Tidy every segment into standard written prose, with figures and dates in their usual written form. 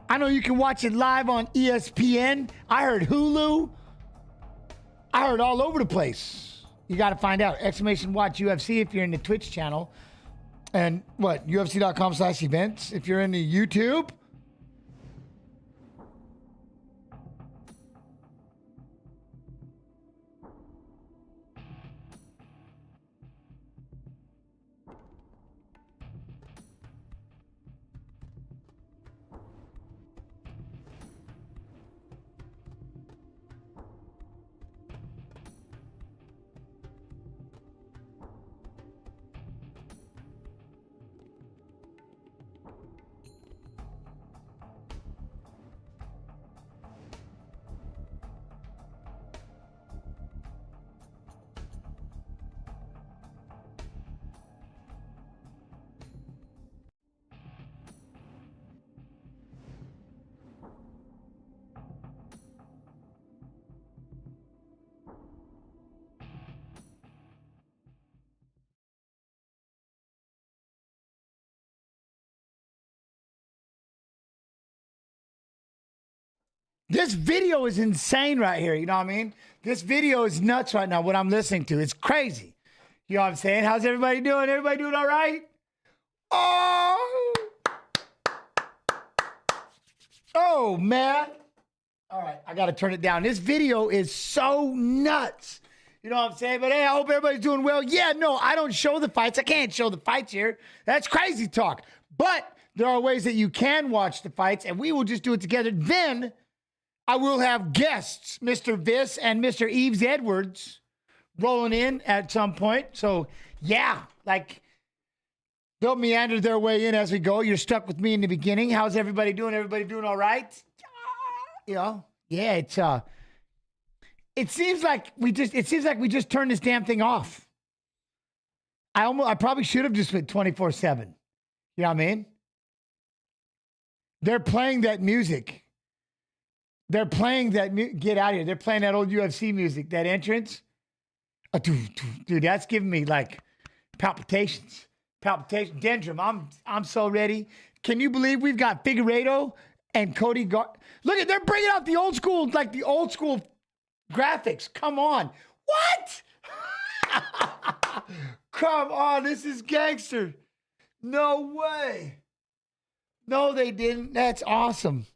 I know you can watch it live on ESPN. I heard Hulu. I heard all over the place. You got to find out. ! Watch UFC if you're in the Twitch channel. And what? UFC.com/events if you're in the YouTube. This video is insane right here. You know what I mean? This video is nuts right now, what I'm listening to. It's crazy. You know what I'm saying? How's everybody doing? Everybody doing all right? Oh, man. All right, I got to turn it down. This video is so nuts. You know what I'm saying? But hey, I hope everybody's doing well. Yeah, no, I don't show the fights. I can't show the fights here. That's crazy talk. But there are ways that you can watch the fights, and we will just do it together. Then I will have guests, Mr. Viss and Mr. Yves Edwards, rolling in at some point. So, yeah, like, they'll meander their way in as we go. You're stuck with me in the beginning. How's everybody doing? Everybody doing all right? You know, yeah, it seems like we just turned this damn thing off. I probably should have just went 24/7. You know what I mean? They're playing that music. They're playing that, get out of here. They're playing that old UFC music, that entrance. Dude, that's giving me like palpitations. Dendrum, I'm so ready. Can you believe we've got Figueiredo and Cody Look at, they're bringing out the old school, like the old school graphics. Come on. What? Come on, this is gangster. No way. No, they didn't. That's awesome.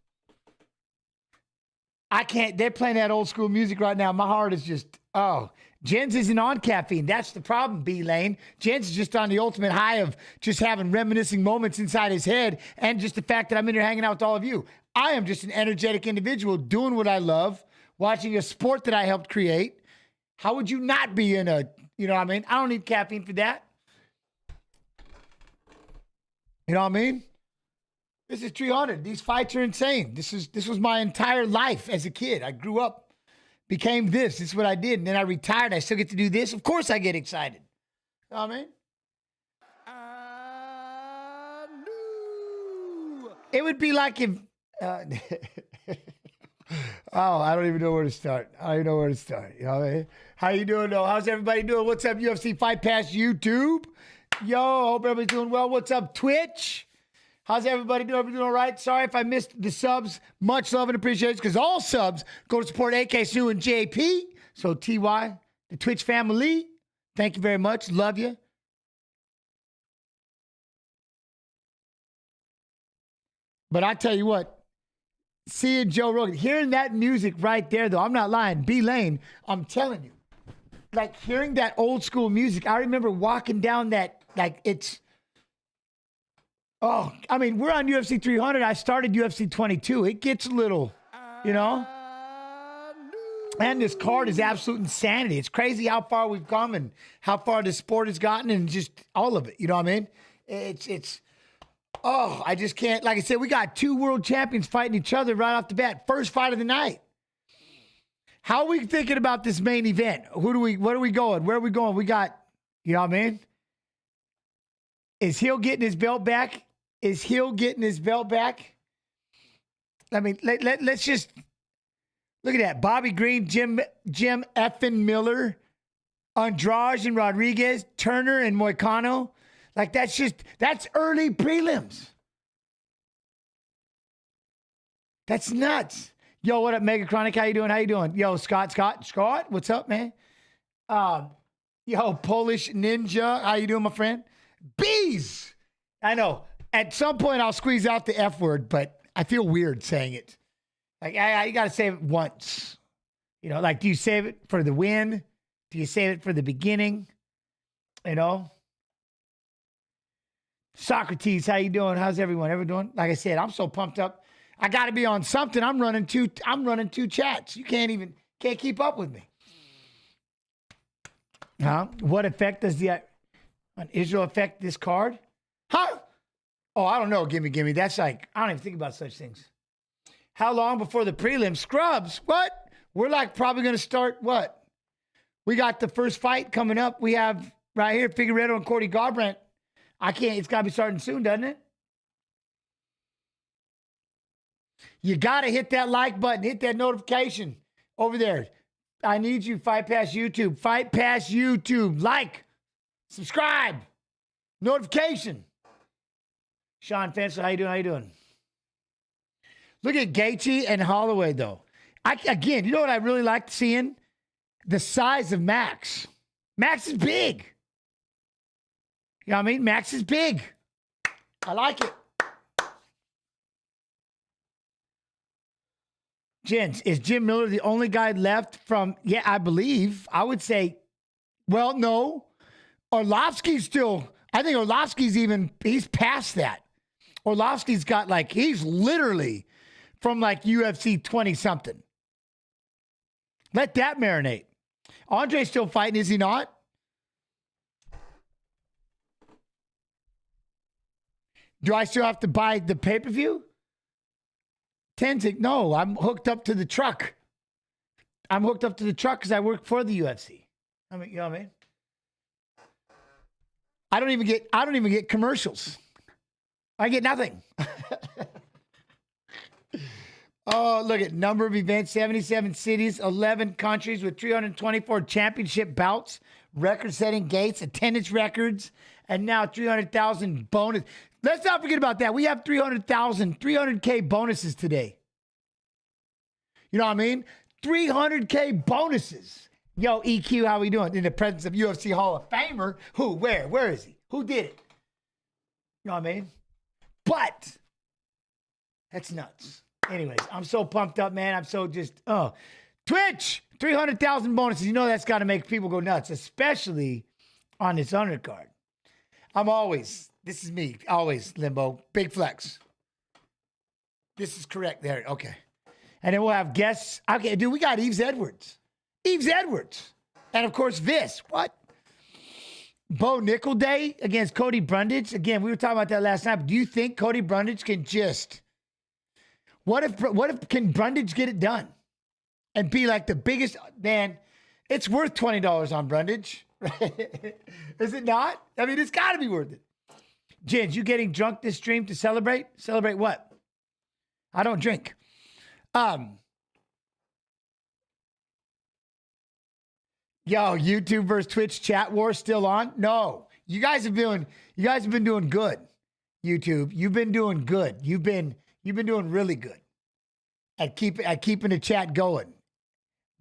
I can't. They're playing that old school music right now. My heart is just, Jens isn't on caffeine. That's the problem, B-Lane. Jens is just on the ultimate high of just having reminiscing moments inside his head and just the fact that I'm in here hanging out with all of you. I am just an energetic individual doing what I love, watching a sport that I helped create. How would you not be in a, you know what I mean? I don't need caffeine for that. You know what I mean? This is 300. These fights are insane. This was my entire life as a kid. I grew up, became this. This is what I did. And then I retired. I still get to do this. Of course I get excited. You know what I mean? It would be like if... I don't even know where to start. I don't even know where to start. You know what I mean? How you doing, though? How's everybody doing? What's up, UFC Fight Pass YouTube? Yo, hope everybody's doing well. What's up, Twitch? How's everybody doing? Everybody doing all right? Sorry if I missed the subs. Much love and appreciation, because all subs go to support AK Sue and JP. So TY, the Twitch family, thank you very much. Love you. But I tell you what, seeing Joe Rogan, hearing that music right there, though, I'm not lying. B-Lane, I'm telling you. Like, hearing that old school music, I remember walking down that, like, it's... Oh, I mean, we're on UFC 300. I started UFC 22. It gets a little, you know? And this card is absolute insanity. It's crazy how far we've come and how far the sport has gotten and just all of it. You know what I mean? I just can't. Like I said, we got two world champions fighting each other right off the bat. First fight of the night. How are we thinking about this main event? What are we going? Where are we going? We got, you know what I mean? Is Hill getting his belt back? Is Hill getting his belt back? I mean, let's just look at that. Bobby Green, Jim effing Miller, Andrade and Rodriguez, Turner and Moicano. Like, that's early prelims. That's nuts. Yo, what up, Mega Chronic? How you doing? How you doing? Yo, Scott, what's up, man? Yo, Polish Ninja, how you doing, my friend? Bees! I know. At some point, I'll squeeze out the F word, but I feel weird saying it. Like, you got to save it once. You know, like, do you save it for the win? Do you save it for the beginning? You know? Socrates, how you doing? How's everyone? Everyone doing? Like I said, I'm so pumped up. I got to be on something. I'm running two chats. You can't keep up with me. Huh? What effect does the on Israel affect this card? Huh? Oh, I don't know. Gimme. That's like, I don't even think about such things. How long before the prelim? Scrubs. What? We're like probably going to start what? We got the first fight coming up. We have right here, Figueiredo and Garbrandt. It's got to be starting soon, doesn't it? You got to hit that like button. Hit that notification over there. I need you, Fight Pass YouTube. Fight Pass YouTube. Like, subscribe, notification. Sean Fencer, how you doing? Look at Gaethje and Holloway, though. Again, you know what I really liked seeing? The size of Max. Max is big. You know what I mean? Max is big. I like it. Jens, is Jim Miller the only guy left from, yeah, I believe. I would say, well, no. Orlovsky's still, I think he's past that. Orlovsky's got he's literally from UFC 20-something. Let that marinate. Andre's still fighting, is he not? Do I still have to buy the pay-per-view? Tenzing, no, I'm hooked up to the truck. I'm hooked up to the truck because I work for the UFC. I mean, you know what I mean? I don't even get commercials. I get nothing. Oh, look at number of events, 77 cities, 11 countries with 324 championship bouts, record-setting gates, attendance records, and now 300,000 bonus. Let's not forget about that. We have 300K bonuses today. You know what I mean? 300K bonuses. Yo, EQ, how we doing? In the presence of UFC Hall of Famer. Who? Where is he? Who did it? You know what I mean? But that's nuts. Anyways, I'm so pumped up, man. I'm so just, Twitch, 300,000 bonuses. You know that's got to make people go nuts, especially on this undercard. This is me, always, Limbo. Big flex. This is correct there. Okay. And then we'll have guests. Okay, dude, we got Yves Edwards. And, of course, Viss. What? Bo Nickel Day against Cody Brundage. Again, we were talking about that last night. But do you think Cody Brundage can just... What if can Brundage get it done? And be like the biggest... Man, it's worth $20 on Brundage. Is it not? I mean, it's got to be worth it. Jens, you getting drunk this stream to celebrate? Celebrate what? I don't drink. Yo, YouTube versus Twitch chat war still on? No. You guys have been doing good. YouTube, you've been doing good. You've been doing really good at keeping the chat going.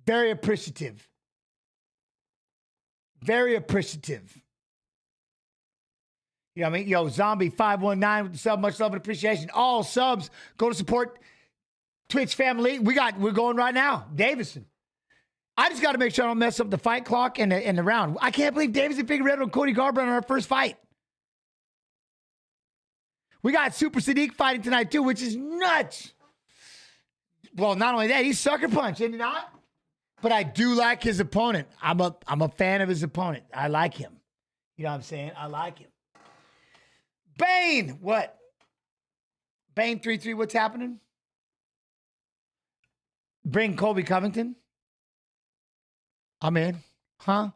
Very appreciative. Very appreciative. You know what I mean? Yo, Zombie 519 with the sub, much love and appreciation. All subs go to support Twitch family. We're going right now. Davison. I just got to make sure I don't mess up the fight clock and the round. I can't believe Davison Figueiredo and Cody Garbrandt on our first fight. We got Super Sadiq fighting tonight too, which is nuts. Well, not only that, he's sucker punch, isn't he not? But I do like his opponent. I'm a fan of his opponent. I like him. You know what I'm saying? I like him. Bane, what? Bane 3-3, what's happening? Bring Colby Covington. I'm in. Huh?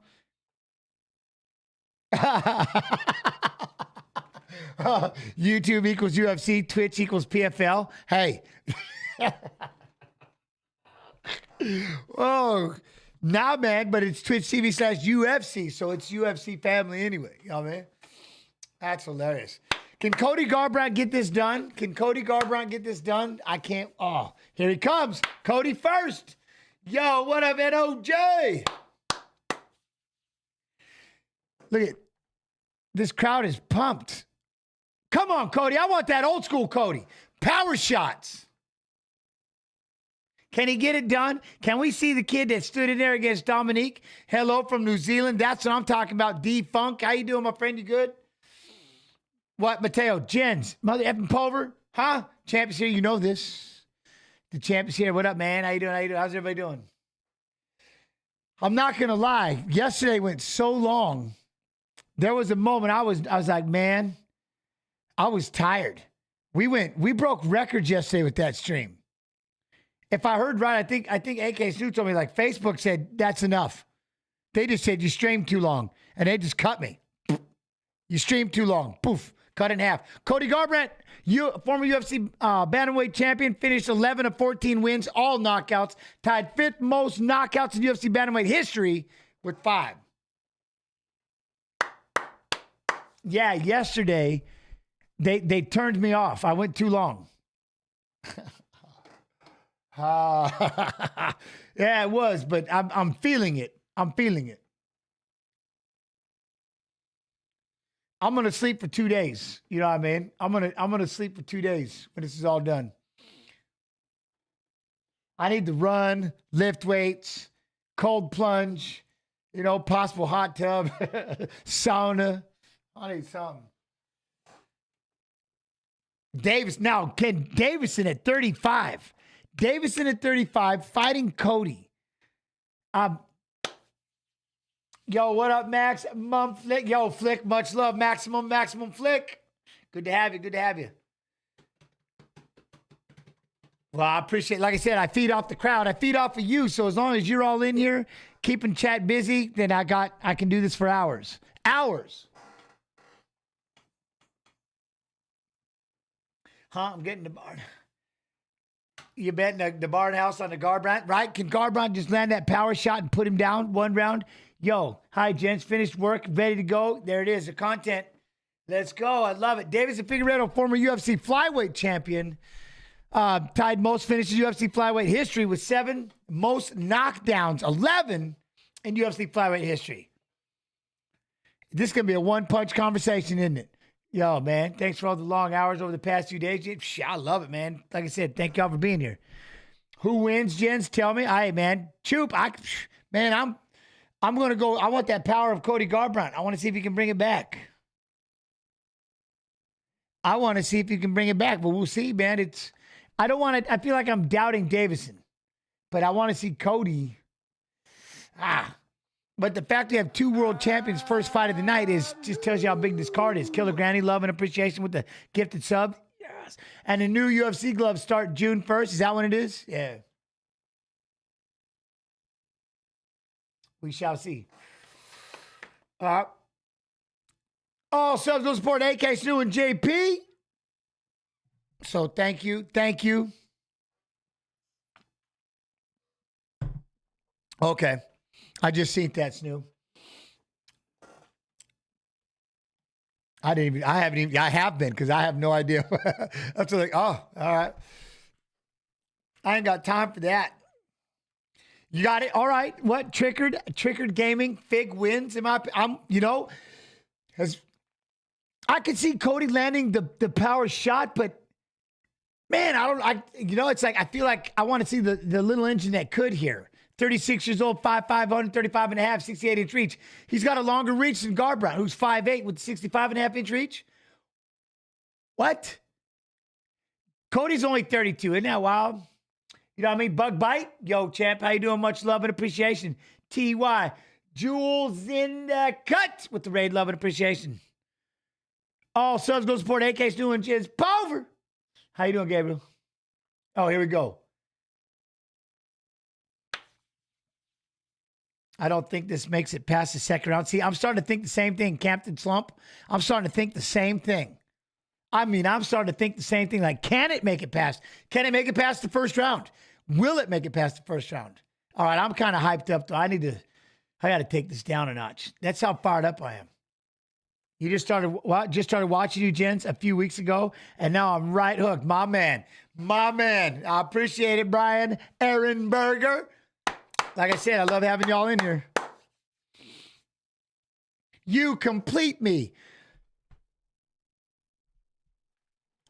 YouTube equals UFC, Twitch equals PFL. Hey. Oh, nah, man, but it's Twitch TV/UFC, so it's UFC family anyway. You know what I mean? That's hilarious. Can Cody Garbrandt get this done? Can Cody Garbrandt get this done? I can't. Oh, here he comes. Cody first. Yo, what up, NOJ? Look at this crowd is pumped. Come on, Cody. I want that old school Cody. Power shots. Can he get it done? Can we see the kid that stood in there against Dominique? Hello from New Zealand. That's what I'm talking about. D-Funk. How you doing, my friend? You good? What, Mateo? Jens. Mother effing Pulver? Huh? Champ is here. You know this. The champ is here. What up, man? How you doing? How you doing? How's everybody doing? I'm not going to lie. Yesterday went so long. There was a moment I was like, man, I was tired. We broke records yesterday with that stream. If I heard right, I think AK Snoop told me, like, Facebook said, that's enough. They just said, you streamed too long. And they just cut me. You streamed too long. Poof. Cut in half. Cody Garbrandt, former UFC bantamweight champion, finished 11 of 14 wins, all knockouts. Tied 5th most knockouts in UFC bantamweight history with 5. Yeah, yesterday, they turned me off. I went too long. Yeah, it was, but I'm feeling it. I'm feeling it. I'm gonna sleep for 2 days. You know what I mean? I'm gonna sleep for 2 days when this is all done. I need to run, lift weights, cold plunge, possible hot tub, sauna. I need something. Ken Davison at 35. Davison at 35, fighting Cody. Yo, what up, Max? Mum Flick. Yo, Flick, much love. Maximum Flick. Good to have you. Good to have you. Well, I appreciate, like I said, I feed off the crowd. I feed off of you. So as long as you're all in here, keeping chat busy, then I can do this for hours. Hours. Huh? I'm getting the barn. You betting the barn house on the Garbrandt, right? Can Garbrandt just land that power shot and put him down 1 round? Yo, hi, gents. Finished work, ready to go. There it is, the content. Let's go. I love it. Davison Figueiredo, former UFC flyweight champion, tied most finishes UFC flyweight history with 7 most knockdowns, 11 in UFC flyweight history. This is going to be a one-punch conversation, isn't it? Yo, man, thanks for all the long hours over the past few days. I love it, man. Like I said, thank y'all for being here. Who wins, Jens? Tell me. All right, man. Choop, I'm going to go. I want that power of Cody Garbrandt. I want to see if he can bring it back. But we'll see, man. I feel like I'm doubting Davison, but I want to see Cody. But the fact we have 2 world champions first fight of the night just tells you how big this card is. Killer Granny, love and appreciation with the gifted sub. Yes. And the new UFC gloves start June 1st. Is that when it is? Yeah. We shall see. All subs will support AK Snu and JP. So thank you. Thank you. Okay. I just seen that, Snu. I have been, because I have no idea. That's like, oh, all right. I ain't got time for that. You got it? All right. What? Trickered Gaming, Fig wins. I could see Cody landing the power shot, but man, it's like, I feel like I want to see the little engine that could here. 36 years old, 5'5", 135 and a half, 68-inch reach. He's got a longer reach than Garbrandt, who's 5'8", with 65.5-inch reach. What? Cody's only 32. Isn't that wild? You know what I mean? Bug Bite. Yo, champ, how you doing? Much love and appreciation. TY. Jules in the cut with the raid, love and appreciation. All subs go support AK Stu and Jizz Pulver. How you doing, Gabriel? Oh, here we go. I don't think this makes it past the second round. See, I'm starting to think the same thing, Captain Slump. I'm starting to think the same thing. I'm starting to think the same thing. Like, can it make it past? Can it make it past the first round? Will it make it past the first round? All right, I'm kind of hyped up, though. I got to take this down a notch. That's how fired up I am. You just started watching you gents a few weeks ago, and now I'm right hooked. My man. I appreciate it, Brian Ehrenberger. Like I said, I love having y'all in here. You complete me.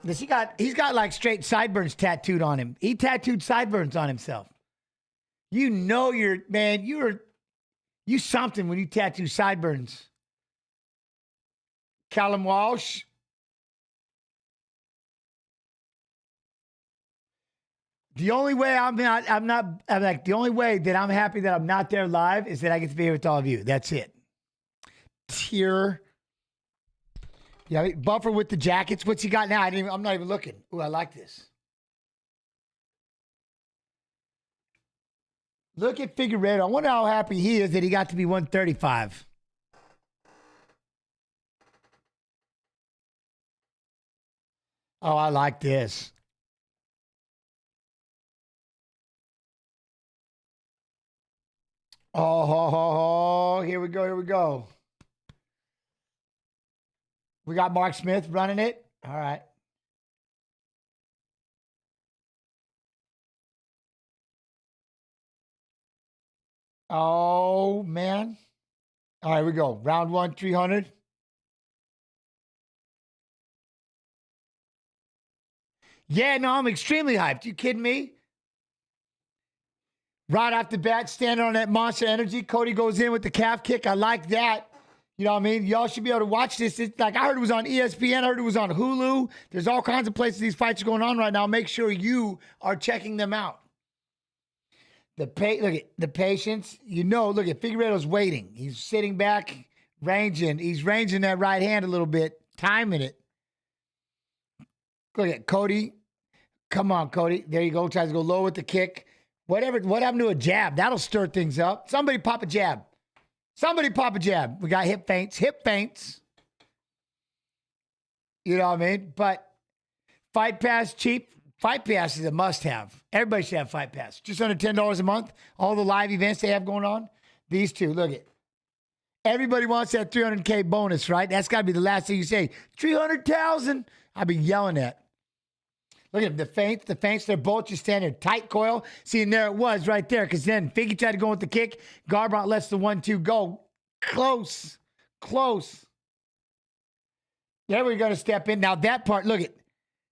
This he's got like straight sideburns tattooed on him. He tattooed sideburns on himself. You know you something when you tattoo sideburns. Callum Walsh. The only way the only way that I'm happy that I'm not there live is that I get to be here with all of you. That's it. Tier. Yeah, Buffer with the jackets. What's he got now? I'm not even looking. Ooh, I like this. Look at Figueiredo. I wonder how happy he is that he got to be 135. Oh, I like this. Oh, here we go. We got Mark Smith running it. All right. Oh, man. All right, we go. Round 1, 300. Yeah, no, I'm extremely hyped. You kidding me? Right off the bat, standing on that Monster Energy. Cody goes in with the calf kick. I like that. You know what I mean? Y'all should be able to watch this. It's like I heard it was on ESPN. I heard it was on Hulu. There's all kinds of places these fights are going on right now. Make sure you are checking them out. Look at the patience. Look at Figueiredo's waiting. He's sitting back, ranging. He's ranging that right hand a little bit, timing it. Look at Cody. Come on, Cody. There you go. Tries to go low with the kick. What happened to a jab? That'll stir things up. Somebody pop a jab. We got hip feints. You know what I mean? But Fight Pass cheap. Fight Pass is a must-have. Everybody should have Fight Pass. Just under $10 a month. All the live events they have going on. These two, look at. Everybody wants that 300K bonus, right? That's got to be the last thing you say. 300,000. I'll be yelling at. Look at the feints, they're both just standing tight coil. See, and there it was right there, because then Figgy tried to go with the kick. Garbrandt lets the 1-2 go. Close. There we're going to step in. Now that part, look at.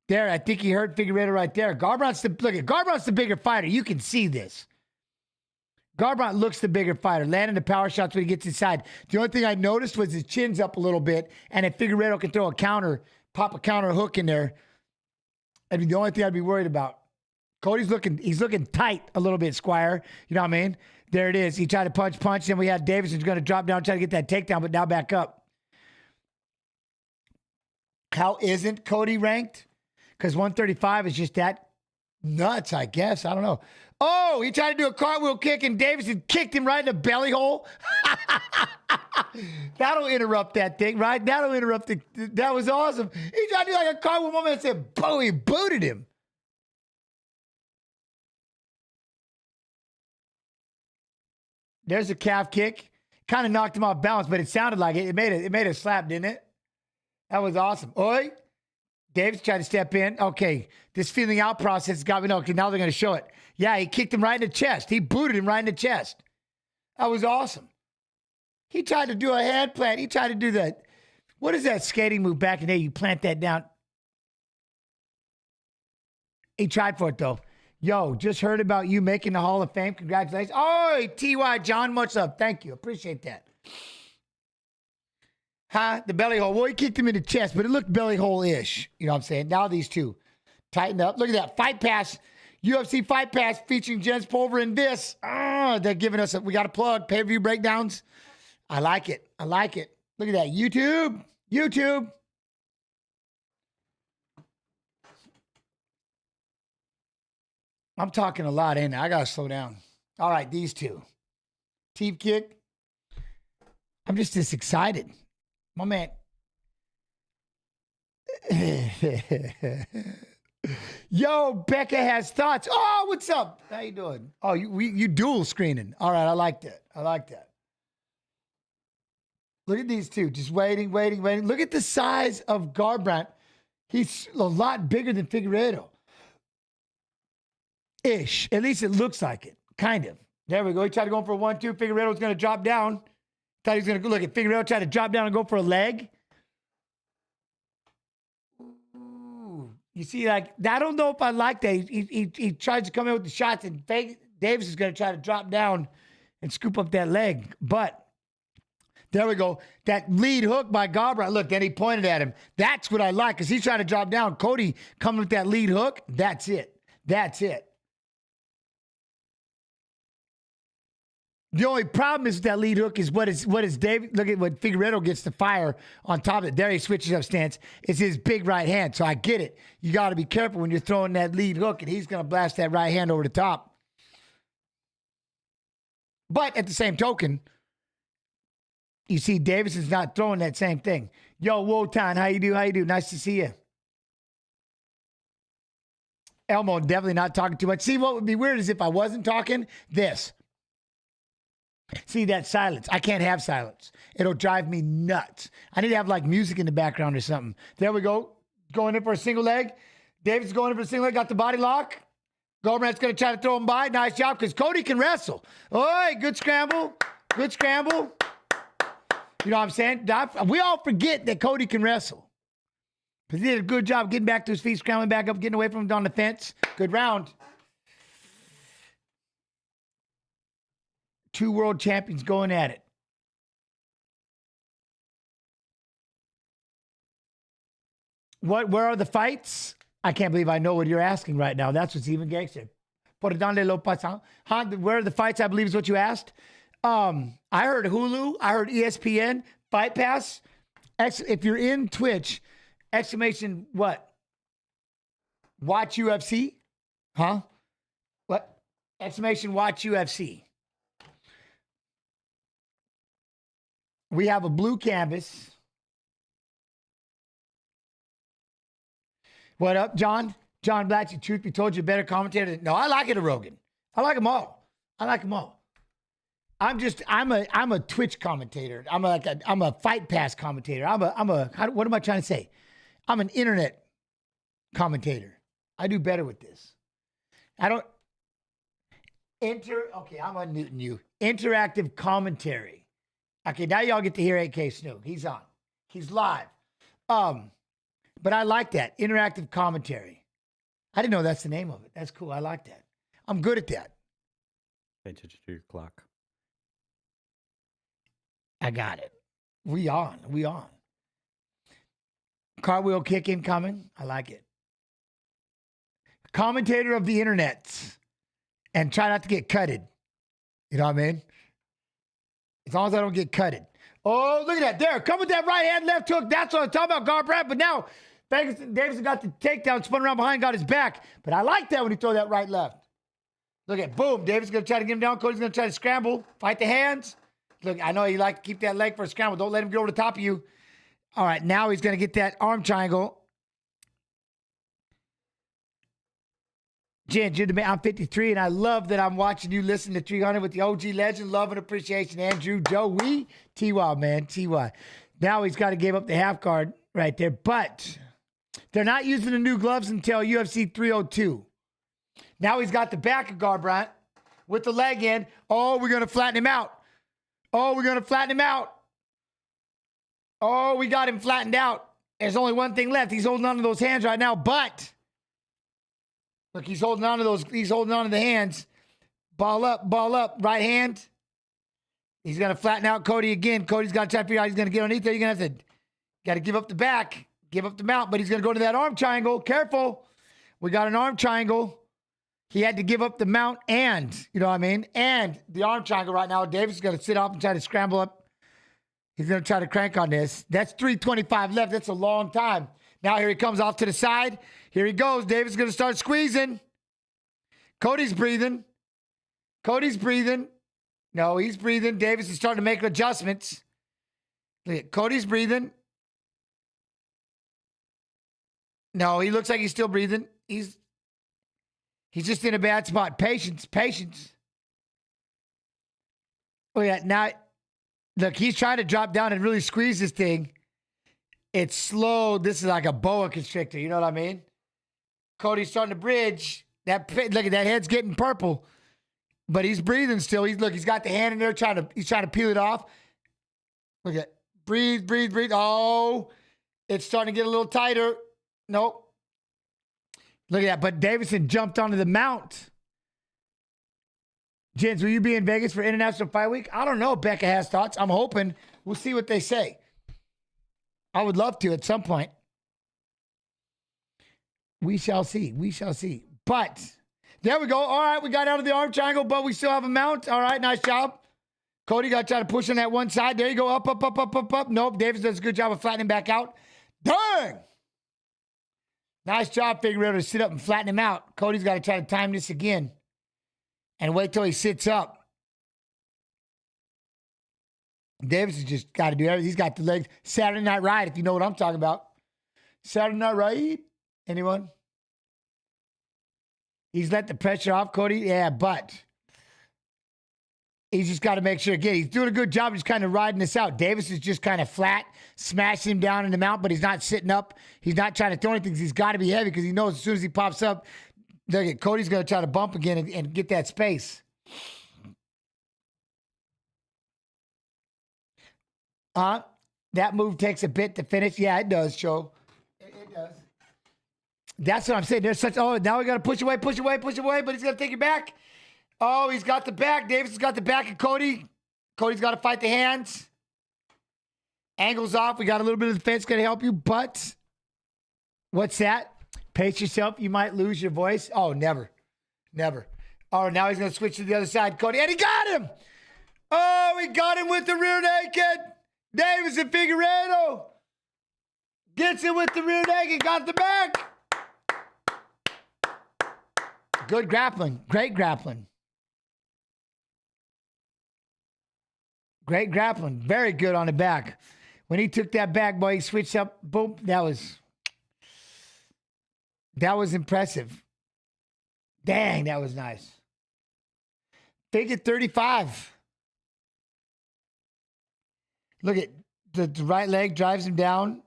There, I think he hurt Figueiredo right there. Garbrandt's the bigger fighter. You can see this. Garbrandt looks the bigger fighter, landing the power shots when he gets inside. The only thing I noticed was his chin's up a little bit, and if Figueiredo can pop a counter hook in there, that'd be the only thing I'd be worried about. Cody's looking tight a little bit, Squire. You know what I mean? There it is. He tried to punch. Then we had Davidson's going to drop down, try to get that takedown, but now back up. How isn't Cody ranked? Because 135 is just that nuts, I guess. I don't know. Oh, he tried to do a cartwheel kick, and Davidson kicked him right in the belly hole. That'll interrupt that thing, right? That'll interrupt that was awesome. He tried to do like a cartwheel moment and said, "Boom!" He booted him. There's a calf kick. Kind of knocked him off balance, but it sounded like it. It made a slap, didn't it? That was awesome. Oi. Davis tried to step in. Okay, this feeling out process got me. Okay, now they're going to show it. Yeah, he kicked him right in the chest. He booted him right in the chest. That was awesome. He tried to do a hand plant. He tried to do that. What is that skating move back in the day? You plant that down. He tried for it, though. Yo, just heard about you making the Hall of Fame. Congratulations. Oh, T.Y. John, much love. Thank you. Appreciate that. The belly hole. Well, he kicked him in the chest, but it looked belly hole-ish. You know what I'm saying? Now these two tighten up. Look at that. Fight Pass. UFC Fight Pass featuring Jens Pulver and Viss. They're giving us we got to plug pay-per-view breakdowns. I like it. Look at that. YouTube. I'm talking a lot, ain't I? I got to slow down. All right, these two. Teep kick. I'm just this excited. My man. Yo, Becca has thoughts. Oh, what's up? How you doing? Oh, you dual screening. All right, I like that. Look at these two, just waiting. Look at the size of Garbrandt. He's a lot bigger than Figueiredo. Ish. At least it looks like it. Kind of. There we go. He tried to go for a 1-2. Figueiredo was going to drop down. Thought he was going to look at Figueiredo, try to drop down and go for a leg. Ooh. You see, like, I don't know if I like that. He tries to come in with the shots, and Davis is going to try to drop down and scoop up that leg. But there we go. That lead hook by Garbrandt. Look, then he pointed at him. That's what I like, because he's trying to drop down. Cody coming with that lead hook. That's it. That's it. The only problem is that lead hook is what is David. Look at what Figueiredo gets to fire on top of it. There he switches up stance. It's his big right hand. So I get it. You got to be careful when you're throwing that lead hook, and he's going to blast that right hand over the top. But at the same token, you see Davis is not throwing that same thing. Yo, Wotan, how you do? How you do? Nice to see you. Elmo definitely not talking too much. See, what would be weird is if I wasn't talking, this. See that silence. I can't have silence. It'll drive me nuts. I need to have like music in the background or something. There we go. Going in for a single leg. Davis going in for a single leg. Got the body lock. Garbrandt's going to try to throw him by. Nice job, because Cody can wrestle. Oh, good scramble. Good scramble. You know what I'm saying? We all forget that Cody can wrestle. Because he did a good job getting back to his feet, scrambling back up, getting away from him on the fence. Good round. Two world champions going at it. Where are the fights? I can't believe I know what you're asking right now. That's what Stephen Gage said. Por donde lo pasan? Where are the fights, I believe is what you asked. I heard Hulu. I heard ESPN. Fight Pass. If you're in Twitch, exclamation what? Watch UFC? Huh? What? Exclamation watch UFC. We have a blue canvas. What up, John? John Blatchy, truth be told, you better commentator. No, I like it, Rogan. I like them all. I'm a Twitch commentator. I'm a Fight Pass commentator. What am I trying to say? I'm an internet commentator. I do better with this. Okay, I'm unmuting you. Interactive commentary. Okay, now y'all get to hear AK Snook. He's on. He's live. But I like that. Interactive commentary. I didn't know that's the name of it. That's cool. I like that. I'm good at that. Pay attention to your clock. I got it. We on. Cartwheel kick incoming. I like it. Commentator of the internet. And try not to get cutted. You know what I mean? As long as I don't get cutted. Oh, look at that. There. Come with that right hand, left hook. That's what I'm talking about, Garbrandt. But now, Davidson got the takedown, spun around behind, got his back. But I like that when he throw that right, left. Look at, boom. David's going to try to get him down. Cody's going to try to scramble. Fight the hands. Look, I know you like to keep that leg for a scramble. Don't let him get over the top of you. All right, now he's going to get that arm triangle. Jen, you're the man. I'm 53, and I love that I'm watching you listen to 300 with the OG legend. Love and appreciation, Andrew, Joey, T.Y., man, T.Y. Now he's got to give up the half guard right there, but they're not using the new gloves until UFC 302. Now he's got the back of Garbrandt with the leg in. Oh, we're going to flatten him out. Oh, we got him flattened out. There's only one thing left. He's holding on to those hands right now, but look, he's holding on to those. He's holding on to the hands. Ball up, right hand. He's going to flatten out Cody again. Cody's got to try to figure out how he's going to get underneath there. You're going to have to, got to give up the back, give up the mount, but he's going to go to that arm triangle. Careful. We got an arm triangle. He had to give up the mount and, you know what I mean? And the arm triangle right now. Davis is going to sit off and try to scramble up. He's going to try to crank on this. That's 3:25 left. That's a long time. Now here he comes off to the side. Here he goes. Davis is going to start squeezing. Cody's breathing. No, he's breathing. Davis is starting to make adjustments. Look at Cody's breathing. No, he looks like he's still breathing. He's just in a bad spot. Patience. Oh, yeah. Look, he's trying to drop down and really squeeze this thing. It's slow. This is like a boa constrictor. You know what I mean? Cody's starting to bridge. Look at that head's getting purple, but he's breathing still. He's got the hand in there he's trying to peel it off. Look at breathe. Oh, it's starting to get a little tighter. Nope. Look at that. But Davison jumped onto the mount. Jens, will you be in Vegas for International Fight Week? I don't know. Becca has thoughts. I'm hoping. We'll see what they say. I would love to at some point. We shall see. But there we go. All right, we got out of the arm triangle, but we still have a mount. All right, nice job. Cody got to try to push on that one side. There you go. Up. Nope. Davis does a good job of flattening back out. Dang! Nice job, Figueiredo, to sit up and flatten him out. Cody's got to try to time this again and wait till he sits up. Davis has just got to do everything. He's got the legs. Saturday Night Ride, if you know what I'm talking about. Saturday Night Ride? Anyone? He's let the pressure off, Cody. Yeah, but he's just got to make sure, again, he's doing a good job just kind of riding this out. Davis is just kind of flat, smashing him down in the mount, but he's not sitting up. He's not trying to throw anything. He's got to be heavy because he knows as soon as he pops up, Cody's going to try to bump again and get that space. That move takes a bit to finish. Yeah, it does, Joe. It does. That's what I'm saying. There's such, now we got to push away, but he's going to take it back. Oh, he's got the back. Davis has got the back of Cody. Cody's got to fight the hands. Angles off. We got a little bit of defense going to help you, but what's that? Pace yourself. You might lose your voice. Oh, never. Oh, now he's going to switch to the other side, Cody. And he got him. Oh, he got him with the rear naked. Davis and Figueiredo gets it with the rear naked. Got the back. Good grappling. Great grappling. Great grappling. Very good on the back. When he took that back, boy, he switched up. Boom. That was impressive. Dang, that was nice. Figure 35. Look at the right leg drives him down.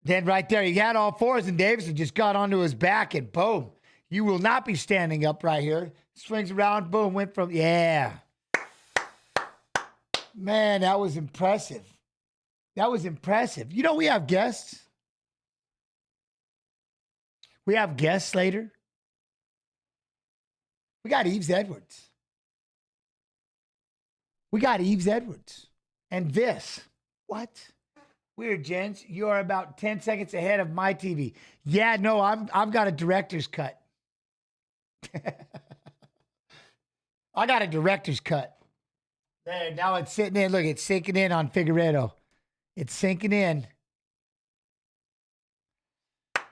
Then right there, he had all fours, and Davison just got onto his back, and boom. You will not be standing up right here. Swings around, boom, went from, yeah. Man, that was impressive. You know, we have guests. We have guests later. We got Yves Edwards. And Viss. What? Weird, gents. You are about 10 seconds ahead of my TV. Yeah, no, I've got a director's cut. I got a director's cut. There, now it's sitting in. Look, it's sinking in on Figueiredo. It's sinking in.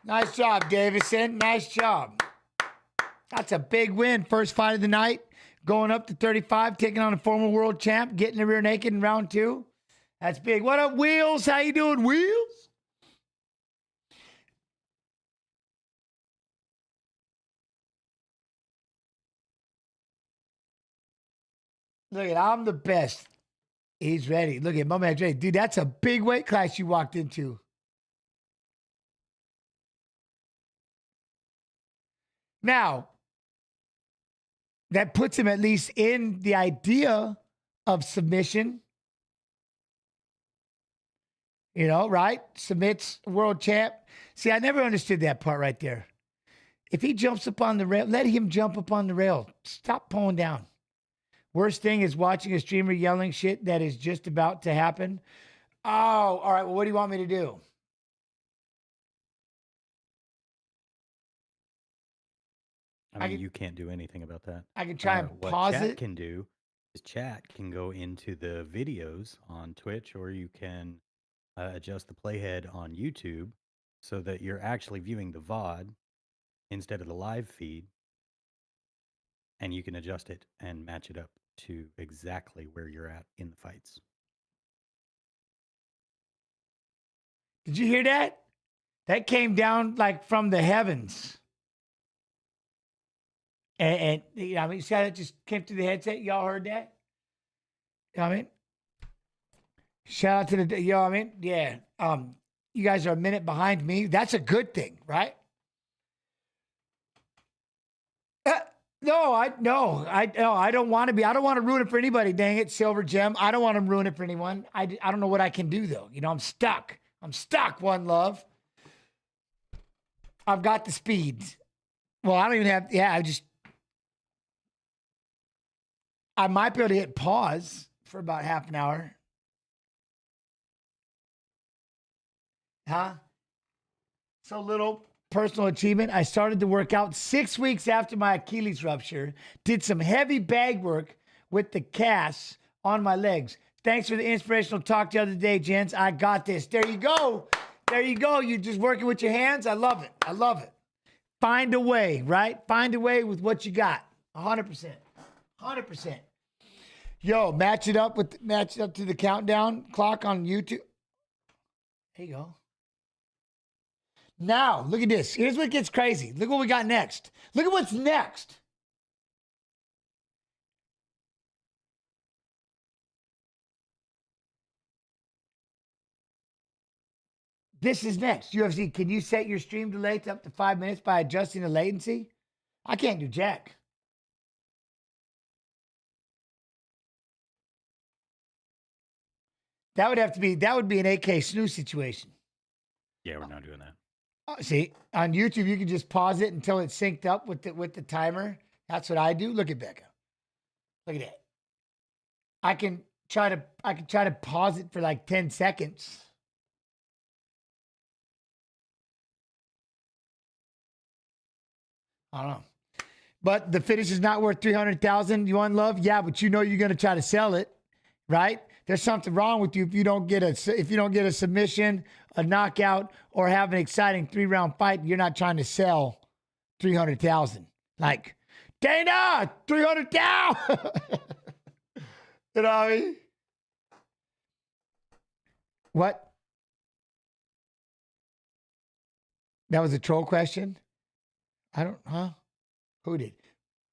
Nice job, Davison. Nice job. That's a big win. First fight of the night. Going up to 35, taking on a former world champ, getting the rear naked in round 2. That's big. What up, Wheels? How you doing, Wheels? Look at, I'm the best. He's ready. Look at my man's ready. Dude, that's a big weight class you walked into. Now, that puts him at least in the idea of submission. You know, right? Submits world champ. See, I never understood that part right there. If he jumps up on the rail, let him jump up on the rail. Stop pulling down. Worst thing is watching a streamer yelling shit that is just about to happen. Oh, all right. Well, what do you want me to do? I mean, you can't do anything about that. I can try and pause what chat it. can do is chat can go into the videos on Twitch, or you can adjust the playhead on YouTube so that you're actually viewing the VOD instead of the live feed, and you can adjust it and match it up to exactly where you're at in the fights. Did you hear that? That came down like from the heavens. And you know what I mean? See how that just came through the headset? Y'all heard that? You know what I mean? Shout out to the, you know what I mean? Yeah. You guys are a minute behind me. That's a good thing, right? No, I don't want to be. I don't want to ruin it for anybody. Dang it, Silver Gem. I don't want to ruin it for anyone. I don't know what I can do though. You know, I'm stuck. One Love. I've got the speed. Well, I don't even have. Yeah, I might be able to hit pause for about half an hour. Huh? So little personal achievement. I started to work out 6 weeks after my Achilles rupture. Did some heavy bag work with the casts on my legs. Thanks for the inspirational talk the other day, gents. I got this. There you go. You're just working with your hands. I love it. Find a way, right? Find a way with what you got. 100%. 100%. Yo, match it up to the countdown clock on YouTube. There you go. Now, look at this. Here's what gets crazy. Look what we got next. Look at what's next. This is next. UFC, can you set your stream delay to up to 5 minutes by adjusting the latency? I can't do jack. That would be an AK snooze situation. Yeah, we're not doing that. See, on YouTube, you can just pause it until it's synced up with the timer. That's what I do. Look at Becca. Look at that. I can try to pause it for like 10 seconds. I don't know. But the finish is not worth 300,000. You want love? Yeah, but you know you're going to try to sell it, right? There's something wrong with you if you don't get a submission, a knockout, or have an exciting 3-round fight. You're not trying to sell 300,000. Like, Dana, 300,000. You know what I mean? What? That was a troll question? Who did?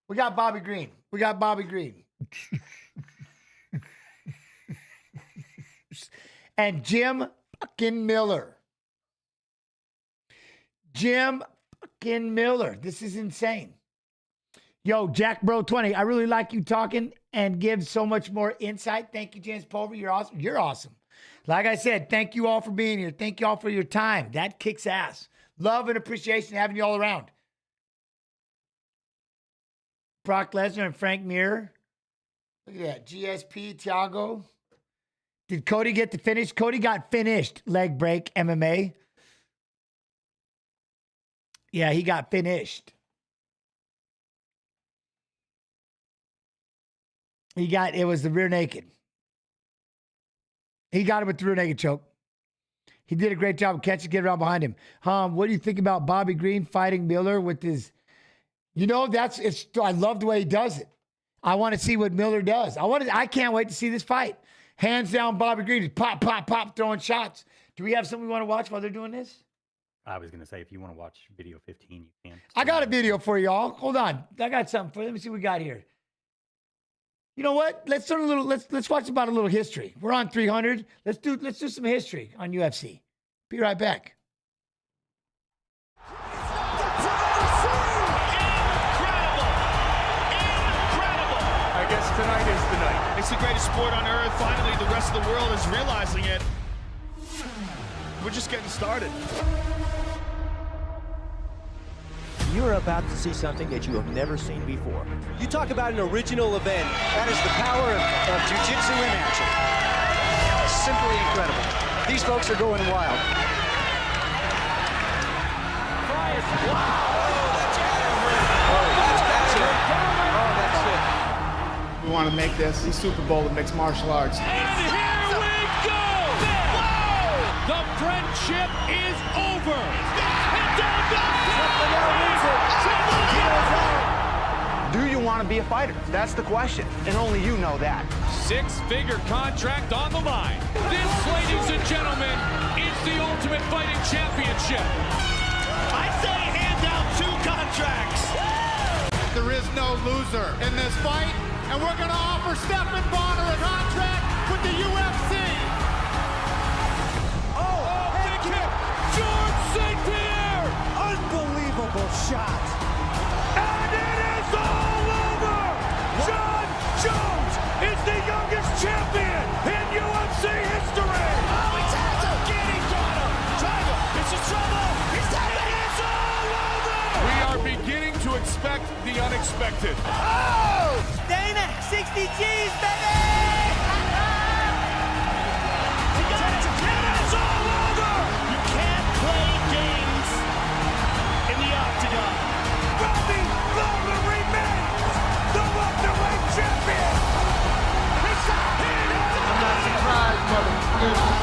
We got Bobby Green. And Jim fucking Miller. This is insane. Yo, Jack Bro 20. I really like you talking and give so much more insight. Thank you, James Pulver. You're awesome. You're awesome. Like I said, thank you all for being here. Thank you all for your time. That kicks ass. Love and appreciation having you all around. Brock Lesnar and Frank Mir. Look at that. GSP, Thiago. Did Cody get the finish? Cody got finished. Leg break, MMA. Yeah, he got finished. It was the rear naked. He got it with the rear naked choke. He did a great job of catching, get around behind him. What do you think about Bobby Green fighting Miller with his, I love the way he does it. I want to see what Miller does. I can't wait to see this fight. Hands down, Bobby Green is pop, pop, pop, throwing shots. Do we have something we want to watch while they're doing this? I was going to say, if you want to watch video 15, you can. I got a video for y'all. Hold on. I got something for you. Let me see what we got here. You know what? Let's watch about a little history. We're on 300. Let's do some history on UFC. Be right back. I guess tonight is the night. It's the greatest sport on earth. Finally, the rest of the world is realizing it. We're just getting started. You're about to see something that you have never seen before. You talk about an original event. That is the power of jiu-jitsu in action. Simply incredible. These folks are going wild. Wow! We want to make this the Super Bowl of mixed martial arts. And here we go! Whoa! The friendship is over! Do you want to be a fighter? That's the question, and only you know that. Six-figure contract on the line. This, ladies and gentlemen, is the Ultimate Fighting Championship. I say hand out 2 contracts. There is no no loser in this fight, and we're going to offer Stephan Bonner a contract with the UFC. Oh, head kick. George St. Pierre! Unbelievable shot. And it is all over! John Jones is the youngest champion in UFC history! Oh, he tapped him! He got him! Trouble! This is trouble! He's tapping it! It's all over! We are beginning to expect the unexpected. Oh! Dana, 60 G's, baby! It's all over! You can't play games in the octagon. Robbie Lawler remains the welterweight champion! I'm not surprised, motherfucker.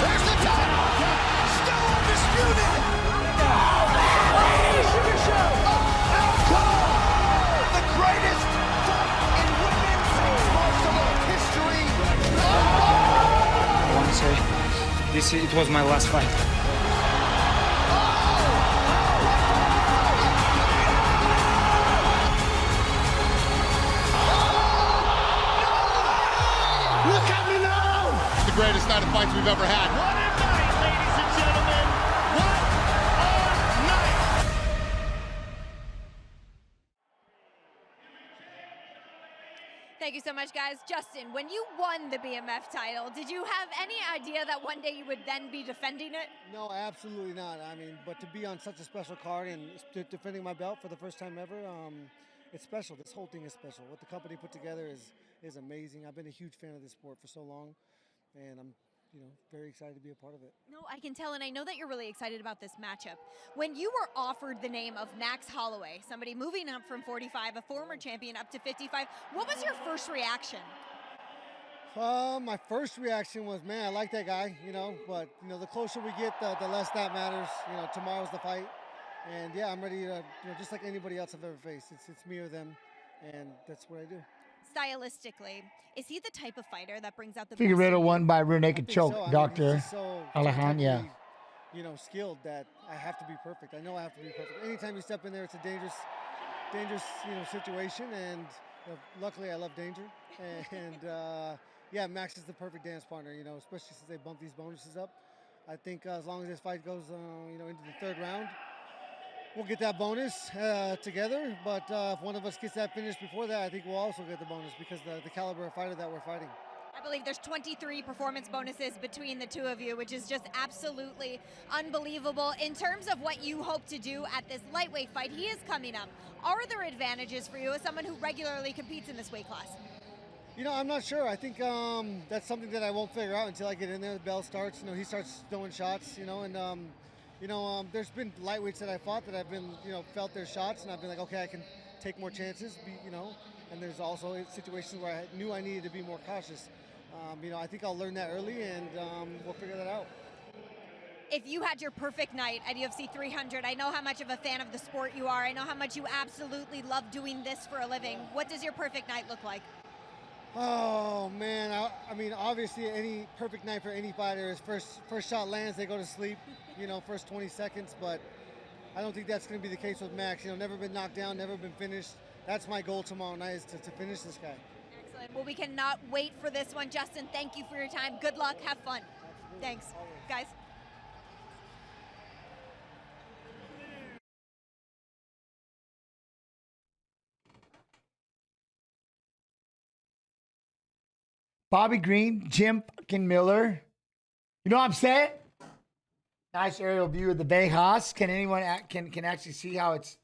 There's the title! Still undisputed! The greatest fight in women's martial art history! I want to say it was my last fight. Look at me now! The greatest night of fights we've ever had. What a night, ladies and gentlemen! What a night! Thank you so much, guys. Justin, when you won the BMF title, did you have any idea that one day you would then be defending it? No, absolutely not. I mean, but to be on such a special card and defending my belt for the first time ever, it's special. This whole thing is special. What the company put together is amazing. I've been a huge fan of this sport for so long, and I'm very excited to be a part of it. No, I can tell, and I know that you're really excited about this matchup. When you were offered the name of Max Holloway, somebody moving up from 45, a former champion, up to 55, what was your first reaction? My first reaction was, man, I like that guy, but the closer we get, the less that matters. Tomorrow's the fight, and yeah, I'm ready to, just like anybody else I've ever faced. It's me or them, and that's what I do. Stylistically, is he the type of fighter that brings out the Figueiredo best? won by rear naked choke, So. I mean, Dr. he's just so Alejandro, yeah. technically, skilled that I have to be perfect. I know I have to be perfect. Anytime you step in there, it's a dangerous, situation. And luckily, I love danger. And yeah, Max is the perfect dance partner. Especially since they bump these bonuses up. I think as long as this fight goes, into the third round, we'll get that bonus together. But if one of us gets that finish before that, I think we'll also get the bonus because the caliber of fighter that we're fighting. I believe there's 23 performance bonuses between the two of you, which is just absolutely unbelievable. In terms of what you hope to do at this lightweight fight, he is coming up. Are there advantages for you as someone who regularly competes in this weight class? I'm not sure. I think that's something that I won't figure out until I get in there. The bell starts. He starts throwing shots. There's been lightweights that I fought that I've been, felt their shots, and I've been like, okay, I can take more chances. And there's also situations where I knew I needed to be more cautious. I think I'll learn that early, and we'll figure that out. If you had your perfect night at UFC 300, I know how much of a fan of the sport you are. I know how much you absolutely love doing this for a living. What does your perfect night look like? Oh man, I mean, obviously any perfect night for any fighter is first shot lands, they go to sleep, first 20 seconds. But I don't think that's going to be the case with Max. Never been knocked down, never been finished. That's my goal tomorrow night, is to finish this guy. Excellent. Well, we cannot wait for this one. Justin, thank you for your time. Good luck. Have fun. Thanks, guys. Bobby Green, Jim fucking Miller. You know what I'm saying? Nice aerial view of the Vegas. Can anyone can actually see how it's?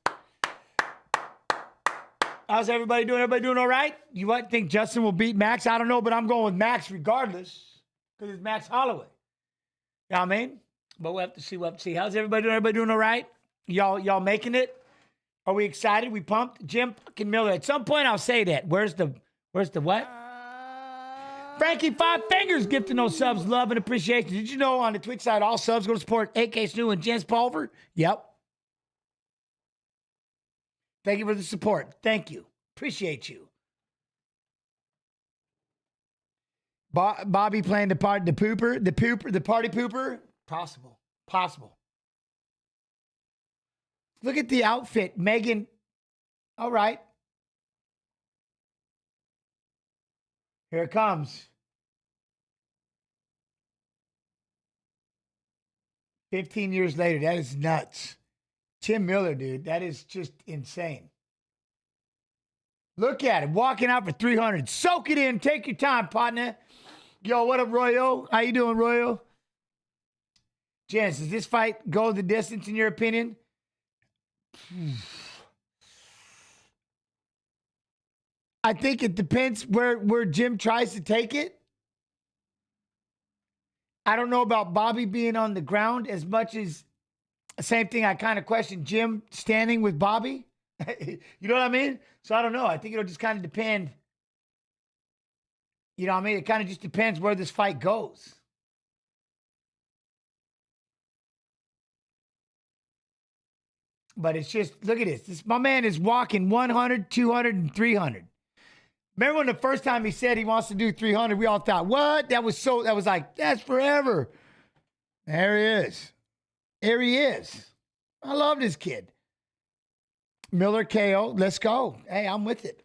How's everybody doing? Everybody doing all right? You what think Justin will beat Max? I don't know, but I'm going with Max regardless because it's Max Holloway. You know what I mean? But we'll have to see. We'll have to see. How's everybody doing? Everybody doing all right? Y'all making it? Are we excited? We pumped? Jim fucking Miller. At some point, I'll say that. Where's the what? Frankie Five Fingers gifting those subs, love and appreciation. Did you know on the Twitch side, all subs go to support AK Snu and Jens Pulver? Yep. Thank you for the support. Thank you. Appreciate you. Bobby playing the party pooper. Possible. Look at the outfit, Megan. All right. Here it comes. 15 years later, that is nuts. Tim Miller, dude, that is just insane. Look at him, walking out for 300. Soak it in. Take your time, partner. Yo, what up, Royo? How you doing, Royo? Jens, does this fight go the distance in your opinion? I think it depends where Jim tries to take it. I don't know about Bobby being on the ground as much as same thing. I kind of question Jim standing with Bobby. You know what I mean? So I don't know. I think it'll just kind of depend. You know what I mean? It kind of just depends where this fight goes. But it's just, look at this. My man is walking 100, 200, and 300. Remember when the first time he said he wants to do 300, we all thought, what? That was like, that's forever. There he is. There he is. I love this kid. Miller KO. Let's go. Hey, I'm with it.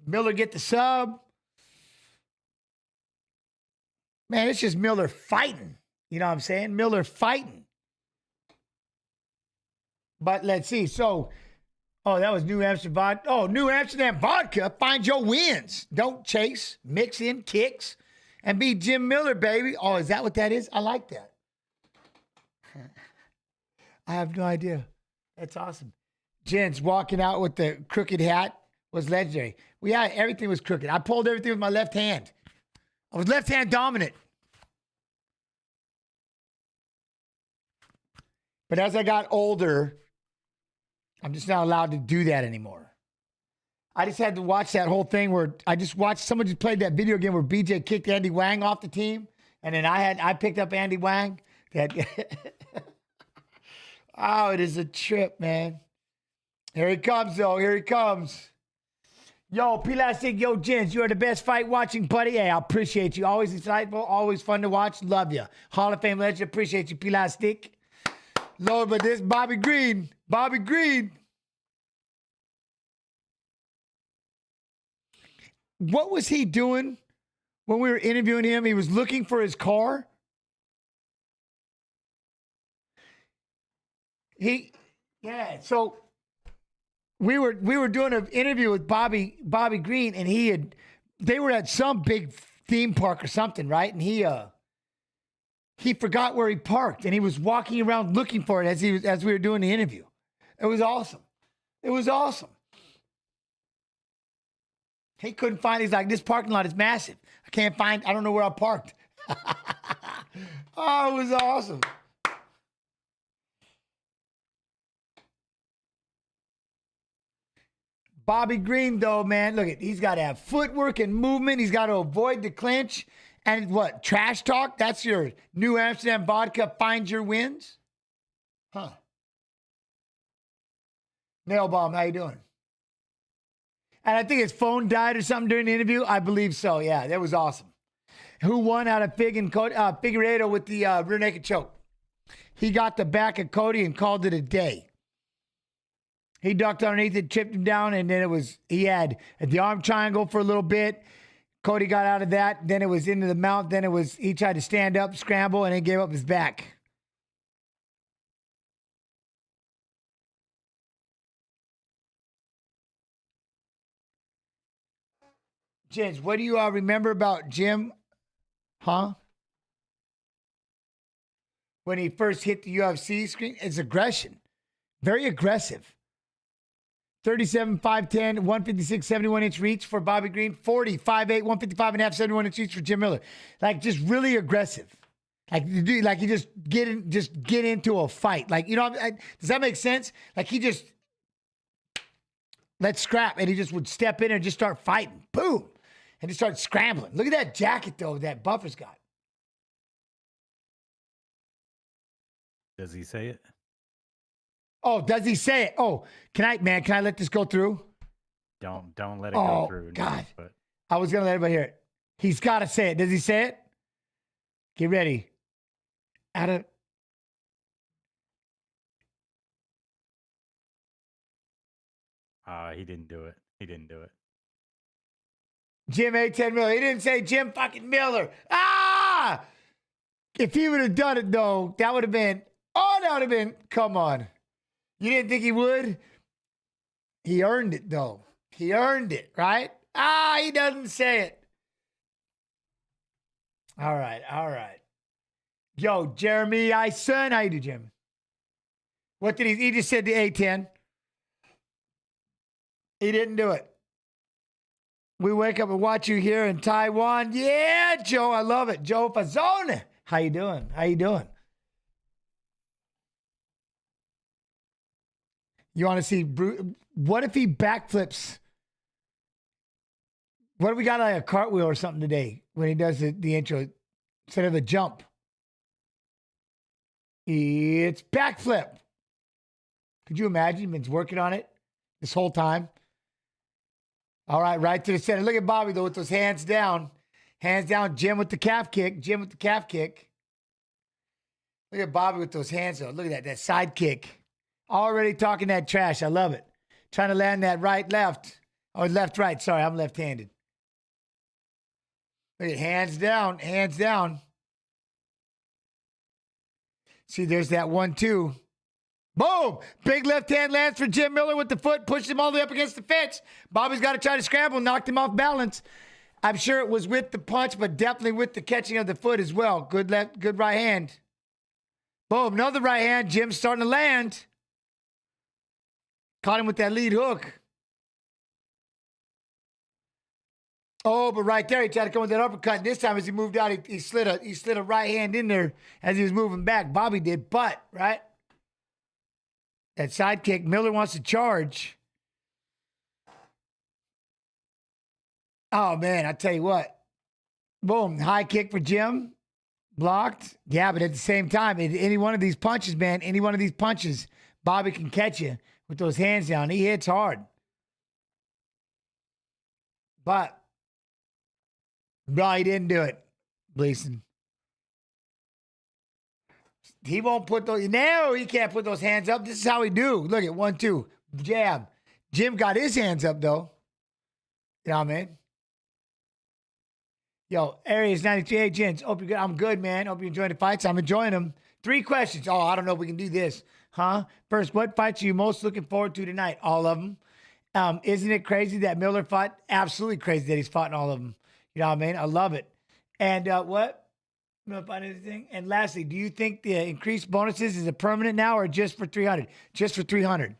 Miller get the sub. Man, it's just Miller fighting. You know what I'm saying? Miller fighting. But let's see. So, that was New Amsterdam vodka. Oh, New Amsterdam vodka. Find your wins. Don't chase. Mix in kicks. And be Jim Miller, baby. Oh, is that what that is? I like that. I have no idea. That's awesome. Jen's walking out with the crooked hat was legendary. Everything was crooked. I pulled everything with my left hand. I was left hand dominant. But as I got older, I'm just not allowed to do that anymore. I just had to watch that whole thing where I just watched someone just played that video game where BJ kicked Andy Wang off the team. And then I picked up Andy Wang. Oh, it is a trip, man. Here he comes, though. Here he comes. Yo, Pilastic, yo, Jens, you are the best fight watching, buddy. Hey, I appreciate you. Always insightful, always fun to watch. Love you. Hall of Fame legend. Appreciate you, Pilastic. Lord, but this Bobby Green. What was he doing when we were interviewing him? He was looking for his car. So we were doing an interview with Bobby Green, and they were at some big theme park or something, right? And he forgot where he parked, and he was walking around looking for it as we were doing the interview. It was awesome. He couldn't find. He's like, this parking lot is massive. I don't know where I parked. Oh, it was awesome. Bobby Green, though, man, look he's got to have footwork and movement. He's got to avoid the clinch. And what? Trash talk? That's your New Amsterdam vodka, find your wins? Huh. Nail Bomb, how you doing? And I think his phone died or something during the interview. I believe so. Yeah, that was awesome. Who won out of Figueiredo with the rear naked choke? He got the back of Cody and called it a day. He ducked underneath it, chipped him down, and then he had the arm triangle for a little bit. Cody got out of that. Then it was into the mount. Then he tried to stand up, scramble, and then gave up his back. Jens, what do you remember about Jim? Huh? When he first hit the UFC screen? It's aggression. Very aggressive. 37, 5'10", 156, 71-inch reach for Bobby Green. 40, 5'8", 155 and a half, 71-inch reach for Jim Miller. Like, just really aggressive. Like, you just get into a fight. Like, you know, does that make sense? Like, he just, let's scrap. And he just would step in and just start fighting. Boom. And just start scrambling. Look at that jacket, though, that Buffer's got. Does he say it? Oh, does he say it? Oh, can I let this go through? Don't let it go through. God. But I was going to let everybody hear it. He's got to say it. Does he say it? Get ready. he didn't do it. He didn't do it. Jim A10 Miller. He didn't say Jim fucking Miller. Ah! If he would have done it, though, that would have been, come on. You didn't think he would? He earned it, though. He earned it, right? He doesn't say it. All right. Yo, Jeremy Ison. How you do, Jim? What did he just said the A10. He didn't do it. We wake up and watch you here in Taiwan. Yeah, Joe, I love it. Joe Fazone. How you doing? You want to see what if he backflips? What if we got like a cartwheel or something today when he does the intro instead of the jump? It's backflip. Could you imagine? He's been working on it this whole time. All right to the center. Look at Bobby, though, with those hands down. Hands down. Jim with the calf kick. Look at Bobby with those hands, though. Look at that side kick. Already talking that trash. I love it. Trying to land that right, left. Or left, right. Sorry, I'm left-handed. Look at hands down. See, there's that 1-2. Boom! Big left hand lands for Jim Miller with the foot, pushed him all the way up against the fence. Bobby's got to try to scramble, knocked him off balance. I'm sure it was with the punch, but definitely with the catching of the foot as well. Good right hand. Boom, another right hand. Jim's starting to land. Caught him with that lead hook. Oh, but right there, he tried to come with that uppercut. And this time, as he moved out, he slid a right hand in there as he was moving back. Bobby did, but, right? That side kick, Miller wants to charge. Oh, man, I tell you what. Boom, high kick for Jim. Blocked. Yeah, but at the same time, any one of these punches, Bobby can catch you with those hands down. He hits hard. But, no, he didn't do it, Gleason. He won't put those. No, he can't put those hands up. This is how he do. Look at 1-2. Jab. Jim got his hands up, though. You know what I mean? Yo, Aries 93. Hey, gents. Hope you're good. I'm good, man. Hope you enjoying the fights. I'm enjoying them. 3 questions. Oh, I don't know if we can do this. Huh? First, what fights are you most looking forward to tonight? All of them. Isn't it crazy that Miller fought? Absolutely crazy that he's fought in all of them. You know what I mean? I love it. And what? Find anything? And lastly, do you think the increased bonuses is a permanent now or just for 300? Just for 300.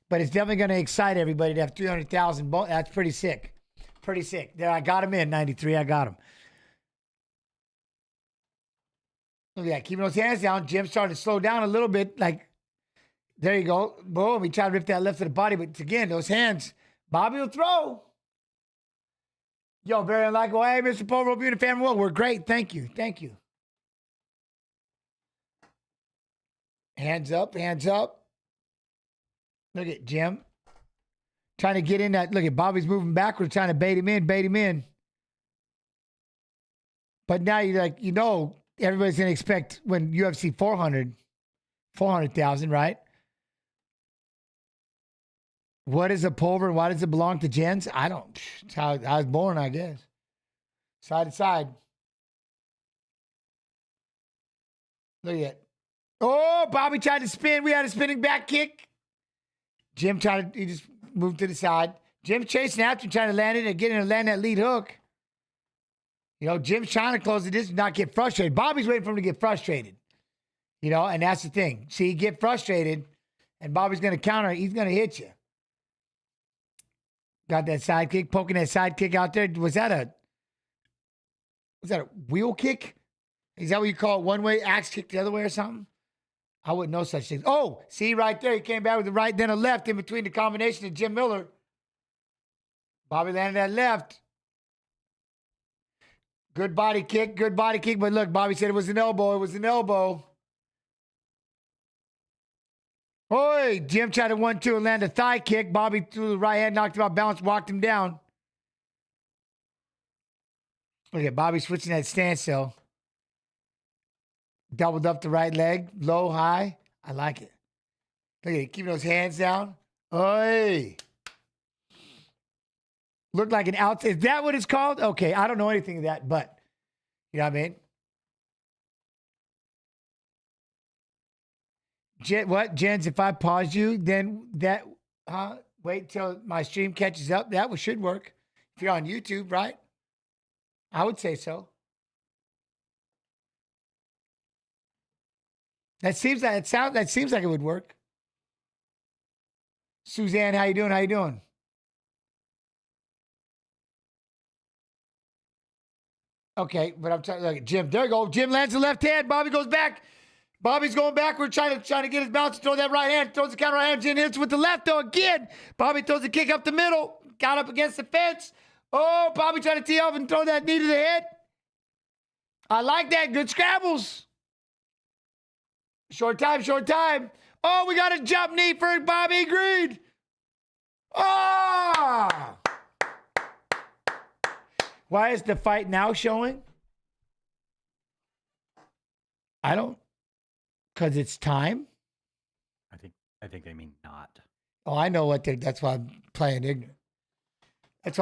But it's definitely going to excite everybody to have 300,000. That's pretty sick. Pretty sick. There, I got him in 93. I got him. Look at that. Keeping those hands down. Jim started to slow down a little bit. Like, there you go. Boom. He tried to rip that left of the body. But again, those hands. Bobby will throw. Yo, very unlikely. Hey, Mr. Pulver, hope you're in the family world. We're great. Thank you. Hands up. Look at Jim. Trying to get in that. Look at Bobby's moving backwards, trying to bait him in. But now you're like, everybody's going to expect when UFC 400,000, right? What is a Pulver and why does it belong to Jens? I don't. It's how I was born, I guess. Side to side. Look at it. Oh, Bobby tried to spin. We had a spinning back kick. Jim he just moved to the side. Jim's chasing after him, trying to land it and getting to land that lead hook. Jim's trying to close the distance, not get frustrated. Bobby's waiting for him to get frustrated. And that's the thing. See, you get frustrated, and Bobby's going to counter. He's going to hit you. Got that side kick, poking that side kick out there. Was that a wheel kick? Is that what you call it? One way, axe kick the other way or something? I wouldn't know such things. Oh, see right there. He came back with the right, then a left in between the combination of Jim Miller. Bobby landed that left. Good body kick. But look, Bobby said it was an elbow. Oi, Jim tried to 1-2 and land a thigh kick. Bobby threw the right hand, knocked him out, bounced, walked him down. Look at Bobby switching that standstill. Doubled up the right leg, low, high. I like it. Look at it, keeping those hands down. Oi. Looked like an out. Is that what it's called? Okay, I don't know anything of that, but you know what I mean? Jens, if I pause you, then that, wait till my stream catches up. That should work. If you're on YouTube, right? I would say so. That seems like it would work. Suzanne, how you doing? How you doing? Okay, but I'm trying. Look, Jim. There you go. Jim lands the left hand. Bobby goes back. Bobby's going backward, trying to get his balance. Throw that right hand. Throws the counter right hand. Jim hits with the left though again. Bobby throws a kick up the middle. Got up against the fence. Oh, Bobby trying to tee off and throw that knee to the head. I like that. Good scrambles. Short time. Oh, we got a jump knee for Bobby Green. Oh! Why is the fight now showing? Because it's time. I think they mean not. Oh, I know what that's why I'm playing ignorant. That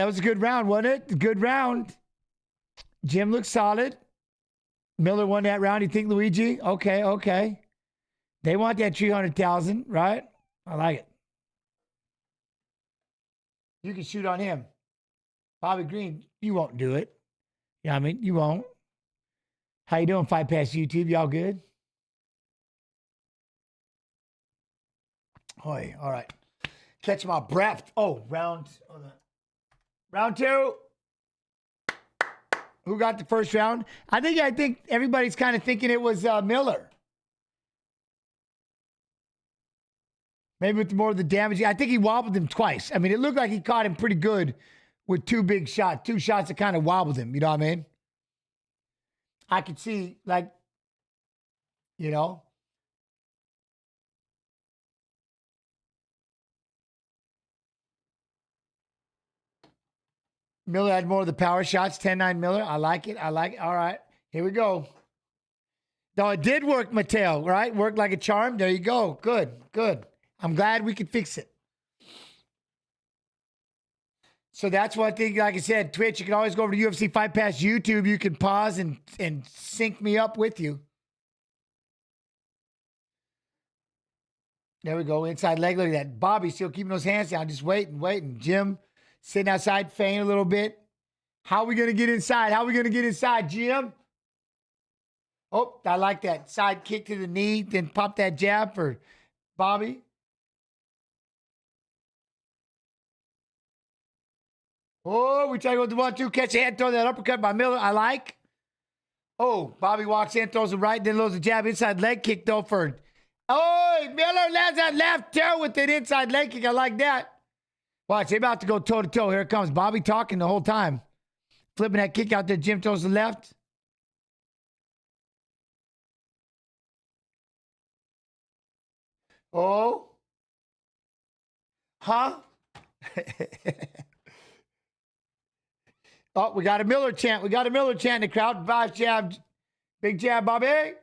was a good round, wasn't it? Good round. Jim looks solid. Miller won that round. You think, Luigi? Okay. They want that 300,000, right? I like it. You can shoot on him. Bobby Green, you won't do it. You know what I mean? You won't. How you doing, Fight Pass YouTube? Y'all good? Oi, all right. Catch my breath. Oh, round 2. Who got the first round? I think everybody's kind of thinking it was Miller. Maybe with more of the damage. I think he wobbled him twice. I mean, it looked like he caught him pretty good with 2 big shots. 2 shots that kind of wobbled him. You know what I mean? I could see, like, you know. Miller had more of the power shots. 10-9 Miller. I like it. All right. Here we go. No, it did work, Mateo, right? Worked like a charm. There you go. Good. I'm glad we could fix it. So that's one thing, like I said, Twitch, you can always go over to UFC Fight Pass YouTube. You can pause and sync me up with you. There we go. Inside leg. Look at that. Bobby still keeping those hands down. Just waiting. Jim sitting outside, feigning a little bit. How are we going to get inside? Jim? Oh, I like that. Side kick to the knee, then pop that jab for Bobby. Oh, we try to go to 1-2, catch a head, throw that uppercut by Miller. I like. Oh, Bobby walks in, throws a right, then throws a jab, inside leg kick though for. Oh, Miller lands that left toe with an inside leg kick. I like that. Watch, they're about to go toe to toe. Here it comes. Bobby talking the whole time. Flipping that kick out there. Jim throws the left. Oh. Huh? Oh, we got a Miller chant. In the crowd. Boss jab. Big jab, Bobby.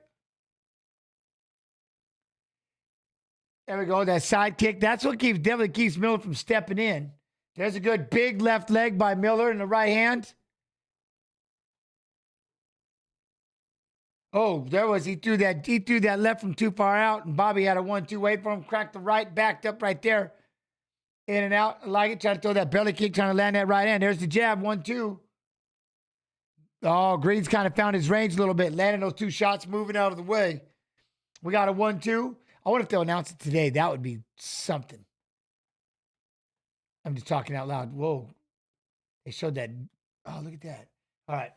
There we go. That side kick. That's what definitely keeps Miller from stepping in. There's a good big left leg by Miller in the right hand. Oh, there was. He threw that left from too far out, and Bobby had a 1-2 wait for him. Cracked the right, backed up right there. In and out. I like it. Trying to throw that belly kick, trying to land that right hand. There's the jab. 1-2. Oh, Green's kind of found his range a little bit. Landing those 2 shots, moving out of the way. We got a 1-2. I wonder if they'll announce it today. That would be something. I'm just talking out loud. Whoa. They showed that. Oh, look at that. All right.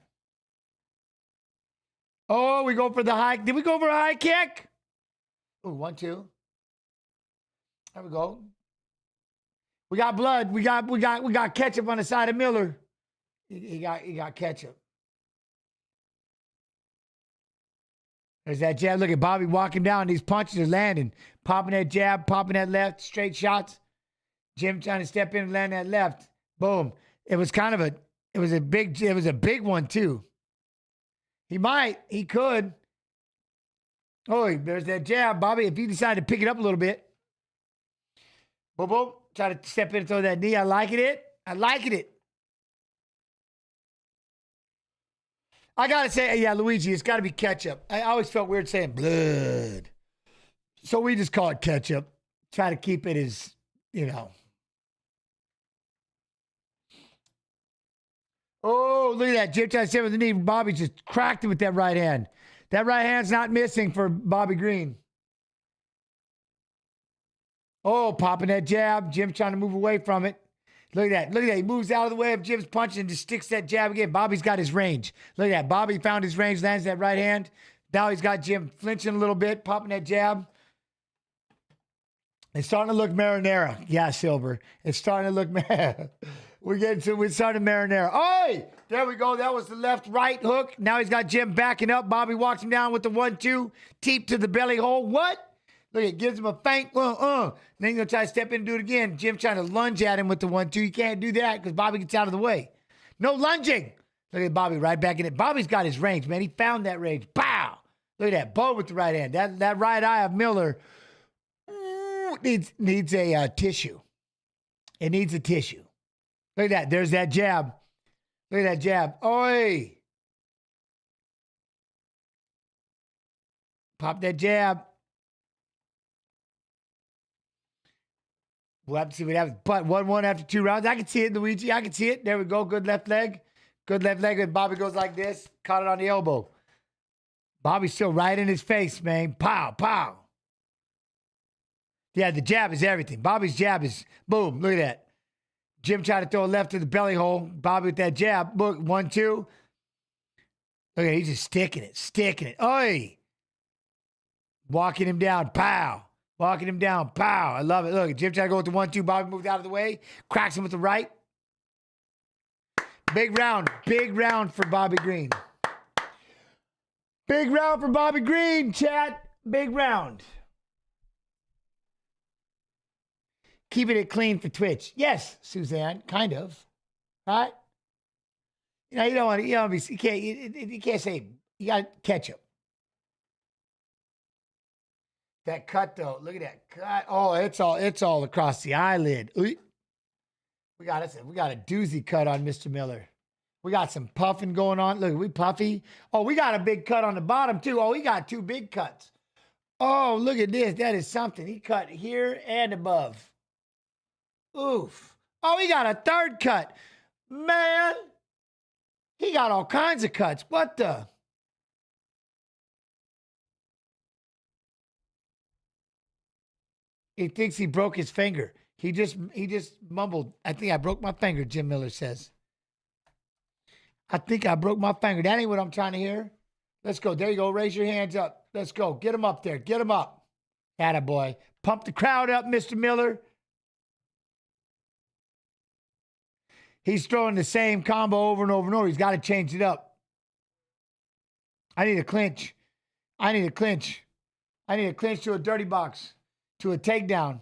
Oh, we go for the high. Did we go for a high kick? Oh, 1-2. There we go. We got blood. We got ketchup on the side of Miller. He got ketchup. There's that jab. Look at Bobby walking down. These punches are landing. Popping that jab, popping that left, straight shots. Jim trying to step in and land that left. Boom. It was a big one too. He could. Oh, there's that jab. Bobby, if you decide to pick it up a little bit. Boom, boom. Try to step in and throw that knee. I like it. I got to say, yeah, Luigi, it's got to be ketchup. I always felt weird saying blood. So we just call it ketchup. Try to keep it as, Oh, look at that. Jim trying to step with the knee. Bobby just cracked him with that right hand. That right hand's not missing for Bobby Green. Oh, popping that jab. Jim trying to move away from it. Look at that. He moves out of the way of Jim's punch and just sticks that jab again. Bobby's got his range. Look at that. Bobby found his range, lands that right hand. Now he's got Jim flinching a little bit, popping that jab. It's starting to look marinara. Yeah, Silver. It's starting to look we're starting marinara. Oh, there we go. That was the left-right hook. Now he's got Jim backing up. Bobby walks him down with the 1-2. Teep to the belly hole. What? Look, it gives him a feint. Then he's going to try to step in and do it again. Jim trying to lunge at him with the 1-2. You can't do that because Bobby gets out of the way. No lunging. Look at Bobby right back in it. Bobby's got his range, man. He found that range. Pow! Look at that. Bow with the right hand. That right eye of Miller needs a tissue. It needs a tissue. Look at that. There's that jab. Look at that jab. Oi! Pop that jab. We'll have to see what happens. But 1-1 after 2 rounds. I can see it, Luigi. I can see it. There we go. Good left leg. Good left leg. And Bobby goes like this. Caught it on the elbow. Bobby's still right in his face, man. Pow, pow. Yeah, the jab is everything. Bobby's jab is boom. Look at that. Jim tried to throw a left to the belly hole. Bobby with that jab. Look, 1-2. Look at it. He's just sticking it. Oi! Walking him down. Pow. Walking him down. Pow. I love it. Look, Jim tried to go with the 1-2. Bobby moved out of the way. Cracks him with the right. Big round. Big round for Bobby Green. Big round for Bobby Green, chat. Big round. Keeping it clean for Twitch. Yes, Suzanne, kind of. Right? You don't want to, you can't say, you got ketchup. That cut, though. Look at that cut. Oh, it's all across the eyelid. We got a doozy cut on Mr. Miller. We got some puffing going on. Look, we puffy. Oh, we got a big cut on the bottom, too. Oh, we got 2 big cuts. Oh, look at this. That is something. He cut here and above. Oof. Oh, he got a 3rd cut. Man, he got all kinds of cuts. What the? He thinks he broke his finger. He just mumbled, I think I broke my finger, Jim Miller says. I think I broke my finger. That ain't what I'm trying to hear. Let's go. There you go. Raise your hands up. Let's go. Get him up there. Get him up. Attaboy. Pump the crowd up, Mr. Miller. He's throwing the same combo over and over and over. He's got to change it up. I need a clinch. I need a clinch to a dirty box, to a takedown.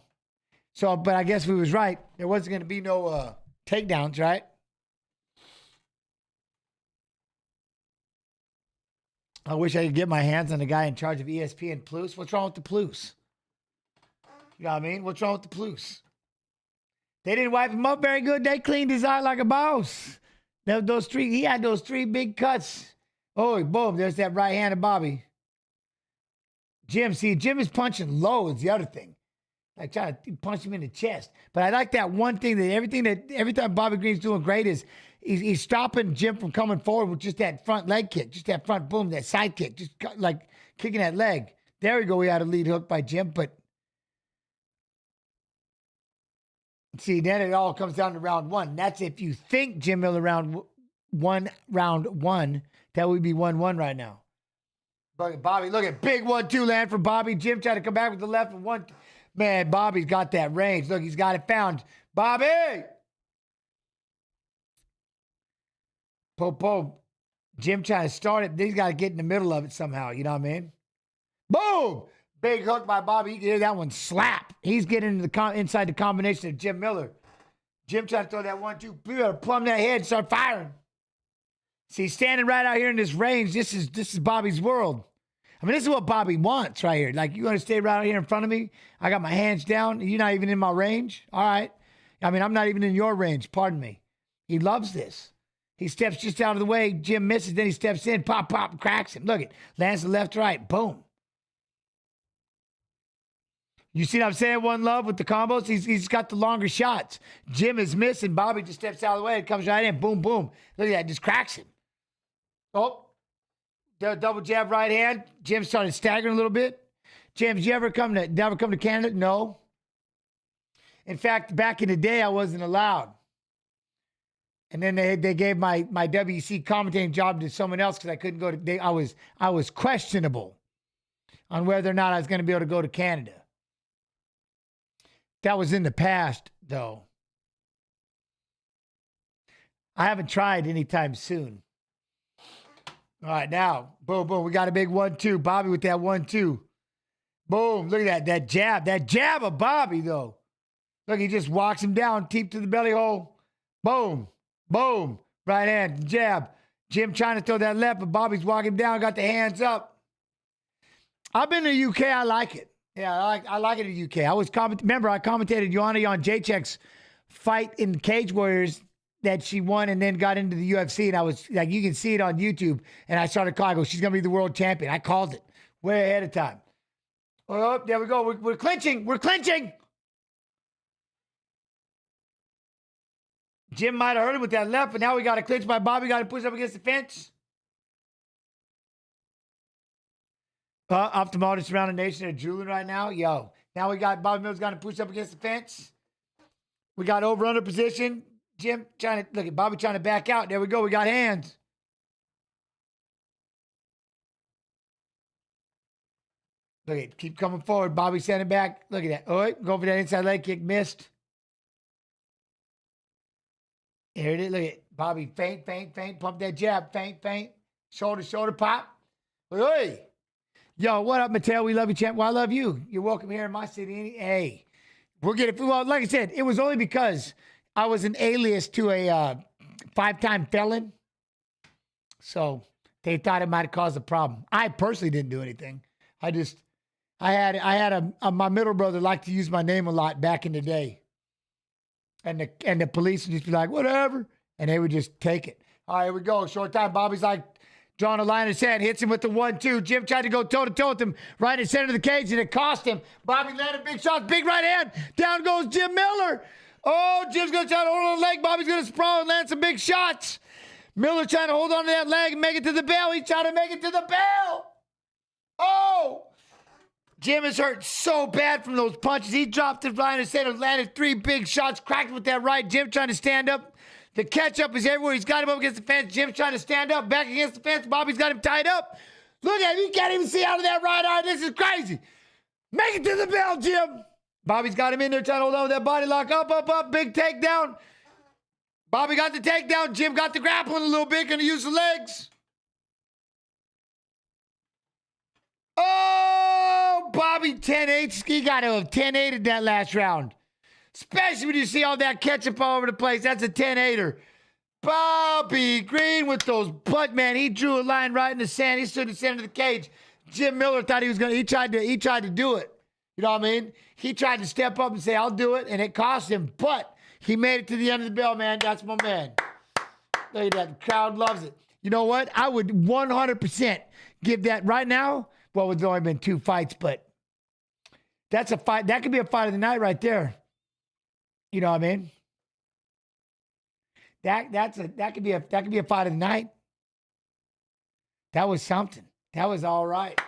So, but I guess we was right. There wasn't going to be no takedowns, right? I wish I could get my hands on the guy in charge of ESPN Plus. What's wrong with the Plus? You know what I mean? What's wrong with the Plus? They didn't wipe him up very good. They cleaned his eye like a boss. He had those 3 big cuts. Oh, boom. There's that right hand of Bobby. Jim is punching low is the other thing. Like trying to punch him in the chest. But I like that one thing that every time Bobby Green's doing great is he's stopping Jim from coming forward with just that front leg kick, just that front boom, that side kick, just like kicking that leg. There we go. We had a lead hook by Jim, but see, then it all comes down to round 1. That's if you think Jim Miller round one, that would be 1-1 right now. But Bobby, look at big 1-2 land for Bobby. Jim tried to come back with the left and 1. Man, Bobby's got that range. Look, he's got it found. Bobby! Jim trying to start it. He's got to get in the middle of it somehow. You know what I mean? Boom! Big hook by Bobby. You can hear that one slap. He's getting into the inside the combination of Jim Miller. Jim trying to throw that 1-2. You better plumb that head and start firing. See, standing right out here in this range, this is Bobby's world. I mean, this is what Bobby wants right here. Like, you want to stay right out here in front of me? I got my hands down. You're not even in my range? All right. I mean, I'm not even in your range. Pardon me. He loves this. He steps just out of the way. Jim misses. Then he steps in. Pop, pop, cracks him. Look it. Lands the left, right. Boom. You see what I'm saying? One love with the combos. He's got the longer shots. Jim is missing. Bobby just steps out of the way. It comes right in. Boom, boom. Look at that. Just cracks him. Oh. Double jab right hand. Jim started staggering a little bit. Jim, did you ever come to Canada? No. In fact, back in the day, I wasn't allowed. And then they gave my WC commentating job to someone else because I couldn't go to. I was questionable on whether or not I was going to be able to go to Canada. That was in the past, though. I haven't tried anytime soon. All right, now, boom, boom. We got a big 1-2. Bobby with that 1-2. Boom. Look at that jab. That jab of Bobby, though. Look, he just walks him down, deep to the belly hole. Boom. Boom. Right hand, jab. Jim trying to throw that left, but Bobby's walking down, got the hands up. I've been to the UK. I like it. Yeah, I like it in the UK. Remember, I commentated Joanna on Jacek's fight in Cage Warriors that she won and then got into the UFC. And I was like, you can see it on YouTube. And I started calling, I go, she's going to be the world champion. I called it way ahead of time. Oh, there we go. We're clinching. We're clinching. Jim might have hurt him with that left, but now we got to clinch by Bobby. Got to push up against the fence. Ophthalmologists around the nation are drooling right now. Yo. Now we got Bobby Mills got to push up against the fence. We got over-under position. Jim trying to, look at Bobby trying to back out. There we go. We got hands. Look at, keep coming forward. Bobby sending back. Look at that. Oh, go for that inside leg kick. Missed. Here it is. Look at Bobby. Feint, feint, feint. Pump that jab. Feint, feint. Shoulder, shoulder pop. Hey. Yo, what up, Mateo? We love you, champ. Well, I love you. You're welcome here in my city. Hey. We're getting, well, like I said, it was only because I was an alias to a 5-time felon. So they thought it might have caused a problem. I personally didn't do anything. I had my middle brother liked to use my name a lot back in the day. And the police would just be like, whatever. And they would just take it. All right, here we go. Short time. Bobby's like drawing a line in his hand, hits him with the 1-2. Jim tried to go toe-to-toe with him right in the center of the cage, and it cost him. Bobby landed big shots, big right hand. Down goes Jim Miller. Oh, Jim's going to try to hold on the leg. Bobby's going to sprawl and land some big shots. Miller trying to hold on to that leg and make it to the bell. He's trying to make it to the bell. Oh! Jim is hurt so bad from those punches. He dropped the line instead of landed 3 big shots, cracked with that right. Jim trying to stand up. The catch-up is everywhere. He's got him up against the fence. Jim's trying to stand up, back against the fence. Bobby's got him tied up. Look at him. He can't even see out of that right eye. This is crazy. Make it to the bell, Jim. Bobby's got him in there trying to hold on with that body lock. Up, up, up. Big takedown. Bobby got the takedown. Jim got the grappling a little bit. Going to use the legs. Oh, Bobby 10-8. He got to have 10-8 in that last round. Especially when you see all that ketchup all over the place. That's a 10-8er. Bobby Green with those butt, man. He drew a line right in the sand. He stood in the center of the cage. Jim Miller thought he was going to, he tried to do it. You know what I mean? He tried to step up and say, I'll do it. And it cost him. But he made it to the end of the bell, man. That's my man. Look at that. The crowd loves it. You know what? I would 100% give that right now. Well, it's only been 2 fights, but that's a fight. That could be a fight of the night right there. You know what I mean? That could be a fight of the night. That was something. That was all right.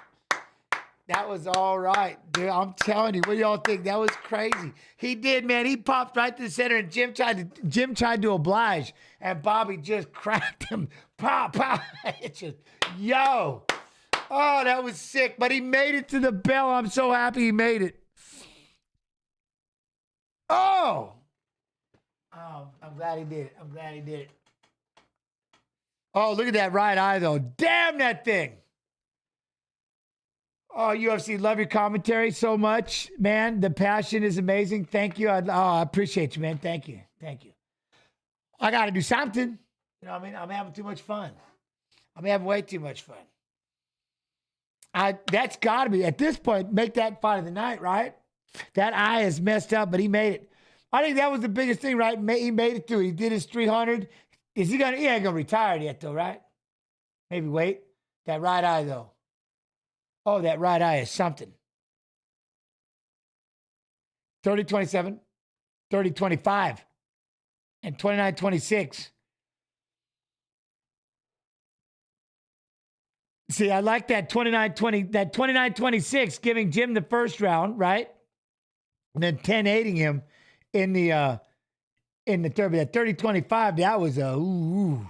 That was all right, dude. I'm telling you, what do y'all think? That was crazy. He did, man. He popped right to the center, and Jim tried to oblige, and Bobby just cracked him. Pop, pop. It's just, yo. Oh, that was sick. But he made it to the bell. I'm so happy he made it. Oh, I'm glad he did it. I'm glad he did it. Oh, look at that right eye, though. Damn that thing. Oh, UFC, love your commentary so much, man. The passion is amazing. Thank you. I appreciate you, man. Thank you. Thank you. I got to do something. You know what I mean? I'm having too much fun. I'm having way too much fun. That's got to be, at this point, make that fight of the night, right? That eye is messed up, but he made it. I think that was the biggest thing, right? He made it through. He did his 300. He ain't going to retire yet, though, right? Maybe wait. That right eye, though. Oh, that right eye is something. 30-27, 30-25, and 29-26. See, I like that 29-20, that 29-26, giving Jim the first round, right? And then 10-8ing him in the third. But that 30-25, that was a ooh.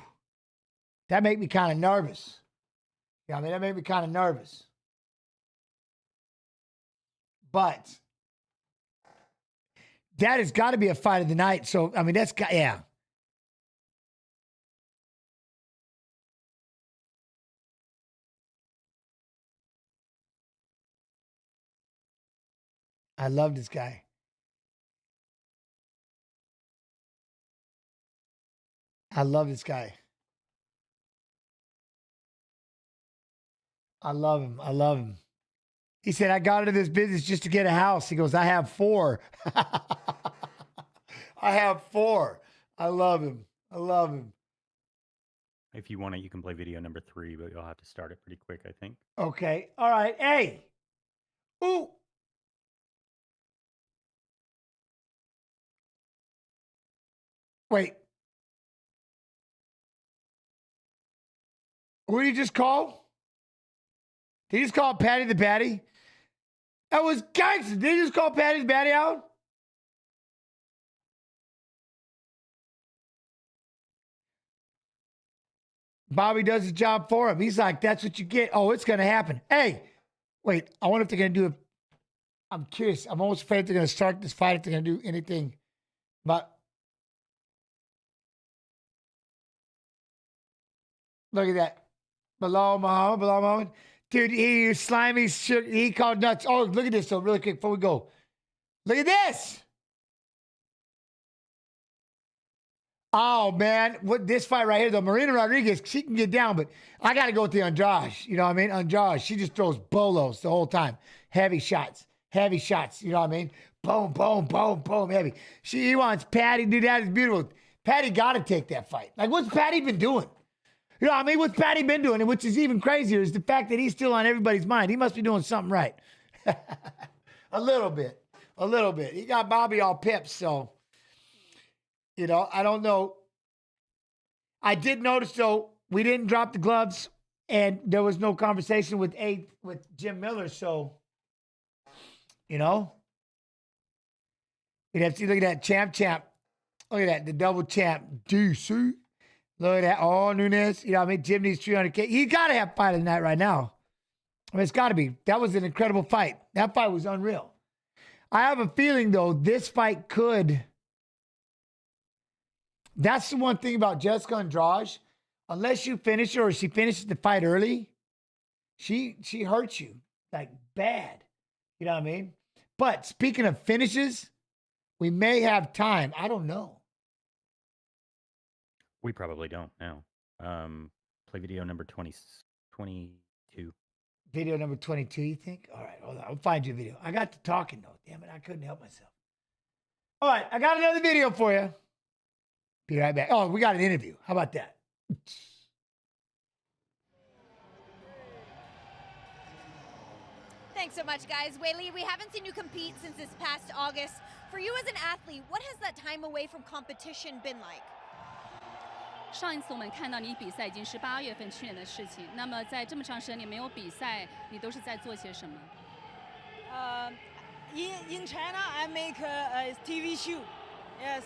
That made me kind of nervous. Yeah, I mean, that made me kind of nervous. But that has got to be a fight of the night. So, I mean, that's got, yeah. I love this guy. I love this guy. I love him. I love him. He said, I got into this business just to get a house. He goes, I have 4. I have 4. I love him. I love him. If you want it, you can play video number 3, but you'll have to start it pretty quick, I think. Okay. All right. Hey. Ooh. Wait. What did he just call? Did he just call Patty the Patty? That was gangster. Did he just call Patty the Patty out? Bobby does his job for him. He's like, that's what you get. Oh, it's going to happen. Hey, wait. I wonder if they're going to do it. I'm curious. I'm almost afraid they're going to start this fight if they're going to do anything. But look at that. Bilal Muhammad. Dude, he slimy shit. He called nuts. Oh, look at this, though, really quick before we go. Look at this. Oh, man. What this fight right here, though, Marina Rodriguez, she can get down, but I got to go with the Andrade. You know what I mean? Andrade, she just throws bolos the whole time. Heavy shots. You know what I mean? Boom, boom, boom, boom, heavy. He wants Patty to do that. It's beautiful. Patty got to take that fight. Like, what's Patty been doing? You know what I mean? What's Patty been doing? And which is even crazier is the fact that he's still on everybody's mind. He must be doing something right. A little bit. He got Bobby all pips, so, you know, I don't know. I did notice, though, we didn't drop the gloves, and there was no conversation with Jim Miller, so, you know. We'd have to see, look at that champ. Look at that, the double champ. DC. Look at that. Oh, Nunes. You know what I mean? Jim needs 300K. He got to have fight of the night right now. I mean, it's got to be. That was an incredible fight. That fight was unreal. I have a feeling, though, this fight could. That's the one thing about Jessica Andrade. Unless you finish her or she finishes the fight early, she hurts you like bad. You know what I mean? But speaking of finishes, we may have time. I don't know. We probably don't now. Play video number 22. Video number 22, you think? All right, hold on. I'll find you a video. I got to talking, though. Damn it, I couldn't help myself. All right, I got another video for you. Be right back. Oh, we got an interview. How about that? Thanks so much, guys. Weili, we haven't seen you compete since this past August. For you as an athlete, what has that time away from competition been like? 上一次我们看到你比赛已经是8月份去年的事情。那么在这么长时间你没有比赛，你都是在做些什么？ In China, I make a TV show. Yes,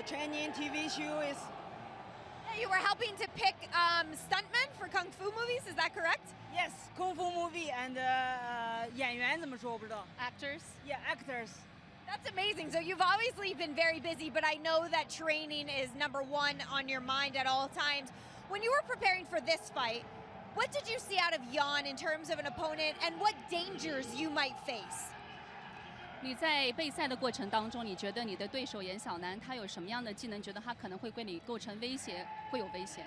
training TV show is. You were helping to pick stuntmen for kung fu movies. Is that correct? Yes, kung fu movie and 演员怎么说我不知道。Actors. Yeah, actors. That's amazing. So you've obviously been very busy, but I know that training is #1 on your mind at all times. When you were preparing for this fight, What did you see out of Jan in terms of an opponent and what dangers you might face? 你在备赛的过程当中，你觉得你的对手严小南他有什么样的技能？觉得他可能会对你构成威胁，会有危险？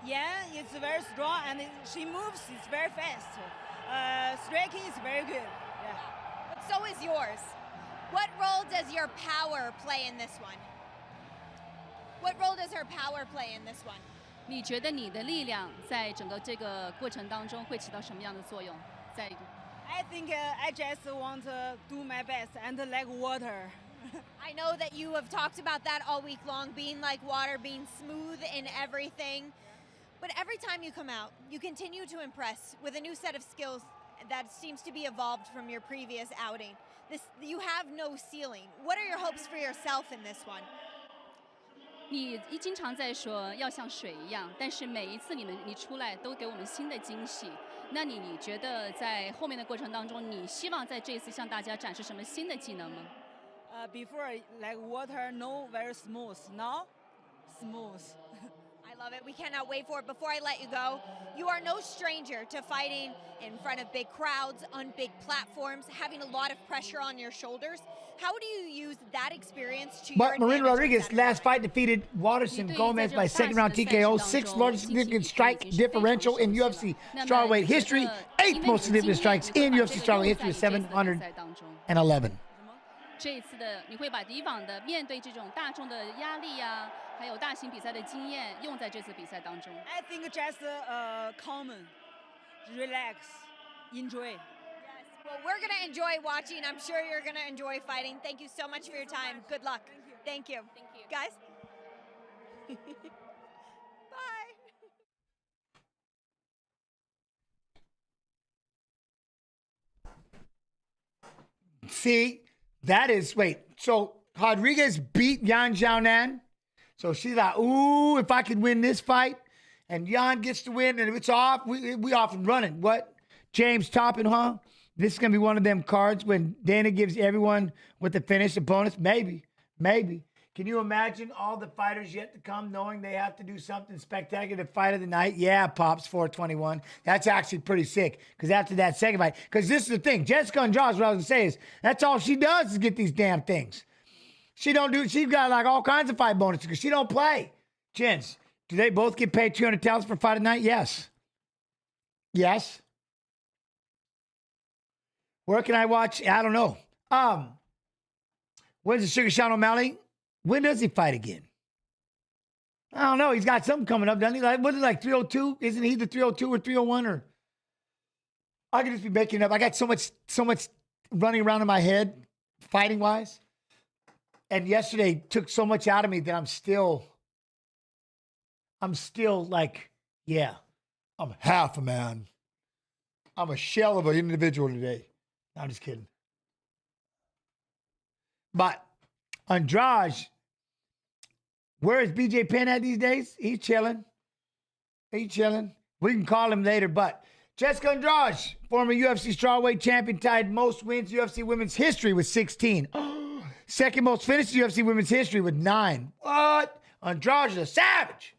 Yeah, it's very strong and she moves. It's very fast. Striking is very good. Yeah. But so is yours. What role does your power play in this one? What role does her power play in this one? 你觉得你的力量在整个这个过程当中会起到什么样的作用？在 I think I just want to do my best and like water. I know that you have talked about that all week long, being like water, being smooth in everything. But every time you come out, you continue to impress with a new set of skills that seems to be evolved from your previous outing. You have no ceiling. What are your hopes for yourself in this one? 你经常在说要像水一样，但是每一次你出来都给我们新的惊喜。那你觉得在后面的过程当中，你希望在这一次向大家展示什么新的技能吗？ Before like water, no very smooth. Now, smooth. I love it. We cannot wait for it. Before I let you go, you are no stranger to fighting in front of big crowds, on big platforms, having a lot of pressure on your shoulders. How do you use that experience to your But advantage? Marina Rodriguez last fight defeated Waterson Gomez by second round TKO, sixth largest significant strike differential in UFC strawweight history, eighth most significant strikes in UFC strawweight history, 711. 这一次的你会把以往的面对这种大众的压力啊，还有大型比赛的经验用在这次比赛当中。I think just common, relax, enjoy. Well, we're going to enjoy watching. I'm sure you're going to enjoy fighting. Thank you so much for your time. Good luck. Thank you. Thank you. Guys? Bye. See, that is, wait, so Rodriguez beat Yan Xiaonan. So she's like, ooh, if I could win this fight, and Yan gets to win, and if it's off, we off and running. What? James Toppin, huh? This is going to be one of them cards when Dana gives everyone with the finish a bonus. Maybe. Can you imagine all the fighters yet to come knowing they have to do something spectacular to fight of the night? Yeah, Pops, 421. That's actually pretty sick because after that second fight, because this is the thing, Jessica Andrade, what I was going to say is, that's all she does is get these damn things. She's got like all kinds of fight bonuses because she don't play. Jens, do they both get paid $200 for fight of the night? Yes. Yes. Where can I watch? I don't know. When's the Sugar Sean O'Malley? When does he fight again? I don't know. He's got something coming up, doesn't he? Like, what is it, like 302? Isn't he the 302 or 301? Or I could just be making it up. I got so much running around in my head, fighting wise. And yesterday took so much out of me that I'm still like, yeah, I'm half a man. I'm a shell of an individual today. No, I'm just kidding. But Andrade, where is BJ Penn at these days? He's chilling. We can call him later, but Jessica Andrade, former UFC strawweight champion, tied most wins UFC women's history with 16. Second most finishes UFC women's history with 9. What? Andrade is a savage.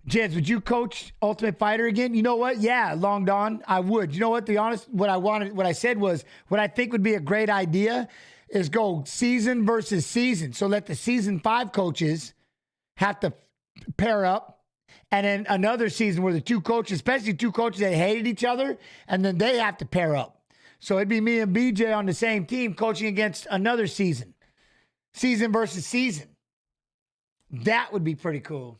Jens, would you coach Ultimate Fighter again? You know what? Yeah, Long Dawn, I would. You know what? What I said was, what I think would be a great idea is go season versus season. So let the season 5 coaches have to pair up. And then another season where the two coaches, especially two coaches that hated each other, and then they have to pair up. So it'd be me and BJ on the same team coaching against another season. Season versus season. That would be pretty cool.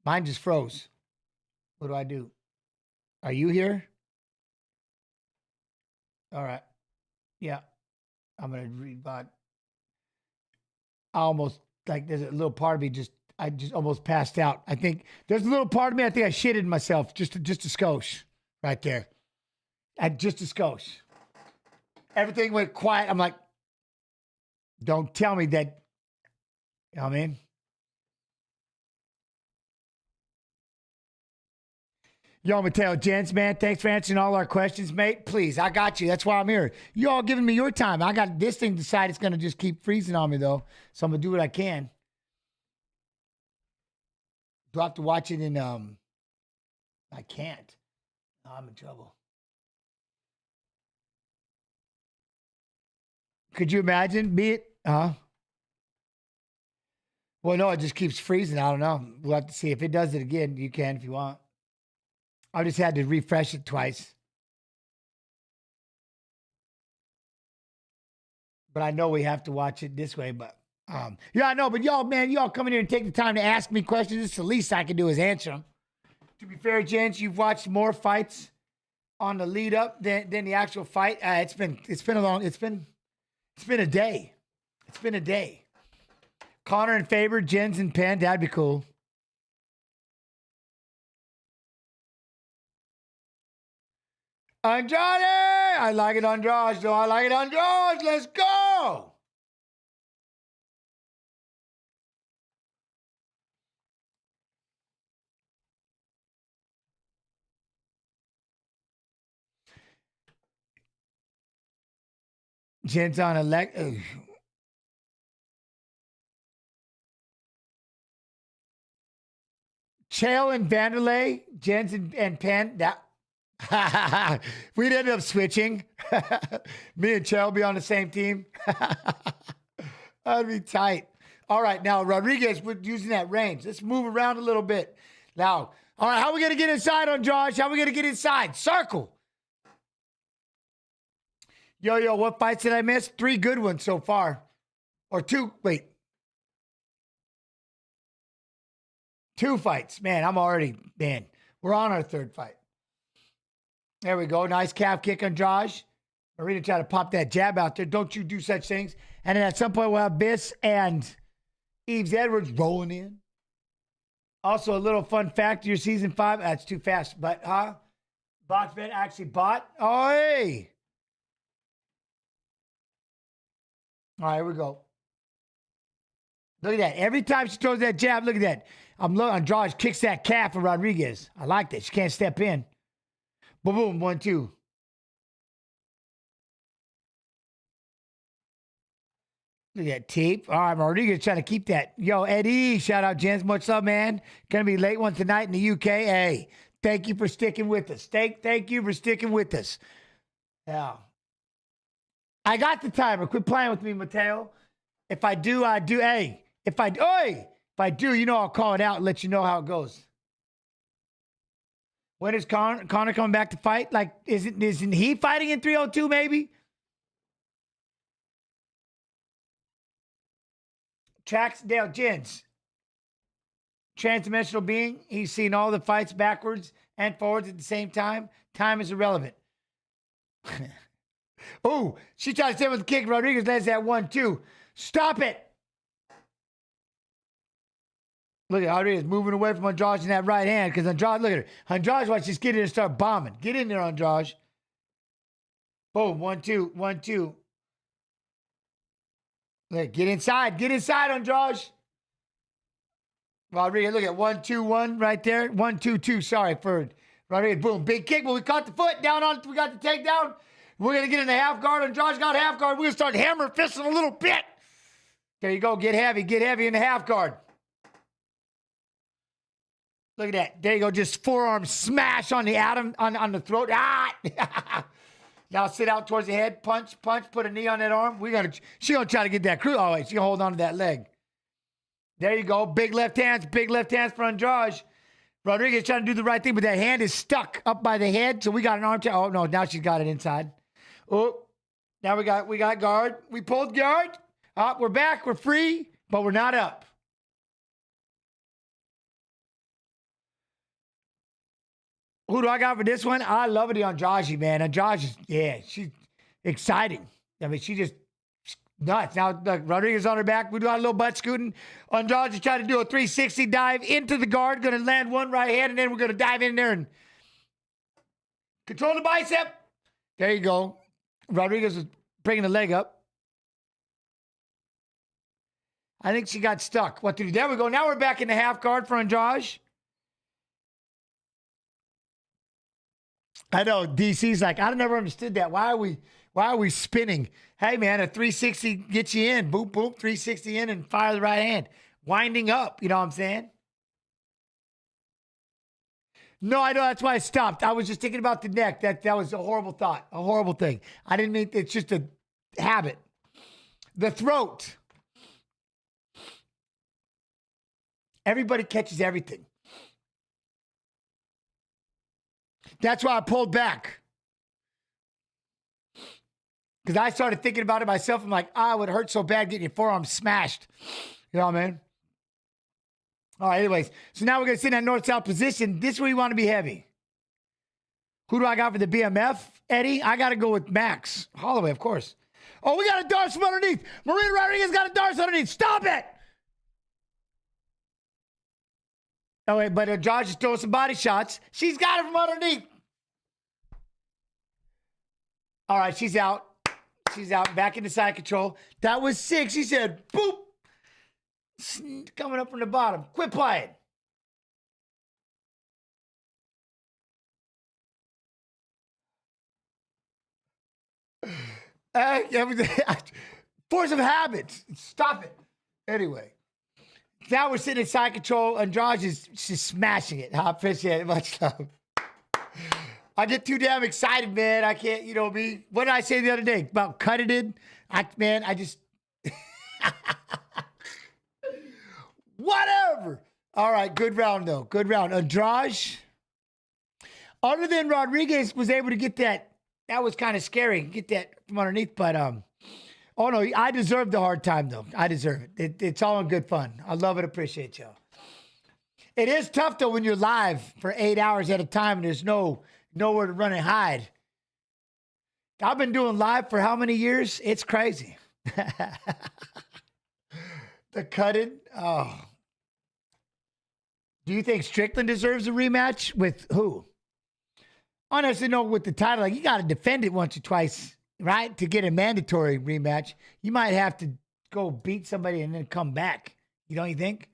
Mine just froze. What do I do? Are you here? All right. Yeah. I'm going to read bot. There's a little part of me I just almost passed out. I think there's a little part of me, I think I shitted myself just a skosh right there. Just a skosh. Everything went quiet. I'm like, don't tell me that, you know what I mean? Yo, Mateo, gents, man, thanks for answering all our questions, mate. Please, I got you. That's why I'm here. You all giving me your time. I got this thing decided it's going to just keep freezing on me, though. So I'm going to do what I can. Do I have to watch it in I can't. No, I'm in trouble. Could you imagine? Well, no, it just keeps freezing. I don't know. We'll have to see. If it does it again, you can if you want. I just had to refresh it twice. But I know we have to watch it this way. But yeah, I know. But y'all, man, y'all come in here and take the time to ask me questions. It's the least I can do is answer them. To be fair, gents, you've watched more fights on the lead up than the actual fight. It's been a day. It's been a day. Connor in favor, Jens and Penn. That'd be cool. Andrade! I like it, Andrade, though. I like it, Andrade. Let's go! Jens on elect. Chael and Vanderlei, Jens and Penn. That we'd end up switching. Me and Chael be on the same team. That'd be tight. All right, now Rodriguez, we're using that range. Let's move around a little bit. Now, all right, how are we gonna get inside on Josh? How are we gonna get inside? Circle. Yo, what fights did I miss? 3 good ones so far. Or 2, wait. 2 fights. Man, we're on our 3rd fight. There we go. Nice calf kick on Josh. Marina tried to pop that jab out there. Don't you do such things. And then at some point we'll have Viss and Yves Edwards rolling in. Also, a little fun fact, your season 5, that's too fast, but BoxBet actually bought. Oh, hey. All right, here we go. Look at that. Every time she throws that jab, look at that. Andrade kicks that calf of Rodriguez. I like that. She can't step in. Boom, boom, 1, 2. Look at that tape. All right, Rodriguez trying to keep that. Yo, Eddie, shout out, Jens. Much love, man. Gonna be late one tonight in the UK. Hey, thank you for sticking with us. Thank you for sticking with us. Yeah. I got the timer. Quit playing with me, Mateo. If I do, I do. Hey, if I do, you know I'll call it out and let you know how it goes. When is Connor coming back to fight? Like, isn't he fighting in 302 maybe? Traxdale Jens. Transdimensional being. He's seen all the fights backwards and forwards at the same time. Time is irrelevant. Oh, she tried to stay with the kick. Rodriguez lands that 1, 2. Stop it. Look at Rodriguez moving away from Andrade in that right hand because Andrade, look at her. Andrade wants to just get in and start bombing. Get in there, Andrade. Boom, 1, 2, 1, 2. Look, get inside, Andrade. Rodriguez, look at 1, 2, 1 right there. 1, 2, 2. Sorry for Rodriguez. Boom, big kick, but we caught the foot down on. We got the takedown. We're going to get in the half guard. Andrade's got half guard. We're going to start hammer fisting a little bit. There you go. Get heavy in the half guard. Look at that. There you go. Just forearm smash on the on the throat. Ah! Now sit out towards the head. Punch. Put a knee on that arm. She's going to try to get that crew. Oh, wait. She's going to hold on to that leg. There you go. Big left hands for Andrade. Rodriguez trying to do the right thing, but that hand is stuck up by the head. So we got an arm. Oh, no. Now she's got it inside. Oh, now we got guard. We pulled guard. We're back. We're free, but we're not up. Who do I got for this one? I love it on Andrade, man. Andrade, she's exciting. I mean, she just nuts. Now, look, Rodriguez on her back. We got a little butt scooting. Andrade just trying to do a 360 dive into the guard. Going to land one right hand, and then we're going to dive in there and control the bicep. There you go. Rodriguez was bringing the leg up. I think she got stuck. What to do? There we go. Now we're back in the half guard for Andrade. I know DC's like, I never understood that. Why are we spinning? Hey man, a 360 gets you in. Boop, boop, 360 in and fire the right hand. Winding up, you know what I'm saying? No, I know. That's why I stopped. I was just thinking about the neck. That was a horrible thought, a horrible thing. I didn't mean it's just a habit. The throat. Everybody catches everything. That's why I pulled back. Because I started thinking about it myself. I'm like, it would hurt so bad getting your forearm smashed. You know what I mean? All right, anyways. So now we're going to sit in that north-south position. This is where you want to be heavy. Who do I got for the BMF, Eddie? I got to go with Max. Holloway, of course. Oh, we got a darts from underneath. Marina Rodriguez got a darts underneath. Stop it! Oh, wait, but Josh is throwing some body shots. She's got it from underneath. All right, she's out. She's out. Back into side control. That was 6. She said, boop. Coming up from the bottom. Quit playing. Force of habit. Stop it. Anyway. Now we're sitting in side control. Andrade is just smashing it. I appreciate it. Much love. I get too damn excited, man. I can't, me. What did I say the other day about cutting it? I just... Whatever. All right, good round, though. Good round. Andrade, other than Rodriguez, was able to get that. That was kind of scary. Get that from underneath, but... Oh, no, I deserve the hard time, though. I deserve it. It's all in good fun. I love it. Appreciate y'all. It is tough, though, when you're live for 8 hours at a time and there's nowhere to run and hide. I've been doing live for how many years? It's crazy. The cutting. Oh. Do you think Strickland deserves a rematch with who? Honestly, no, with the title. Like, you got to defend it once or twice. Right? To get a mandatory rematch, you might have to go beat somebody and then come back. You don't think?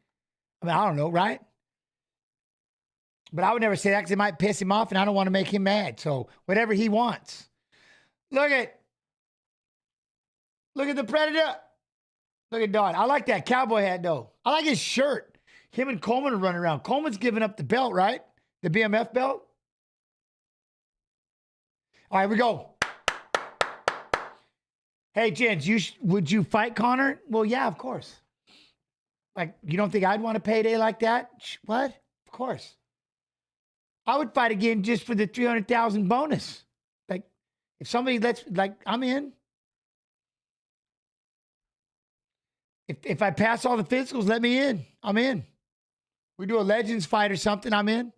I mean, I don't know, right? But I would never say that because it might piss him off and I don't want to make him mad. So whatever he wants. Look at the Predator. Look at Don. I like that cowboy hat, though. I like his shirt. Him and Coleman are running around. Coleman's giving up the belt, right? The BMF belt. All right, here we go. Hey, Jens, would you fight Connor? Well, yeah, of course. Like, you don't think I'd want a payday like that? What? Of course. I would fight again just for the 300,000 bonus. Like, if somebody I'm in. If I pass all the physicals, let me in. I'm in. We do a Legends fight or something, I'm in.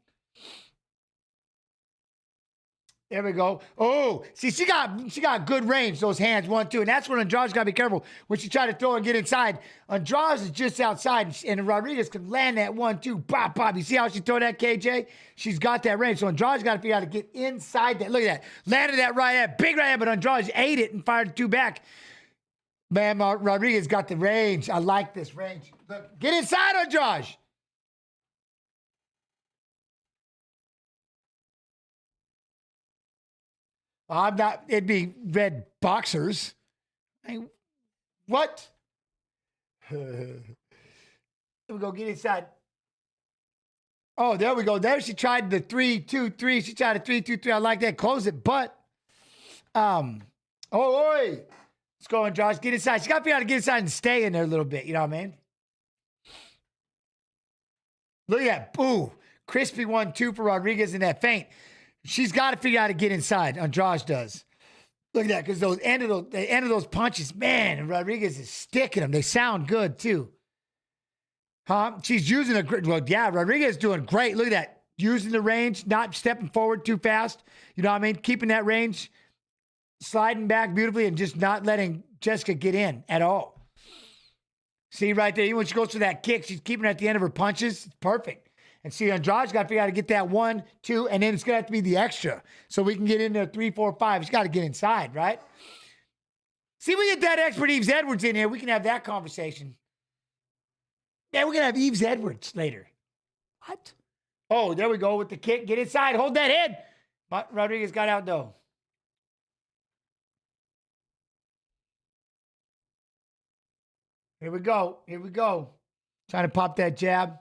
There we go. Oh, see, she got good range, those hands, 1, 2. And that's when Andrade's got to be careful when she try to throw and get inside. Andrade is just outside, and Rodriguez can land that 1, 2, pop, pop. You see how she throw that, KJ? She's got that range. So Andrade's got to figure out how to get inside that. Look at that. Landed that right hand, big right hand, but Andrade ate it and fired 2 back. Man, Rodriguez got the range. I like this range. Look, get inside, Andrade. I'm not, it'd be red boxers. What? Here we go, get inside. Oh, there we go. There she tried the 3, 2, 3. She tried a 3, 2, 3. I like that. Close it, but, oi. Let's go, Andrade. Get inside. She got to be able to get inside and stay in there a little bit. You know what I mean? Look at that. Boo. Crispy 1, 2 for Rodriguez in that feint. She's got to figure out how to get inside. Andrade does. Look at that, because the end of those punches, man, and Rodriguez is sticking them. They sound good, too. Huh? She's using a great, well, yeah, Rodriguez is doing great. Look at that. Using the range, not stepping forward too fast. You know what I mean? Keeping that range, sliding back beautifully, and just not letting Jessica get in at all. See right there, even when she goes for that kick, she's keeping it at the end of her punches. It's perfect. And see, Andrade's got to figure out how to get that 1, 2, and then it's going to have to be the extra. So we can get in there 3, 4, 5. She's got to get inside, right? See, we get that expert Yves Edwards in here. We can have that conversation. Yeah, we're going to have Yves Edwards later. What? Oh, there we go with the kick. Get inside. Hold that head. But Rodriguez got out, though. Here we go. Here we go. Trying to pop that jab.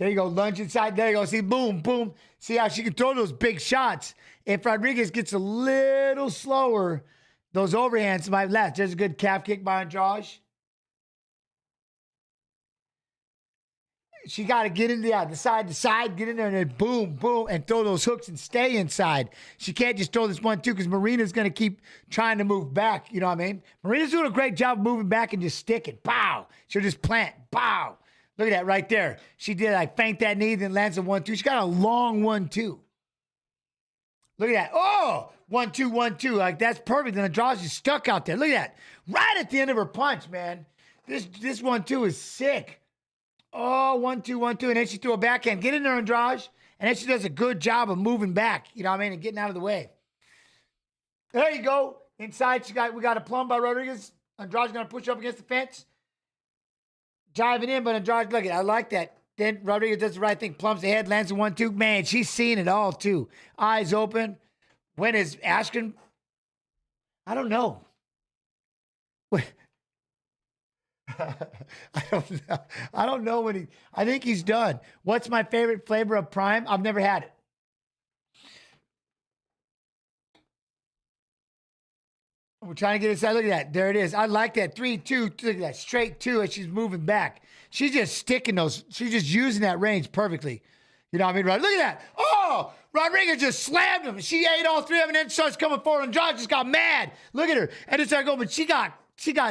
There you go. Lunge inside. There you go. See, boom, boom. See how she can throw those big shots. If Rodriguez gets a little slower, those overhands might last. There's a good calf kick by Andrade. She got to get in there, the side to side, get in there, and then boom, boom, and throw those hooks and stay inside. She can't just throw this 1-2 because Marina's going to keep trying to move back. You know what I mean? Marina's doing a great job of moving back and just sticking. Pow. She'll just plant. Pow. Look at that right there. She did like feint that knee, then lands a 1-2. She got a long 1-2. Look at that. Oh, 1-2, 1-2. Like, that's perfect. And Andrade is stuck out there. Look at that. Right at the end of her punch, man. This 1-2 is sick. Oh, 1-2, 1-2. And then she threw a backhand. Get in there, Andrade. And then she does a good job of moving back. You know what I mean? And getting out of the way. There you go. Inside, we got a plum by Rodriguez. Andrade's going to push up against the fence. Driving in, but Andrade, look at it. I like that. Then Rodriguez does the right thing. Plums the head, lands a 1-2. Man, she's seeing it all, too. Eyes open. When is Askren? I don't know. I don't know when I think he's done. What's my favorite flavor of Prime? I've never had it. We're trying to get inside. Look at that. There it is. I like that. 3-2. Look at that. Straight 2 as she's moving back. She's just sticking those. She's just using that range perfectly. You know what I mean? Right? Look at that. Oh, Rodriguez just slammed him. She ate all 3 of them and then starts coming forward. And Andrade just got mad. Look at her. And it's like, oh, but she got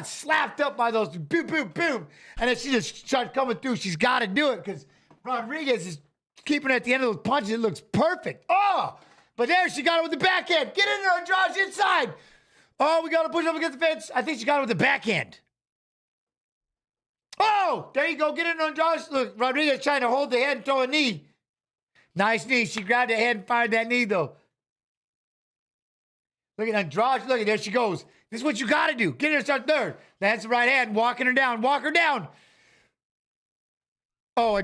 slapped up by those boom, boom, boom. And then she just started coming through. She's got to do it because Rodriguez is keeping at the end of those punches. It looks perfect. Oh, but there she got it with the backhand. Get in there, Andrade, inside. Oh, we got to push up against the fence. I think she got it with the backhand. Oh, there you go. Get in there, Andrade. Look, Rodriguez trying to hold the head and throw a knee. Nice knee. She grabbed the head and fired that knee, though. Look at Andrade. Look at there she goes. This is what you got to do. Get in there, start third. Lands the right hand, walking her down. Walk her down. Oh,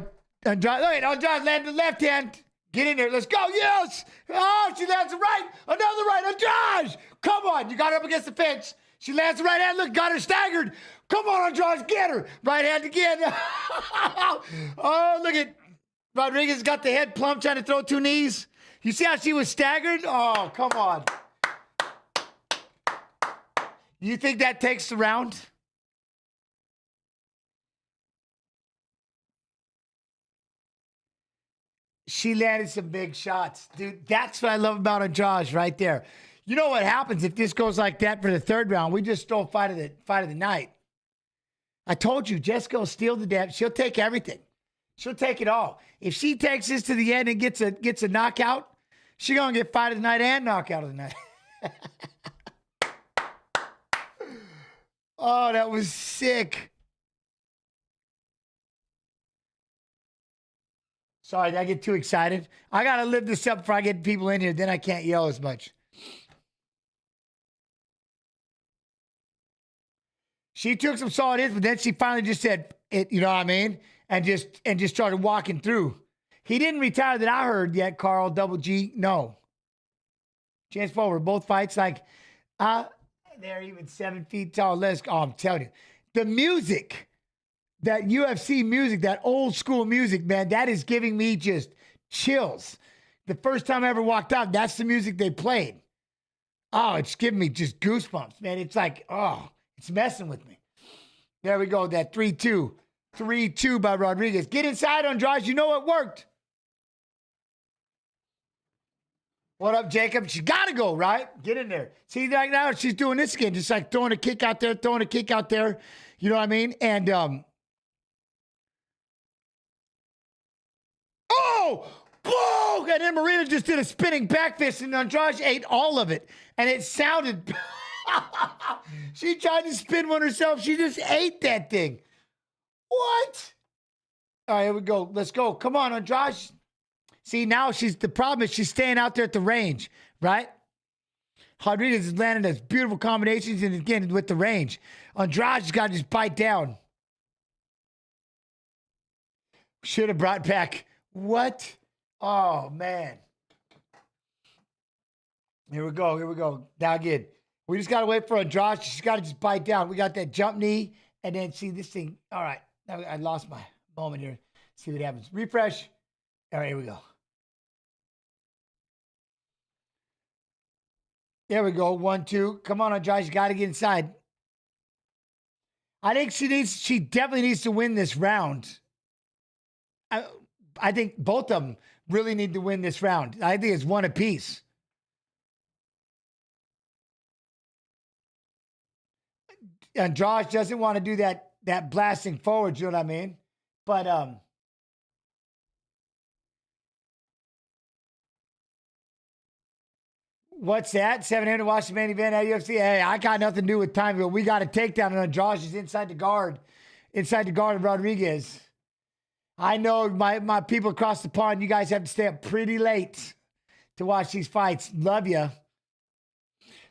Andrade. Look at Andrade landed the left hand. Get in there. Let's go. Yes. Oh, she lands the right. Another right. Andrade. Come on. You got her up against the fence. She lands the right hand. Look, got her staggered. Come on, Andrade. Get her. Right hand again. Oh, look at Rodriguez got the head plump trying to throw 2 knees. You see how she was staggered? Oh, come on. You think that takes the round? She landed some big shots. Dude, that's what I love about Andrade right there. You know what happens if this goes like that for the 3rd round? We just stole fight of the night. I told you, Jessica will steal the damn. She'll take everything. She'll take it all. If she takes this to the end and gets a knockout, she's going to get fight of the night and knockout of the night. Oh, that was sick. Sorry, did I get too excited? I got to live this up before I get people in here. Then I can't yell as much. She took some solid hits, but then she finally just said it, you know what I mean? And just started walking through. He didn't retire that I heard yet, Carl, Double G. No. Chance Pulver, both fights like, they're even 7 feet tall. I'm telling you. The music, that UFC music, that old school music, man, that is giving me just chills. The first time I ever walked out, that's the music they played. Oh, it's giving me just goosebumps, man. It's like, oh, it's messing with me. There we go, that 3-2. 3-2 by Rodriguez. Get inside, Andrade. You know it worked. What up, Jacob? She got to go, right? Get in there. See, right now she's doing this again, just like throwing a kick out there, throwing a kick out there. You know what I mean? And, oh! Boom! And then Marina just did a spinning back fist, and Andrade ate all of it. And it sounded... She tried to spin one herself. She just ate that thing. What? All right, here we go. Let's go. Come on, Andrade. See, now the problem is she's staying out there at the range, right? Rodriguez is landing those beautiful combinations, and again, with the range. Andrade's got to just bite down. Should have brought back. What? Oh, man. Here we go. Here we go. Now again, we just got to wait for Andrade. She's got to just bite down. We got that jump knee, and then see this thing. All right. I lost my moment here. See what happens. Refresh. All right, here we go. There we go. 1, 2. Come on, Andrade. You got to get inside. I think she definitely needs to win this round. I think both of them really need to win this round. I think it's one apiece. And Josh doesn't want to do that blasting forward, you know what I mean? But what's that? 700 to watch the main event at UFC. Hey, I got nothing to do with time, but we got a takedown and Josh is inside the guard of Rodriguez. I know my people across the pond, you guys have to stay up pretty late to watch these fights. Love you.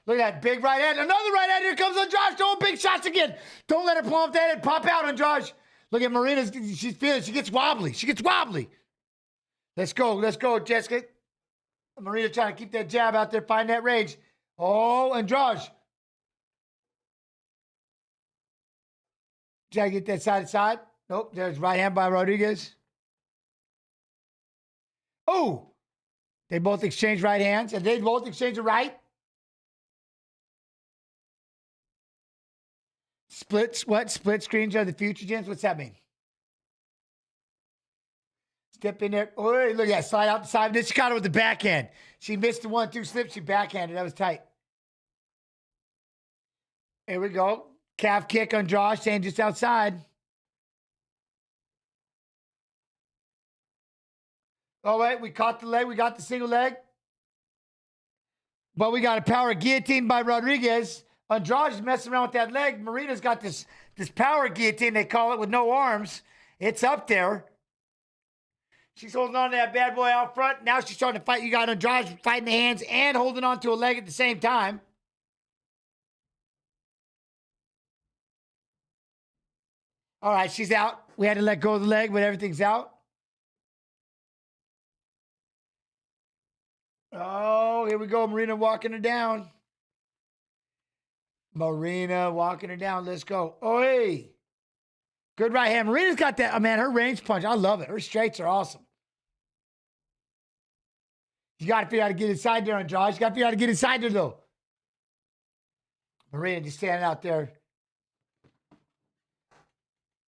Look at that big right hand. Another right hand. Here comes Andrade. Throwing big shots again. Don't let her pull off that head. Pop out, Andrade. Look at Marina's. She's feeling. She gets wobbly. Let's go, Jessica. Marina trying to keep that jab out there. Find that range. Oh, Andrade. Try to get that side to side. Nope. There's right hand by Rodriguez. Oh. They both exchange right hands. And they both exchange a right. Split screens are the future, James? What's that mean? Step in there. Oh, look at that. Slide out the side. Then she caught her with the backhand. She missed the 1-2 slip. She backhanded. That was tight. Here we go. Calf kick on Josh, staying just outside. Oh, wait. We caught the leg. We got the single leg. But we got a power guillotine by Rodriguez. Andrade's messing around with that leg. Marina's got this power guillotine, they call it, with no arms. It's up there. She's holding on to that bad boy out front. Now she's starting to fight. You got Andrade fighting the hands and holding on to a leg at the same time. All right, she's out. We had to let go of the leg, but everything's out. Oh, here we go. Marina walking her down. Let's go. Oh, hey. Good right hand. Marina's got that. Oh, man, her range punch. I love it. Her straights are awesome. You got to figure out how to get inside there, Andrade. You got to figure out how to get inside there, though. Marina just standing out there.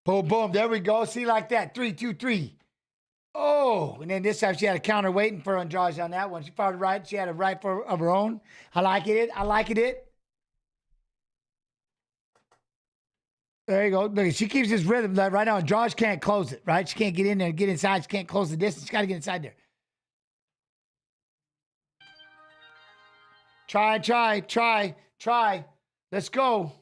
Boom, boom. There we go. See, like that. 3, 2, 3. Oh, and then this time she had a counter waiting for Andrade on that one. She fired right. She had a right of her own. I like it. There you go. Look, she keeps this rhythm. Right now, Andrade can't close it, right? She can't get in there and get inside. She can't close the distance. She got to get inside there. Try. Let's go.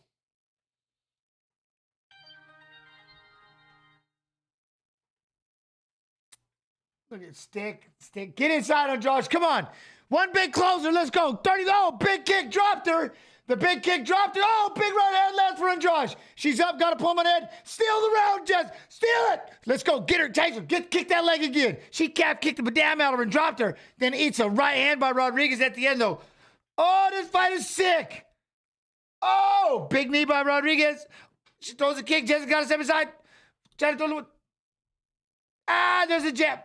Look at stick. Get inside, Andrade. Come on. One big closer. Let's go. 30. Oh, big kick dropped her. The big kick dropped her. Oh, big right hand left for Andrade. She's up. Got a pull on head. Steal the round, Jess. Steal it. Let's go. Get her. Take her. Kick that leg again. She calf kicked the damn out of her and dropped her. Then eats a right hand by Rodriguez at the end, though. Oh, this fight is sick. Oh, big knee by Rodriguez. She throws a kick. Jessica got a step inside. Trying to throw it. Ah, there's a jab.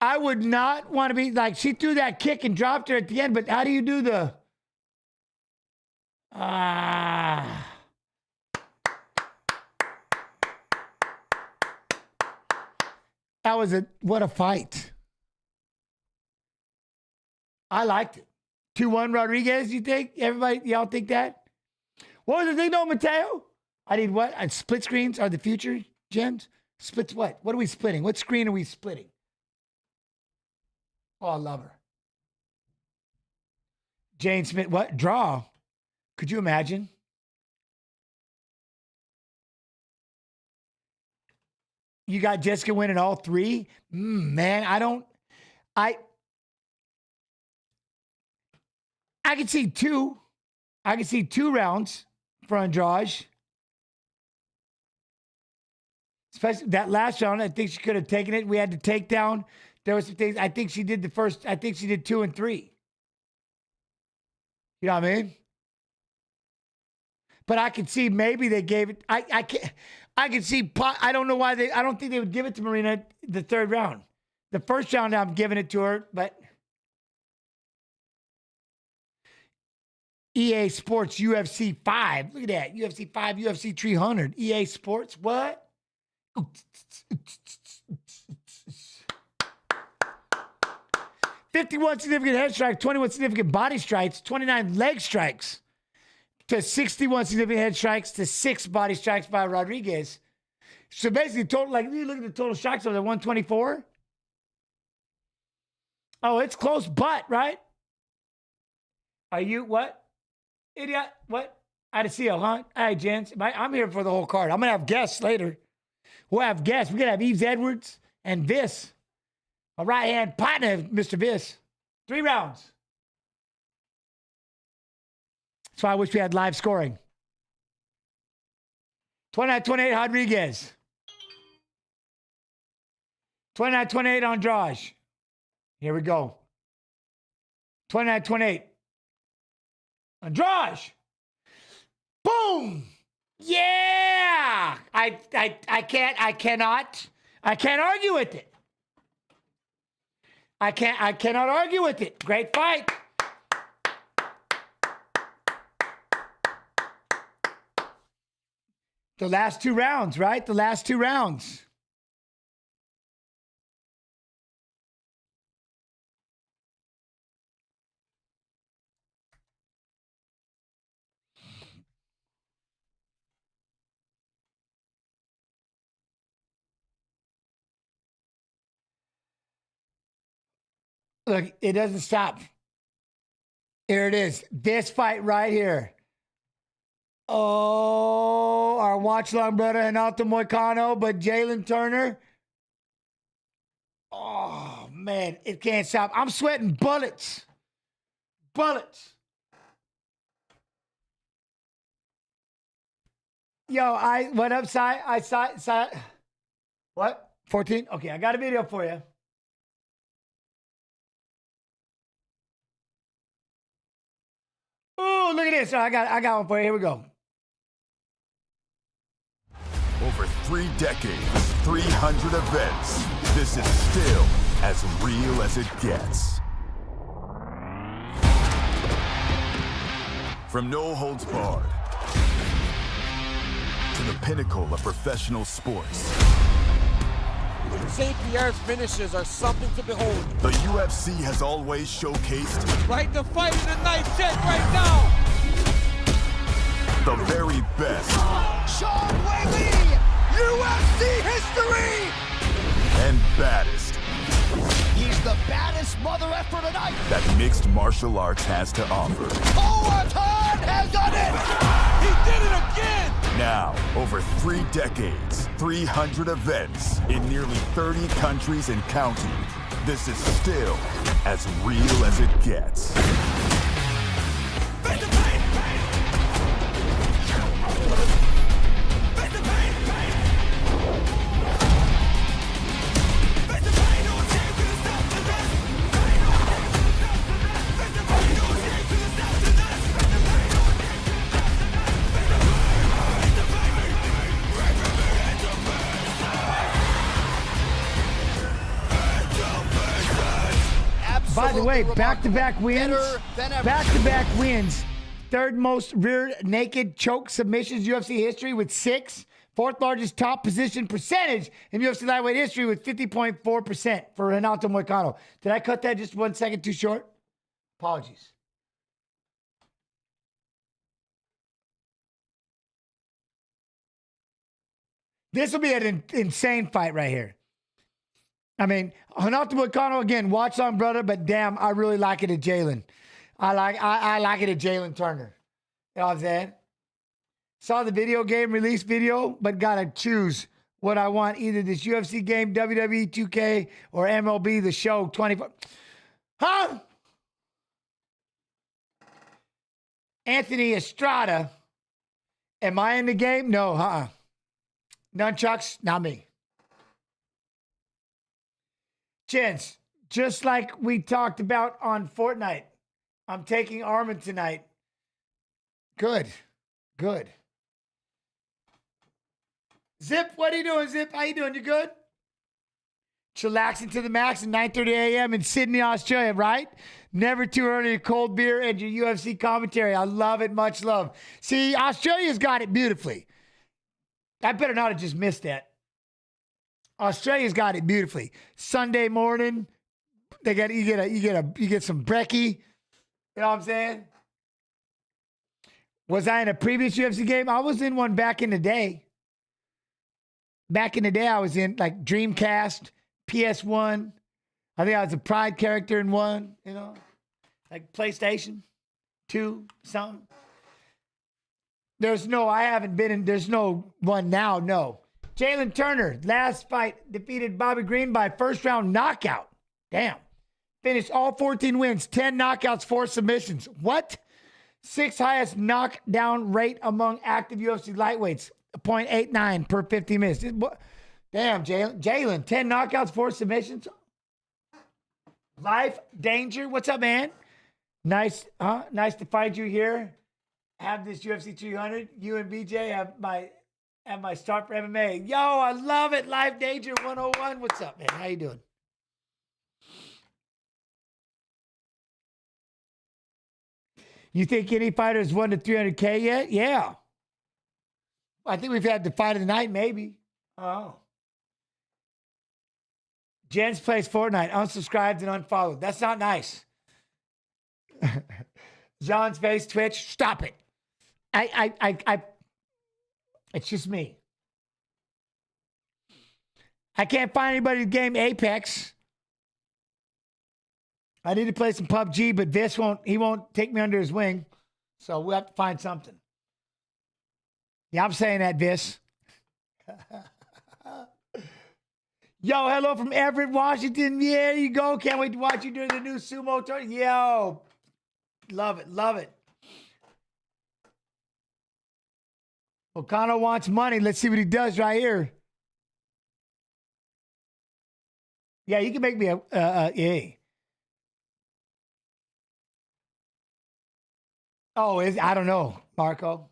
I would not want to be like, she threw that kick and dropped her at the end, but how do you do the... That was what a fight. I liked it. 2-1 Rodriguez, you think? Everybody, y'all think that? What was the thing, though, Mateo? I need what? Split screens are the future, Gems? Splits what? What are we splitting? What screen are we splitting? Oh, I love her. Jane Smith, what? Draw. Could you imagine? You got Jessica winning all three? Man, I can see two. I can see 2 rounds for Andrade. Especially that last round, I think she could have taken it. We had to take down. There was some things. I think she did 2 and 3. You know what I mean? But I could see maybe they gave it. I can't. I could see. I don't know why they. I don't think they would give it to Marina the third round. The first round, I'm giving it to her, but EA Sports UFC 5. Look at that. UFC 5, UFC 300. EA Sports. What? 51 significant head strikes, 21 significant body strikes, 29 leg strikes to 61 significant head strikes to 6 body strikes by Rodriguez. So basically, total, like, you look at the total strikes of the 124. Oh, it's close, but, right? Are you, what? Idiot, what? Adesio, huh? Hey, gents, I'm here for the whole card. I'm going to have guests later. We'll have guests. We're going to have Yves Edwards and Viss. A right-hand partner, Mr. Viss. 3 rounds. That's why I wish we had live scoring. 29-28 Rodriguez. 29-28 Andrade. Here we go. 29-28. Andrade. Boom. Yeah. I cannot argue with it. I cannot argue with it. Great fight. The last 2 rounds, right? The last 2 rounds. Look, it doesn't stop. Here it is. This fight right here. Oh, our watch-long brother, Renato Moicano, but Jalen Turner. Oh, man, it can't stop. I'm sweating bullets. Bullets. Yo, what up, Si? What? 14? Okay, I got a video for you. Oh, look at this. I got one for you. Here we go. Over 3 decades, 300 events. This is still as real as it gets. From no holds barred to the pinnacle of professional sports. St. Pierre's finishes are something to behold. The UFC has always showcased Right, the fight of the night set right now. the very best Sean Whaley, UFC history. and baddest He's the baddest mother effer tonight. that mixed martial arts has to offer. Overton has done it. He did it again. Now, over 3 decades, 300 events in nearly 30 countries and counting. This is still as real as it gets. By the way, back-to-back wins. Back-to-back wins. 3rd most rear naked choke submissions UFC history with 6. 4th largest top position percentage in UFC lightweight history with 50.4% for Renato Moicano. Did I cut that just 1 second too short? Apologies. This will be an insane fight right here. I mean, Renato Moicano, again, watch on brother, but damn, I really like it at Jalen. I like it at Jalen Turner. You know what I'm saying? Saw the video game release video, but gotta choose what I want. Either this UFC game, WWE 2K, or MLB The Show 24. Huh? Anthony Estrada. Am I in the game? No, Nunchucks, not me. Gents, just like we talked about on Fortnite, I'm taking Armin tonight. Good. Zip, what are you doing, Zip? How you doing? You good? Chillaxing to the max at 9:30 a.m. in Sydney, Australia, right? Never too early, cold beer and your UFC commentary. I love it. Much love. See, Australia's got it beautifully. I better not have just missed that. Australia's got it beautifully. Sunday morning, you get some brekkie. You know what I'm saying? Was I in a previous UFC game? I was in one back in the day. Back in the day, I was in like Dreamcast, PS1. I think I was a Pride character in one, you know, like PlayStation 2, something. There's no one now, no. Jalen Turner, last fight, defeated Bobby Green by first round knockout. Damn. Finished all 14 wins, 10 knockouts, 4 submissions. What? 6th highest knockdown rate among active UFC lightweights, 0.89 per 50 minutes. Damn, Jalen, 10 knockouts, 4 submissions. Life Danger, what's up, man? Nice to find you here. Have this UFC 300. You and BJ have my start for MMA. Yo, I love it. Life Danger 101. What's up, man? How you doing? You think any fighter has won the 300K yet? Yeah. I think we've had the fight of the night, maybe. Oh. Jens plays Fortnite, unsubscribed and unfollowed. That's not nice. John's face, Twitch, stop it. It's just me. I can't find anybody to game Apex. I need to play some PUBG, but Viss won't take me under his wing. So we'll have to find something. Yeah, I'm saying that, Viss. Yo, hello from Everett, Washington. Yeah, there you go. Can't wait to watch you during the new sumo tournament. Yo, love it, love it. Moicano wants money. Let's see what he does right here. Yeah, you can make me a. Oh, I don't know, Marco.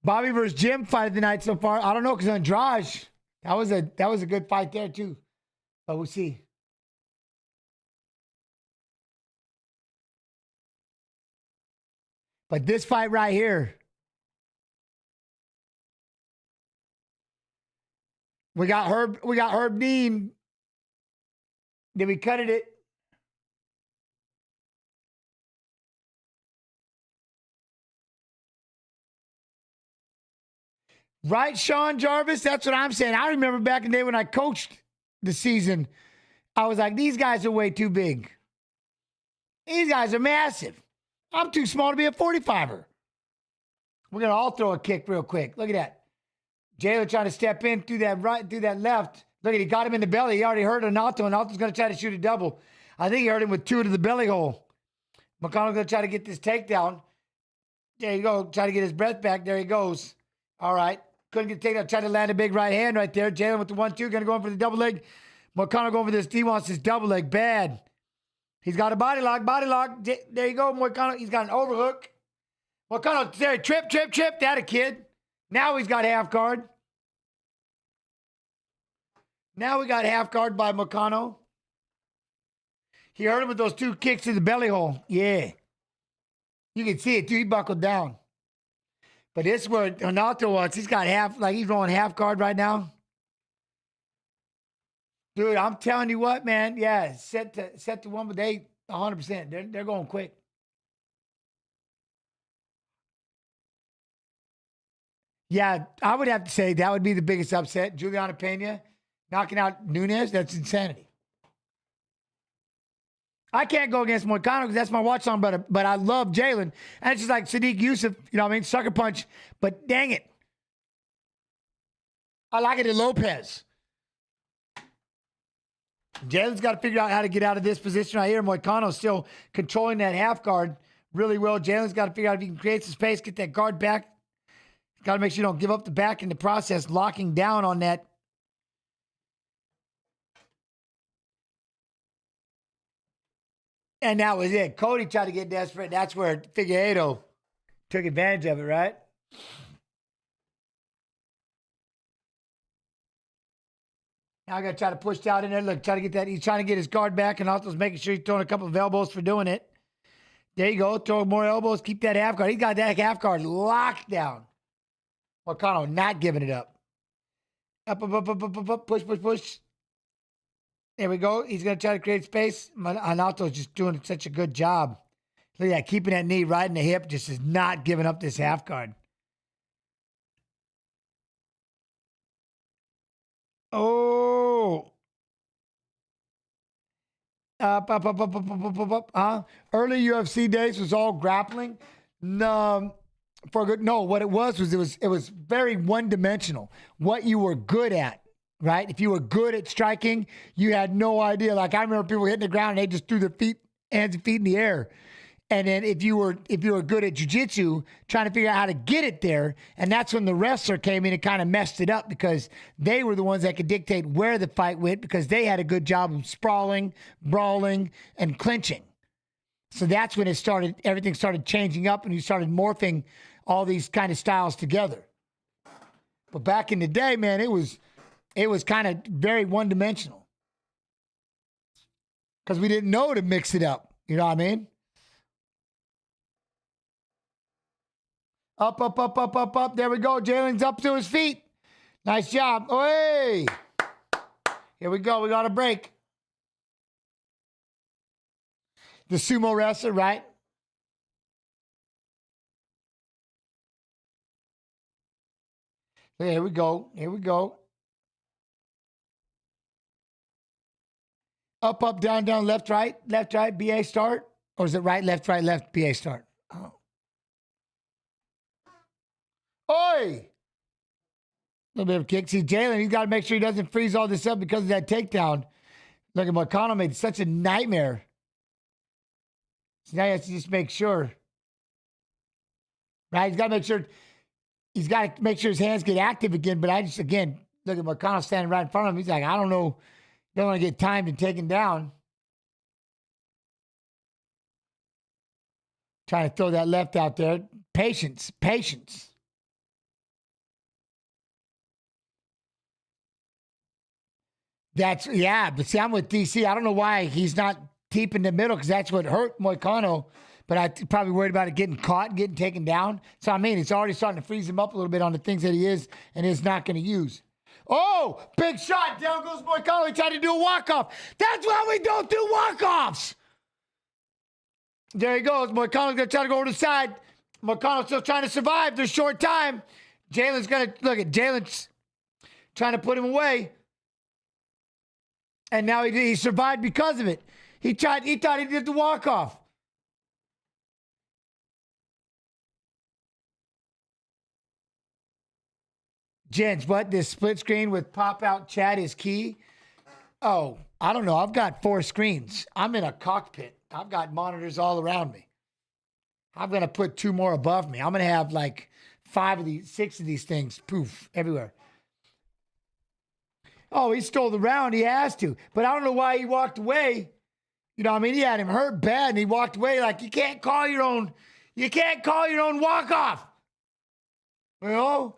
Bobby versus Jim fight of the night so far. I don't know, because Andrade, that was a good fight there too. But we'll see. But this fight right here, we got Herb Dean. Did we cut it? Right, Sean Jarvis? That's what I'm saying. I remember back in the day when I coached the season, I was like, these guys are way too big. These guys are massive. I'm too small to be a 45er. We're going to all throw a kick real quick. Look at that. Jailer trying to step in through that right, through that left. Look at, he got him in the belly. He already hurt Anato, and Anato's going to try to shoot a double. I think he hurt him with 2 to the belly hole. Moicano's going to try to get this takedown. There you go. Try to get his breath back. There he goes. All right. Couldn't get takedown. Tried to land a big right hand right there. Jalen with the 1-2. Going to go in for the double leg. Moicano going for this. He wants his double leg bad. He's got a body lock. Body lock. There you go, Moicano. He's got an overhook. Moicano, there. Trip. That a kid. Now he's got half guard. Now we got half guard by Moicano. He hurt him with those 2 kicks to the belly hole. Yeah. You can see it too. He buckled down. But this is where Anato was. He's got he's rolling half guard right now. Dude, I'm telling you what, man. Yeah, set to 1, but they 100%. They're going quick. Yeah, I would have to say that would be the biggest upset. Juliana Pena knocking out Nunes. That's insanity. I can't go against Moicano because that's my watch song, but I love Jalen. And it's just like Sadiq Yusuf, you know what I mean? Sucker punch. But dang it. I like it in Lopez. Jalen's got to figure out how to get out of this position right here. Moicano's still controlling that half guard really well. Jalen's got to figure out if he can create some space, get that guard back. Got to make sure you don't give up the back in the process, locking down on that. And that was it. Cody tried to get desperate. That's where Figueiredo took advantage of it, right? Now I got to try to push down in there. Look, try to get that. He's trying to get his guard back, and also making sure he's throwing a couple of elbows for doing it. There you go. Throw more elbows. Keep that half guard. He's got that half guard locked down. Moicano not giving it up. Up, up, up, up, up, up, up. Push, push, push. There we go. He's going to try to create space. Anato's just doing such a good job. Look at that. Keeping that knee right in the hip. Just is not giving up this half guard. Oh. Up, up, up, up, up, up, up, up, up. Huh? Early UFC days was all grappling. No, what it was very one-dimensional. What you were good at, right? If you were good at striking, you had no idea. Like I remember people hitting the ground and they just threw their hands and feet in the air. And then if you were good at jiu-jitsu, trying to figure out how to get it there, and that's when the wrestler came in and kind of messed it up because they were the ones that could dictate where the fight went because they had a good job of sprawling, brawling, and clinching. So that's when everything started changing up and you started morphing all these kind of styles together. But back in the day, man, it was kind of very one-dimensional because we didn't know to mix it up. You know what I mean? Up, up, up, up, up, up. There we go. Jalen's up to his feet. Nice job. Oh, hey. Here we go. We got a break. The sumo wrestler, right? Here we go. Here we go. Up, up, down, down, left, right, BA start. Or is it right, left, BA start? Oh. Oi! A little bit of a kick. See, Jalen, he's got to make sure he doesn't freeze all this up because of that takedown. Look at Moicano made such a nightmare. So now he has to just make sure. Right? He's got to make sure his hands get active again. But again, look at Moicano standing right in front of him. He's like, I don't know. Don't want to get timed and taken down. Trying to throw that left out there. Patience. But see, I'm with DC. I don't know why he's not deep in the middle because that's what hurt Moicano. But I probably worried about it getting caught and getting taken down. So, I mean, it's already starting to freeze him up a little bit on the things that he is and is not going to use. Oh, big shot. Down goes Moicano. He tried to do a walk-off. That's why we don't do walk-offs. There he goes. Moicano's going to try to go over the side. Moicano's still trying to survive. There's short time. Jalen's going to, look at Jalen's trying to put him away. And now he survived because of it. He thought he did the walk-off. Gents, what? This split screen with pop-out chat is key? Oh, I don't know. I've got 4 screens. I'm in a cockpit. I've got monitors all around me. I'm going to put 2 more above me. I'm going to have like 6 of these things, poof, everywhere. Oh, he stole the round. He has to. But I don't know why he walked away. You know what I mean? He had him hurt bad, and he walked away like you can't call your own walk-off. You know?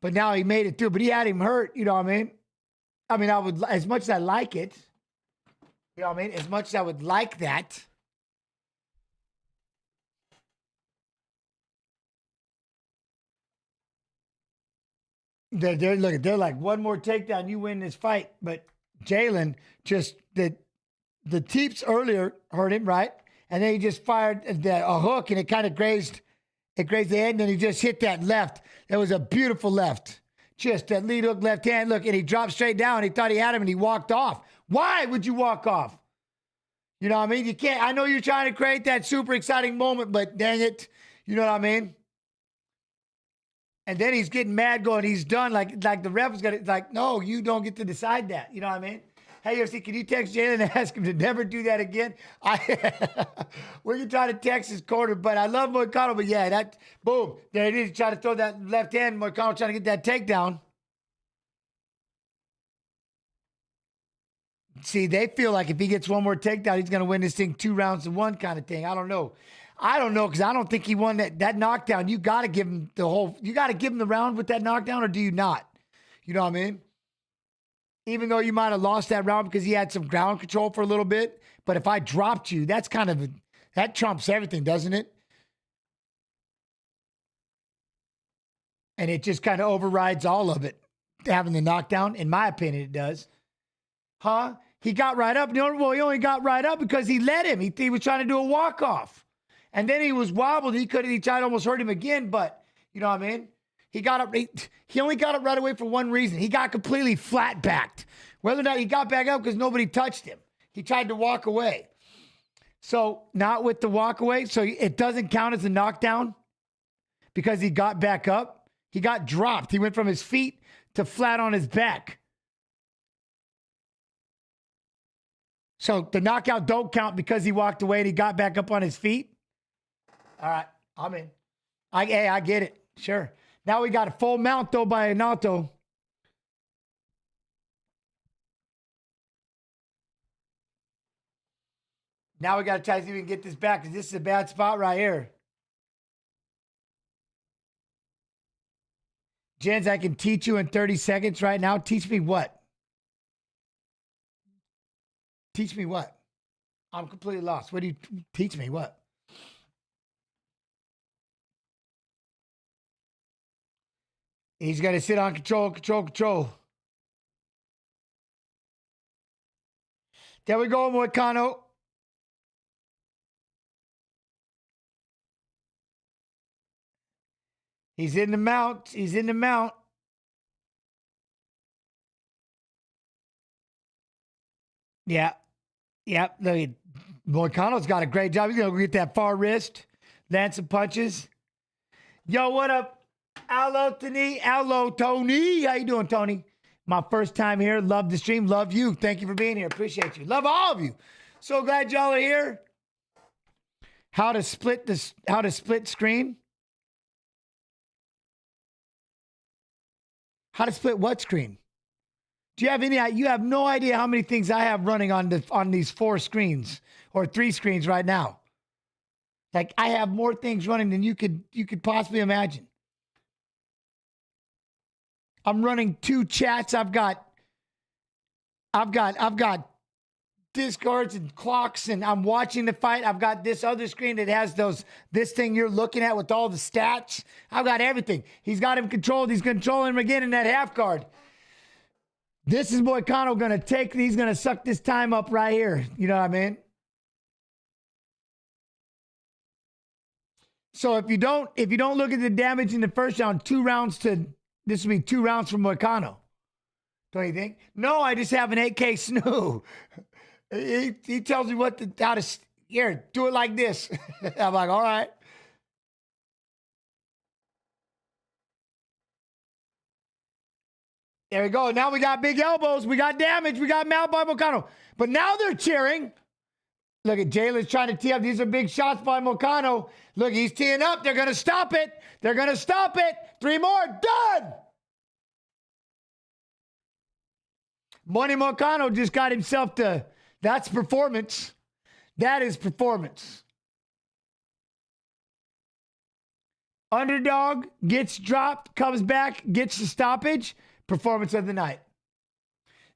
But now he made it through. But he had him hurt, you know what I mean? I mean, I would, as much as I like it, you know what I mean? As much as I would like that, they're like, one more takedown, you win this fight. But Jalen just, the teeps earlier hurt him, right? And then he just fired a hook, and it kind of grazed the head, and then he just hit that left. That was a beautiful left. Just that lead hook left hand. Look, and he dropped straight down. He thought he had him, and he walked off. Why would you walk off? You know what I mean? You can't. I know you're trying to create that super exciting moment, but dang it. You know what I mean? And then he's getting mad going, he's done. Like the ref was going to, like, no, you don't get to decide that. You know what I mean? Hey, UFC, can you text Jalen and ask him to never do that again? We can try to text his corner, but I love Moicano. But yeah, that, boom, there it is. Try to throw that left hand. Moicano trying to get that takedown. See, they feel like if he gets one more takedown, he's going to win this thing 2 rounds to 1 kind of thing. I don't know. Because I don't think he won that knockdown. You got to give him the round with that knockdown, or do you not? You know what I mean? Even though you might have lost that round because he had some ground control for a little bit. But if I dropped you, that trumps everything, doesn't it? And it just kind of overrides all of it, having the knockdown. In my opinion, it does. Huh? He got right up. Well, he only got right up because he let him. He was trying to do a walk-off. And then he was wobbled. He tried to almost hurt him again, but you know what I mean? He got up. He only got up right away for one reason. He got completely flat-backed. Whether or not he got back up because nobody touched him. He tried to walk away. So not with the walk away. So it doesn't count as a knockdown because he got back up. He got dropped. He went from his feet to flat on his back. So the knockout don't count because he walked away and he got back up on his feet. All right, I'm in. I get it. Sure. Now we got a full mount, though, by Nato. Now we got to try to see if we can get this back because this is a bad spot right here. Jens, I can teach you in 30 seconds right now. Teach me what? Teach me what? I'm completely lost. What do you teach me? What? He's got to sit on control. There we go, Moicano. He's in the mount. Yeah. Yep. Look, Moicano's got a great job. He's going to get that far wrist, land some punches. Yo, what up? Hello, Tony. How you doing, Tony? My first time here. Love the stream. Love you. Thank you for being here. Appreciate you. Love all of you. So glad y'all are here. How to split screen? How to split what screen? Do you have any? You have no idea how many things I have running on these 4 screens or 3 screens right now. Like I have more things running than you could possibly imagine. I'm running 2 chats. I've got Discords and clocks, and I'm watching the fight. I've got this other screen that has this thing you're looking at with all the stats. I've got everything. He's got him controlled. He's controlling him again in that half guard. This is Moicano going to take. He's going to suck this time up right here. You know what I mean? So if you don't look at the damage in the first round, this will be 2 rounds from Moicano. Don't you think? No, I just have an 8K snoo. He tells me how to here, do it like this. I'm like, all right. There we go. Now we got big elbows. We got damage. We got mount by Moicano. But now they're cheering. Look at Jalen's trying to tee up. These are big shots by Moicano. Look, he's teeing up. They're going to stop it. 3 more. Done. Money Moicano just got himself to... That's performance. That is performance. Underdog gets dropped, comes back, gets the stoppage. Performance of the night.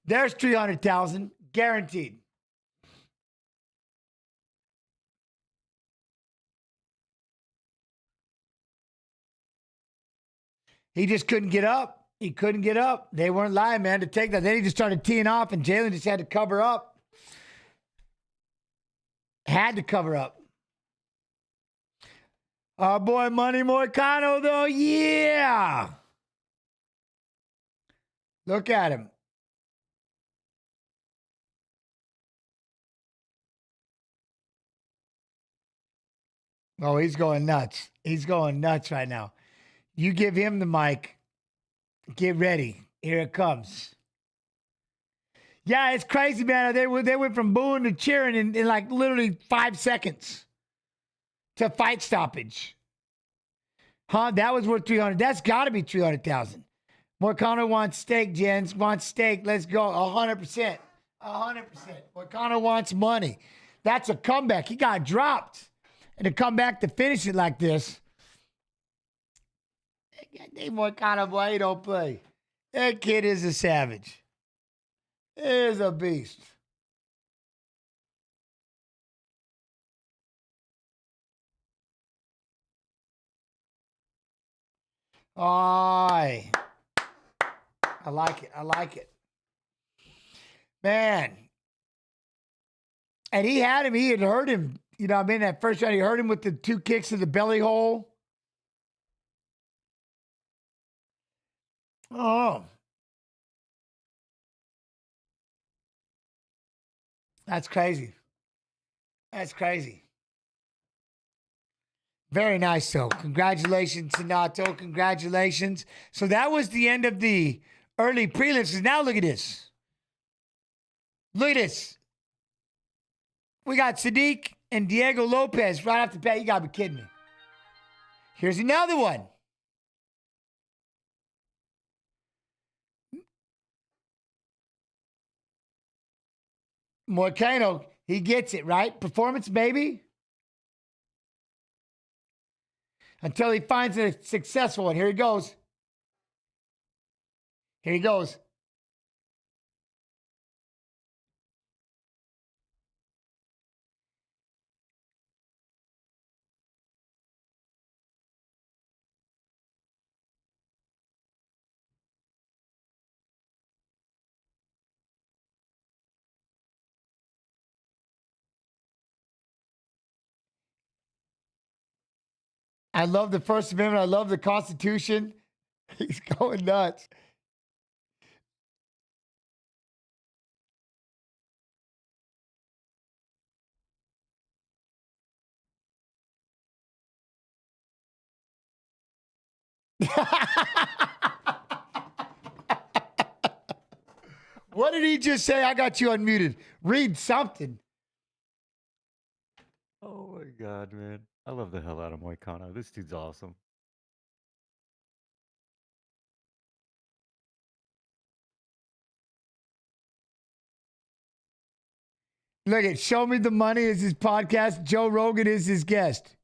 There's 300,000 guaranteed. He just couldn't get up. He couldn't get up. They weren't lying, man, to take that. Then he just started teeing off, and Jalen just had to cover up. Had to cover up. Our boy Money Moicano, though, yeah. Look at him. Oh, he's going nuts. He's going nuts right now. You give him the mic. Get ready. Here it comes. Yeah, it's crazy, man. They went from booing to cheering in like literally 5 seconds to fight stoppage. Huh? That was worth 300. That's got to be 300,000. Moicano wants steak, Jens. Wants steak. Let's go. 100%. 100%. Moicano wants money. That's a comeback. He got dropped. And to come back to finish it like this. That Moicano, boy, he don't play. That kid is a savage. He is a beast. I like it. I like it. Man. And he had hurt him. You know what I mean? That first round, he hurt him with the 2 kicks to the belly hole. Oh. That's crazy. That's crazy. Very nice, though. Congratulations, Sinato. Congratulations. So that was the end of the early prelims. Now look at this. Look at this. We got Sadiq and Diego Lopez right off the bat. You got to be kidding me. Here's another one. Moicano, he gets it, right? Performance, baby. Until he finds a successful one. Here he goes. Here he goes. I love the First Amendment. I love the Constitution. He's going nuts. What did he just say? I got you unmuted. Read something. Oh my God, man. I love the hell out of Moicano. This dude's awesome. Look at Show Me the Money is his podcast. Joe Rogan is his guest.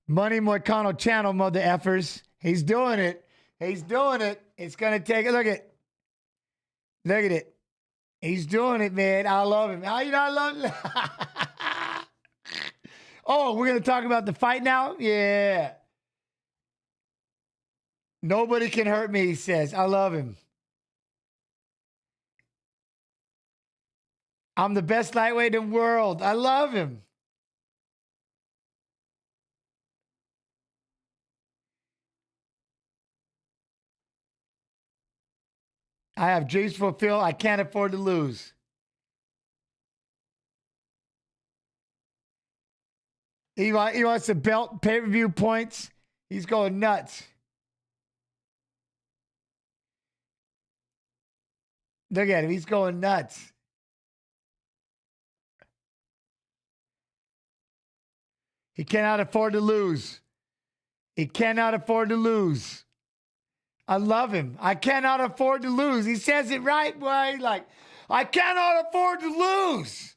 Money Moicano channel, mother effers. He's doing it. He's doing it. It's going to take a look at it. Look at it. He's doing it, man. I love him. How you not love him? Oh, we're going to talk about the fight now? Yeah. Nobody can hurt me, he says. I love him. I'm the best lightweight in the world. I love him. I have dreams fulfilled. I can't afford to lose. He wants the belt, pay-per-view points. He's going nuts. Look at him. He's going nuts. He cannot afford to lose. He cannot afford to lose. I love him. I cannot afford to lose. He says it right, boy. Like, I cannot afford to lose.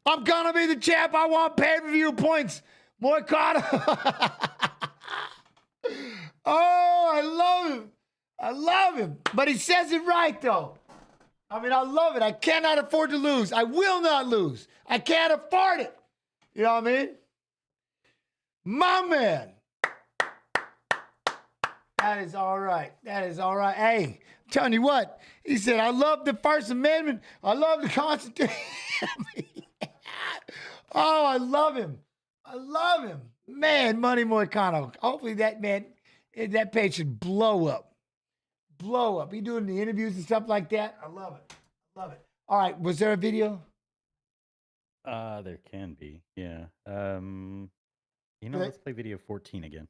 I'm going to be the champ. I want pay-per-view points. Moicano. Oh, I love him. I love him. But he says it right, though. I mean, I love it. I cannot afford to lose. I will not lose. I can't afford it. You know what I mean? My man. That is all right. That is all right. Hey, I'm telling you what. He said, I love the First Amendment. I love the Constitution. Oh, I love him. I love him. Man, Money Moicano. Hopefully that page should blow up. Blow up. He doing the interviews and stuff like that. I love it. I love it. All right. Was there a video? There can be. Yeah. Let's play video 14 again.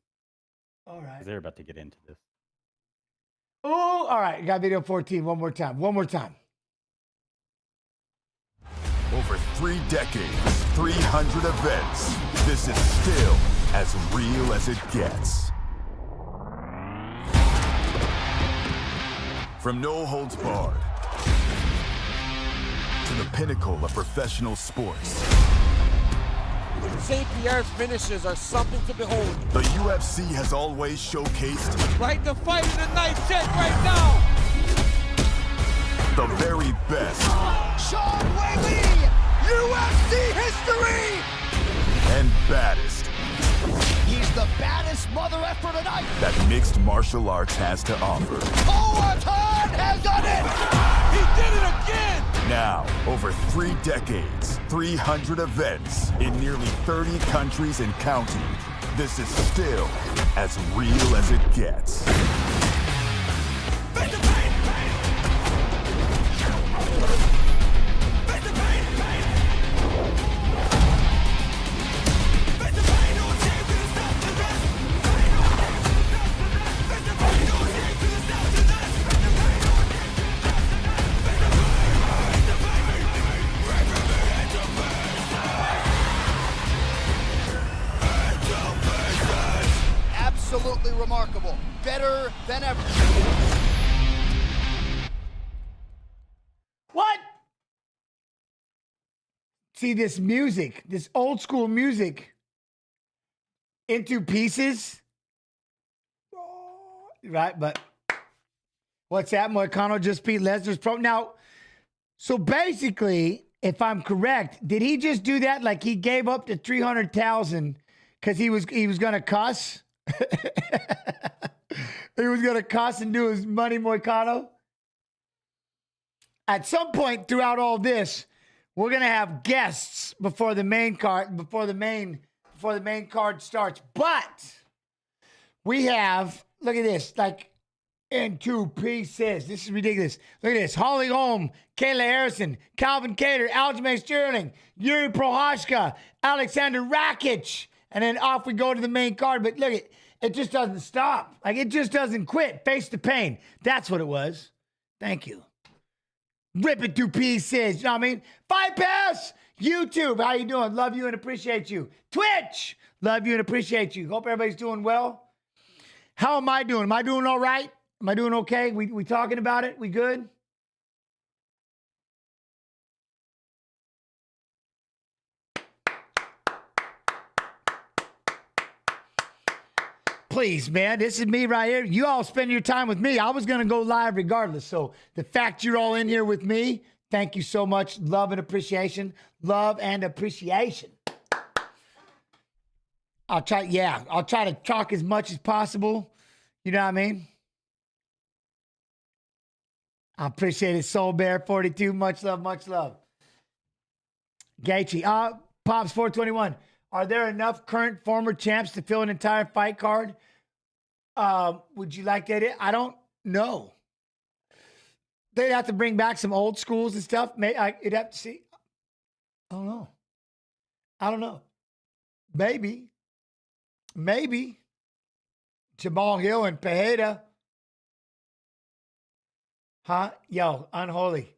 All right. 'Cause they're about to get into this. Oh, all right. Got video 14 one more time. One more time. Over 3 decades, 300 events. This is still as real as it gets. From No Holds Barred the pinnacle of professional sports. St. Pierre's finishes are something to behold. The UFC has always showcased Right, the fight of the night set right now. the very best Sean Whaley, UFC history! and baddest He's the baddest mother effer tonight. that mixed martial arts has to offer. Poatan has done it! He did it again! Now, over 3 decades, 300 events in nearly 30 countries and counting. This is still as real as it gets. Absolutely remarkable. Better than ever. What? See this music, this old school music, into pieces, right? But what's that? Moicano just beat Lesnar's pro. Now, so basically, if I'm correct, did he just do that? Like he gave up the 300,000 because he was gonna cuss. He was gonna cuss and do his money, Moicano. At some point throughout all this, we're gonna have guests before the main card starts. But we have, look at this, like in 2 pieces. This is ridiculous. Look at this: Holly Holm, Kayla Harrison, Calvin Cater, Aljamain Sterling, Yuri Prochazka, Alexander Rakic, and then off we go to the main card. But look, it just doesn't stop. Like it just doesn't quit. Face the pain. That's what it was. Thank you. Rip it to pieces. You know what I mean? Fight Pass. YouTube, how you doing? Love you and appreciate you. Twitch, love you and appreciate you. Hope everybody's doing well. How am I doing? Am I doing all right? Am I doing okay? We talking about it? We good? Please, man, this is me right here. You all spend your time with me. I was going to go live regardless. So the fact you're all in here with me, thank you so much. Love and appreciation. Love and appreciation. I'll try to talk as much as possible. You know what I mean? I appreciate it. Soul Bear 42. Much love, much love. Gaethje. Pops 421. Are there enough current former champs to fill an entire fight card? Would you like that? I don't know. They'd have to bring back some old schools and stuff. You'd have to see. I don't know. Maybe. Jamal Hill and Pereira. Huh? Yo, unholy.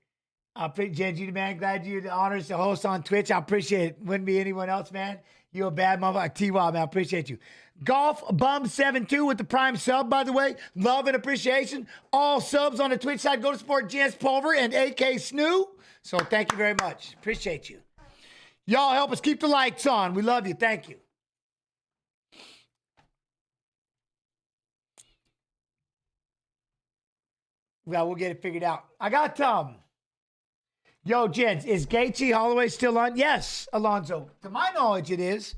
I appreciate you, man. Glad you the honors to host on Twitch. I appreciate it. Wouldn't be anyone else, man. You a bad motherfucker. T-Wild, man. I appreciate you. Golf Bum 72 with the prime sub, by the way. Love and appreciation. All subs on the Twitch side go to support Jens Pulver and AK Snoo. So thank you very much. Appreciate you. Y'all help us keep the lights on. We love you. Thank you. Well, we'll get it figured out. I got yo, gents, is Gaethje Holloway still on? Yes, Alonzo. To my knowledge, it is.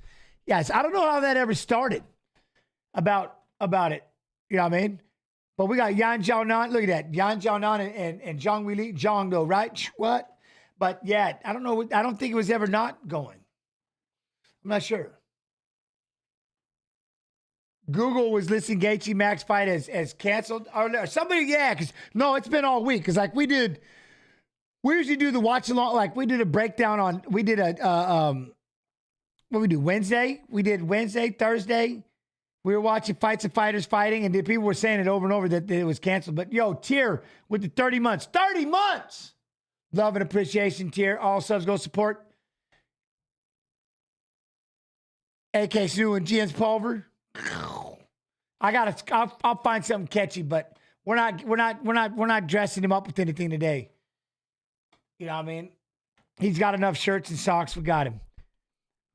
Yes, I don't know how that ever started about it. You know what I mean? But we got Yan Xiaonan. Look at that. Yan Xiaonan and Zhang Weili. Zhang, though, right? What? But yeah, I don't know. I don't think it was ever not going. I'm not sure. Google was listing Gaethje Max fight as canceled. Or somebody, yeah, because no, it's been all week. Because like we usually do the watch along. Like we did a breakdown on. We did what we do Wednesday. We did Wednesday, Thursday. We were watching Fights of Fighters fighting, and people were saying it over and over that it was canceled. But yo, Tier with the 30 months. 30 months! Love and appreciation, Tier. All subs go support. AK Snoo and Jens Pulver. I'll find something catchy, but we're not dressing him up with anything today. You know what I mean? He's got enough shirts and socks. We got him.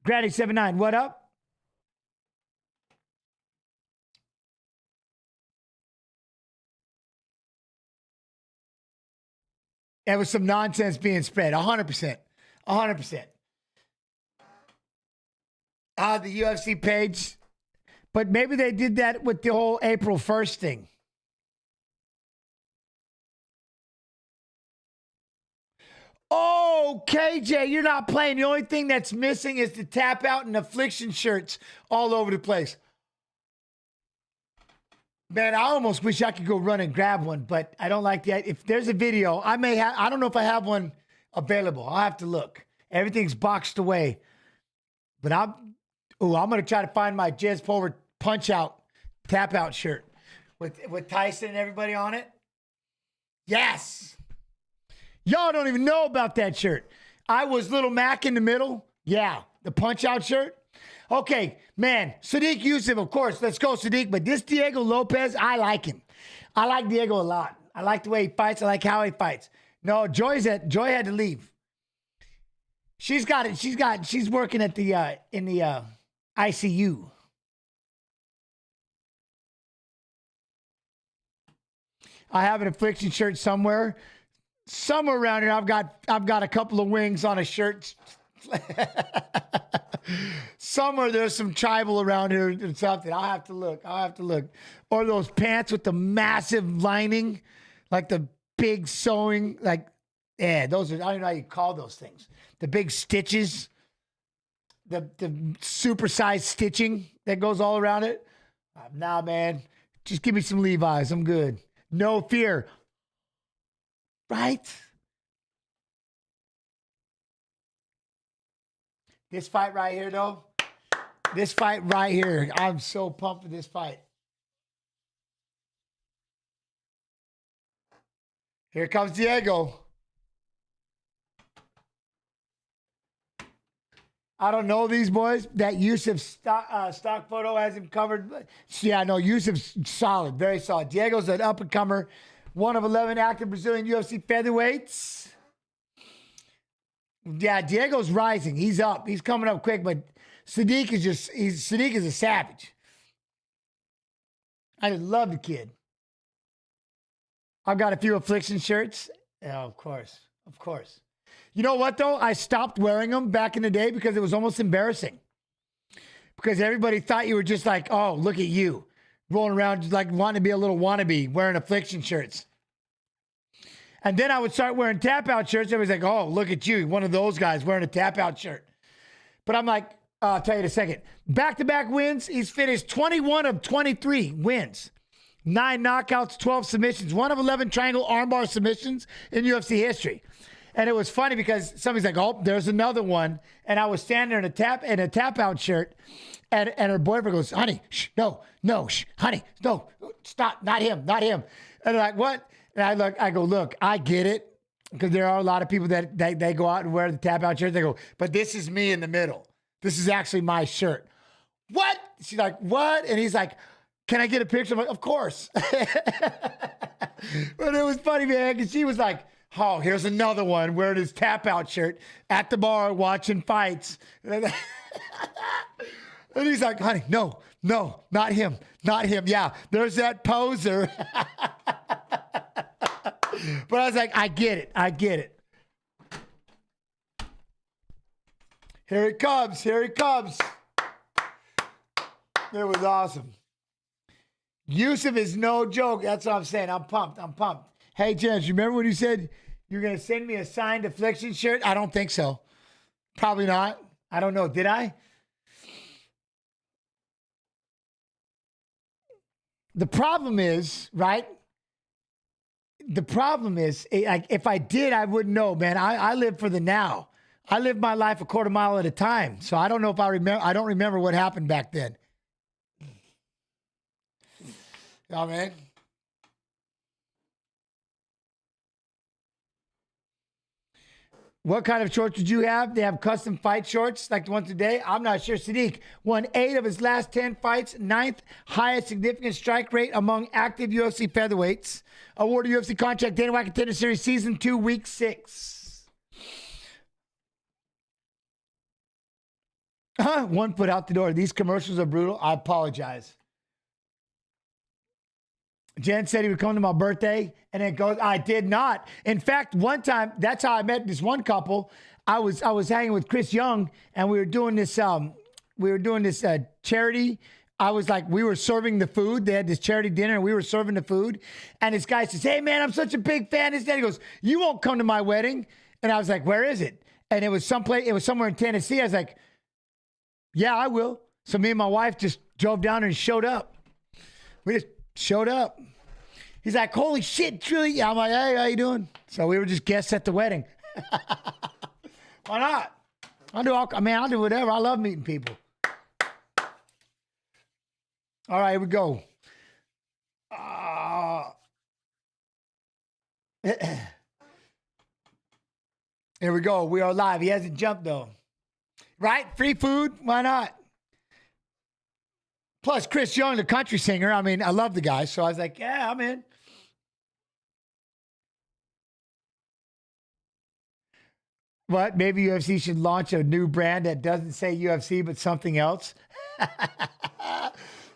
Granny79, what up? There was some nonsense being spread. 100%. 100%. The UFC page. But maybe they did that with the whole April 1st thing. Oh, KJ, you're not playing. The only thing that's missing is the tap out and affliction shirts all over the place. Man, I almost wish I could go run and grab one, but I don't like that. If there's a video, I don't know if I have one available. I'll have to look. Everything's boxed away. But I'm going to try to find my Jez Pulver punch out, tap out shirt with Tyson and everybody on it. Yes. Y'all don't even know about that shirt. I was Little Mac in the middle. Yeah, the punch out shirt. Okay, man, Sadiq Yusuf, of course. Let's go, Sadiq. But this Diego Lopez, I like him. I like Diego a lot. I like the way he fights. I like how he fights. No, Joy had to leave. She's got it. She's working at the in the ICU. I have an affliction shirt somewhere around here. I've got a couple of wings on a shirt. Somewhere there's some tribal around here or something. I'll have to look. Or those pants with the massive lining, like the big sewing, those are, I don't know how you call those things. The big stitches, the supersized stitching that goes all around it. Nah, man. Just give me some Levi's. I'm good. No fear. Right? This fight right here, though. This fight right here. I'm so pumped for this fight. Here comes Diego. I don't know these boys. That Yusuf stock photo has him covered. Yeah, no, Yusuf's solid, very solid. Diego's an up-and-comer, one of 11 active Brazilian UFC featherweights. Yeah, Diego's rising. He's up. He's coming up quick, but Sadiq is a savage. I just love the kid. I've got a few affliction shirts. Yeah, of course. You know what, though? I stopped wearing them back in the day because it was almost embarrassing. Because everybody thought you were just like, oh, look at you. Rolling around just like wanting to be a little wannabe, wearing affliction shirts. And then I would start wearing tap-out shirts. Everybody's like, oh, look at you, one of those guys wearing a tap-out shirt. But I'm like, I'll tell you in a second. Back-to-back wins. He's finished 21 of 23 wins. 9 knockouts, 12 submissions. 1 of 11 triangle armbar submissions in UFC history. And it was funny because somebody's like, oh, there's another one. And I was standing there in a tap-out shirt. And her boyfriend goes, honey, honey, no, stop, not him. And they're like, what? And I go, look, I get it. Because there are a lot of people that they go out and wear the tap-out shirt. They go, but this is me in the middle. This is actually my shirt. What? She's like, what? And he's like, can I get a picture? I'm like, of course. But it was funny, man, because she was like, oh, here's another one wearing his tap-out shirt at the bar watching fights. And he's like, honey, no, not him. Yeah, there's that poser. But I was like, I get it. Here it comes. It was awesome. Yusuf is no joke. That's what I'm saying. I'm pumped. Hey, Jens, you remember when you said you're going to send me a signed affliction shirt? I don't think so. Probably not. I don't know. Did I? The problem is, right? If I did, I wouldn't know, man. I live for the now. I live my life a quarter mile at a time. So I don't know if I remember. I don't remember what happened back then. Oh, man. What kind of shorts did you have? They have custom fight shorts like the one today? I'm not sure. Sadiq won 8 of his last 10 fights, 9th highest significant strike rate among active UFC featherweights. Awarded UFC contract, Dana White Contender Series Season 2, Week 6. 1 foot out the door. These commercials are brutal. I apologize. Jen said he would come to my birthday, and it goes, I did not. In fact, one time, that's how I met this one couple. I was hanging with Chris Young, and we were doing this charity. I was like, we were serving the food. They had this charity dinner, and we were serving the food. And this guy says, hey, man, I'm such a big fan. His dad, he goes, you won't come to my wedding. And I was like, where is it? And it was somewhere in Tennessee. I was like, yeah, I will. So me and my wife just drove down and showed up. We just showed up. He's like, holy shit, truly? Yeah, I'm like, hey, how you doing? So we were just guests at the wedding. Why not? I'll do whatever. I love meeting people. All right, here we go. Here we go. We are live. He hasn't jumped, though. Right? Free food? Why not? Plus, Chris Young, the country singer. I mean, I love the guy. So I was like, yeah, I'm in. What? Maybe UFC should launch a new brand that doesn't say UFC, but something else.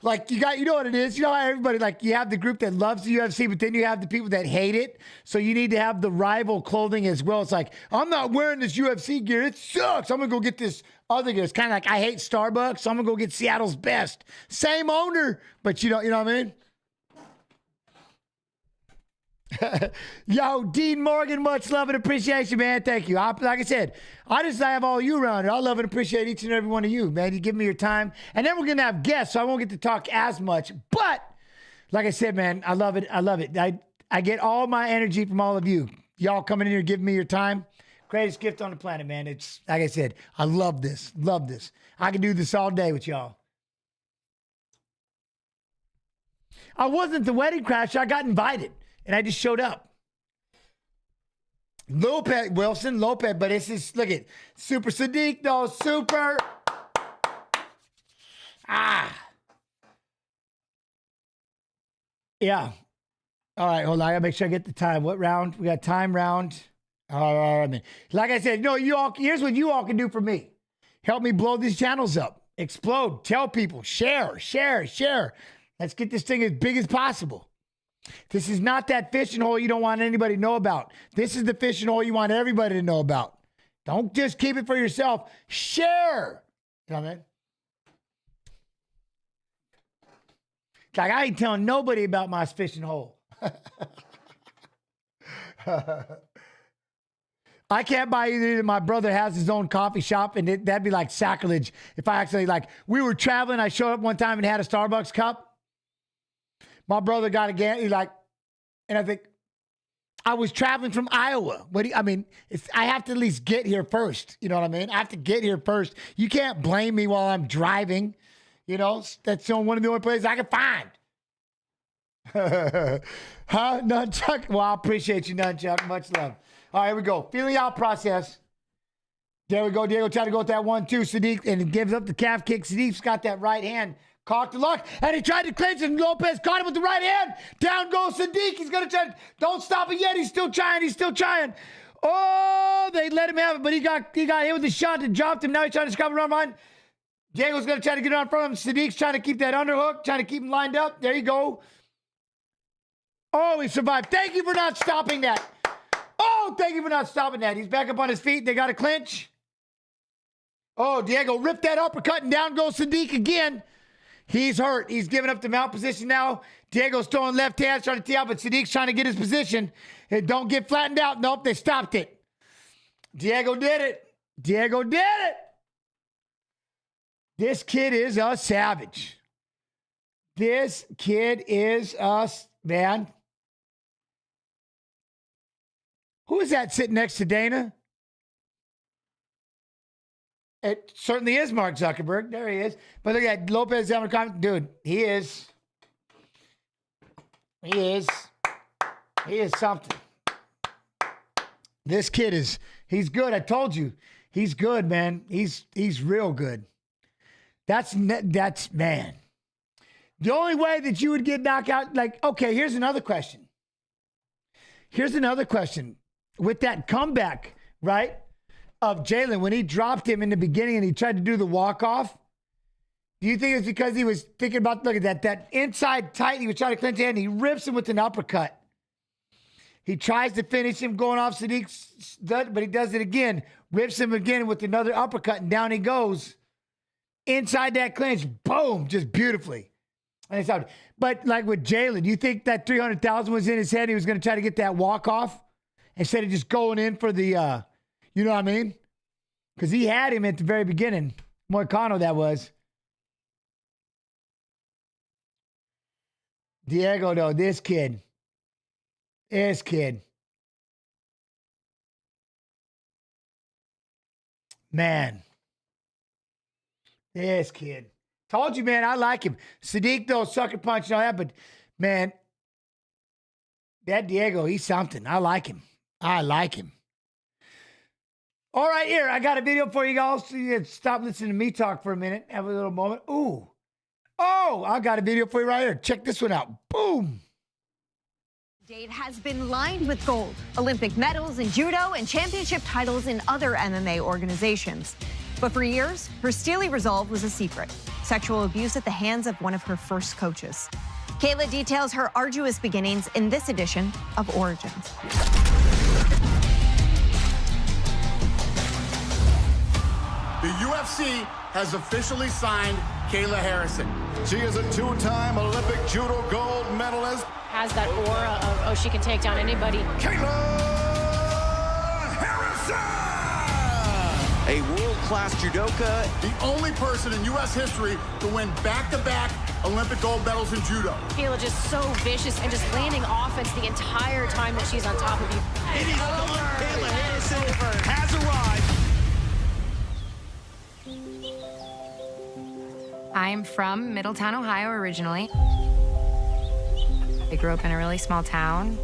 Like, you know what it is? You know how everybody, like, you have the group that loves the UFC, but then you have the people that hate it. So you need to have the rival clothing as well. It's like, I'm not wearing this UFC gear. It sucks. I'm going to go get this other gear. It's kind of like, I hate Starbucks, so I'm going to go get Seattle's Best. Same owner, but you know what I mean? Yo, Dean Morgan, much love and appreciation, man. Thank you. Like I said, I have all you around here. I love and appreciate each and every one of you, man. You give me your time. And then we're going to have guests, so I won't get to talk as much. But, like I said, man, I love it. I love it. I get all my energy from all of you. Y'all coming in here giving me your time. Greatest gift on the planet, man. It's, like I said, I love this. Love this. I can do this all day with y'all. I wasn't the wedding crasher. I got invited. And I just showed up. Wilson Lopez, but it's just, look at Super Sadiq, though. Super. Yeah. All right, hold on. I gotta make sure I get the time. What round? We got time round. All right. Like I said, here's what you all can do for me. Help me blow these channels up. Explode. Tell people. Share. Let's get this thing as big as possible. This is not that fishing hole you don't want anybody to know about. This is the fishing hole you want everybody to know about. Don't just keep it for yourself. Share. You know what I mean? Like, I ain't telling nobody about my fishing hole. I can't buy either. My brother has his own coffee shop, and that'd be like sacrilege if I actually, like, we were traveling. I showed up one time and had a Starbucks cup. My brother got and I think, I was traveling from Iowa. I have to at least get here first. You know what I mean? I have to get here first. You can't blame me while I'm driving. You know, that's one of the only places I can find. Huh? Nunchuck? Well, I appreciate you, Nunchuck. Much love. All right, here we go. Feeling out process. There we go. Diego tried to go with that 1-2. Sadiq, and he gives up the calf kick. Sadiq's got that right hand. Cocked the lock, and he tried to clinch, and Lopez caught him with the right hand. Down goes Sadiq. He's going to try. Don't stop it yet. He's still trying. Oh, they let him have it, but he got hit with the shot that dropped him. Now he's trying to scrap around mine. Diego's going to try to get on front of him. Sadiq's trying to keep that underhook, trying to keep him lined up. There you go. Oh, he survived. Thank you for not stopping that. He's back up on his feet. They got to clinch. Oh, Diego ripped that uppercut, and down goes Sadiq again. He's hurt. He's giving up the mount position now. Diego's throwing left hands, trying to tee out, but Sadiq's trying to get his position. It don't get flattened out. Nope, they stopped it. Diego did it. This kid is a savage. Man. Who is that sitting next to Dana? It certainly is Mark Zuckerberg. There he is. But look at Lopez having a comment. Dude, he is something. This kid he's good. I told you. He's good, man. He's real good. That's man. The only way that you would get knocked out, like, okay, here's another question. With that comeback, right? of Jalen when he dropped him in the beginning and he tried to do the walk-off? Do you think it's because he was thinking about, look at that inside tight, he was trying to clinch it and he rips him with an uppercut. He tries to finish him going off Sadiq's, but he does it again, rips him again with another uppercut, and down he goes. Inside that clinch, boom, just beautifully. And it's out. But like with Jalen, do you think that 300,000 was in his head? He was going to try to get that walk-off instead of just going in for the, you know what I mean? Because he had him at the very beginning. Moicano, that was. Diego, though, this kid. Man. This kid. Told you, man, I like him. Sadiq, though, sucker punch and all that, but, man, that Diego, he's something. I like him. All right, here, I got a video for you guys. So you stop listening to me talk for a minute. Have a little moment. Ooh. Oh, I got a video for you right here. Check this one out. Boom. Date has been lined with gold, Olympic medals in judo, and championship titles in other MMA organizations. But for years, her steely resolve was a secret. Sexual abuse at the hands of one of her first coaches. Kayla details her arduous beginnings in this edition of Origins. The UFC has officially signed Kayla Harrison. She is a two-time Olympic judo gold medalist. Has that aura of, oh, she can take down anybody. Kayla Harrison! A world-class judoka. The only person in U.S. history to win back-to-back Olympic gold medals in judo. Kayla just so vicious and just landing offense the entire time that she's on top of you. It is done. Kayla Harrison has arrived. I'm from Middletown, Ohio, originally. I grew up in a really small town.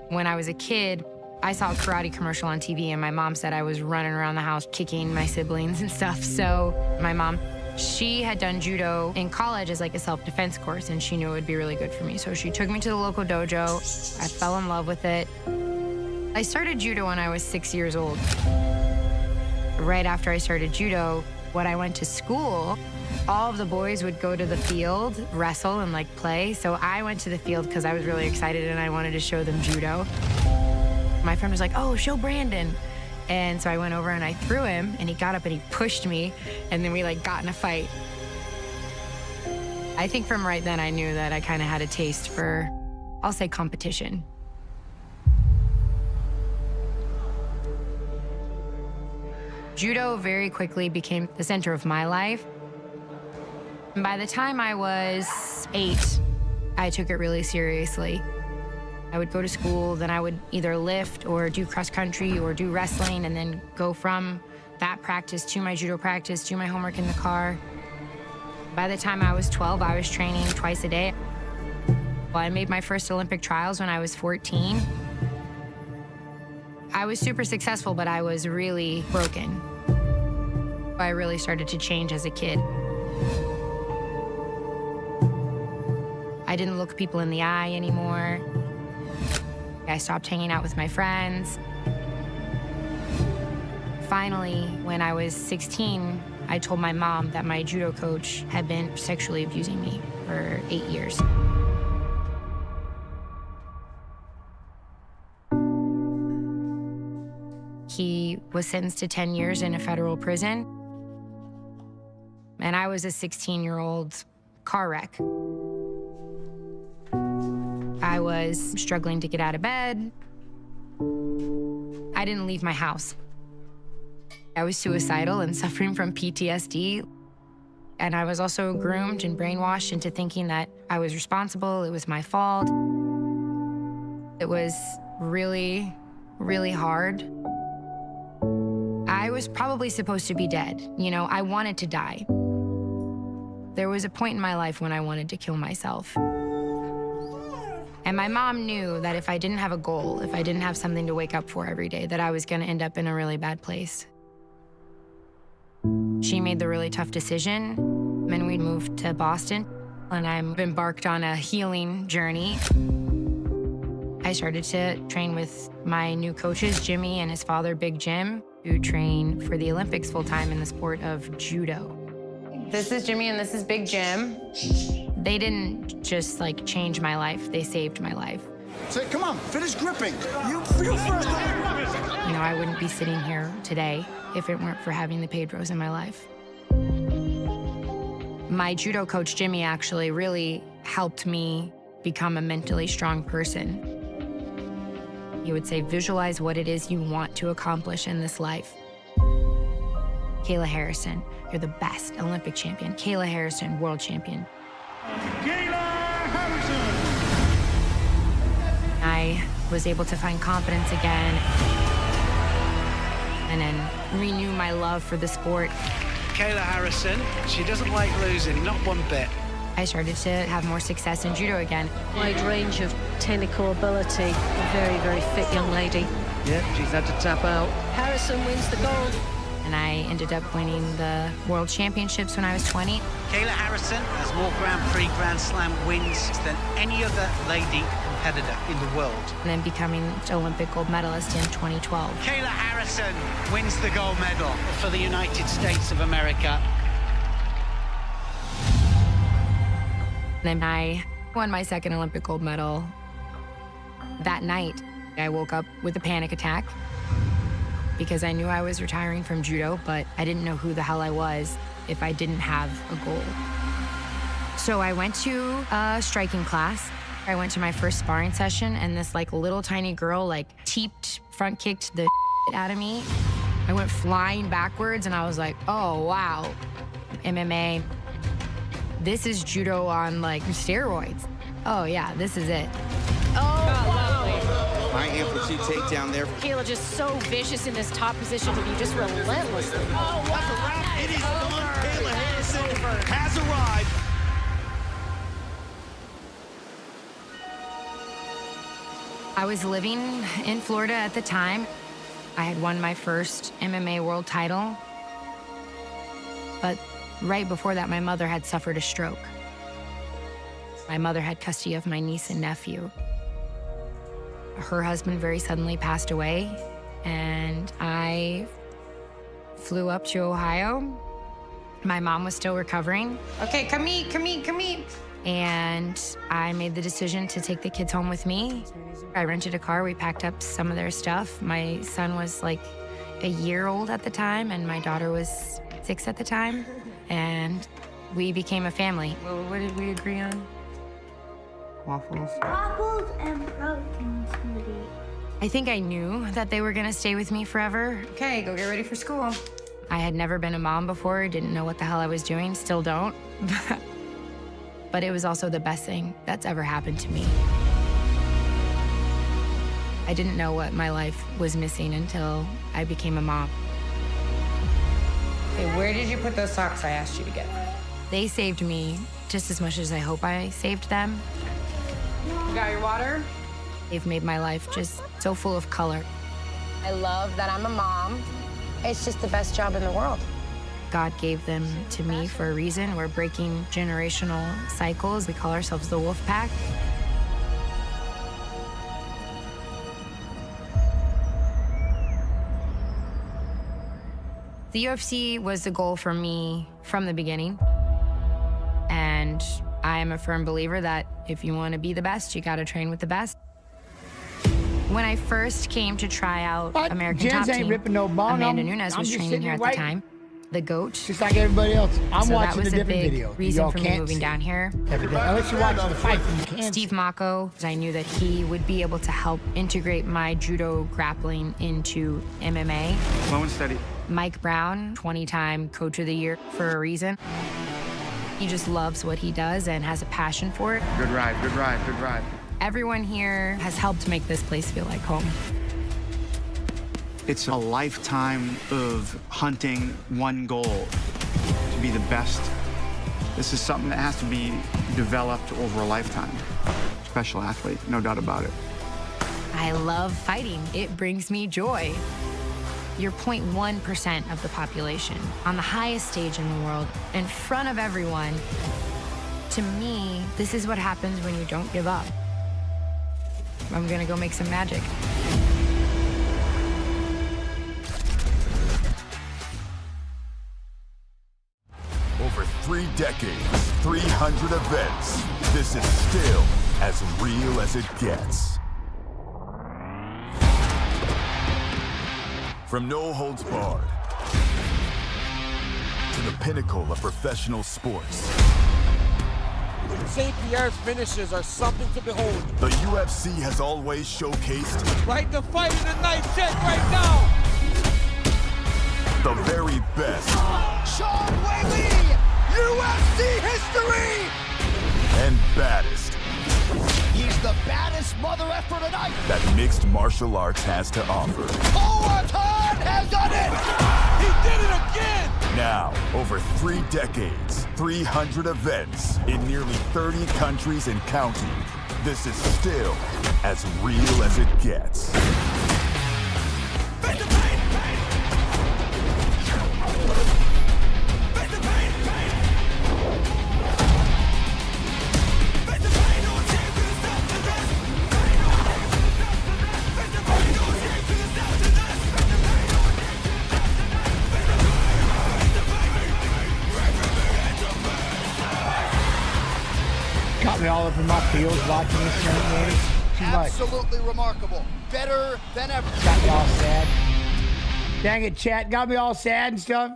When I was a kid, I saw a karate commercial on TV, and my mom said I was running around the house kicking my siblings and stuff. So my mom, she had done judo in college as like a self-defense course, and she knew it would be really good for me. So she took me to the local dojo. I fell in love with it. I started judo when I was 6 years old. Right after I started judo, when I went to school, all of the boys would go to the field, wrestle and like play. So I went to the field because I was really excited and I wanted to show them judo. My friend was like, oh, show Brandon. And so I went over and I threw him, and he got up and he pushed me, and then we like got in a fight. I think from right then I knew that I kind of had a taste for, I'll say, competition. Judo very quickly became the center of my life. And by the time I was 8, I took it really seriously. I would go to school, then I would either lift or do cross country or do wrestling, and then go from that practice to my judo practice, do my homework in the car. By the time I was 12, I was training twice a day. Well, I made my first Olympic trials when I was 14. I was super successful, but I was really broken. I really started to change as a kid. I didn't look people in the eye anymore. I stopped hanging out with my friends. Finally, when I was 16, I told my mom that my judo coach had been sexually abusing me for 8 years. He was sentenced to 10 years in a federal prison. And I was a 16-year-old car wreck. I was struggling to get out of bed. I didn't leave my house. I was suicidal and suffering from PTSD. And I was also groomed and brainwashed into thinking that I was responsible, it was my fault. It was really, really hard. I was probably supposed to be dead. You know, I wanted to die. There was a point in my life when I wanted to kill myself. And my mom knew that if I didn't have a goal, if I didn't have something to wake up for every day, that I was gonna end up in a really bad place. She made the really tough decision, and we moved to Boston, and I'm embarked on a healing journey. I started to train with my new coaches, Jimmy and his father, Big Jim, who train for the Olympics full-time in the sport of judo. This is Jimmy and this is Big Jim. They didn't just like change my life, they saved my life. Say, come on, finish gripping. You first. You know, I wouldn't be sitting here today if it weren't for having the Pedros in my life. My judo coach, Jimmy, actually really helped me become a mentally strong person. He would say, visualize what it is you want to accomplish in this life. Kayla Harrison, you're the best Olympic champion. Kayla Harrison, world champion. I was able to find confidence again and then renew my love for the sport. Kayla Harrison, she doesn't like losing, not one bit. I started to have more success in judo again. Wide range of technical ability, a very, very fit young lady. Yeah, she's had to tap out. Harrison wins the gold. And I ended up winning the World Championships when I was 20. Kayla Harrison has more Grand Prix Grand Slam wins than any other lady competitor in the world. And then becoming Olympic gold medalist in 2012. Kayla Harrison wins the gold medal for the United States of America. And then I won my second Olympic gold medal. That night, I woke up with a panic attack because I knew I was retiring from judo, but I didn't know who the hell I was if I didn't have a goal. So I went to a striking class. I went to my first sparring session, and this like little tiny girl like front kicked the out of me. I went flying backwards, and I was like, oh, wow, MMA. This is judo on like steroids. Oh yeah, this is it. Oh, lovely. High amplitude takedown there. Kayla just so vicious in this top position with you, just relentlessly. Oh, That's a wrap. It is done. Kayla Harrison has arrived. I was living in Florida at the time. I had won my first MMA world title. But right before that, my mother had suffered a stroke. My mother had custody of my niece and nephew. Her husband very suddenly passed away, and I flew up to Ohio. My mom was still recovering. Okay, come eat. And I made the decision to take the kids home with me. I rented a car, we packed up some of their stuff. My son was like a year old at the time, and my daughter was 6 at the time. And we became a family. Well, what did we agree on? Waffles. Waffles and protein smoothie. I think I knew that they were gonna stay with me forever. Okay, go get ready for school. I had never been a mom before, didn't know what the hell I was doing, still don't. But it was also the best thing that's ever happened to me. I didn't know what my life was missing until I became a mom. Okay, where did you put those socks I asked you to get? They saved me just as much as I hope I saved them. You got your water? They've made my life just so full of color. I love that I'm a mom. It's just the best job in the world. God gave them to me for a reason. We're breaking generational cycles. We call ourselves the Wolf Pack. The UFC was the goal for me from the beginning. And I am a firm believer that if you want to be the best, you got to train with the best. When I first came to try out American Top Team, ripping no bong. Amanda Nunes was training here at the time. The GOAT. Just like everybody else. I'm so watching that was a different video. Reason for me moving down here. Every day. Unless you're watching the fight, you can't. Steve Mako, I knew that he would be able to help integrate my judo grappling into MMA. Slow and steady. Mike Brown, 20-time Coach of the Year for a reason. He just loves what he does and has a passion for it. Good ride, good ride, good ride. Everyone here has helped make this place feel like home. It's a lifetime of hunting one goal, to be the best. This is something that has to be developed over a lifetime. Special athlete, no doubt about it. I love fighting. It brings me joy. You're 0.1% of the population, on the highest stage in the world, in front of everyone. To me, this is what happens when you don't give up. I'm gonna go make some magic. Over 3 decades, 300 events. This is still as real as it gets. From no holds barred to the pinnacle of professional sports. St. Pierre's finishes are something to behold. The UFC has always showcased Right, the fight of the night set right now. the very best Sean Whaley, UFC history! and baddest He's the baddest mother effer tonight. that mixed martial arts has to offer. Poatan has done it! He did it again! Now, over 3 decades, 300 events in nearly 30 countries and counting. This is still as real as it gets. Got me all up in my feels watching this thing. Too much. Absolutely remarkable. Better than ever. Got me all sad. Dang it, chat. Got me all sad and stuff.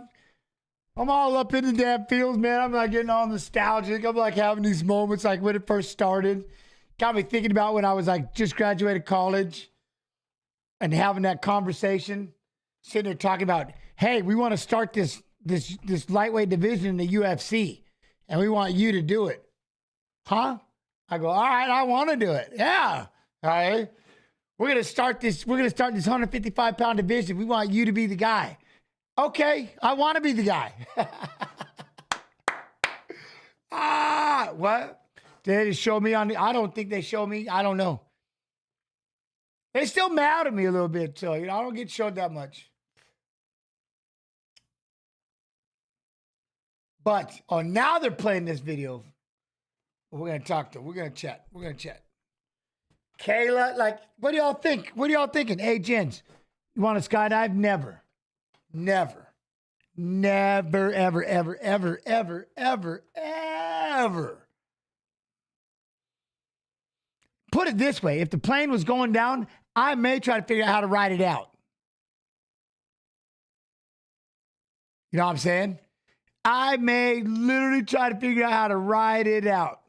I'm all up in the damn fields, man. I'm like getting all nostalgic. I'm like having these moments like when it first started. Got me thinking about when I was like just graduated college and having that conversation, sitting there talking about, hey, we want to start this lightweight division in the UFC, and we want you to do it. Huh? I go, all right, I want to do it. Yeah. All right. We're gonna start this 155-pound division. We want you to be the guy. Okay, I want to be the guy. What? Did they show me on the? I don't think they show me. I don't know. They still mad at me a little bit, so I don't get showed that much. But now they're playing this video. We're gonna talk to. We're gonna chat. Kayla, like, what do y'all think? What are y'all thinking? Hey, Jens, you want to skydive? Never, ever. Put it this way: if the plane was going down, I may try to figure out how to ride it out. You know what I'm saying? I may literally try to figure out how to ride it out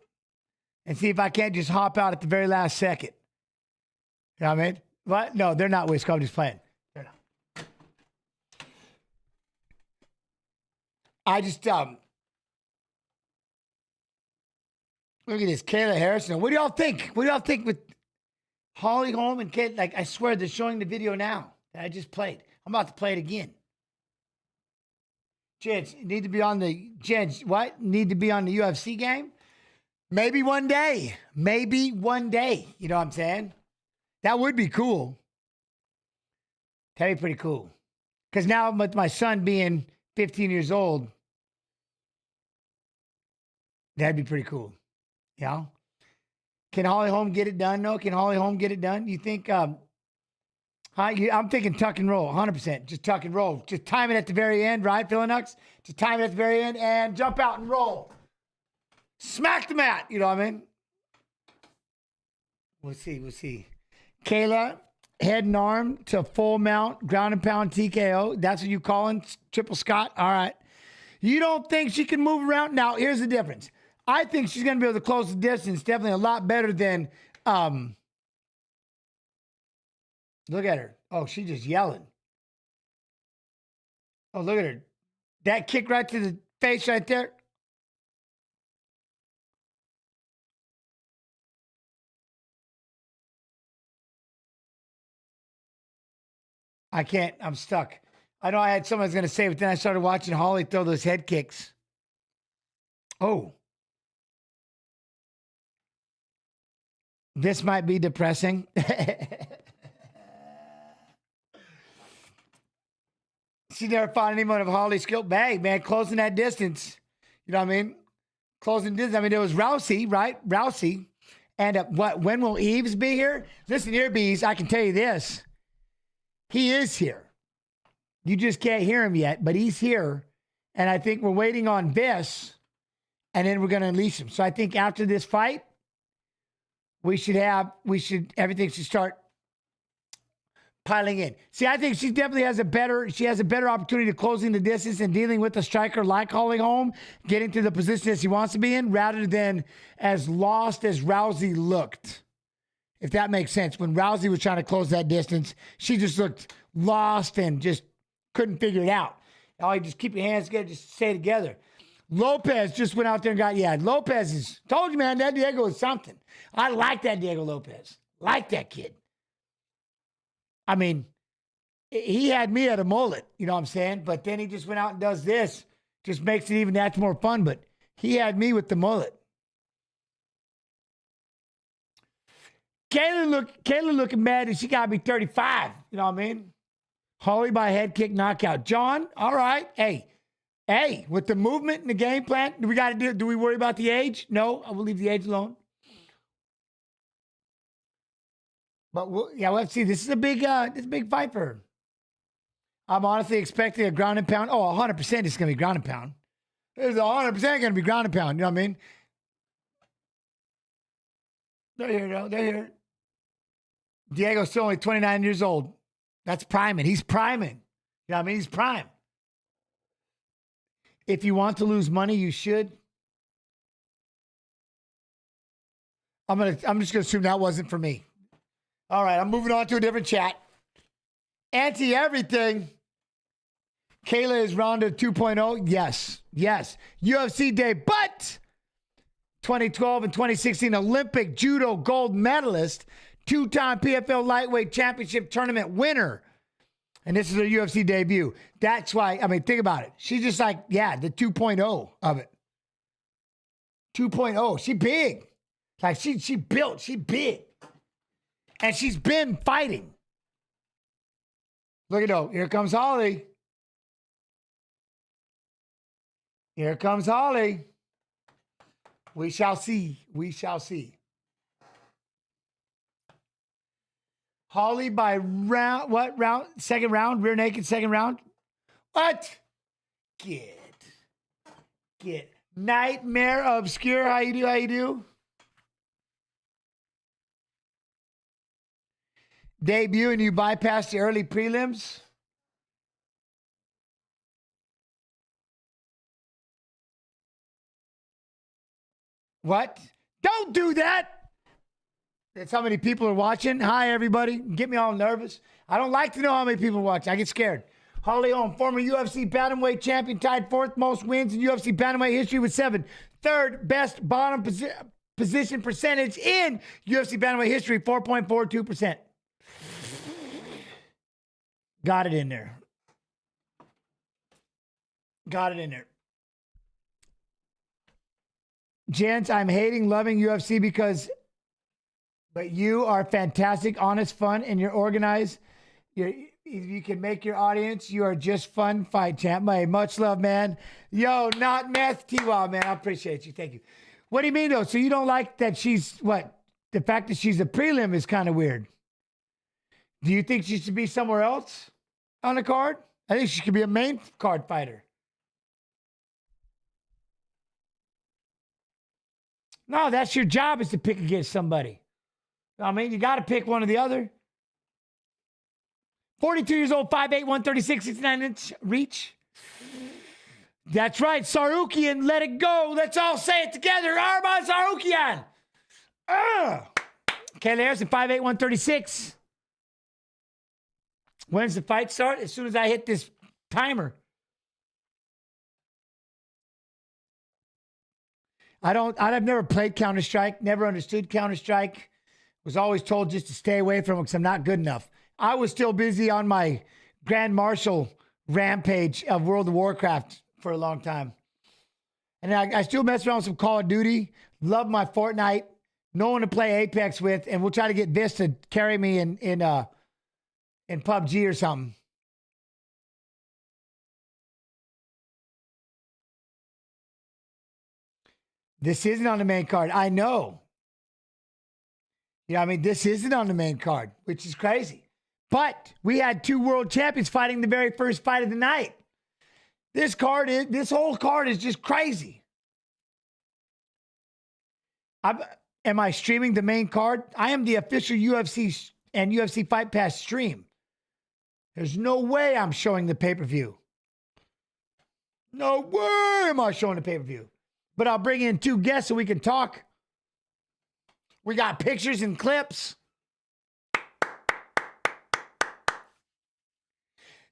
and see if I can't just hop out at the very last second. You know what I mean? What? No, they're not Wisco. I'm just playing. They're not. I just, look at this, Kayla Harrison. What do y'all think? What do y'all think with Holly Holm and Kate? Like, I swear they're showing the video now that I just played. I'm about to play it again. Gents, need to be on the Need to be on the UFC game? Maybe one day. You know what I'm saying? That would be cool. That'd be pretty cool. Because now with my son being 15 years old, that'd be pretty cool. You know? Can Holly Holm get it done? No? Can Holly Holm get it done? You think, I'm thinking tuck and roll, 100%. Just tuck and roll. Just time it at the very end, right, Philonux? Just time it at the very end and jump out and roll. Smack the mat, you know what I mean? We'll see. Kayla, head and arm to full mount, ground and pound TKO. That's what you calling Triple Scott? All right. You don't think she can move around? Now, here's the difference. I think she's going to be able to close the distance definitely a lot better than, look at her. Oh, she's just yelling. Oh, look at her. That kick right to the face right there. I can't. I'm stuck. I know I had someone was going to say, but then I started watching Holly throw those head kicks. Oh. This might be depressing. She never found anyone of Holly's skill. Bang, man, closing that distance. You know what I mean? Closing distance. I mean, there was Rousey, right? Rousey. And when will Yves be here? Listen here, Bees, I can tell you this. He is here. You just can't hear him yet, but he's here. And I think we're waiting on Viss, and then we're going to unleash him. So I think after this fight, everything should start piling in. See, I think she definitely has a better opportunity to closing the distance and dealing with a striker like Holm, getting to the position that she wants to be in, rather than as lost as Rousey looked. If that makes sense. When Rousey was trying to close that distance, she just looked lost and just couldn't figure it out. Oh, you just keep your hands together, just stay together. Lopez just went out there and Lopez is, told you, man, that Diego is something. I like that Diego Lopez. Like that kid. I mean, he had me at a mullet, you know what I'm saying? But then he just went out and does this. Just makes it even that more fun. But he had me with the mullet. Kayla looking mad and she got to be 35. You know what I mean? Holly by head kick knockout. John, all right. Hey, with the movement and the game plan, do we worry about the age? No, I will leave the age alone. But let's see. This is a big fight for her. I'm honestly expecting a ground and pound. Oh, 100% it's going to be ground and pound. It's 100% going to be ground and pound. You know what I mean? They're here, though. They're here. Diego's still only 29 years old. That's priming. He's priming. You know what I mean? He's prime. If you want to lose money, you should. I'm just going to assume that wasn't for me. All right, I'm moving on to a different chat. Anti-everything. Kayla is Ronda 2.0. Yes. UFC Day, but 2012 and 2016 Olympic judo gold medalist, two-time PFL lightweight championship tournament winner. And this is her UFC debut. That's why, I mean, think about it. She's just like, the 2.0 of it. 2.0. She big. Like, she built. She big. And she's been fighting. Look at that. Here comes Holly. Here comes Holly. We shall see. We shall see. Holly by round, what round? Second round? Rear naked, second round? What? Get. Nightmare Obscure. How you do? Debut and you bypassed the early prelims? What? Don't do that. That's how many people are watching. Hi, everybody. Get me all nervous. I don't like to know how many people are watching. I get scared. Holly Holm, former UFC bantamweight champion, tied fourth most wins in UFC bantamweight history with 7. Third best bottom position percentage in UFC bantamweight history, 4.42%. Got it in there. Gents, I'm loving UFC but you are fantastic, honest, fun, and you're organized. You can make your audience. You are just fun fight champ. Hey, much love, man. Yo, not meth, T-Wow, man. I appreciate you. Thank you. What do you mean, though? So you don't like that she's, what? The fact that she's a prelim is kind of weird. Do you think she should be somewhere else on the card? I think she could be a main card fighter. No, that's your job, is to pick against somebody. I mean, you got to pick one or the other. 42 years old, 5'8", 136, 69-inch reach. That's right, Tsarukyan, let it go. Let's all say it together. Arman Tsarukyan. Kayla Harrison, 5'8", 136. When's the fight start? As soon as I hit this timer. I've never played Counter-Strike, never understood Counter-Strike. Was always told just to stay away from it because I'm not good enough. I was still busy on my Grand Marshal rampage of World of Warcraft for a long time. And I still mess around with some Call of Duty. Love my Fortnite. No one to play Apex with. And we'll try to get Viss to carry me in PUBG or something. This isn't on the main card. I know. You know what I mean? This isn't on the main card, which is crazy. But we had 2 world champions fighting the very first fight of the night. This whole card is just crazy. Am I streaming the main card? I am the official UFC and UFC Fight Pass stream. There's no way I'm showing the pay-per-view. No way am I showing the pay-per-view. But I'll bring in 2 guests so we can talk. We got pictures and clips.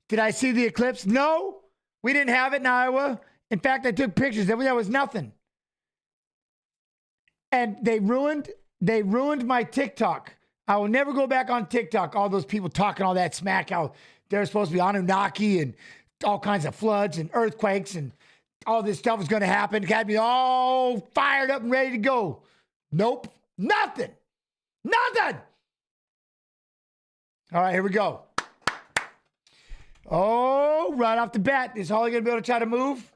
Did I see the eclipse? No, we didn't have it in Iowa. In fact, I took pictures. There was nothing. And they ruined my TikTok. I will never go back on TikTok. All those people talking all that smack, how they're supposed to be Anunnaki and all kinds of floods and earthquakes and all this stuff is going to happen. Got me all fired up and ready to go. Nope. Nothing. Nothing. All right, here we go. Oh, right off the bat, is Holly going to be able to try to move?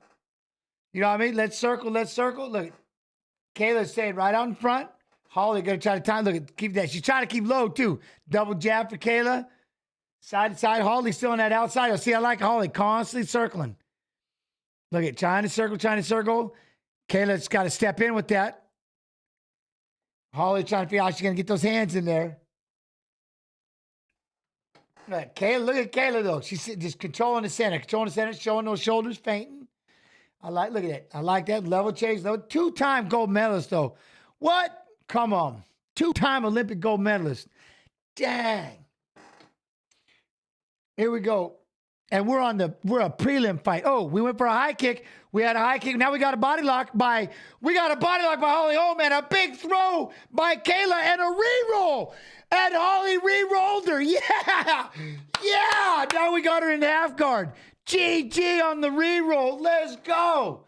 You know what I mean? Let's circle. Look, Kayla's staying right out in front. Holly going to try to time. Look, keep that. She's trying to keep low, too. Double jab for Kayla. Side to side. Holly's still on that outside. You'll see, I like Holly constantly circling. Look at trying to circle. Kayla's got to step in with that. Holly trying to figure out how she's going to get those hands in there. Look at Kayla, though. She's just controlling the center, showing those shoulders, fainting. Look at that. I like that. Level change. 2-time gold medalist, though. What? Come on. 2-time Olympic gold medalist. Dang. Here we go. And we're a prelim fight. Oh, we went for a high kick. We had a high kick. Now we got a body lock by Holly Holm and a big throw by Kayla and a re-roll. And Holly re-rolled her. Yeah. Yeah. Now we got her in the half guard. GG on the re-roll. Let's go.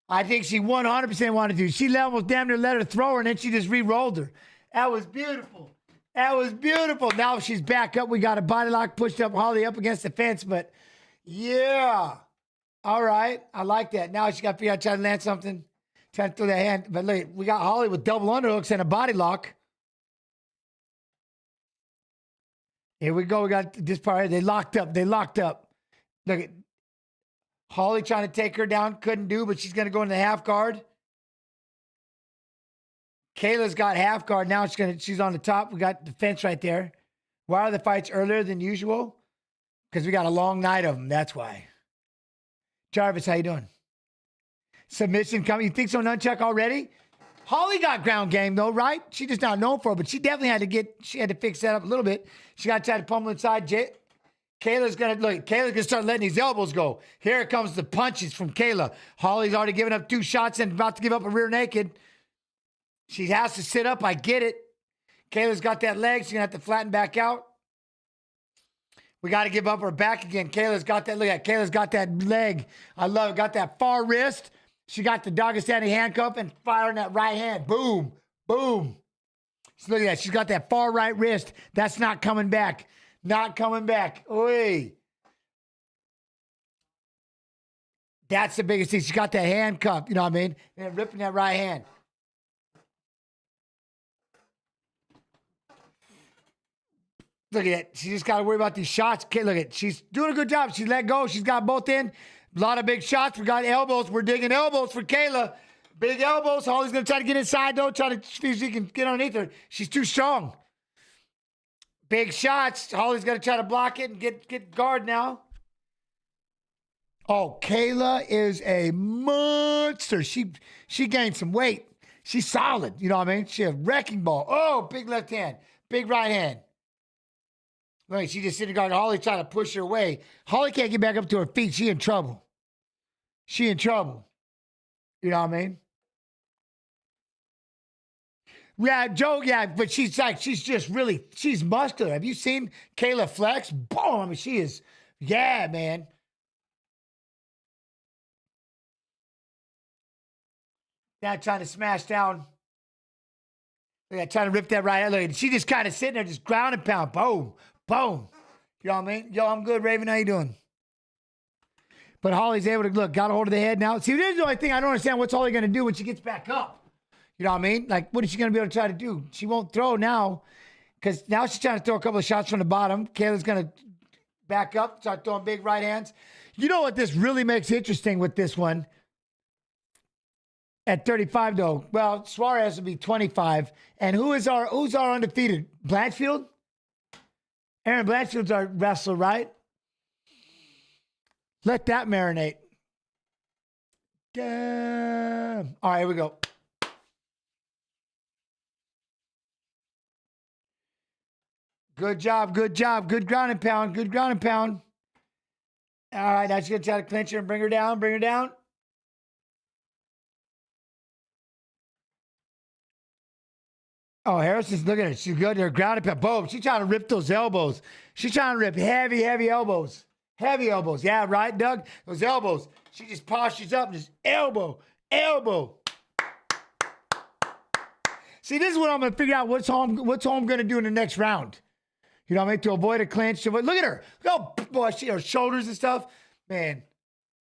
I think she 100% wanted to. She almost damn near let her throw her, and then she just re-rolled her. That was beautiful. Now she's back up. We got a body lock, pushed up Holly up against the fence, but yeah. All right. I like that. Now she got to figure out trying to land something. Trying to throw that hand. But look, we got Holly with double underhooks and a body lock. Here we go. We got this part. They locked up. Look at Holly trying to take her down. Couldn't do, but she's going to go in the half guard. Kayla's got half guard. Now she's on the top. We got the fence right there. Why are the fights earlier than usual? Because we got a long night of them. That's why. Jarvis, how you doing? Submission coming. You think so, nunchuck already? Holly got ground game though, right? She just not known for it, but she definitely had to fix that up a little bit. She got to try to pummel inside. Kayla's gonna start letting these elbows go. Here comes the punches from Kayla. Holly's already given up 2 shots and about to give up a rear naked. She has to sit up. I get it. Kayla's got that leg. She's going to have to flatten back out. We got to give up her back again. Kayla's got that. Look at Kayla's got that leg. I love it. Got that far wrist. She got the Dagestani handcuff and firing that right hand. Boom. Boom. So look at that. She's got that far right wrist. That's not coming back. Not coming back. Oy. That's the biggest thing. She got that handcuff. You know what I mean? And ripping that right hand. Look at it. She just got to worry about these shots. Okay, look at it. She's doing a good job. She let go. She's got both in. A lot of big shots. We got elbows. We're digging elbows for Kayla. Big elbows. Holly's going to try to get inside, though. Try to see if she can get underneath her. She's too strong. Big shots. Holly's going to try to block it and get guard now. Oh, Kayla is a monster. She gained some weight. She's solid. You know what I mean? She a wrecking ball. Oh, big left hand. Big right hand. Look, she just sitting guard. Holly trying to push her away. Holly can't get back up to her feet. She in trouble. You know what I mean? Yeah, Joe, yeah, but she's muscular. Have you seen Kayla flex? Boom! I mean, she is, yeah, man. Now trying to smash down. Yeah, trying to rip that right. Look, she just kind of sitting there, just ground and pound. Boom. Boom. You know what I mean? Yo, I'm good, Raven. How you doing? But Holly's able to, got a hold of the head now. See, this is the only thing I don't understand. What's Holly going to do when she gets back up? You know what I mean? Like, what is she going to be able to try to do? She won't throw now because now she's trying to throw a couple of shots from the bottom. Kayla's going to back up, start throwing big right hands. You know what this really makes interesting with this one? At 35, though, well, Suarez will be 25. And who's our undefeated? Blanchfield? Aaron Blanchfield's our wrestler, right? Let that marinate. Damn. All right, here we go. Good job, good job. Good ground and pound, good ground and pound. All right, now she's going to try to clinch her and bring her down, bring her down. Oh, Harrison's looking at her. She's good. Her ground and pound. Boom. She's trying to rip those elbows. She's trying to rip heavy, heavy elbows. Heavy elbows. Yeah, right, Doug? Those elbows. She just postures up and just elbow, elbow. See, this is what I'm going to figure out. What's Holm going to do in the next round? You know what I mean? To avoid a clinch. Look at her. Oh, boy, see her shoulders and stuff. Man,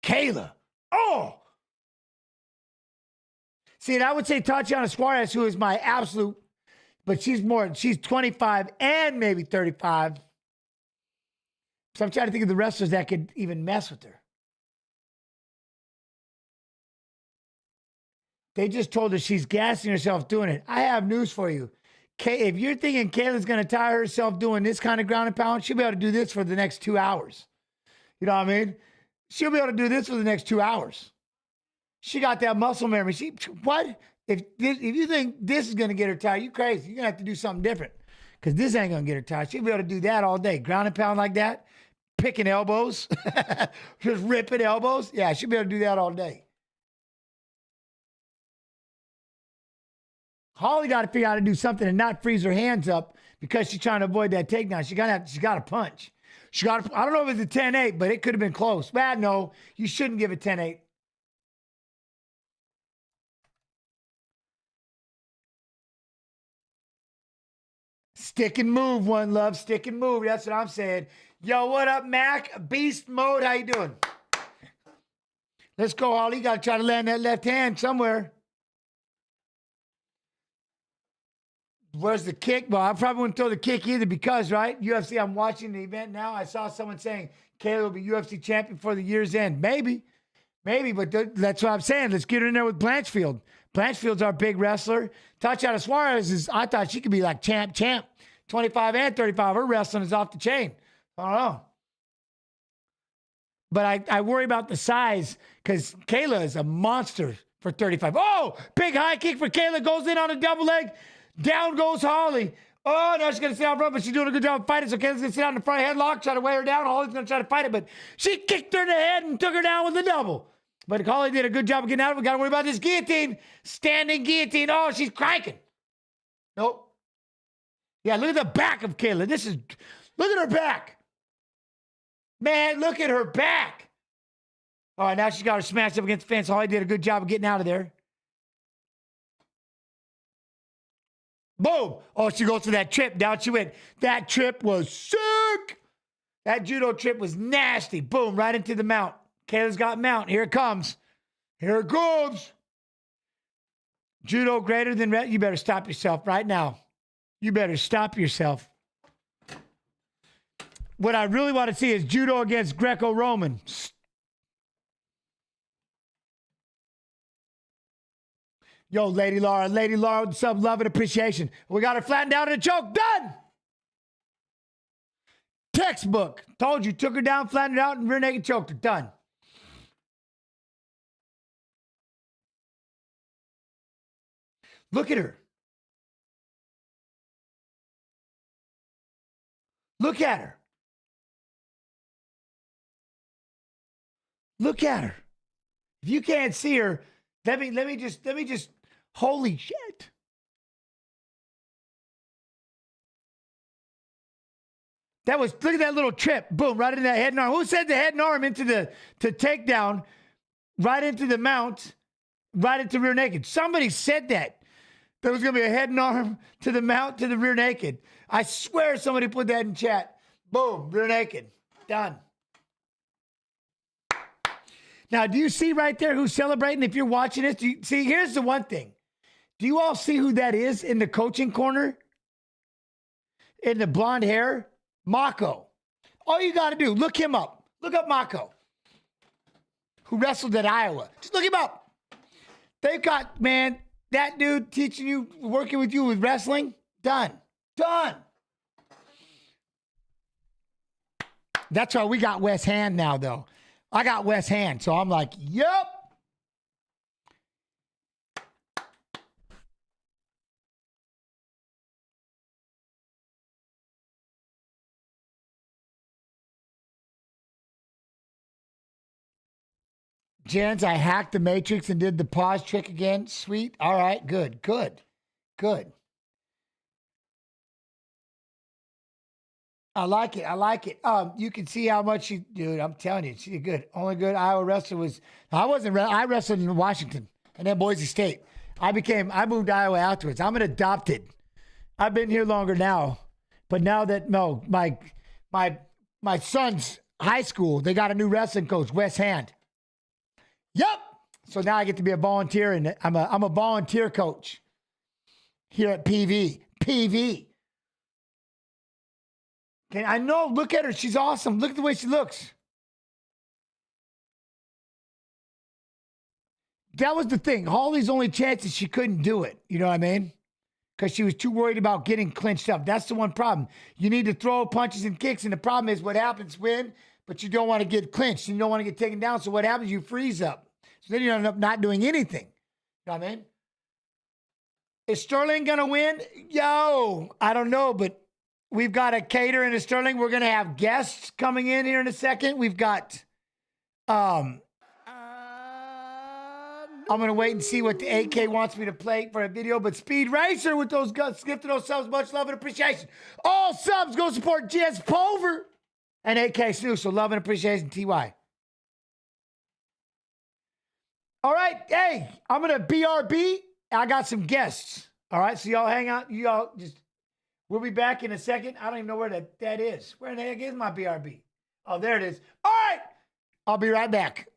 Kayla. Oh. See, and I would say Tatiana Suarez, who is my absolute, but she's 25 and maybe 35. So I'm trying to think of the wrestlers that could even mess with her. They just told her she's gassing herself doing it. I have news for you. If you're thinking Kayla's going to tire herself doing this kind of ground and pound, she'll be able to do this for the next 2 hours. You know what I mean? She'll be able to do this for the next 2 hours. She got that muscle memory. What? If you think this is going to get her tired, you crazy. You're going to have to do something different because this ain't going to get her tired. She'll be able to do that all day. Ground and pound like that, picking elbows, just ripping elbows. Yeah, she'll be able to do that all day. Holly got to figure out how to do something and not freeze her hands up because she's trying to avoid that takedown. She got to punch. I don't know if it's a 10-8, but it could have been close. Bad, no, you shouldn't give it 10-8. Stick and move, one love. Stick and move. That's what I'm saying. Yo, what up, Mac? Beast mode. How you doing? Let's go, Holly. You got to try to land that left hand somewhere. Where's the kick? Well, I probably wouldn't throw the kick either because, right? UFC, I'm watching the event now. I saw someone saying Kayla will be UFC champion for the year's end. Maybe, but that's what I'm saying. Let's get her in there with Blanchfield. Blanchfield's our big wrestler. Tatiana Suarez I thought she could be like champ. 25 and 35. Her wrestling is off the chain. I don't know. But I worry about the size because Kayla is a monster for 35. Oh, big high kick for Kayla. Goes in on a double leg. Down goes Holly. Oh, now she's going to sit out front, but she's doing a good job fighting. So Kayla's going to sit out in the front headlock, try to weigh her down. Holly's going to try to fight it, but she kicked her in the head and took her down with a double. But Holly did a good job of getting out of it. We got to worry about this guillotine. Standing guillotine. Oh, she's cranking. Nope. Yeah, look at the back of Kayla. Look at her back. Man, look at her back. All right, now she's got her smashed up against the fence. Holly did a good job of getting out of there. Boom. Oh, she goes for that trip. Down she went. That trip was sick. That judo trip was nasty. Boom, right into the mount. Kayla's got mount. Here it comes. Here it goes. Judo greater than red. You better stop yourself right now. You better stop yourself. What I really want to see is judo against Greco-Roman. Yo, Lady Laura, with some love and appreciation. We got her flattened down in a choke. Done! Textbook. Told you, took her down, flattened her out, and rear naked choked her. Done. Look at her. Look at her. Look at her. If you can't see her, let me just holy shit. Look at that little trip. Boom, right into that head and arm. Who said the head and arm into the takedown, right into the mount, right into rear naked? Somebody said that. There was going to be a head and arm to the mount, to the rear naked. I swear somebody put that in chat. Boom, rear naked. Done. Now, do you see right there who's celebrating? If you're watching this, here's the one thing. Do you all see who that is in the coaching corner? In the blonde hair? Mako. All you got to do, look him up. Look up Mako, who wrestled at Iowa. Just look him up. They've got, man, that dude teaching you, working with you with wrestling. Done. That's why we got West Hand now, though. I got West Hand, so I'm like, yep. Jens, I hacked the Matrix and did the pause trick again. Sweet. All right, good. I like it. You can see how much dude, I'm telling you, she's good. Only good Iowa wrestler was, I wrestled in Washington and then Boise State. I moved to Iowa afterwards. I'm an adopted. I've been here longer now, but now that, no, my son's high school, they got a new wrestling coach, West Hand. Yep. So now I get to be a volunteer, and I'm a volunteer coach here at PV. Okay, I know. Look at her. She's awesome. Look at the way she looks. That was the thing. Holly's only chance is she couldn't do it. You know what I mean? Because she was too worried about getting clinched up. That's the one problem. You need to throw punches and kicks, and the problem is what happens but you don't want to get clinched. You don't want to get taken down. So what happens? You freeze up. So then you end up not doing anything. You know what I mean? Is Sterling going to win? Yo, I don't know, but we've got a cater in a Sterling. We're going to have guests coming in here in a second. We've got, I'm going to wait and see what the 8K wants me to play for a video, but Speed Racer with those guns, gifted those subs, much love and appreciation. All subs go support Jess Pulver and 8K Snoo, so love and appreciation, TY. All right, hey, I'm going to BRB. I got some guests. All right, so y'all hang out. We'll be back in a second. I don't even know where that is. Where the heck is my BRB? Oh, there it is. All right, I'll be right back.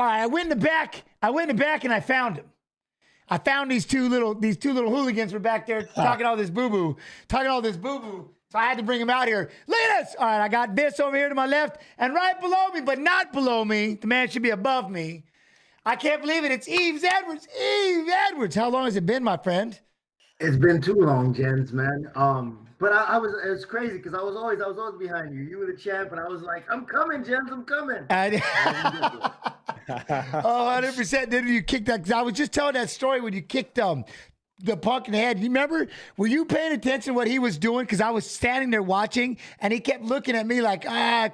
All right, I went in the back and I found him. I found these two little hooligans were back there talking all this boo-boo. So I had to bring him out here. Look at this. All right, I got Viss over here to my left and right below me, but not below me. The man should be above me. I can't believe it. It's Yves Edwards. Yves Edwards. How long has it been, my friend? It's been too long, Jens, man. But it was crazy because I was always behind you. You were the champ, and I was like, I'm coming, James, I'm coming. 100%. Then you kicked that. Because I was just telling that story when you kicked the Punk in the head. You remember? Were you paying attention to what he was doing? Because I was standing there watching, and he kept looking at me like,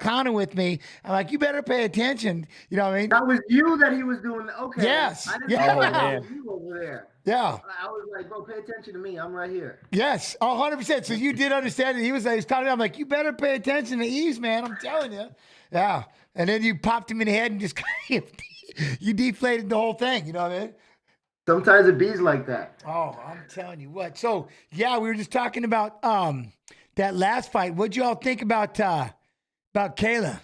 clowning with me. I'm like, you better pay attention. You know what I mean? That was you that he was doing. Okay. Yes. I didn't Yeah. know that was you over there. Yeah. I was like, bro, pay attention to me. I'm right here. Yes. 100%. So you did understand it. He was telling me, I'm like, you better pay attention to Yves, man. I'm telling you. Yeah. And then you popped him in the head and just you deflated the whole thing. You know what I mean? Sometimes it bees like that. Oh, I'm telling you what. So yeah, we were just talking about that last fight. What'd you all think about Kayla?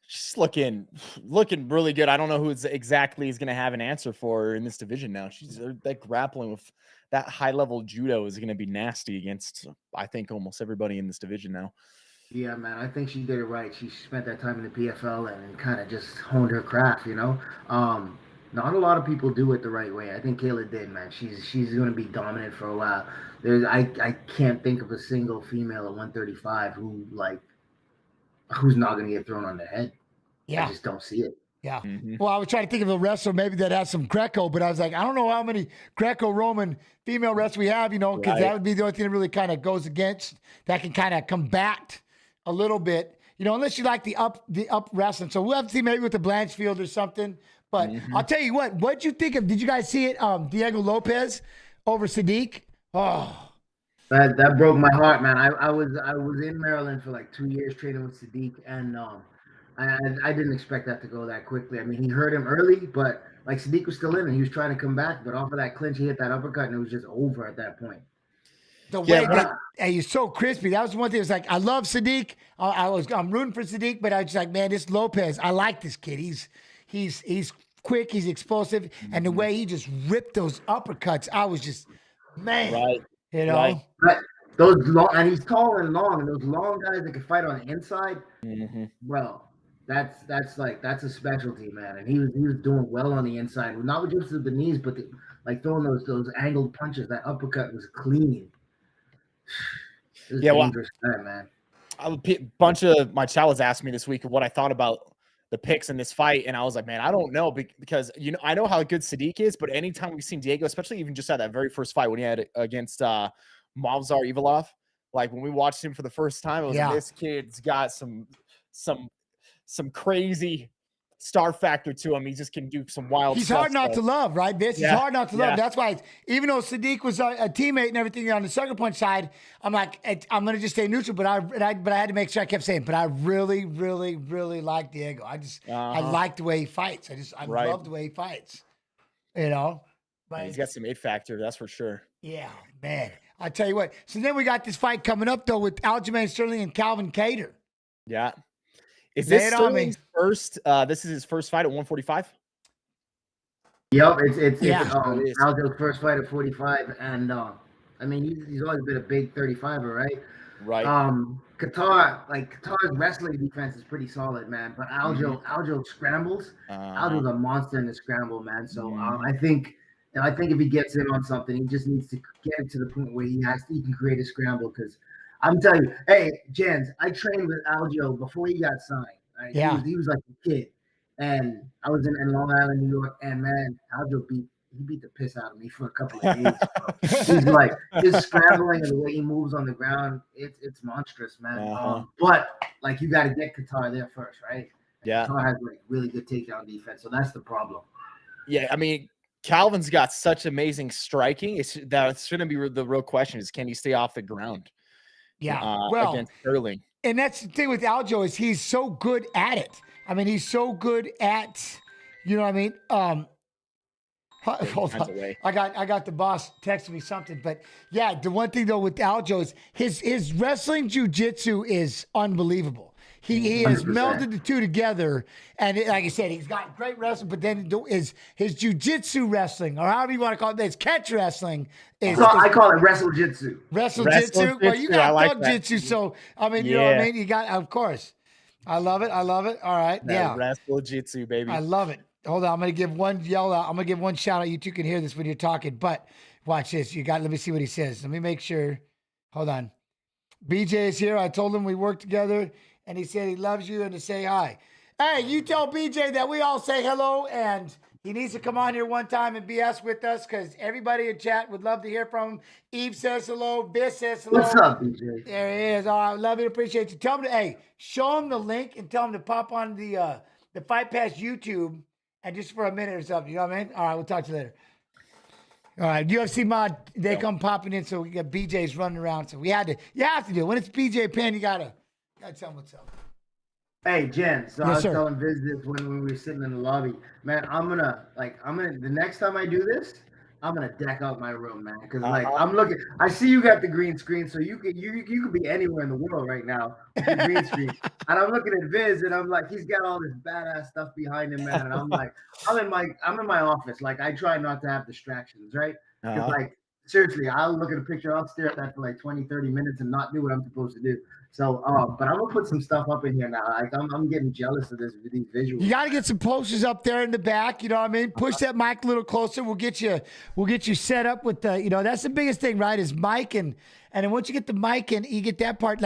She's looking really good. I don't know who exactly is going to have an answer for her in this division now. That grappling with that high level judo is going to be nasty against, I think, almost everybody in this division now. Yeah, man, I think she did it right. She spent that time in the PFL and kind of just honed her craft, you know. Not a lot of people do it the right way. I think Kayla did, man. She's going to be dominant for a while. I can't think of a single female at 135 who's not going to get thrown on the head. Yeah. I just don't see it. Yeah. Well, I was trying to think of a wrestler maybe that has some Greco, but I was like, I don't know how many Greco-Roman female wrestlers we have, you know, because that would be the only thing that really kind of goes against, that can kind of combat a little bit, you know, unless you like the up wrestling. So we'll have to see maybe with the Blanchfield or something. But I'll tell you what'd you think of, did you guys see it, Diego Lopez over Sadiq? Oh. That broke my heart, man. I was in Maryland for like 2 years training with Sadiq, and I didn't expect that to go that quickly. I mean, he hurt him early, but like Sadiq was still in and he was trying to come back, but off of that clinch, he hit that uppercut and it was just over at that point. The way that he's so crispy. That was one thing. It was like, I love Sadiq. I'm rooting for Sadiq, but I was like, man, this Lopez, I like this kid. He's quick, he's explosive, and the way he just ripped those uppercuts, I was just, man, you know. Right. Those long, and he's tall and long, and those long guys that can fight on the inside, well, that's a specialty, man. And he was doing well on the inside, not just with the knees, but like throwing those angled punches. That uppercut was clean. Dangerous guy, man. A bunch of my child was asking me this week what I thought about the picks in this fight, and I was like, man, I don't know, because you know, I know how good Sadiq is, but anytime we've seen Diego, especially even just at that very first fight when he had against Movsar Ivalov, like when we watched him for the first time, it was like, this kid's got some crazy star factor to him. He just can do some wild He's stuff. hard not to love, right, Viss? He's hard not to love. That's why, even though Sadiq was a teammate and everything on the Sucker Punch side, I'm like, I'm going to just stay neutral, but I had to make sure I kept saying, but I really, really, really like Diego. I like the way he fights. I love the way he fights, you know? But he's got some it factor, that's for sure. Yeah, man. I tell you what. So then we got this fight coming up, though, with Aljamain Sterling and Calvin Kattar. Yeah. Is this Sterling's first? This is his first fight at 145. Yep, it's Aljo's first fight at 45, and I mean he's always been a big 35er, right? Right. Qatar's wrestling defense is pretty solid, man. But Aljo scrambles. Aljo's a monster in the scramble, man. So I think if he gets in on something, he just needs to get it to the point where he can create a scramble. Because I'm telling you, hey, Jens, I trained with Aljo before he got signed. Right? Yeah. He was like a kid. And I was in Long Island, New York, and man, Aljo beat the piss out of me for a couple of days. He's like just scrambling, and the way he moves on the ground, it's monstrous, man. But like you got to get Qatar there first, right? Yeah. Qatar has like really good takedown defense, so that's the problem. Yeah, I mean, Calvin's got such amazing striking. That's going to be the real question: is can he stay off the ground? Yeah, against Sterling. And that's the thing with Aljo is he's so good at it. I mean, he's so good at, you know what I mean? Hold on. I got the boss texting me something, but yeah, the one thing though with Aljo is his wrestling jiu-jitsu is unbelievable. He has 100%. Melded the two together, and like I said, he's got great wrestling, but then his jiu-jitsu wrestling, or however you want to call it, his catch wrestling. I call it wrestle-jitsu. Wrestle-jitsu? Well, you got thug-jitsu, so, I mean, you know what I mean? You got, of course. I love it. All right, yeah. Wrestle-jitsu, baby. I love it. Hold on, I'm going to give one yell out. I'm going to give one shout out. You two can hear this when you're talking, but watch this. Let me see what he says. Let me make sure. Hold on. BJ is here. I told him we work together, and he said he loves you and to say hi. Hey, you tell BJ that we all say hello, and he needs to come on here one time and BS with us because everybody in chat would love to hear from him. Yves says hello. Viss says hello. What's up, BJ? There he is. Oh, I love you. Appreciate you. Tell him to, hey, show him the link and tell him to pop on the Fight Pass YouTube and just for a minute or something. You know what I mean? All right, we'll talk to you later. All right, UFC mod, they come popping in, so we got BJ's running around. So you have to do it. When it's BJ Penn, you gotta tell him what's up. Hey, Jen, so Yes, I was sir. telling Viss this when we were sitting in the lobby. Man, I'm gonna, the next time I do this, I'm gonna deck out my room, man. Cause I'm looking, I see you got the green screen, so you could be anywhere in the world right now with the green screen. And I'm looking at Viss and I'm like, he's got all this badass stuff behind him, man. And I'm like, I'm in my office. Like, I try not to have distractions, right? Cause seriously, I'll look at a picture, I'll stare at that for 20, 30 minutes and not do what I'm supposed to do. So, but I'm gonna put some stuff up in here now. Like, I'm getting jealous of these visuals. You got to get some posters up there in the back. You know what I mean? Push that mic a little closer. We'll get you set up with the. That's the biggest thing, right? Is mic and then once you get the mic and you get that part.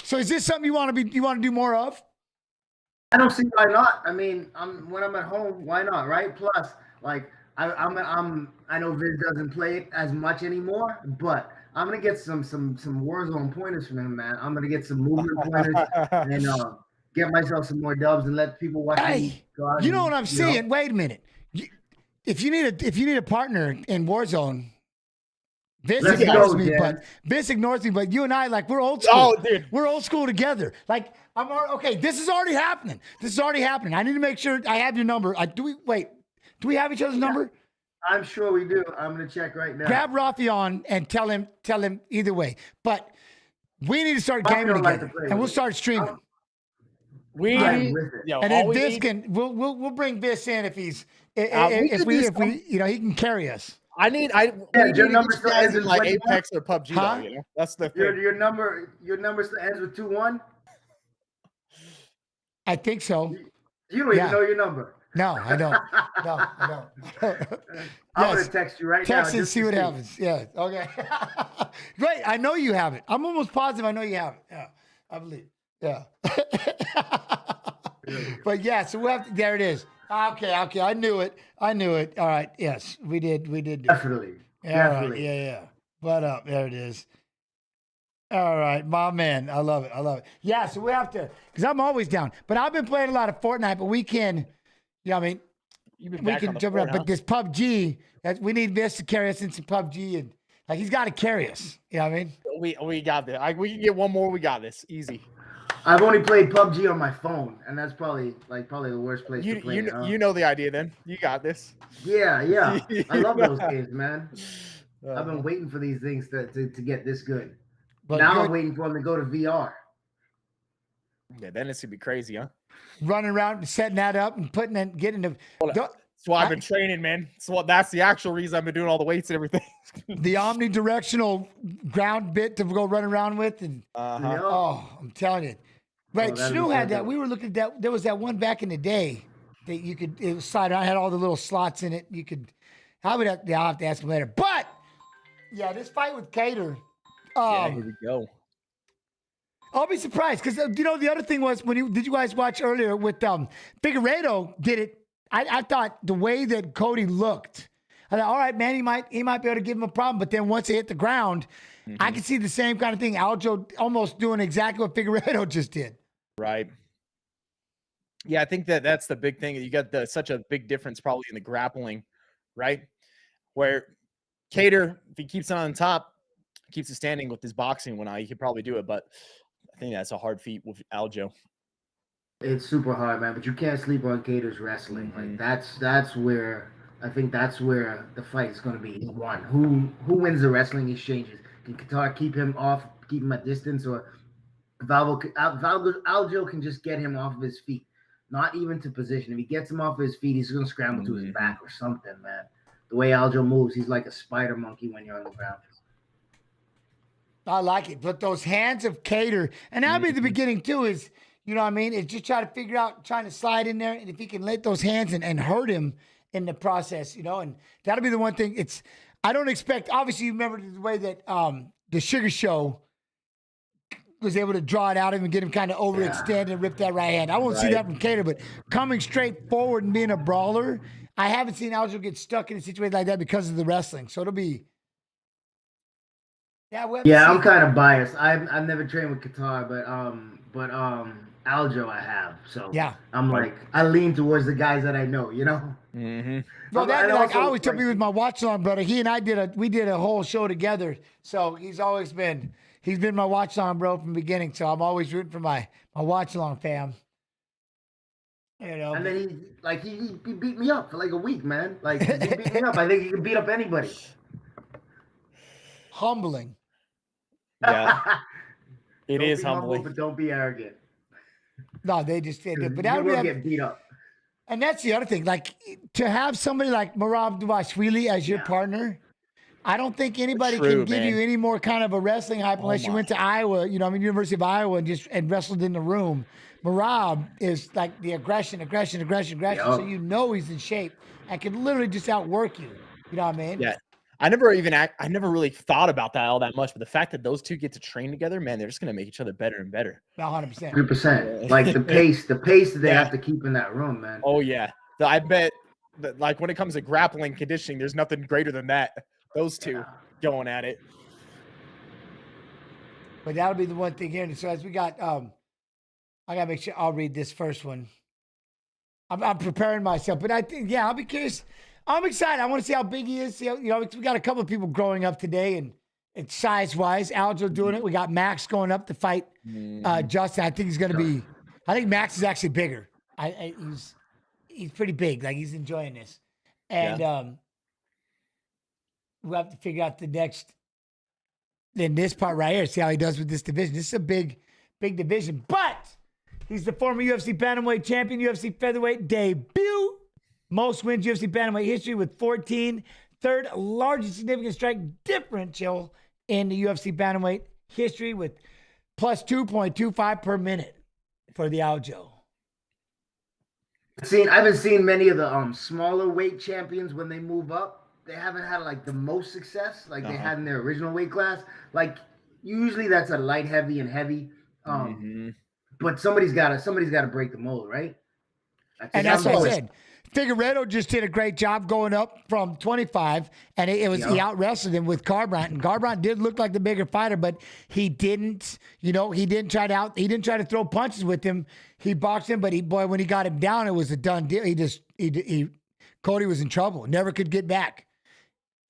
So is this something you want to do more of? I don't see why not. I mean, when I'm at home, why not, right? Plus, I know Viss doesn't play it as much anymore, but I'm gonna get some Warzone pointers from him, man. I'm gonna get some movement pointers and get myself some more dubs and let people watch me. You know what I'm seeing? Wait a minute. If you need a partner in Warzone, Viss ignores me, but you and I, we're old school. Oh, dude. We're old school together. Okay, this is already happening. I need to make sure I have your number. Do we have each other's number? I'm sure we do. I'm gonna check right now. Grab Rafi on and tell him either way. But we need to start gaming together, and we'll start streaming. And then Viss we'll bring Viss in if he's if we he can carry us. Your number still ends in Apex or PUBG. Huh? Though, that's the thing. Your number still ends with 21. I think so. You don't even know your number. No, I don't. I'm going to text you right now. Text and see what happens. Yeah. Okay. Great. I know you have it. I'm almost positive I know you have it. Yeah. I believe. Yeah. But yeah, so we'll have to, there it is. Okay. I knew it. All right. Yes, we did. Definitely. Right. Yeah. But there it is. All right, my man. I love it. Yeah, so we have to, because I'm always down. But I've been playing a lot of Fortnite, but we can. Yeah, I mean, we can jump around. But this PUBG, we need Viss to carry us in some PUBG, and he's got to carry us. You know what I mean? We got this. We can get one more. We got this. Easy. I've only played PUBG on my phone, and that's probably the worst place to play. You know the idea. Then you got this. Yeah. I love those games, man. I've been waiting for these things to get this good. But now I'm waiting for them to go to VR. Yeah, then it's gonna be crazy, huh? Running around, setting that up, and getting the. That's why I've been training, man. That's the actual reason I've been doing all the weights and everything. The omnidirectional ground bit to go run around with, and I'm telling you, right? Snoo had that. We were looking at that. There was that one back in the day that you could. It was slide. I had all the little slots in it. You could. I'll have to ask him later. But yeah, this fight with Cater. Here we go. I'll be surprised because the other thing was did you guys watch earlier with Figueiredo did it? I thought the way that Cody looked, I thought, all right, man, he might be able to give him a problem. But then once they hit the ground, I could see the same kind of thing. Aljo almost doing exactly what Figueiredo just did. Right. Yeah, I think that's the big thing. You got such a big difference probably in the grappling, right? Where Cater, if he keeps it on top, keeps it standing with his boxing when he could probably do it, but I think that's a hard feat with Aljo. It's super hard, man, but you can't sleep on Cater's wrestling. That's where the fight is going to be won. Who wins the wrestling exchanges? Can Qatar keep him at distance, or Aljo can just get him off of his feet, not even to position. If he gets him off his feet, he's going to scramble to his back or something, man. The way Aljo moves, he's like a spider monkey when you're on the ground. I like it. But those hands of Cater, and that'll be the beginning too, is, you know what I mean? It's just trying to slide in there, and if he can let those hands and hurt him in the process, and that'll be the one thing. I don't expect, obviously, you remember the way that the Sugar Show was able to draw it out of him and get him kind of overextend and rip that right hand. I won't see that from Kattar, but coming straight forward and being a brawler, I haven't seen Aljo get stuck in a situation like that because of the wrestling. So it'll be. Yeah, I'm kind of biased. I've never trained with Kattar, but Aljo I have. So yeah, I'm like I lean towards the guys that I know. You know. Mm-hmm. Well, that, like I always tell people with my watch along brother, he and I we did a whole show together. So he's been my watch along bro from the beginning. So I'm always rooting for my watch along fam. You know. And then he beat me up for like a week, man. Like he beat me up. I think he can beat up anybody. Humbling. Yeah. It Don't is be humble, humbling. but don't be arrogant. No, they just did it. But you that will would get beat up. And that's the other thing. Like to have somebody like Merab Dvalishvili as your partner, I don't think anybody can give you any more kind of a wrestling hype unless you went to Iowa, University of Iowa and wrestled in the room. Merab is like the aggression. Yep. So he's in shape and can literally just outwork you. You know what I mean? Yeah. I never really thought about that all that much, but the fact that those two get to train together, man, they're just going to make each other better and better. 100%. 100%. Like the pace that they have to keep in that room, man. Oh yeah. I bet that like when it comes to grappling conditioning, there's nothing greater than that. Those two going at it. But that'll be the one thing here. So as we got, I gotta make sure I'll read this first one. I'm preparing myself, but I think, I'll be curious. I'm excited. I want to see how big he is. See how, we got a couple of people growing up today, and it's size-wise. Aljo doing it. We got Max going up to fight Justin. I think he's going to be. I think Max is actually bigger. He's pretty big. Like he's enjoying this, and we'll have to figure out the next. Then this part right here. See how he does with this division. This is a big division, but he's the former UFC bantamweight champion, UFC featherweight debut. Most wins UFC bantamweight history with 14. Third largest significant strike differential in the UFC bantamweight history with plus 2.25 per minute for the Aljo. I haven't seen many of the smaller weight champions when they move up. They haven't had like the most success like they had in their original weight class. Like usually that's a light heavy and heavy. But somebody's got to break the mold, right? And that's what I said. Figueiredo just did a great job going up from 25, and he out wrestled him with Garbrandt, and Garbrandt did look like the bigger fighter, but he didn't try to throw punches with him. He boxed him, but when he got him down, it was a done deal. Cody was in trouble, never could get back.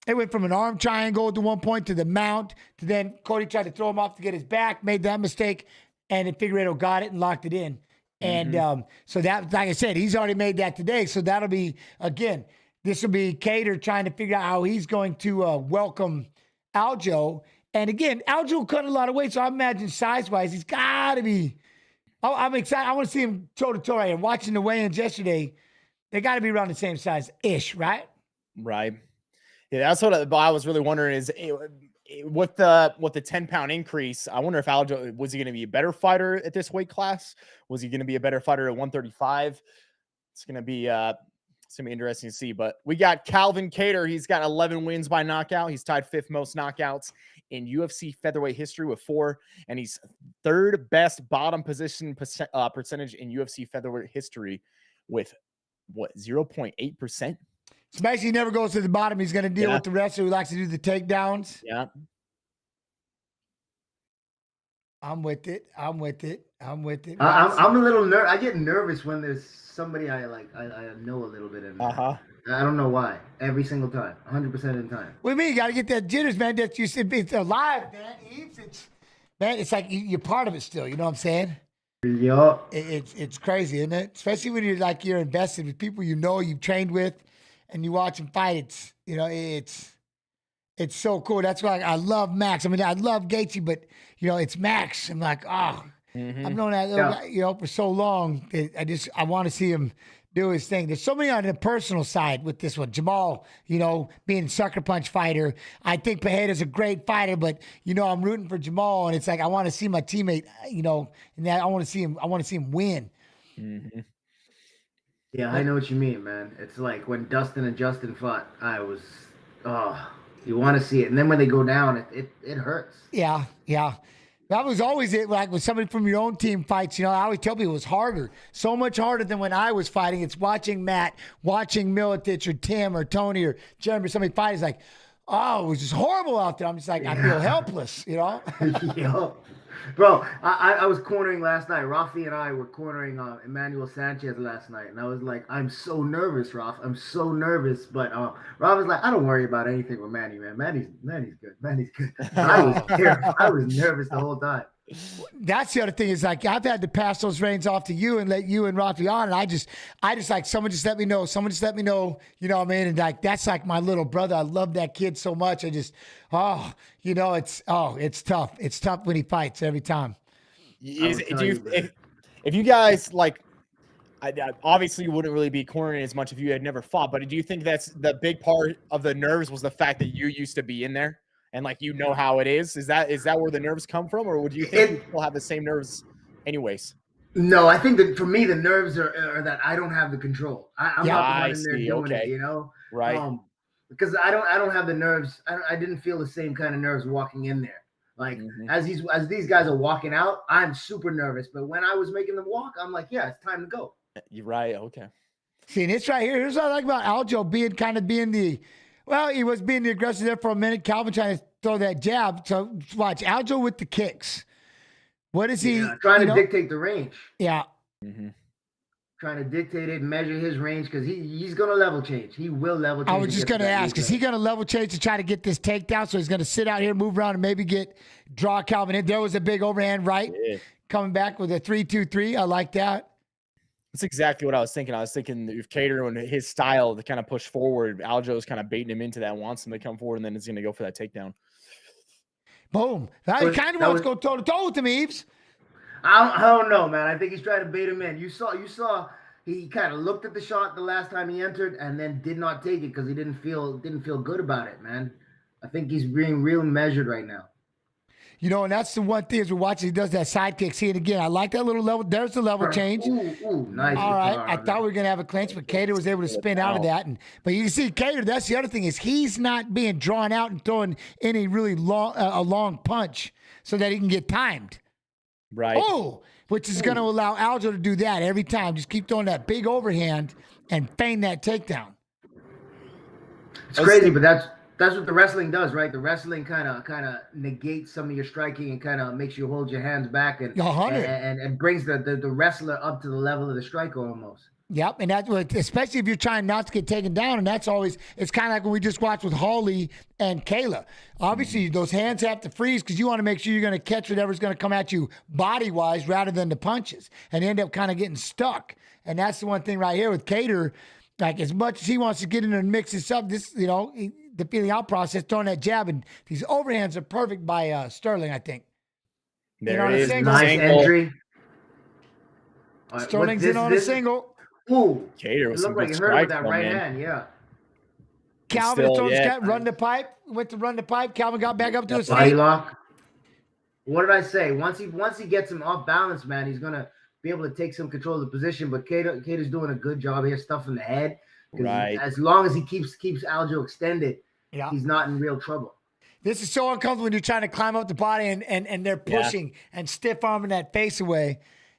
It went from an arm triangle at one point to the mount, to then Cody tried to throw him off to get his back, made that mistake, and then Figueiredo got it and locked it in. And so that, like I said, he's already made that today. So that'll be, again, this will be Kattar trying to figure out how he's going to welcome Aljo. And again, Aljo cut a lot of weight. So I imagine size-wise, he's got to be, I'm excited. I want to see him toe-to-toe right here. Watching the weigh-ins yesterday, they got to be around the same size-ish, right? Right. Yeah, that's what I was really wondering is with the 10-pound increase, I wonder if Aljo, was he going to be a better fighter at this weight class? Was he going to be a better fighter at 135? It's going to be interesting to see. But we got Calvin Kattar. He's got 11 wins by knockout. He's tied 5th most knockouts in UFC featherweight history with 4, and he's 3rd best bottom position percentage in UFC featherweight history with 0.8%. Especially he never goes to the bottom. He's going to deal with the wrestler who likes to do the takedowns. Yeah. I'm with it. I'm a little nervous. I get nervous when there's somebody I know a little bit of. I don't know why. Every single time. 100% of the time. What do you mean? You got to get that jitters, man. That you said it's alive, man. Yves, it's like you're part of it still. You know what I'm saying? Yeah. It's crazy, isn't it? Especially when you're invested with people you've trained with. And you watch him fight, it's so cool. That's why I love Max. I mean, I love Gaethje, but it's Max. I'm like, I've known that little guy, for so long. I want to see him do his thing. There's so many on the personal side with this one. Jamal, being a sucker punch fighter. I think Pereira's a great fighter, but I'm rooting for Jamal, and it's like I want to see my teammate, and that I want to see him win. Mm-hmm. Yeah, I know what you mean, man. It's like when Dustin and Justin fought, you want to see it. And then when they go down, it hurts. Yeah. That was always it. Like when somebody from your own team fights, I always tell people it was harder, so much harder than when I was fighting. It's watching Matt, watching Milicic or Tim or Tony or Jeremy or somebody fight. It's like, oh, it was just horrible out there. I'm just like, I feel helpless, Yo. Bro, I was cornering last night. Rafi and I were cornering Emmanuel Sanchez last night. And I was like, I'm so nervous, Raf. I'm so nervous. But Raf was like, I don't worry about anything with Manny, man. Manny's good. Manny's good. I was terrified. I was nervous the whole time. That's the other thing is like I've had to pass those reins off to you and let you and Rafi on. And I just like someone just let me know. Someone just let me know, you know what I mean? And like that's like my little brother. I love that kid so much. I just it's tough. It's tough when he fights every time. If you guys like obviously you wouldn't really be cornering as much if you had never fought, but do you think that's the big part of the nerves was the fact that you used to be in there? And like how it is? Is that where the nerves come from, or would you think you still have the same nerves, anyways? No, I think that for me the nerves are that I don't have the control. I'm not the one in there doing it, right? Because I don't have the nerves. I didn't feel the same kind of nerves walking in there. Like as these guys are walking out, I'm super nervous. But when I was making them walk, I'm like, yeah, it's time to go. You're right. Okay. See, and it's right here. Here's what I like about Aljo being the. Well, he was being the aggressor there for a minute. Calvin trying to throw that jab. So watch Aljo with the kicks. What is he trying to dictate the range? Yeah. Trying to dictate it, measure his range because he's going to level change. He will level change. I was just going to ask, is he going to level change to try to get this takedown? So he's going to sit out here, move around, and maybe draw Calvin in. There was a big overhand right coming back with a 3-2-3. I like that. That's exactly what I was thinking. I was thinking if Cater and his style to kind of push forward, Aljo's kind of baiting him into that, wants him to come forward, and then he's going to go for that takedown. Boom. He kind of wants to go toe-to-toe with him, Yves. I don't know, man. I think he's trying to bait him in. You saw he kind of looked at the shot the last time he entered and then did not take it because he didn't feel good about it, man. I think he's being real measured right now. And that's the one thing as we're watching, he does that side kick. See it again. I like that little level. There's the level change. Ooh, nice. All right. I thought we were going to have a clinch, but Cater was able to spin out of that. But you can see Cater, that's the other thing is he's not being drawn out and throwing any really long punch so that he can get timed. Right. Oh, which is going to allow Aljo to do that every time. Just keep throwing that big overhand and feign that takedown. It's crazy, but that's what the wrestling does, right? The wrestling kind of negates some of your striking and kind of makes you hold your hands back and brings the wrestler up to the level of the striker almost. Yep, and that's what, especially if you're trying not to get taken down, and that's always, it's kind of like what we just watched with Holly and Kayla. Obviously, those hands have to freeze because you want to make sure you're going to catch whatever's going to come at you body-wise rather than the punches, and you end up kind of getting stuck. And that's the one thing right here with Cater, like as much as he wants to get in and mix this up, the feeling out process, throwing that jab, and these overhands are perfect by Sterling, I think. There it is. Nice entry. Sterling's in on a single. Ooh, Cater was looked like he hurt him with that right hand, yeah. Calvin run the pipe, went to run the pipe. Calvin got back up to his body feet. Lock. What did I say? Once he gets him off balance, man, he's gonna be able to take some control of the position. But Cater's doing a good job here, stuffing the head. Right. As long as he keeps Aljo extended, he's not in real trouble. This is so uncomfortable when you're trying to climb up the body and they're pushing and stiff arming that face away.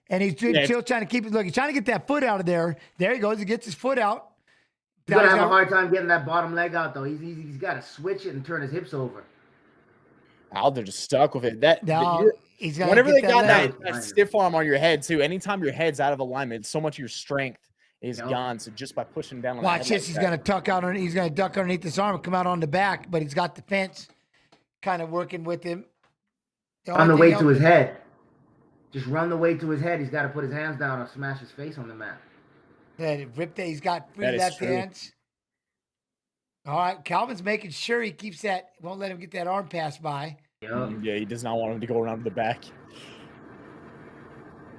And he's still trying to keep it. Look, he's trying to get that foot out of there. There he goes. He gets his foot out. He's going to have a hard time getting that bottom leg out, though. He's got to switch it and turn his hips over. Aldo just stuck with it. He's got whenever they got that stiff arm on your head, too, anytime your head's out of alignment, so much of your strength is gone. So just by pushing down on watch this, he's going to tuck out. He's going to duck underneath this arm and come out on the back, but he's got the fence kind of working with him. On the way to his head. Just run the weight to his head. He's got to put his hands down or smash his face on the mat. Yeah, rip that. He's got free left hands. All right, Calvin's making sure he keeps that. Won't let him get that arm pass by. Yeah, he does not want him to go around to the back.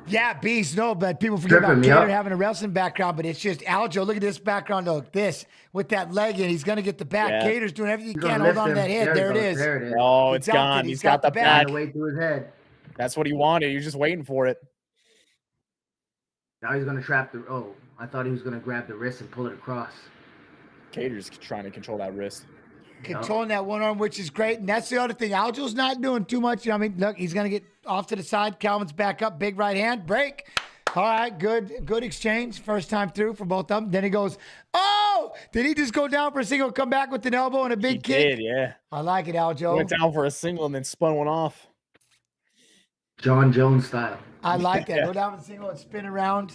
Yeah, Beast. No, but people forget about Cater having a wrestling background, but it's just Aljo. Look at this background, though. This with that leg in, he's going to get the back. Yeah. Cater's doing everything he can. Hold on to that head. There it is. Oh, it's gone. He's got the back. Weight to his head. That's what he wanted. You're just waiting for it. Now he's going to trap the... Oh, I thought he was going to grab the wrist and pull it across. Cater's trying to control that wrist. Controlling that one arm, which is great. And that's the other thing. Aljo's not doing too much. You know what I mean? Look, he's going to get off to the side. Calvin's back up. Big right hand. Break. All right. Good exchange. First time through for both of them. Then he goes, oh! Did he just go down for a single, come back with an elbow and a big kick? He did, yeah. I like it, Aljo. Went down for a single and then spun one off. John Jones style. I like that. Go down for a single and spin around.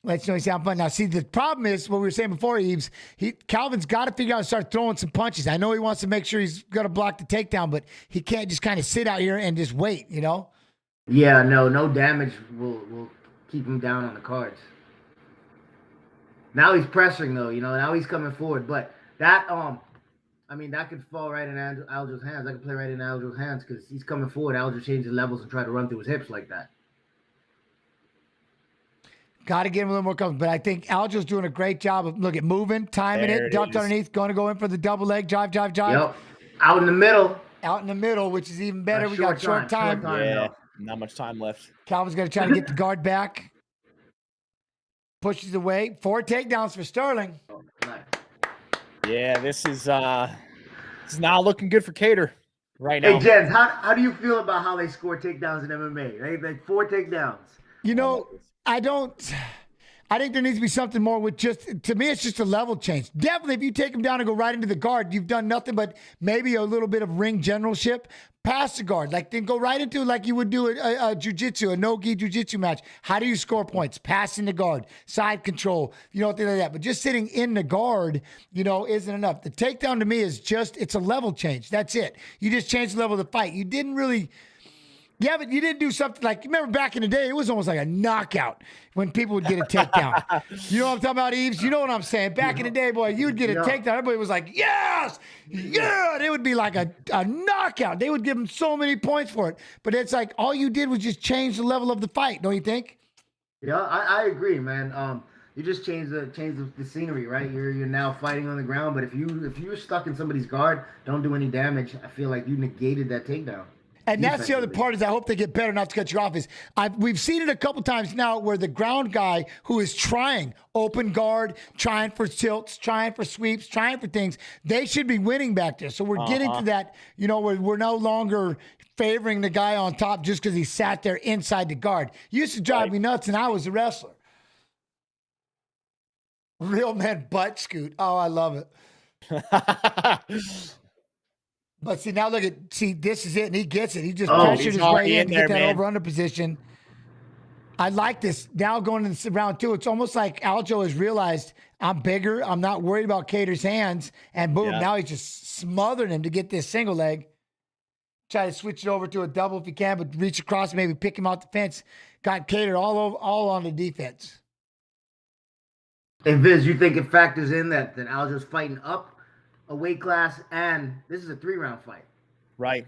Let's know he's having fun. Now, see, the problem is what we were saying before, Yves. Calvin's got to figure out and start throwing some punches. I know he wants to make sure he's going to block the takedown, but he can't just kind of sit out here and just wait, you know? Yeah, no damage will keep him down on the cards. Now he's pressuring, though, you know. Now he's coming forward. But that, that could fall right in Aljo's hands. That could play right in Aljo's hands because he's coming forward. Aljo changes levels and try to run through his hips like that. Got to get him a little more comfortable. But I think Aljo's doing a great job of, look at moving, timing it, ducked underneath, going to go in for the double leg, drive. Yep. Out in the middle. Out in the middle, which is even better. We got short time. Yeah, not much time left. Calvin's going to try to get the guard back. Pushes away. 4 takedowns for Sterling. Yeah, this is not looking good for Kattar right now. Hey, Jens, how do you feel about how they score takedowns in MMA? They like 4 takedowns. You know, I think there needs to be something more with to me, it's just a level change. Definitely, if you take him down and go right into the guard, you've done nothing but maybe a little bit of ring generalship. Pass the guard. Like, then go right into like you would do a jiu-jitsu, a no-gi jiu-jitsu match. How do you score points? Passing the guard, side control, you know, things like that. But just sitting in the guard, you know, isn't enough. The takedown to me is it's a level change. That's it. You just changed the level of the fight. You didn't really... Yeah, but you didn't do something like, you remember back in the day, it was almost like a knockout when people would get a takedown. You know what I'm talking about, Yves? You know what I'm saying? Back in the day, boy, you'd get a takedown. Everybody was like, yes, yeah. It would be like a knockout. They would give them so many points for it. But it's like all you did was just change the level of the fight, don't you think? Yeah, I agree, man. You just change the scenery, right? You're now fighting on the ground, but if you're stuck in somebody's guard, don't do any damage. I feel like you negated that takedown. And that's the other part is I hope they get better, not to cut you off, is we've seen it a couple times now where the ground guy who is trying open guard, trying for tilts, trying for sweeps, trying for things, they should be winning back there. So we're getting to that, you know, we're no longer favoring the guy on top just because he sat there inside the guard. Used to drive me nuts, and I was a wrestler. Real man butt scoot. Oh, I love it. But see, now this is it, and he gets it. He just pressured his way in to get that over-under position. I like this. Now going into round 2, it's almost like Aljo has realized I'm bigger. I'm not worried about Kattar's hands. And boom, now he's just smothering him to get this single leg. Try to switch it over to a double if he can, but reach across, maybe pick him out the fence. Got Kattar all on the defense. And Viz, you think it factors in that Aljo's fighting up a weight class, and this is a 3-round fight. Right.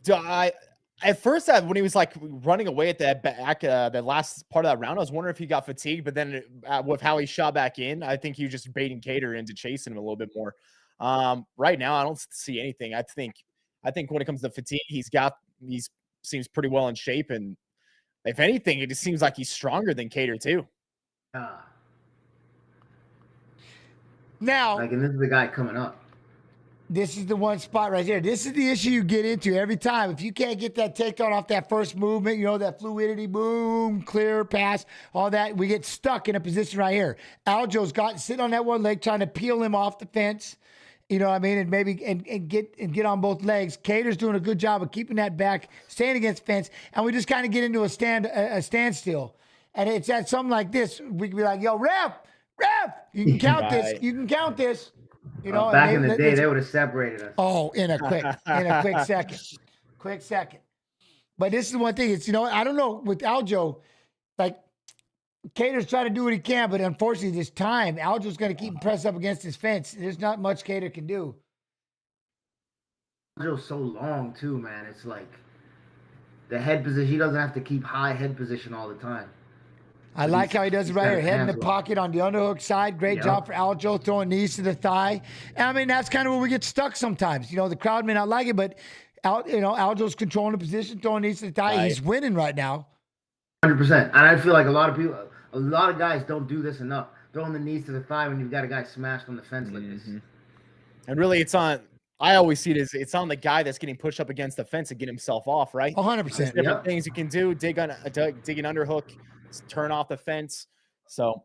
At first, when he was like running away at that back, the last part of that round, I was wondering if he got fatigued. But then with how he shot back in, I think he was just baiting Kattar into chasing him a little bit more. Right now, I don't see anything. I think when it comes to fatigue, he seems pretty well in shape, and if anything, it just seems like he's stronger than Kattar too. Now, and this is the guy coming up. This is the one spot right here. This is the issue you get into every time. If you can't get that takedown off that first movement, you know, that fluidity, boom, clear, pass, all that, we get stuck in a position right here. Aljo's got sitting on that one leg trying to peel him off the fence. You know what I mean? And maybe and get on both legs. Kattar's doing a good job of keeping that back, staying against fence, and we just kind of get into a standstill. And it's at something like this. We can be like, yo, ref, you can count this. You can count this. You know, back in the day, they would have separated us. Oh, in a quick second. Quick second. But this is the one thing. It's, you know, I don't know with Aljo, like Kattar's trying to do what he can, but unfortunately this time, Aljo's going to keep him pressed up against his fence. There's not much Kattar can do. Aljo's so long too, man. It's like the head position. He doesn't have to keep high head position all the time. I like how he does it right here. Head in the pocket on the underhook side. Great job for Aljo, throwing knees to the thigh. And I mean, that's kind of where we get stuck sometimes. You know, the crowd may not like it, but Aljo's controlling the position, throwing knees to the thigh. Right. He's winning right now. 100%. And I feel like a lot of guys don't do this enough. Throwing the knees to the thigh when you've got a guy smashed on the fence like this. And really, I always see it as it's on the guy that's getting pushed up against the fence and get himself off, right? 100%. There's different things you can do. Dig an underhook, turn off the fence. So,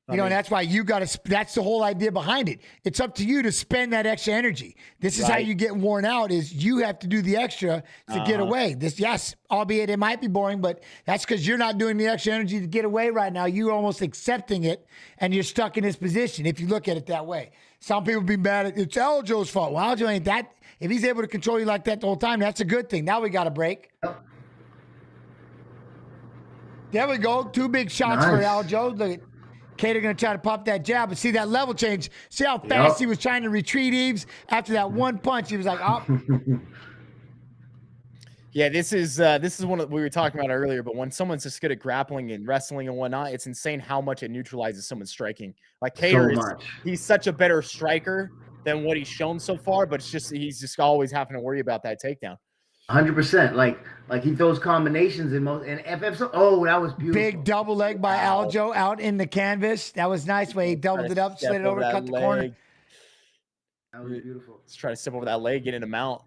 and that's why that's the whole idea behind it. It's up to you to spend that extra energy. This is how you get worn out, is you have to do the extra to get away. Yes, albeit it might be boring, but that's because you're not doing the extra energy to get away right now. You're almost accepting it, and you're stuck in this position if you look at it that way. Some people be mad at it's Aljo's fault. Well, Aljo ain't that. If he's able to control you like that the whole time, that's a good thing. Now we got a break. There we go. 2 big shots for Aljo. Look at Kattar going to try to pop that jab, but see that level change. See how fast he was trying to retreat Yves after that one punch. He was like, oh. Yeah, this is one of we were talking about earlier. But when someone's just good at grappling and wrestling and whatnot, it's insane how much it neutralizes someone's striking. Like Kattar, he's such a better striker than what he's shown so far. But he's just always having to worry about that takedown. 100%. Like he throws combinations in most. And that was beautiful. Big double leg by Aljo out in the canvas. That was nice. Way he doubled it up, slid it over, cut the corner. That was beautiful. Let's try to step over that leg, get in a mount.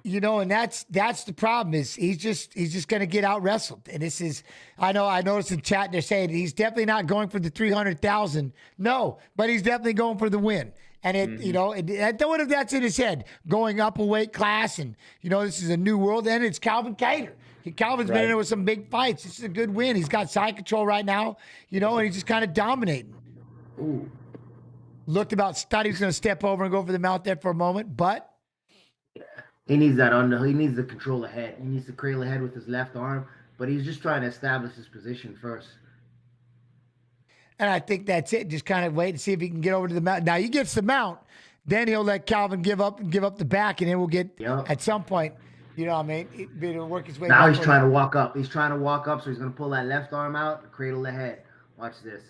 And that's the problem is he's just going to get out wrestled. And this is, I noticed in chat they're saying he's definitely not going for the 300,000. No, but he's definitely going for the win. And what if that's in his head, going up a weight class and, this is a new world. And it's Calvin Kattar. Calvin's been in there with some big fights. This is a good win. He's got side control right now, and he's just kind of dominating. Ooh. Thought he was going to step over and go for the mount there for a moment, but. He needs he needs to control the head. He needs to cradle the head with his left arm, but he's just trying to establish his position first. And I think that's it. Just kind of wait and see if he can get over to the mount. Now he gets the mount, then he'll let Calvin give up the back, and then we'll get at some point, it'll work his way. Now he's trying to walk up. He's trying to walk up, so he's going to pull that left arm out and cradle the head. Watch this.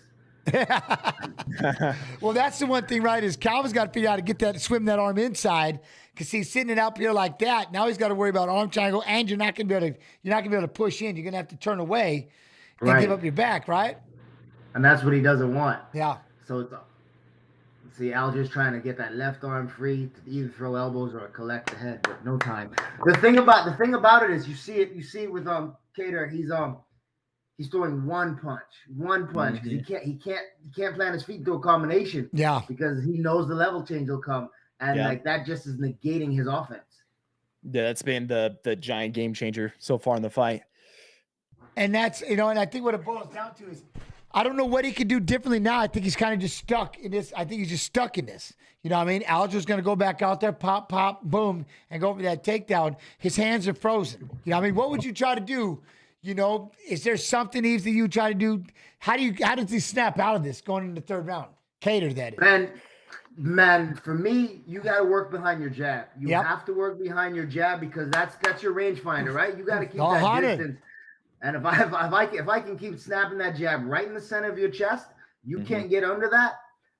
Well, that's the one thing, right? Is Calvin's got to figure out how to get that, swim that arm inside, because he's sitting it up here like that. Now he's got to worry about arm triangle, and you're not going to be able to push in. You're going to have to turn away and give up your back, right? And that's what he doesn't want. Yeah. So Aljo's trying to get that left arm free to either throw elbows or collect the head, but no time. The thing about it is you see it with Kattar. He's throwing one punch because he can't plant his feet to a combination. Yeah. Because he knows the level change will come, and that just is negating his offense. Yeah, that's been the giant game changer so far in the fight. And that's and I think what it boils down to is I don't know what he could do differently now. I think he's kind of just stuck in this. I think he's just stuck in this. You know what I mean? Aljo's going to go back out there, pop, pop, boom, and go for that takedown. His hands are frozen. You know what I mean? What would you try to do? Is there something, Yves, that you try to do? How does he snap out of this going into the third round? Kattar, that is. Man, for me, you got to work behind your jab. You have to work behind your jab because that's your rangefinder, right? You got to keep that distance. And if I can keep snapping that jab right in the center of your chest, you can't get under that.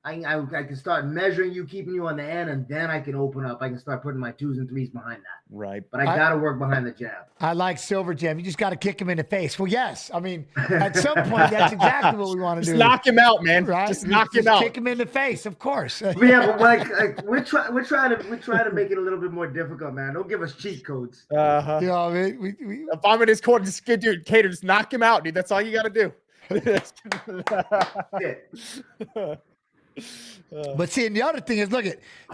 I can start measuring you, keeping you on the end, and then I can open up. I can start putting my 2s and 3s behind that. Right. But I got to work behind the jab. I like Silver Jam. You just got to kick him in the face. Well, yes. I mean, at some point, that's exactly what we want to do. Just knock him out, man. Right? Just knock him out. Kick him in the face, of course. Yeah, but we're trying to make it a little bit more difficult, man. Don't give us cheat codes. Uh-huh. You know what I mean? If I'm in his court, just dude, Kattar, just knock him out, dude. That's all you got to do. But see, and the other thing is,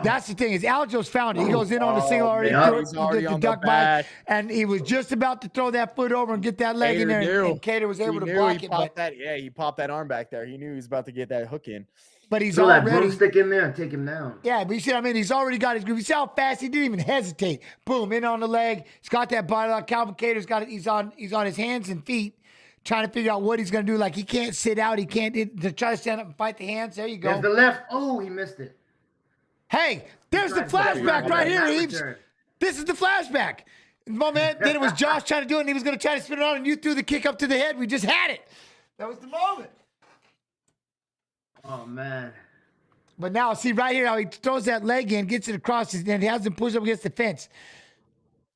that's the thing is Aljo's found it. He goes in on the single already, the duck bite, and he was just about to throw that foot over and get that leg in there, and Kattar was able to block it. He popped that arm back there. He knew he was about to get that hook in. But he's throw already that broomstick in there and take him down. Yeah, but you see what I mean? He's already got his groove. You see how fast he didn't even hesitate. Boom, in on the leg. He's got that body lock. Calvin Kattar's got it. He's on his hands and feet, trying to figure out what he's going to do. Like, he can't sit out. He can't to try to stand up and fight the hands. There you go. There's the left. Oh, he missed it. Hey, there's the flashback right here, Yves. This is the flashback. Moment. Then it was Josh trying to do it, and he was going to try to spin it on, and you threw the kick up to the head. We just had it. That was the moment. Oh, man. But now, see right here how he throws that leg in, gets it across, and he has him push up against the fence.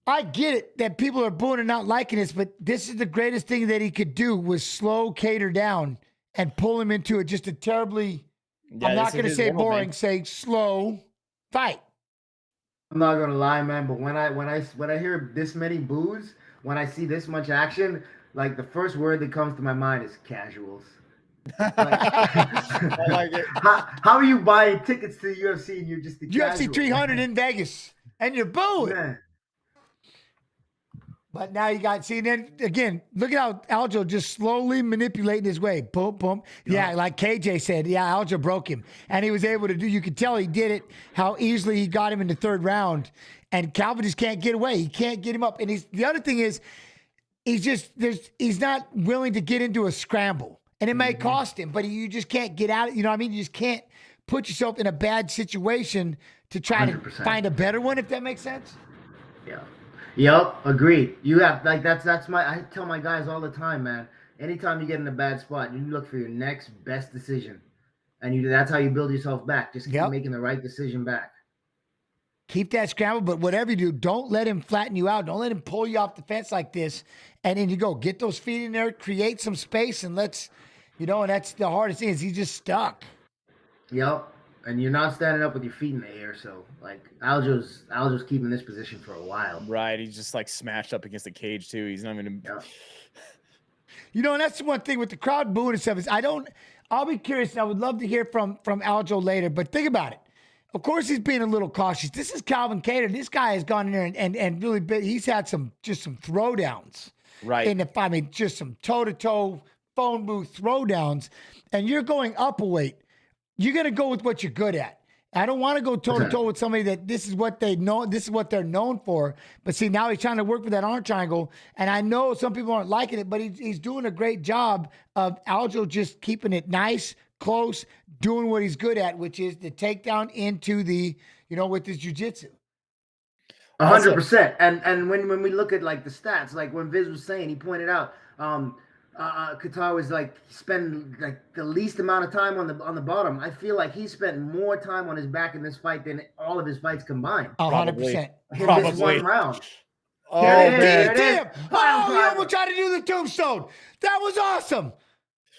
I get it that people are booing and not liking this, but this is the greatest thing that he could do was slow Kattar down and pull him into just a terribly I'm not going to say boring, say slow fight. I'm not gonna lie, man, but when I hear this many boos, when I see this much action, like the first word that comes to my mind is casuals. Like, I like it. How are you buying tickets to the UFC and you're just the UFC casual? 300 in Vegas and you're booing? Man. But now you got, see, then again, look at how Aljo just slowly manipulating his way. Boom, boom. Yeah, like KJ said, yeah, Aljo broke him. And he was able to do, you could tell he did it, how easily he got him in the third round. And Calvin just can't get away. He can't get him up. And the other thing is, he's not willing to get into a scramble. And it may cost him, but you just can't get out. You know what I mean? You just can't put yourself in a bad situation to try 100%. to find a better one, if that makes sense. Yeah. Yep, agreed. You have I tell my guys all the time, man. Anytime you get in a bad spot, you look for your next best decision. And that's how you build yourself back. Just keep making the right decision back. Keep that scramble, but whatever you do, don't let him flatten you out. Don't let him pull you off the fence like this. And then you go, get those feet in there, create some space, and let's, and that's the hardest thing is he's just stuck. Yep. And you're not standing up with your feet in the air, so like Aljo's keeping this position for a while. Right, he's just like smashed up against the cage too. He's not even. Yeah. And that's the one thing with the crowd booing and stuff is I'll be curious. And I would love to hear from Aljo later. But think about it. Of course, he's being a little cautious. This is Calvin Kattar. This guy has gone in there and really he's had some throwdowns. Right. Just some toe-to-toe phone booth throwdowns. And you're going up a weight. You're going to go with what you're good at. I don't want to go toe-to-toe with somebody that this is what they know, this is what they're known for. But see, now he's trying to work with that arm triangle. And I know some people aren't liking it, but he's doing a great job of Aljo just keeping it nice, close, doing what he's good at, which is the takedown into the, with his jiu-jitsu. 100%. And when we look at like the stats, like when Viss was saying, he pointed out, Qatar was like spend like the least amount of time on the bottom. I feel like he spent more time on his back in this fight than all of his fights combined. 100%. In this one round. Oh, damn. Oh, you almost tried to do the tombstone. That was awesome.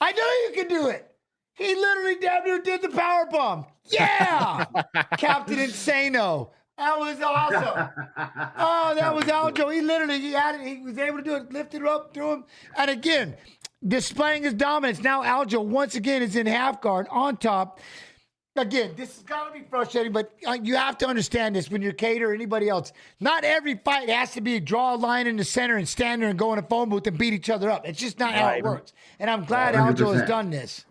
I knew you could do it. He literally damn near did the power bomb. Yeah. Captain Insano. That was awesome. Oh, that was Aljo. He had it. He was able to do it. Lifted it up, threw him. And again, displaying his dominance. Now Aljo once again is in half guard on top. Again, this has got to be frustrating, but you have to understand this when you're Kattar or anybody else. Not every fight has to be draw a line in the center and stand there and go in a phone booth and beat each other up. It's just not how it works. And I'm glad 100%. Aljo has done this.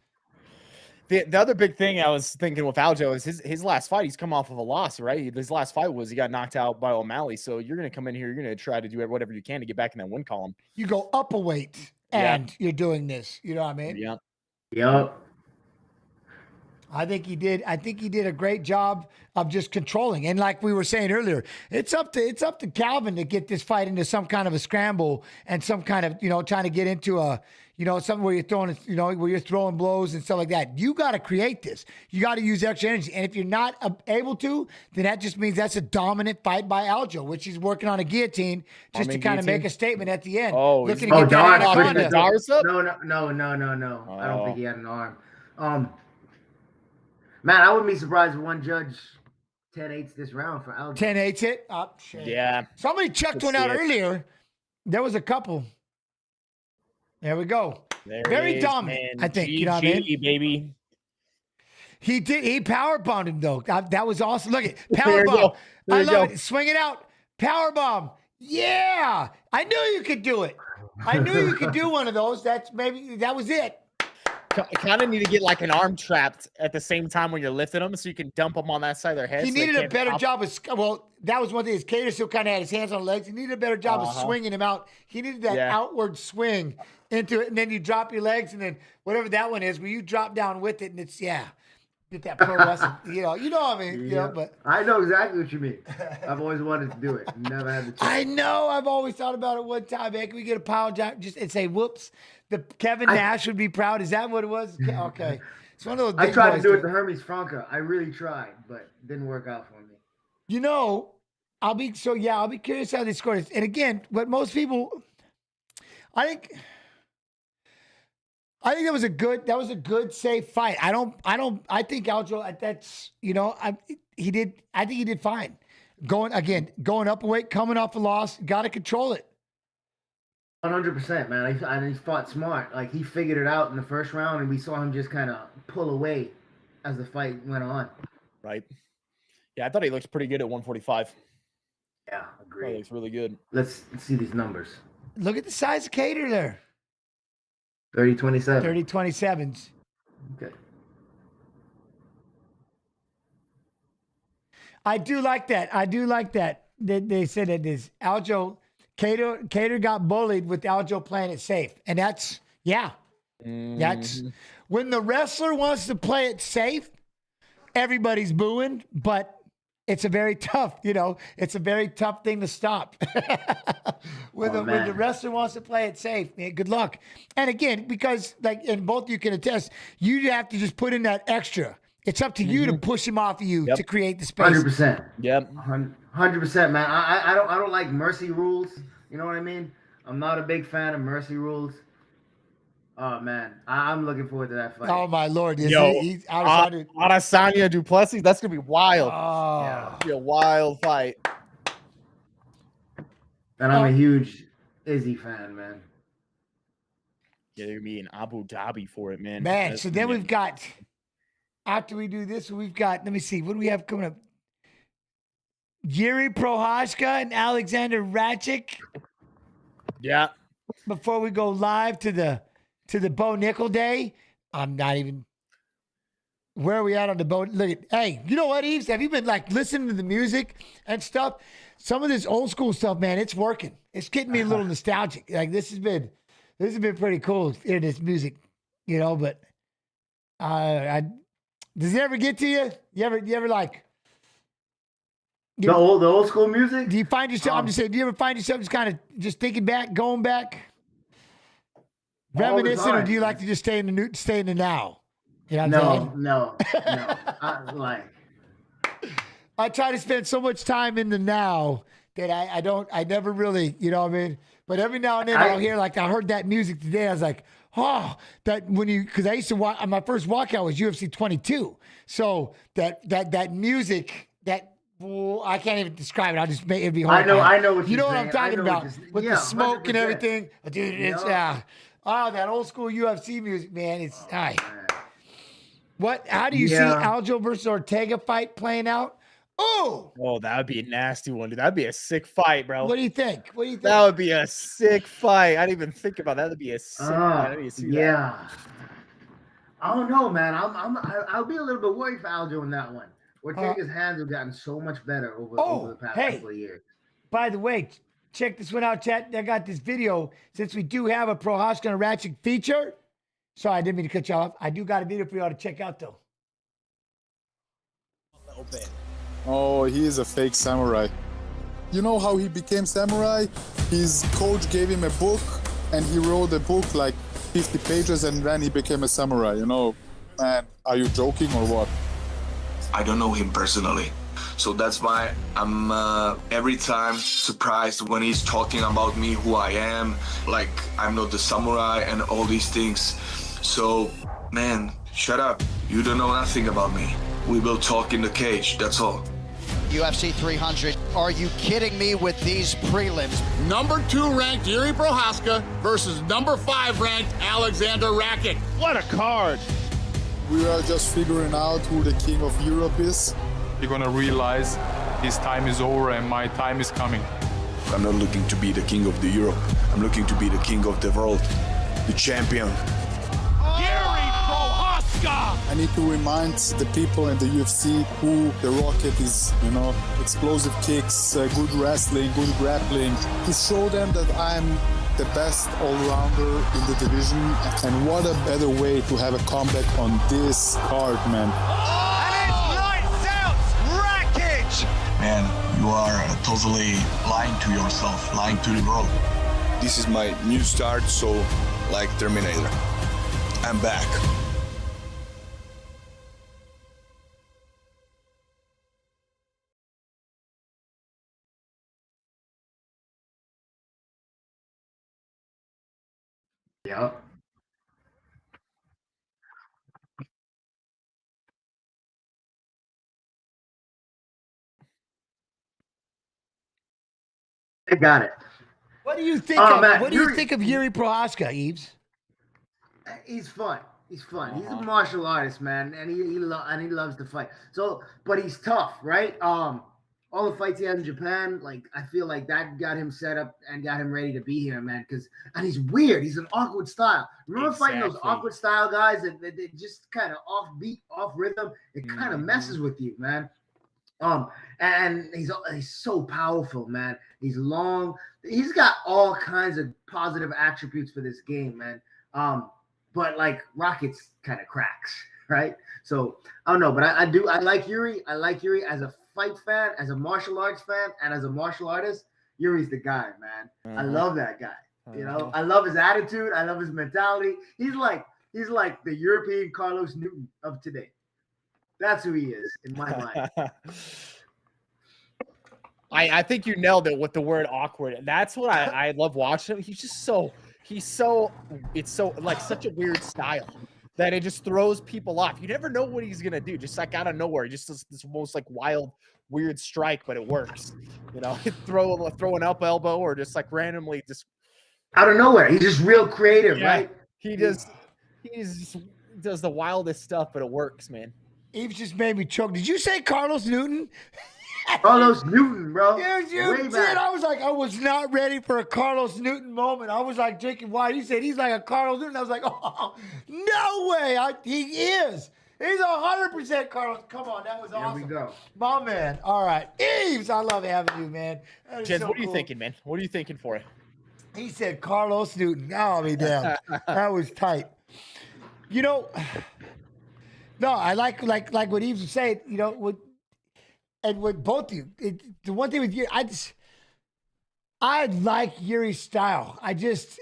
The other big thing I was thinking with Aljo is his last fight. He's come off of a loss, right? His last fight was he got knocked out by O'Malley. So you're going to come in here. You're going to try to do whatever you can to get back in that win column. You go up a weight and you're doing this. You know what I mean? Yeah. Yep. I think he did a great job of just controlling. And like we were saying earlier, it's up to Calvin to get this fight into some kind of a scramble and some kind of, trying to get into a, something where you're throwing, where you're throwing blows and stuff like that. You got to create this. You got to use extra energy. And if you're not able to, then that just means that's a dominant fight by Aljo, which he's working on a guillotine just to kind of make a statement at the end. Oh, looking to get that anaconda. No. I don't think he had an arm. Man, I wouldn't be surprised if one judge 10-8 this round for Aljo. 10-8 it? Oh, shit. Yeah. Somebody checked one out earlier. There was a couple. There we go. Very dominant, man. I think. You know what I mean? Baby. He did. He power bombed him, though. That was awesome. Look at power bomb. I love it. Swing it out. Power bomb. Yeah. I knew you could do it. I knew you could do one of those. That was it. Kind of need to get like an arm trapped at the same time when you're lifting them so you can dump them on that side of their head. He needed a better job of, that was one thing. His Kattar still kind of had his hands on the legs. He needed a better job of swinging him out. He needed that outward swing into it, and then you drop your legs, and then whatever that one is, where you drop down with it, and it's, get that pro wrestling, you know what I mean? But I know exactly what you mean. I've always wanted to do it. Never had the chance. I know. I've always thought about it one time, man. Can we get a power job and say, whoops? The Kevin Nash would be proud. Is that what it was? Okay. It's one of those. I tried to do it to Hermes Franca. I really tried, but it didn't work out for me. I'll be curious how they score this. And again, what most people, I think I think that was a good safe fight. I think Aljo, that's, I think he did fine. Going up a weight, coming off a loss, got to control it. 100%, man. He fought smart. Like, he figured it out in the first round, and we saw him just kind of pull away as the fight went on. Right. Yeah, I thought he looked pretty good at 145. Yeah, agreed. He looks really good. Let's see these numbers. Look at the size of Cater there. 30-27. 30-27s. Okay. I do like that. They said that this Aljo Cater got bullied with Aljo playing it safe. And that's that's when the wrestler wants to play it safe, everybody's booing, but it's a very tough, it's a very tough thing to stop. when the wrestler wants to play it safe, man, good luck. And again, because and both of you can attest, you have to just put in that extra. It's up to you to push him off of you to create the space. 100%. Yep. 100%, man. I don't like mercy rules. You know what I mean? I'm not a big fan of mercy rules. Oh, man. I'm looking forward to that fight. Oh, my Lord. Adesanya Duplessis, that's going to be wild. Oh. Yeah, it's going to be a wild fight. And I'm a huge Izzy fan, man. Yeah, they're going to be in Abu Dhabi for it, man. Man, so then we've got, after we do this, we've got, let me see, what do we have coming up? Yuri Prochazka and Alexander Rakic. Yeah. Before we go live to the Bo Nickel Day, I'm not even. Where are we at on the Bo? Look at, hey, you know what, Yves? Have you been listening to the music and stuff? Some of this old school stuff, man, it's working. It's getting me a little nostalgic. Like this has been pretty cool hearing this music, But does it ever get to you? You ever like? The old school music? Do you find yourself? I'm just saying. Do you ever find yourself just kind of just thinking back, going back, reminiscing, or do you like to just stay in the now? You know what I'm saying? No. I try to spend so much time in the now that I never really, you know what I mean? But every now and then I'll hear, I heard that music today. I was like, oh, because I used to watch, my first walkout was UFC 22. So that music, I can't even describe it. I'll just make it be hard. I know what you know what saying. I'm talking about with the smoke 100%. and everything. Dude, it's that old school UFC music, man. It's all right. How do you see Aljo versus Ortega fight playing out? Oh, that would be a nasty one, dude. That'd be a sick fight, bro. What do you think? That would be a sick fight. I didn't even think about that. That'd be a sick fight. That. I don't know, man. I'll be a little bit worried for Aljo in that one. Ortega's hands have gotten so much better over the past couple of years. By the way, check this one out, chat. I got this video. Since we do have a Prochazka and Rakic feature, sorry, I didn't mean to cut you off. I do got a video for you all to check out, though. A little bit. Oh, he is a fake samurai. You know how he became samurai? His coach gave him a book, and he wrote a book 50 pages, and then he became a samurai. Man, are you joking or what? I don't know him personally. So that's why I'm every time surprised when he's talking about me, who I am, I'm not the samurai and all these things. So, man, shut up. You don't know nothing about me. We will talk in the cage, that's all. UFC 300, are you kidding me with these prelims? Number 2 ranked Yuri Prochazka versus number 5 ranked Alexander Rakic. What a card. We are just figuring out who the king of Europe is. You're gonna realize his time is over and my time is coming. I'm not looking to be the king of the Europe. I'm looking to be the king of the world, the champion. Yuri Prochazka! I need to remind the people in the UFC who the Rocket is, explosive kicks, good wrestling, good grappling, to show them that I'm the best all-rounder in the division, and what a better way to have a comeback on this card, man. And it's lights out! Rakic! Man, you are totally lying to yourself, lying to the world. This is my new start, so like Terminator, I'm back. Yeah. I got it. What do you think? Man, what do you think of Yuri Prochazka, Yves? He's fun. He's fun. He's a martial artist, man, and he loves to fight. So, but he's tough, right? All the fights he had in Japan, like I feel like that got him set up and got him ready to be here, man. And he's weird. He's an awkward style. Remember fighting those awkward style guys that just kind of offbeat, off rhythm? It kind of messes with you, man. And he's so powerful, man. He's long. He's got all kinds of positive attributes for this game, man. But like Rakic kind of cracks, right? So I don't know, but I like Yuri. I like Yuri as a fight fan, as a martial arts fan, and as a martial artist. Yuri's the guy, man. I love that guy. You know, I love his attitude. I love his mentality. He's like the European Carlos Newton of today. That's who he is in my mind. I think you nailed it with the word awkward. That's what I love watching him. It's so like such a weird style that it just throws people off. You never know what he's gonna do. Just like out of nowhere, just this most like wild, weird strike, but it works. You know, throw an up elbow or just like randomly just out of nowhere. He's just real creative, right? He just does the wildest stuff, but it works, man. Yves just made me choke. Did you say Carlos Newton? Carlos Newton, bro. Yes, you did. I was like, I was not ready for a Carlos Newton moment. I was like drinking wine. He said he's like a Carlos Newton. I was like, oh, no way. He is. He's 100% Carlos. Come on, that was awesome. Here we go. My man. All right. Yves, I love having you, man. Jens, what are you thinking, man? What are you thinking for it? He said Carlos Newton. Oh, me damn. That was tight. You know, no, I like what Yves was saying, you know, with both of you. The one thing with you, I like Yuri's style. It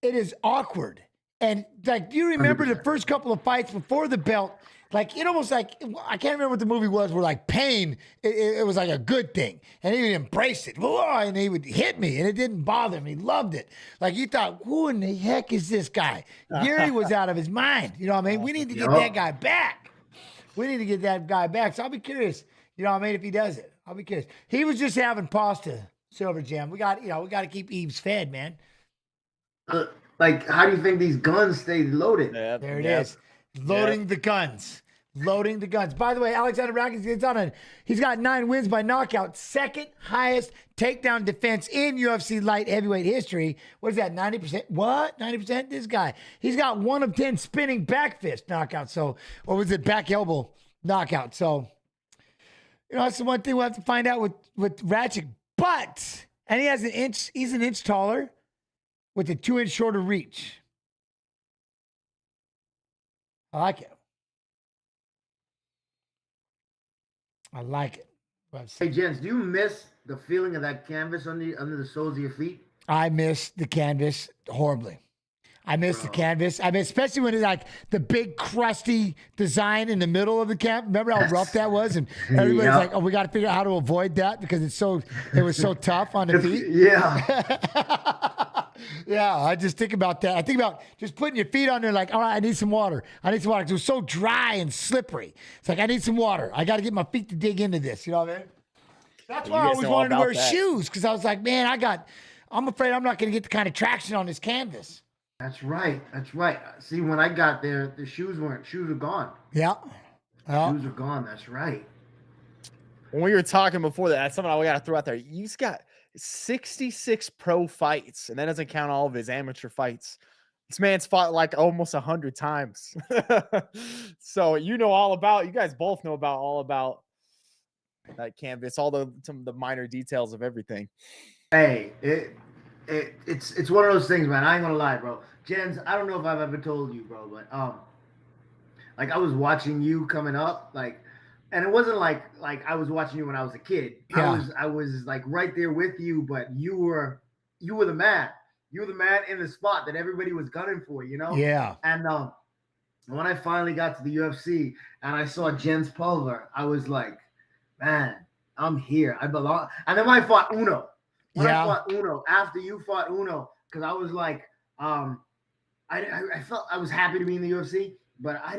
is awkward. And like, do you remember 100%. The first couple of fights before the belt? Like, it almost like, I can't remember what the movie was, where like pain, it was like a good thing. And he would embrace it. And he would hit me and it didn't bother him. He loved it. Like, you thought, who in the heck is this guy? Yuri was out of his mind. You know what I mean? We need to get that guy back. So I'll be curious, you know what I mean, if he does it. I'll be curious. He was just having pasta, Silver Jam. We got to keep Yves fed, man. Like, how do you think these guns stay loaded? There it is. Loading the guns. By the way, Alexander Rakic, he's got 9 wins by knockout. Second highest takedown defense in UFC light heavyweight history. What is that, 90%? What? 90%? This guy. He's got 1 of 10 spinning back fist knockout. So, or was it back elbow knockout? So, you know, that's the one thing we'll have to find out with Rakic. And he's an inch taller with a 2-inch shorter reach. I like it. Hey, Jens, do you miss the feeling of that canvas under the soles of your feet? I miss the canvas horribly. I miss the canvas. I mean, especially when it's like the big crusty design in the middle of the camp. Remember how rough that was? And everybody's like, oh, we got to figure out how to avoid that because it was so tough on the feet. Yeah. Yeah, I just think about that. I think about just putting your feet on there like, all right, I need some water. It was so dry and slippery. It's like, I need some water. I got to get my feet to dig into this. You know what I mean? That's why I always wanted to wear shoes, because I was like, man, I'm afraid I'm not going to get the kind of traction on this canvas. That's right. See, when I got there, the shoes were gone. Yeah. Shoes are gone. That's right. When we were talking before that's something I got to throw out there. You've got 66 pro fights, and that doesn't count all of his amateur fights. This man's fought like almost 100 times. So you guys both know all about that canvas, some of the minor details of everything. Hey, it's one of those things, man. I ain't gonna lie, bro. Jens, I don't know if I've ever told you, bro, but like I was watching you coming up, like, and it wasn't like I was watching you when I was a kid. Yeah. I was like right there with you, but you were the man. You were the man in the spot that everybody was gunning for, you know? Yeah. And when I finally got to the UFC and I saw Jens Pulver, I was like, man, I'm here. I belong. And then when I fought Uno, after you fought Uno, because I was like, I felt I was happy to be in the UFC, but I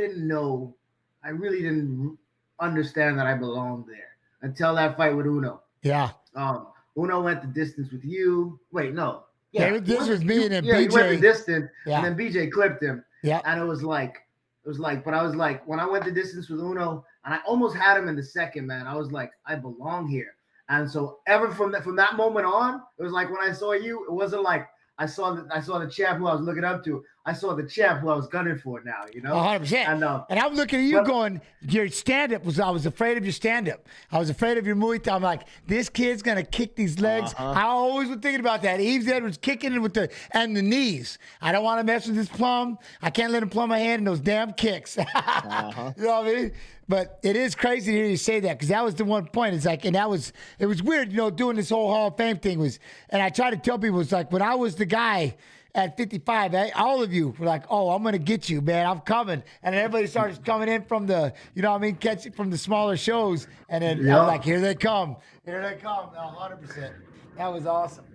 really didn't understand that I belonged there until that fight with Uno. Yeah. Uno went the distance with you. Wait, no. Yeah, this was me and then yeah, BJ. he went the distance, Yeah. and then BJ clipped him. Yeah. And it was like, but I was like, when I went the distance with Uno, and I almost had him in the second, man, I was like, I belong here. And so ever from that moment on, it was like when I saw you, it wasn't like I saw the champ who I was looking up to. I saw the champ who I was gunning for now, you know? 100%. And I'm looking at you going, your stand-up I was afraid of your stand-up. I was afraid of your Muay Thai. I'm like, this kid's going to kick these legs. I always was thinking about that. Yves Edwards kicking it with the knees. I don't want to mess with this plum. I can't let him plumb my hand in those damn kicks. You know what I mean? But it is crazy to hear you say that, because that was the one point. It's like, and it was weird, you know, doing this whole Hall of Fame thing and I try to tell people, it's like when I was the guy at 55, all of you were like, oh, I'm going to get you, man. I'm coming. And then everybody started coming in from the, you know what I mean, catching from the smaller shows. And then I was like, here they come. Here they come. 100%. That was awesome.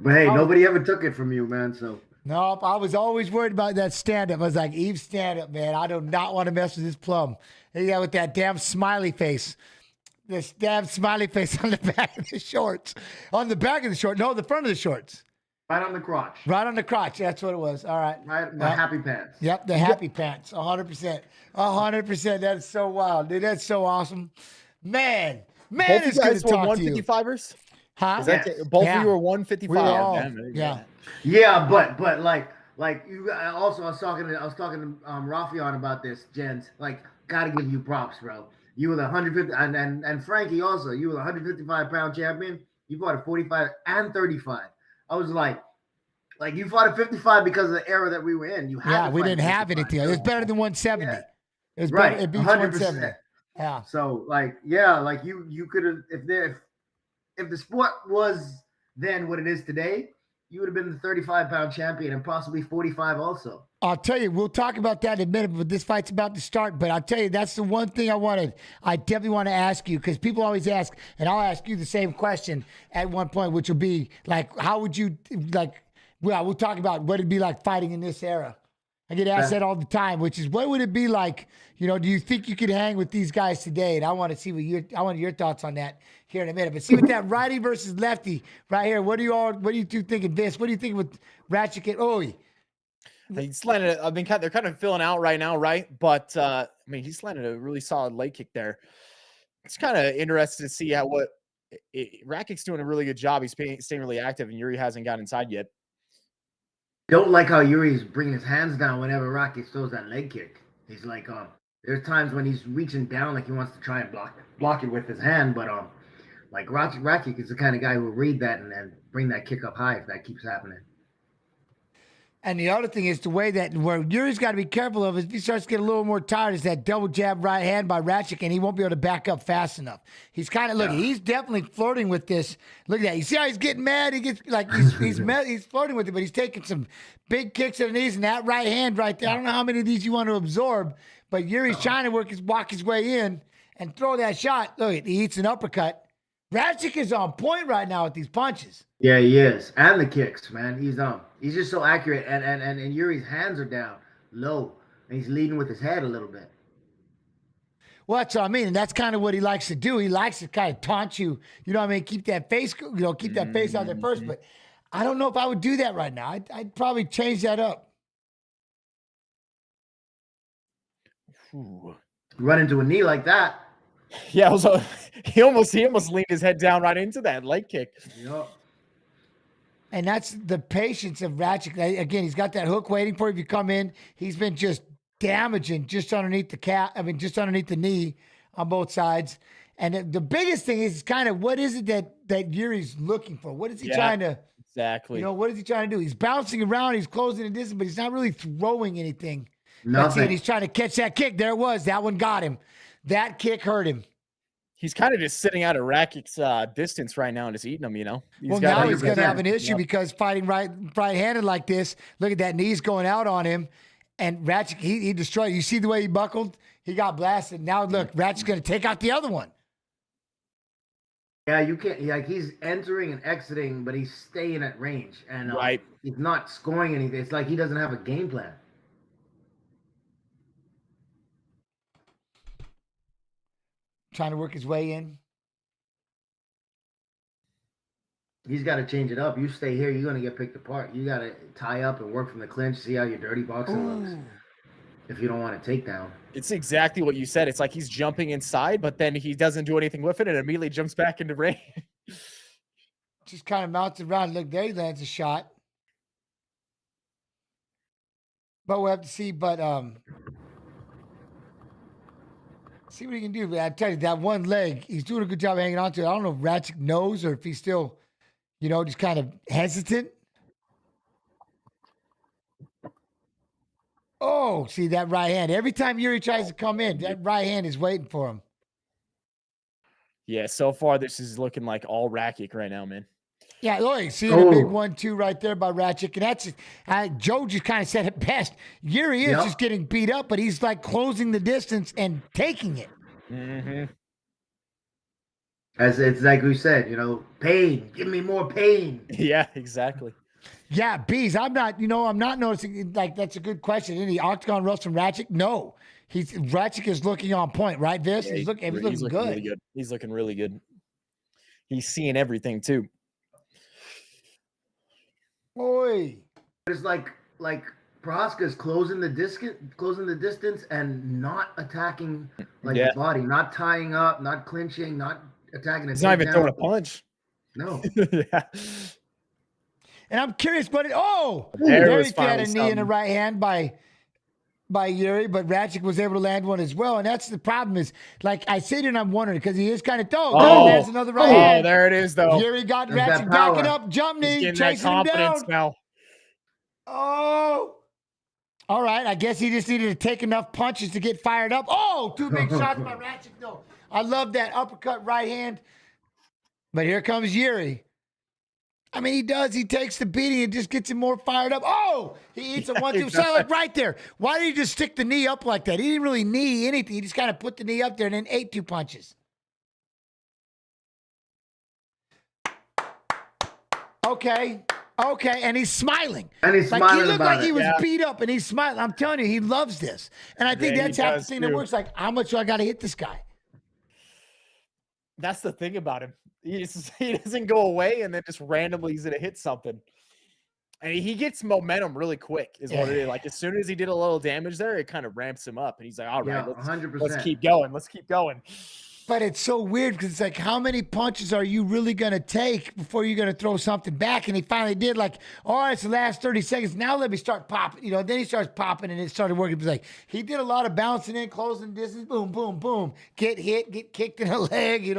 But hey, nobody ever took it from you, man. So. Nope. I was always worried about that stand-up. I was like, Yves, stand-up, man. I do not want to mess with this plum. And yeah, with that damn smiley face. This damn smiley face on the back of the shorts. On the back of the shorts. No, the front of the shorts. Right on the crotch. Right on the crotch. That's what it was. All right. Right, the happy pants. Yep, the happy pants. 100%. 100%. That's so wild, dude. That's so awesome. Man, it's good to talk to you. 155ers? Huh? Is that both of you were 155? We were all, yeah, but like you. Also, I was talking to Rafion about this, gents. Like, gotta give you props, bro. You were the 150, and Frankie also. You were the 155-pound champion. You fought at 45 and 35. I was like you fought at 55 because of the era that we were in. We didn't have anything. It was better than 170. Yeah. It was right. better. It beats 100%. 170. Yeah. So you could have, if the sport was then what it is today, you would have been the 35-pound champion and possibly 45 also. I'll tell you, we'll talk about that in a minute, but this fight's about to start. But I'll tell you, that's the one thing I definitely want to ask you, because people always ask, and I'll ask you the same question at one point, which will be like, how would you, we'll talk about what it'd be like fighting in this era. I get asked that all the time, which is, what would it be like, you know, do you think you could hang with these guys today? And I want to see I want your thoughts on that here in a minute. But see, with that righty versus lefty right here, what are you two thinking, Viss? What do you think with Rakic and Oi? He's landed. They're kind of filling out right now, right? But he's landed a really solid leg kick there. It's kind of interesting to see how Rakic's doing a really good job. He's staying really active, and Yuri hasn't got inside yet. Don't like how Yuri's bringing his hands down whenever Rakic throws that leg kick. He's like, there's times when he's reaching down like he wants to try and block it with his hand, but like Rakic is the kind of guy who will read that and bring that kick up high if that keeps happening. And the other thing is the way that where Yuri's got to be careful of is if he starts to get a little more tired is that double jab right hand by Rakic, and he won't be able to back up fast enough. He's kind of he's definitely flirting with this. Look at that. You see how he's getting mad? He gets like he's flirting with it, but he's taking some big kicks to the knees, and that right hand right there. I don't know how many of these you want to absorb, but Yuri's trying to walk his way in and throw that shot. Look, he eats an uppercut. Rakic is on point right now with these punches. Yeah, he is. And the kicks, man. He's just so accurate. And Yuri's hands are down low. And he's leading with his head a little bit. Well, that's what I mean. And that's kind of what he likes to do. He likes to kind of taunt you. You know what I mean? Keep that face, keep that face out there first. But I don't know if I would do that right now. I'd probably change that up. Ooh. Run into a knee like that. Yeah, he almost leaned his head down right into that leg kick. Yep. And that's the patience of Rakic. Again, he's got that hook waiting for you. If you come in, he's been just damaging just underneath just underneath the knee on both sides. And the biggest thing is kind of what is it that Yuri's looking for? What is he trying to? Exactly. What is he trying to do? He's bouncing around. He's closing the distance, but he's not really throwing anything. Nothing. He's trying to catch that kick. There it was. That one got him. That kick hurt him. He's kind of just sitting out of Rakic's distance right now and just eating him, you know? Now he's going to have an issue because fighting right-handed like this, look at that knees going out on him. And Rakic, he destroyed. You see the way he buckled? He got blasted. Now, look, Rakic's going to take out the other one. Yeah, you can't. He's entering and exiting, but he's staying at range. And he's not scoring anything. It's like he doesn't have a game plan. Trying to work his way in. He's got to change it up. You stay here, you're gonna get picked apart. You got to tie up and work from the clinch. See how your dirty boxing looks. If you don't want a takedown. It's exactly what you said. It's like he's jumping inside, but then he doesn't do anything with it and immediately jumps back into ring. Just kind of mounts around. Look, there he lands a shot. But we'll have to see. But see what he can do. But I tell you, that one leg, he's doing a good job hanging on to it. I don't know if Rakic knows or if he's still, just kind of hesitant. Oh, see that right hand. Every time Yuri tries to come in, that right hand is waiting for him. Yeah, so far this is looking like all Rakic right now, man. Yeah, look, see the big 1-2 right there by Rakic. And that's Joe just kind of said it best. Yuri is just getting beat up, but he's like closing the distance and taking it. Mm-hmm. As it's like we said, pain. Give me more pain. Yeah, exactly. Yeah, Bees, I'm not noticing, like, that's a good question. Any octagon rust from Rakic? No. Rakic is looking on point, right, Viss? Yeah, he's looking good. Really good. He's looking really good. He's seeing everything, too. Oi. It's like Prochazka is closing the distance and not attacking the body, not tying up, not clinching, not attacking. He's not even throwing a punch. No. Yeah. And I'm curious, but there he had a knee in the right hand by Yuri, but Rakic was able to land one as well. And that's the problem is, like I said, and I'm wondering because he is kind of there's another right hand. Oh, there it is, though. Yuri got Rakic backing up, jump knee, chasing him down. Now. Oh. All right. I guess he just needed to take enough punches to get fired up. Oh, 2 big shots by Rakic. No, I love that uppercut right hand. But here comes Yuri. I mean, he does. He takes the beating and just gets him more fired up. Oh, he eats a 1-2. So, like, right there. Why did he just stick the knee up like that? He didn't really knee anything. He just kind of put the knee up there and then ate 2 punches. Okay. And he's smiling. And he's smiling he looked about like he was beat up and he's smiling. I'm telling you, he loves this. And I think that's half the thing that works. Like, how much do I got to hit this guy? That's the thing about him. He doesn't go away and then just randomly he's going to hit something. And he gets momentum really quick is what it is. Like, as soon as he did a little damage there, it kind of ramps him up. And he's like, all right, let's keep going. Let's keep going. But it's so weird because it's like, how many punches are you really going to take before you're going to throw something back? And he finally did, like, all right, it's the last 30 seconds. Now let me start popping. Then he starts popping and it started working. It was like, he did a lot of bouncing in, closing distance, boom, boom, boom. Get hit, get kicked in the leg,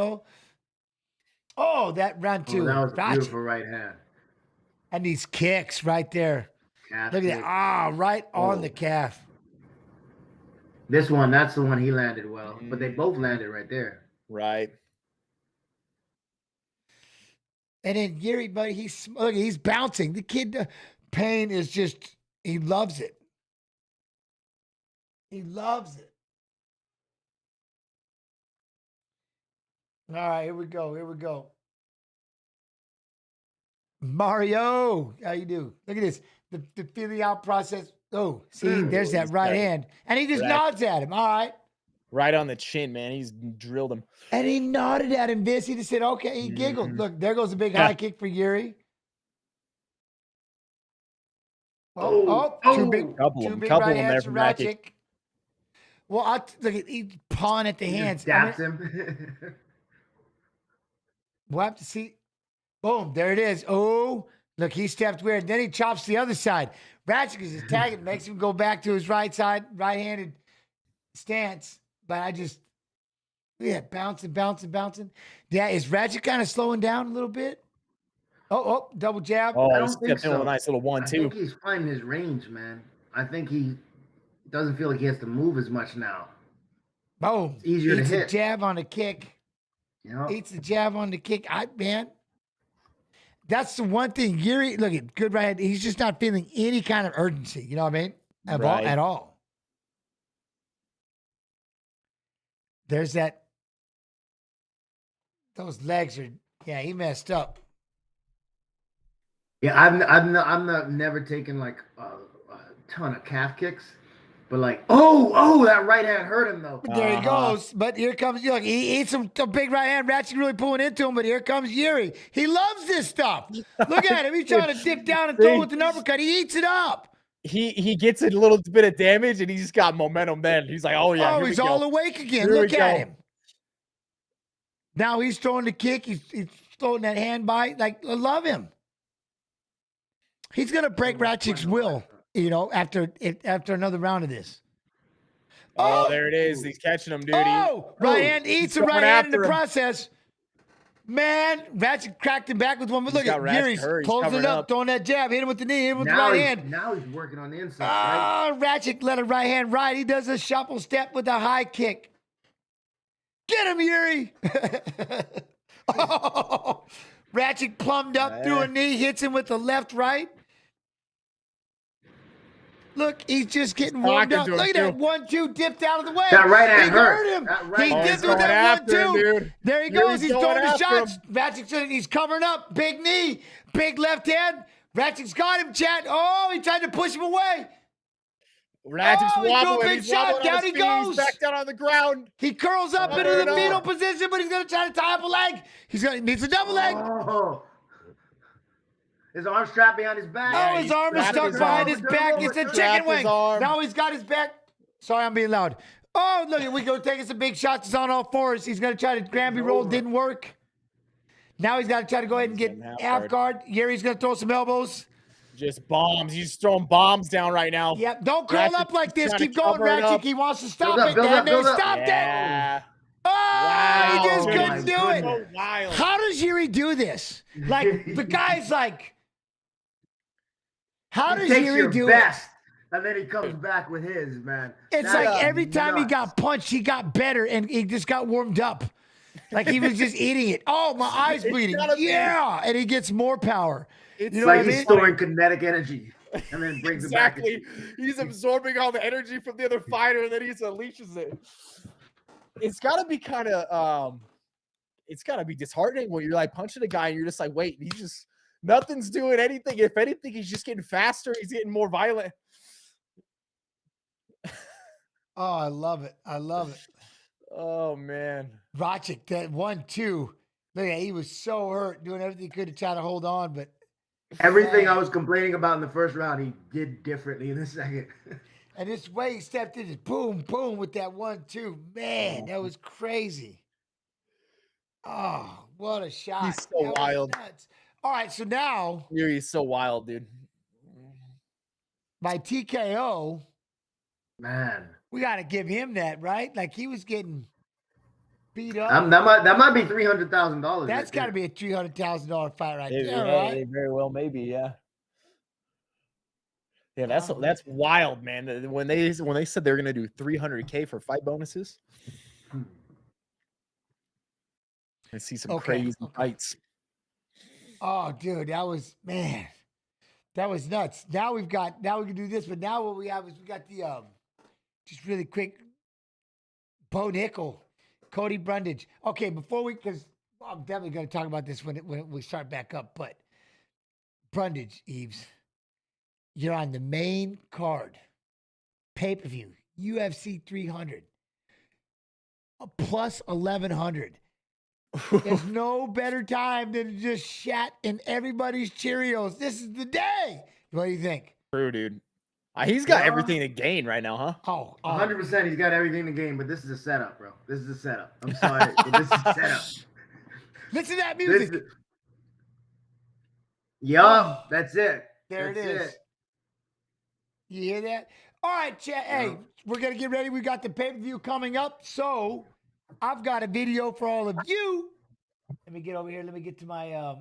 Oh, that round 2. That was a beautiful right hand. And these kicks right there. Calf Look at kick. that. Right on the calf. This one, that's the one he landed well. But they both landed right there. Right. And then Yuri, buddy, he's bouncing. The kid, Payne is just, he loves it. He loves it. All right, here we go. Mario, how you do? Look at this. The feeling out process. Oh, see, there's that right hand. And he just nods at him. All right. Right on the chin, man. He's drilled him. And he nodded at him, Viss. He just said, okay. He giggled. Look, there goes a big high kick for Yuri. Two big right hands for Rakic. Well, look at he's pawing at the hands. Daps him. We'll have to see. Boom, there it is. Oh, look, he stepped weird. Then he chops the other side. Rakic is attacking, makes him go back to his right side, right-handed stance. But bouncing. Yeah, is Rakic kind of slowing down a little bit? Oh, double jab. Oh, I don't think so. A nice little 1-2. I think he's finding his range, man. I think he doesn't feel like he has to move as much now. Boom. It's easier to hit. A jab on the kick. Eats the jab on the kick. That's the one thing. Yuri, look at good right hand. He's just not feeling any kind of urgency. You know what I mean? At all. There's that. Those legs are. Yeah, he messed up. Yeah, I'm never taken like a ton of calf kicks, But like, oh, that right hand hurt him though. But there he goes. But here comes, look, he eats a big right hand. Ratchet really pulling into him, but here comes Yuri. He loves this stuff. Look at him. He's trying to dip down and throw with an uppercut. He eats it up. He gets a little bit of damage, and he's got momentum then. He's like, oh, yeah. Oh, he's all awake again. Look at him. Now he's throwing the kick. He's throwing that hand bite. Like, I love him. He's going to break Ratchet's will. You know, after another round of this. Oh, there it is. He's catching him, dude. Oh, right hand eats a right hand in the process. Man, Ratchet cracked him back with one. But look at Yuri's closing it up, throwing that jab, hit him with the knee, hit him with the right hand. Now he's working on the inside. Right? Ratchet let a right hand ride. He does a shuffle step with a high kick. Get him, Yuri. Oh, Ratchet plumbed up through a knee, hits him with the left right. Look, he's just getting warmed up. Look at that 1-2 dipped out of the way. That right hand hurt him. He dipped with that 1-2. There he goes. He's throwing the shots. Ratchet's he's covering up. Big knee, big left hand. Ratchet's got him, chat. Oh, he tried to push him away. Ratchet's wobbling. Big shot. Down he goes. He's back down on the ground. He curls up into the fetal position, but he's going to try to tie up a leg. He needs a double leg. Oh. His arm strapped behind his back. Oh, his arm is stuck behind his back. It's a chicken wing. Now he's got his back. Sorry, I'm being loud. Oh, look, we go taking some big shots. He's on all fours. He's going to try to Granby roll. Didn't work. Now he's got to try to go ahead and get half guard. Yuri's going to throw some elbows. Just bombs. He's throwing bombs down right now. Yep. Don't curl up like this. Keep going, Ratchet. He wants to stop it. And they stopped it. Oh, wow. He just couldn't do it. So wild. How does Yuri do this? Like, the guy's like, how does Yuri do it? And then he comes back with his, man. It's like every time he got punched, he got better, and he just got warmed up. Like he was just eating it. Oh, my eyes bleeding. Yeah, and he gets more power. It's like he's storing kinetic energy and then brings it back. Exactly. He's absorbing all the energy from the other fighter, and then he unleashes it. It's got to be kind of, it's got to be disheartening when you're like punching a guy and you're just like, wait, he's just, nothing's doing anything. If anything, he's just getting faster. He's getting more violent. Oh, I love it. I love it. Oh, man. Rakic, that 1-2. Look at, he was so hurt, doing everything he could to try to hold on, but everything I was complaining about in the first round, he did differently in the second. And this way he stepped in, just boom, boom with that 1-2. Man, that was crazy. Oh, what a shot. He's so wild. Nuts. All right, so now He's so wild, dude. By TKO, man, we got to give him that, right? Like he was getting beat up. That might be $300,000. That's got to be a $300,000 fight right there, Yeah, right? very well, maybe, yeah. Yeah, that's wild, man. When they said they're gonna do $300K for fight bonuses, I see some crazy fights. Oh, dude, that was nuts. Now we can do this, but now what we have is we got the just really quick Bo Nickel, Cody Brundage. Okay, because I'm definitely gonna talk about this when we start back up, but Brundage, Yves. You're on the main card, pay-per-view, UFC 300, plus 1,100. There's no better time than to just shat in everybody's Cheerios. This is the day. What do you think? True, dude. He's got everything to gain right now, huh? Oh, 100%. He's got everything to gain, but this is a setup, bro. This is a setup. I'm sorry, but this is a setup. Listen to that music. That's it. There it is. You hear that? All right, chat. Hey, we're going to get ready. We got the pay-per-view coming up. So I've got a video for all of you. Let me get over here. Let me get to my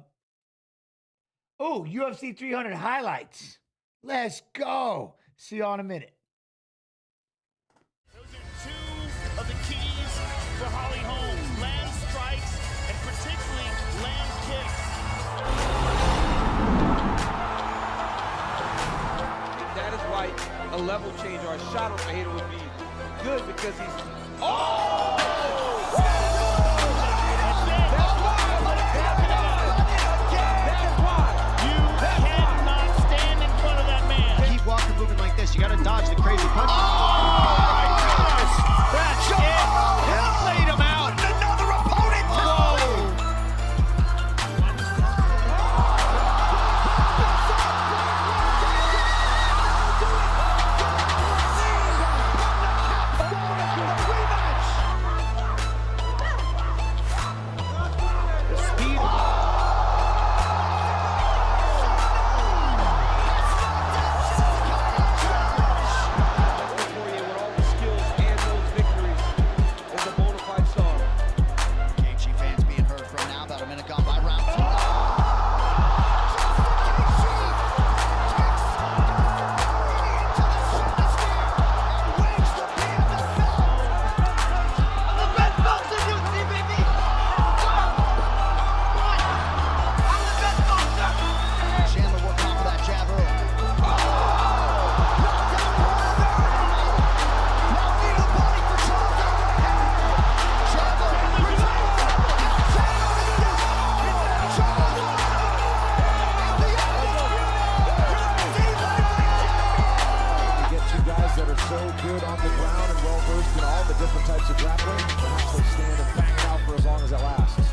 UFC 300 highlights. Let's go. See you all in a minute. Those are two of the keys for Holly Holm. Land strikes and particularly land kicks. That is why a level change or a shot on Pereira would be good because he's. Oh! Keep walking, moving like this. You got to dodge the crazy punches. to grappling. Perhaps they'll stand and bang it out for as long as it lasts.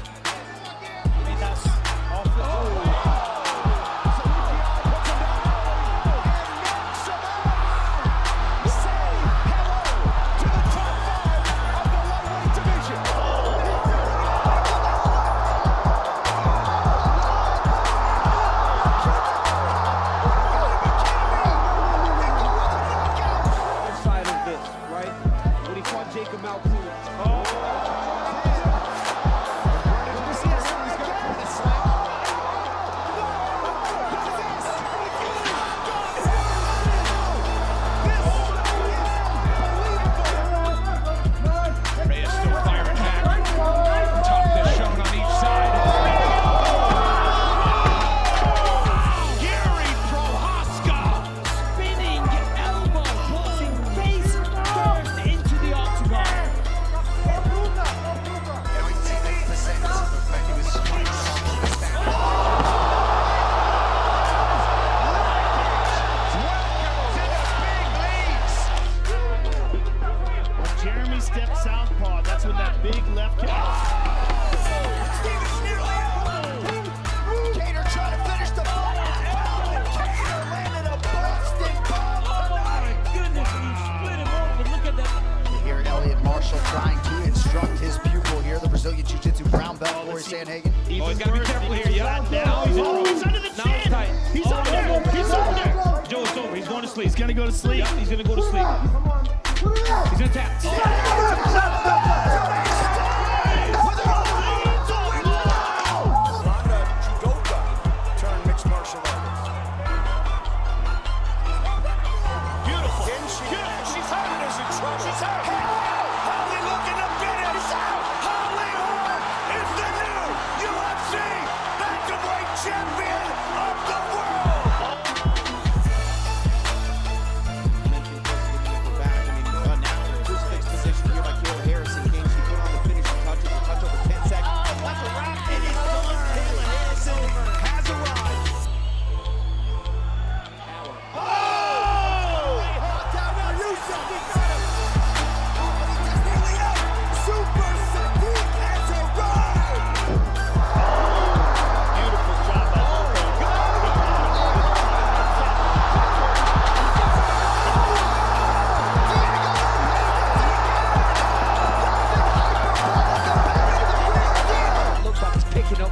Trying to instruct his pupil here, the Brazilian Jiu-Jitsu brown belt, Corey Sandhagen. Oh, he's got to be careful here. Yeah. Now he's under the chin. Now it's tight. He's over there. He's over there. Joe, it's over. He's going to sleep. He's going to go to sleep. Yeah, he's going to go to sleep. He's going to tap. Turn mixed martial arts. Beautiful. She's hurt. She's in trouble. She's hurt.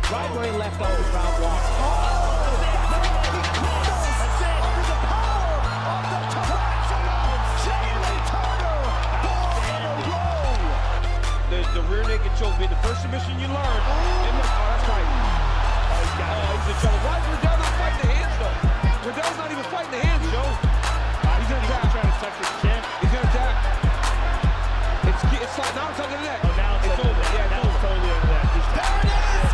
Right where he left off in round one. The rear naked choke being the first submission you learn. That's tight. He's in trouble. Why is Riddell not fighting the hands, though? Riddell's not even fighting the hands, Joe. He's going to attack. Trying to tuck his chin. He's going to attack. It's like, now it's under the neck. Oh, now it's over. Yeah, now it's totally over there. There it is!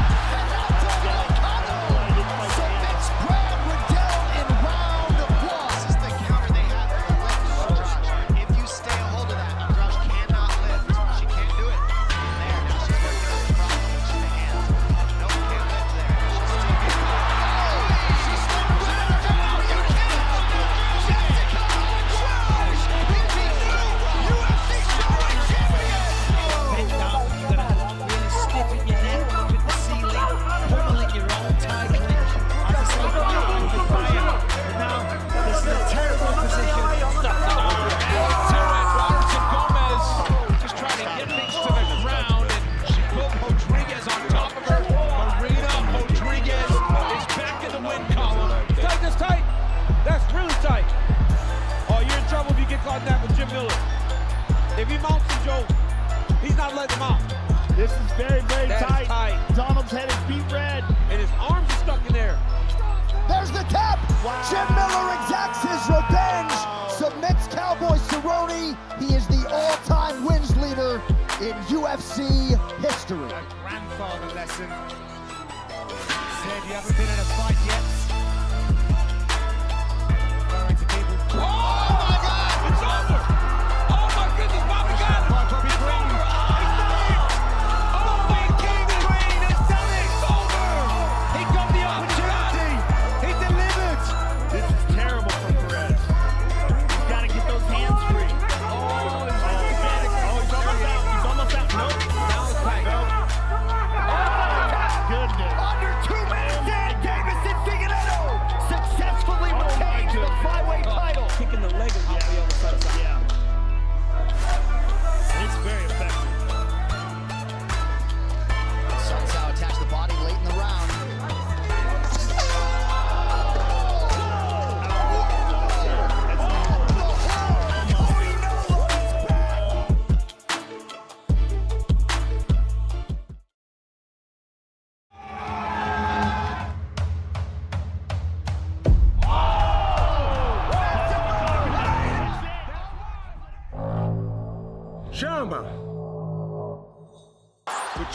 If he mounts him, Joe, he's not letting him out. This is very, very tight. Donald's head is beat red. And his arms are stuck in there. There's the tap. Wow. Jim Miller exacts his revenge. Submits Cowboy Cerrone. He is the all-time wins leader in UFC history. A grandfather lesson. Said you haven't been in a fight yet. Referring to people. Oh my God! It's over! Oh my goodness, Bobby got it! It's over! Oh my goodness! It's done it! It's over! He got the opportunity! He delivered! This is terrible for Perez. He's got to get those hands free. Oh, he's almost out. He's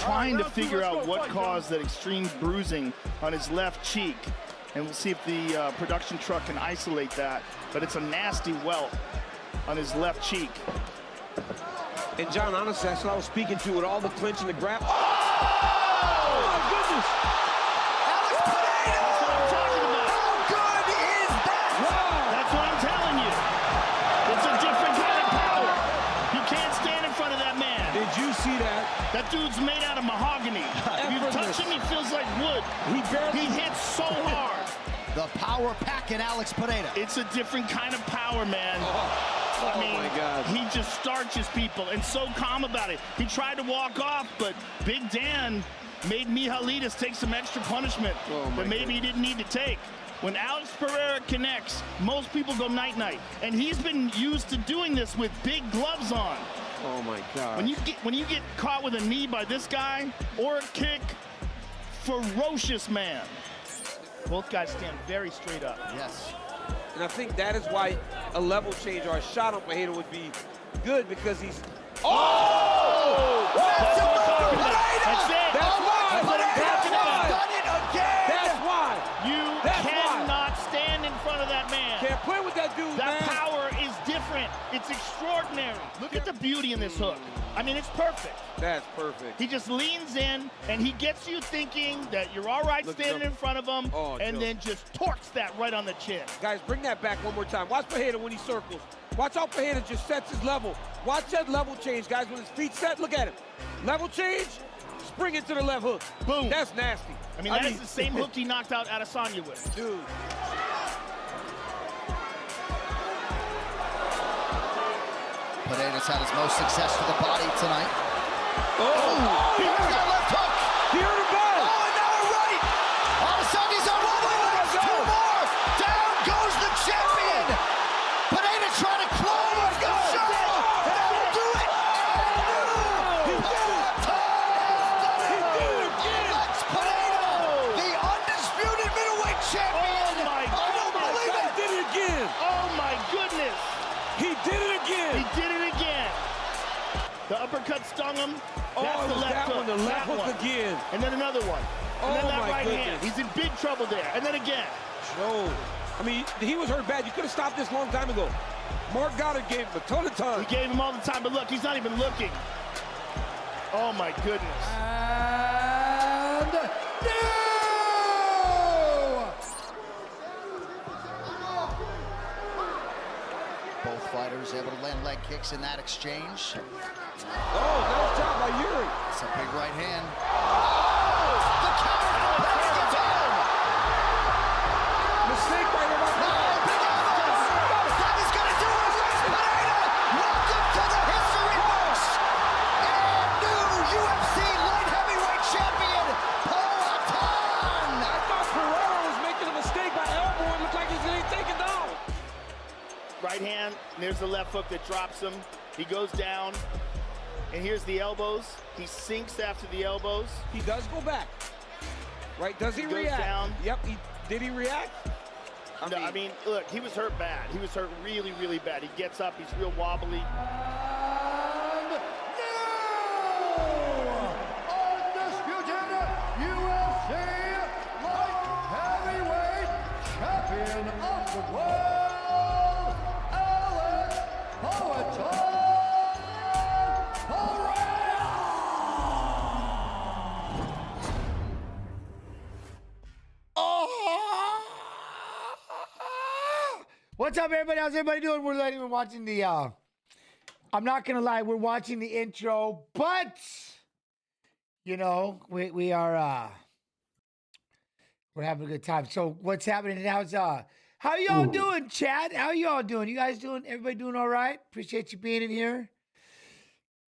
trying to figure out what caused that extreme bruising on his left cheek. And we'll see if the production truck can isolate that. But it's a nasty welt on his left cheek. And John, honestly, that's what I was speaking to with all the clinch and the grab. Oh, my goodness! Alex Pereira! That's what I'm talking about. How good is that? Wow. That's what I'm telling you. It's a different kind of power. You can't stand in front of that man. Did you see that? That dude's made out of mahogany. If you touch him, he feels like wood. He hits so hard. The power pack in Alex Pereira. It's a different kind of power, man. I mean, my God. He just starches people and so calm about it. He tried to walk off, but Big Dan made Mihailidis take some extra punishment that maybe he didn't need to take. When Alex Pereira connects, most people go night-night. And he's been used to doing this with big gloves on. Oh, my God. When you get caught with a knee by this guy or a kick, ferocious man. Both guys stand very straight up. Yes. And I think that is why a level change or a shot on Pereira would be good, because he's... Oh! That's what I'm talking about. That's it. That's why. That's what I'm talking about. Done it again. That's why. You cannot stand in front of that man. Can't play with that dude, That man. power is different. It's extraordinary. Look at the beauty in this hook. I mean, it's perfect. That's perfect. He just leans in, and he gets you thinking that you're all right standing in front of him, and then just torques that right on the chin. Guys, bring that back one more time. Watch Pereira when he circles. Watch how Pereira just sets his level. Watch that level change, guys. When his feet set, look at him. Level change, spring into the left hook. Boom. That's nasty. I mean, that's the same hook he knocked out Adesanya with. Dude. Pereira's had his most success to the body tonight. Oh! Here's that left hook. He hurt him bad. Oh, and now a right. Adesanya's on one leg. Two more. Down goes the champion. Pereira trying to close the show. That'll do it. He did it. He did it again. Alex Pereira, the undisputed middleweight champion. Oh, my I don't believe He it. did it again. Oh, my goodness. He did it again. He did it again. The uppercut stung him. That's Oh, the left that hook. one, the left That hook one. again. And then another one. And then Oh, that my right goodness. hand. He's in big trouble there. And then again. Joe. I mean, he was hurt bad. You could have stopped this a long time ago. Mark Goddard gave him a ton of time. He gave him all the time, but look, he's not even looking. Oh, my goodness. And no! Both fighters able to land leg kicks in that exchange. Oh, nice job by Yuri. It's a big right hand. Oh! The counter from Pereira gets home! Mistake right here by No, big elbows! That is going to do it! Pereira, welcome to the history books! And new UFC light heavyweight champion, Poatan! I thought Pereira was making a mistake by elbow. It looked like he's getting taken down. Right hand, and there's the left hook that drops him. He goes down, and here's the elbows. He sinks after the elbows. He does go back. Right, does he Goes react? down. Yep, did he react? I mean, look, he was hurt bad. He was hurt really, really bad. He gets up, he's real wobbly. Undisputed UFC light heavyweight champion of the world, Alex Poatan Pereira! What's up, everybody? How's everybody doing? We're not even watching the, I'm not going to lie, we're watching the intro, but, you know, we are, we're having a good time. So what's happening now is, how y'all doing, chat? How y'all doing? You guys doing, everybody doing all right? Appreciate you being in here.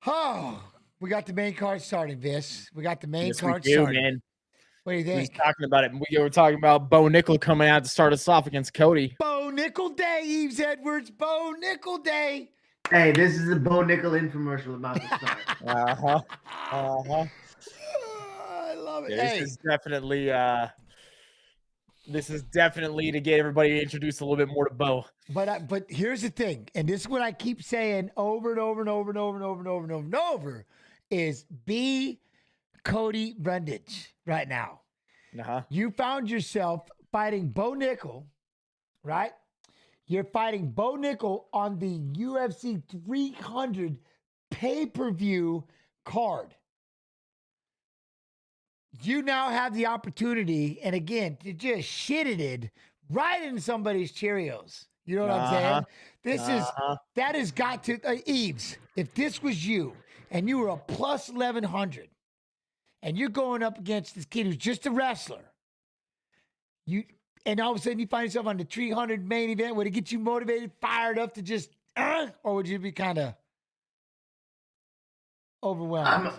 Oh, we got the main card started, Viss. We got the main card started. Man. What do you We was think? talking about it. We were talking about Bo Nickel coming out to start us off against Cody. Bo Nickel Day, Yves Edwards. Bo Nickel Day. Hey, this is a Bo Nickel infomercial about to start. I love it. Yeah, Hey. This is definitely to get everybody introduced a little bit more to Bo. But here's the thing, and this is what I keep saying over and over and over and over and over and over and over and over, is be Cody Brundage right now. Uh-huh. You found yourself fighting Bo Nickel, right? You're fighting Bo Nickel on the UFC 300 pay-per-view card. You now have the opportunity, and again, to just shit it right in somebody's Cheerios. You know what I'm saying? That has got to, Yves, if this was you, and you were a plus 1100, and you're going up against this kid who's just a wrestler, and all of a sudden you find yourself on the 300 main event, would it get you motivated, fired up to just, or would you be kind of overwhelmed?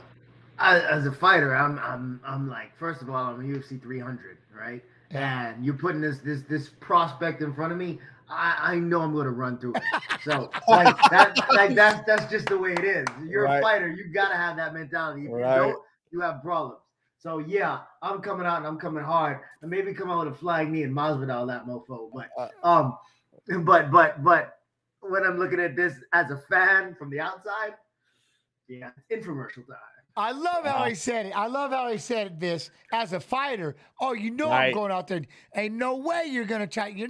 As a fighter, I'm like, first of all, I'm a UFC 300, right? Yeah. And you're putting this prospect in front of me. I know I'm going to run through it. So that's just the way it is. You're a fighter. You got to have that mentality. If you don't, you have problems. So yeah, I'm coming out and I'm coming hard, and maybe come out with a flying knee and Masvidal that mofo. But when I'm looking at this as a fan from the outside, yeah, it's infomercial time. I love how he said it. I love how he said it, Viss. As a fighter, I'm going out there. Ain't no way you're going to try. You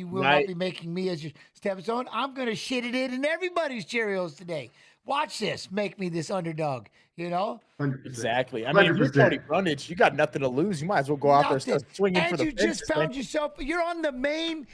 will not be making me as your stepping stone. I'm going to shit it in everybody's Cheerios today. Watch this. Make me this underdog, 100%. Exactly. I mean, you're Cody Brundage. You got nothing to lose. You might as well go out there and start swinging for the fences. And you just found yourself, you're on the main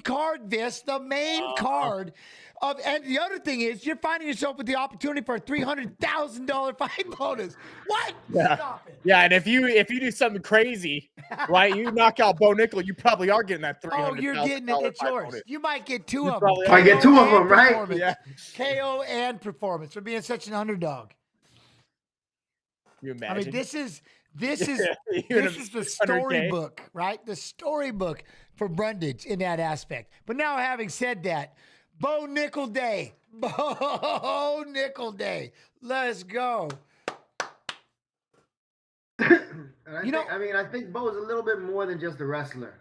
card, Viss, the main card. And the other thing is, you're finding yourself with the opportunity for a $300,000 fight bonus. What? Yeah. Stop it. Yeah, and if you do something crazy, right, you knock out Bo Nickel, you probably are getting that $300,000. Oh, you're getting it. It's yours. Bonus. You might get two of them. I get two of them, right? Yeah. KO and performance for being such an underdog. You imagine? I mean, this is the storybook, right? The storybook for Brundage in that aspect. But now, having said that, Bo Nickel Day. Bo Nickel Day. Let's go. I think Bo's a little bit more than just a wrestler.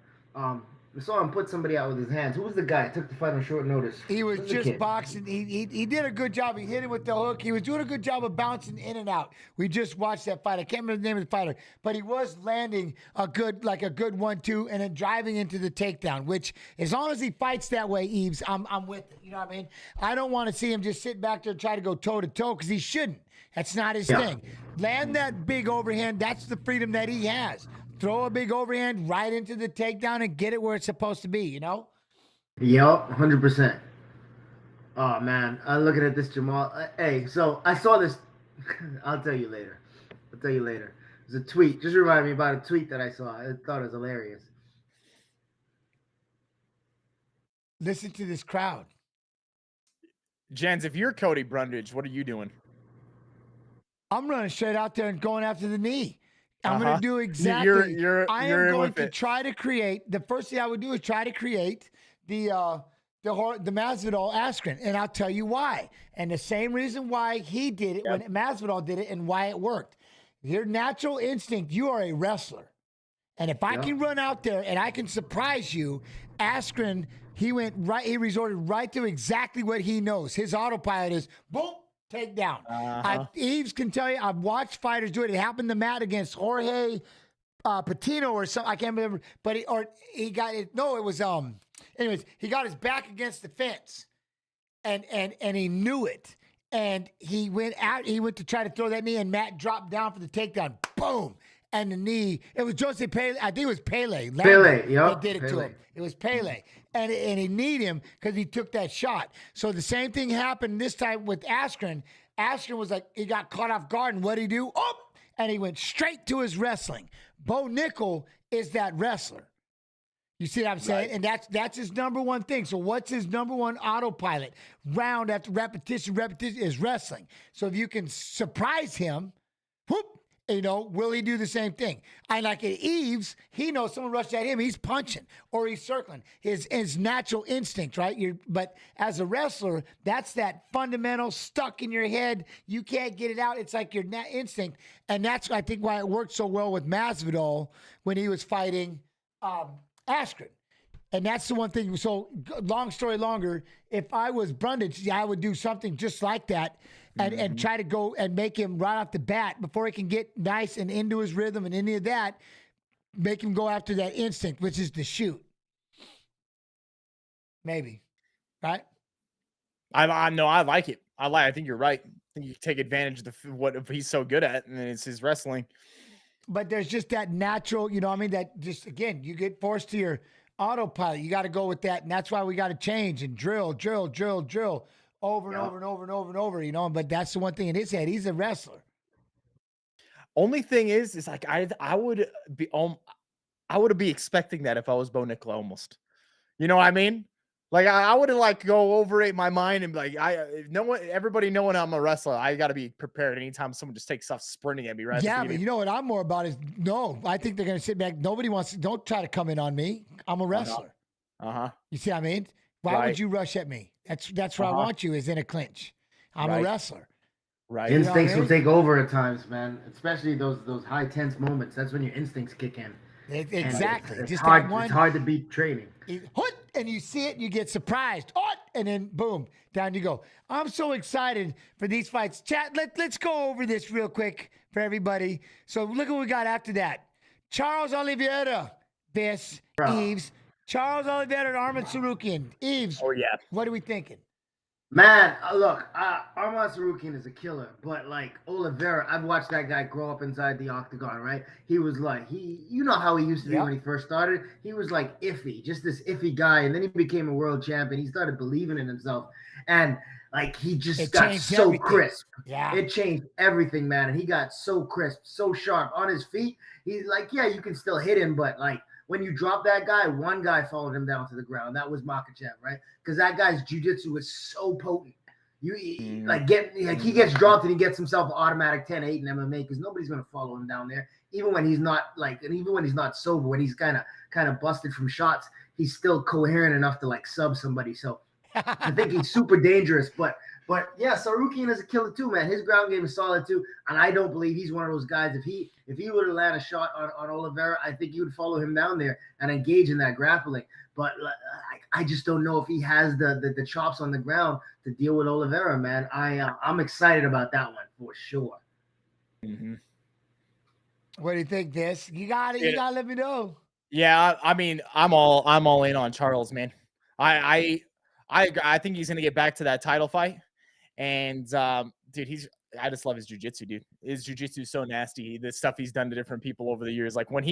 I saw him put somebody out with his hands. Who was the guy that took the fight on short notice? He was just boxing. He did a good job. He hit it with the hook. He was doing a good job of bouncing in and out. We just watched that fight. I can't remember the name of the fighter, but he was landing a good 1-2 and then driving into the takedown, which as long as he fights that way, Yves, I'm with it. You know what I mean? I don't want to see him just sit back there and try to go toe-to-toe because he shouldn't. That's not his thing. Land that big overhand. That's the freedom that he has. Throw a big overhand right into the takedown and get it where it's supposed to be, Yep, 100%. Oh, man. I'm looking at this, Jamal. Hey, so I saw this. I'll tell you later. There's a tweet. Just remind me about a tweet that I saw. I thought it was hilarious. Listen to this crowd. Jens, if you're Cody Brundage, what are you doing? I'm running straight out there and going after the knee. I'm going to do exactly. I am going to try to create. The first thing I would do is try to create the Masvidal Askren, and I'll tell you why. And the same reason why he did it when Masvidal did it, and why it worked. Your natural instinct. You are a wrestler, and if I can run out there and I can surprise you, Askren, he resorted right to exactly what he knows. His autopilot is boom. Take down. Yves can tell you, I've watched fighters do it. It happened to Matt against Jorge Patino or something. I can't remember, but he got it. No, it was anyways, he got his back against the fence, and he knew it, and he went to try to throw that knee, and Matt dropped down for the takedown. Boom. And the knee, it was Jose Pele. I think it was Pele. That did it to him. It was Pele. And he kneed him because he took that shot. So the same thing happened this time with Askren. Askren was like, he got caught off guard. And what did he do? Oh! And he went straight to his wrestling. Bo Nickel is that wrestler. You see what I'm saying? Right. And that's his number one thing. So what's his number one autopilot? Round after repetition is wrestling. So if you can surprise him, whoop, will he do the same thing? I like it. Yves, he knows someone rushed at him. He's punching or he's circling. His natural instinct, right? But as a wrestler, that's that fundamental stuck in your head. You can't get it out. It's like your instinct. And that's, I think, why it worked so well with Masvidal when he was fighting Askren. And that's the one thing. So long story longer, if I was Brundage, yeah, I would do something just like that and try to go and make him right off the bat before he can get nice and into his rhythm and any of that, make him go after that instinct, which is to shoot. Maybe. Right? I know. I like it. I think you're right. I think you take advantage of what he's so good at, and it's his wrestling. But there's just that natural, you know what I mean? That just, again, you get forced to your autopilot. You got to go with that. And that's why we got to change and drill over and over and over and over and over, you know? But that's the one thing in his head. He's a wrestler. Only thing is like, I would be expecting that if I was Bo Nickla almost. You know what I mean? Like I would like go over it in my mind and be like, everybody knowing I'm a wrestler, I got to be prepared anytime someone just takes off sprinting at me. Right? Yeah, but you know what I'm more about is I think they're going to sit back. Nobody wants to, don't try to come in on me. I'm a wrestler. You see what I mean? Why would you rush at me? That's where I want you, is in a clinch. I'm a wrestler. Right. Instincts will take over at times, man. Especially those high tense moments. That's when your instincts kick in. Exactly. It's just hard. that one. It's hard to beat training. And you see it, and you get surprised. And then boom, down you go. I'm so excited for these fights. Chat, let's go over this real quick for everybody. So look what we got after that. Charles Oliveira, Viss, Yves. Charles Oliveira and Arman Tsarukyan. Yves, what are we thinking? Man, look, Arman Tsarukyan is a killer, but like Oliveira, I've watched that guy grow up inside the octagon, right? He was like, you know how he used to be when he first started? He was like iffy, just this iffy guy, and then he became a world champion. He started believing in himself, and like he just got so crisp. Yeah. It changed everything, man, and he got so crisp, so sharp on his feet. He's like, yeah, you can still hit him, but like, when you drop that guy, one guy followed him down to the ground. That was Makhachev, right? Because that guy's jiu-jitsu is so potent. He gets dropped and he gets himself an automatic 10-8 in MMA because nobody's gonna follow him down there. Even when he's not even when he's not sober, when he's kind of busted from shots, he's still coherent enough to like sub somebody. So I think he's super dangerous. But yeah, Tsarukyan is a killer too, man. His ground game is solid too, and I don't believe he's one of those guys. If he were to land a shot on Oliveira, I think he would follow him down there and engage in that grappling. But I just don't know if he has the chops on the ground to deal with Oliveira, man. I'm excited about that one for sure. What do you think, Viss? You got it. You gotta let me know. Yeah, I mean, I'm all in on Charles, man. I think he's gonna get back to that title fight. And dude, I just love his jiu-jitsu, dude. His jiu-jitsu is so nasty. The stuff he's done to different people over the years. Like when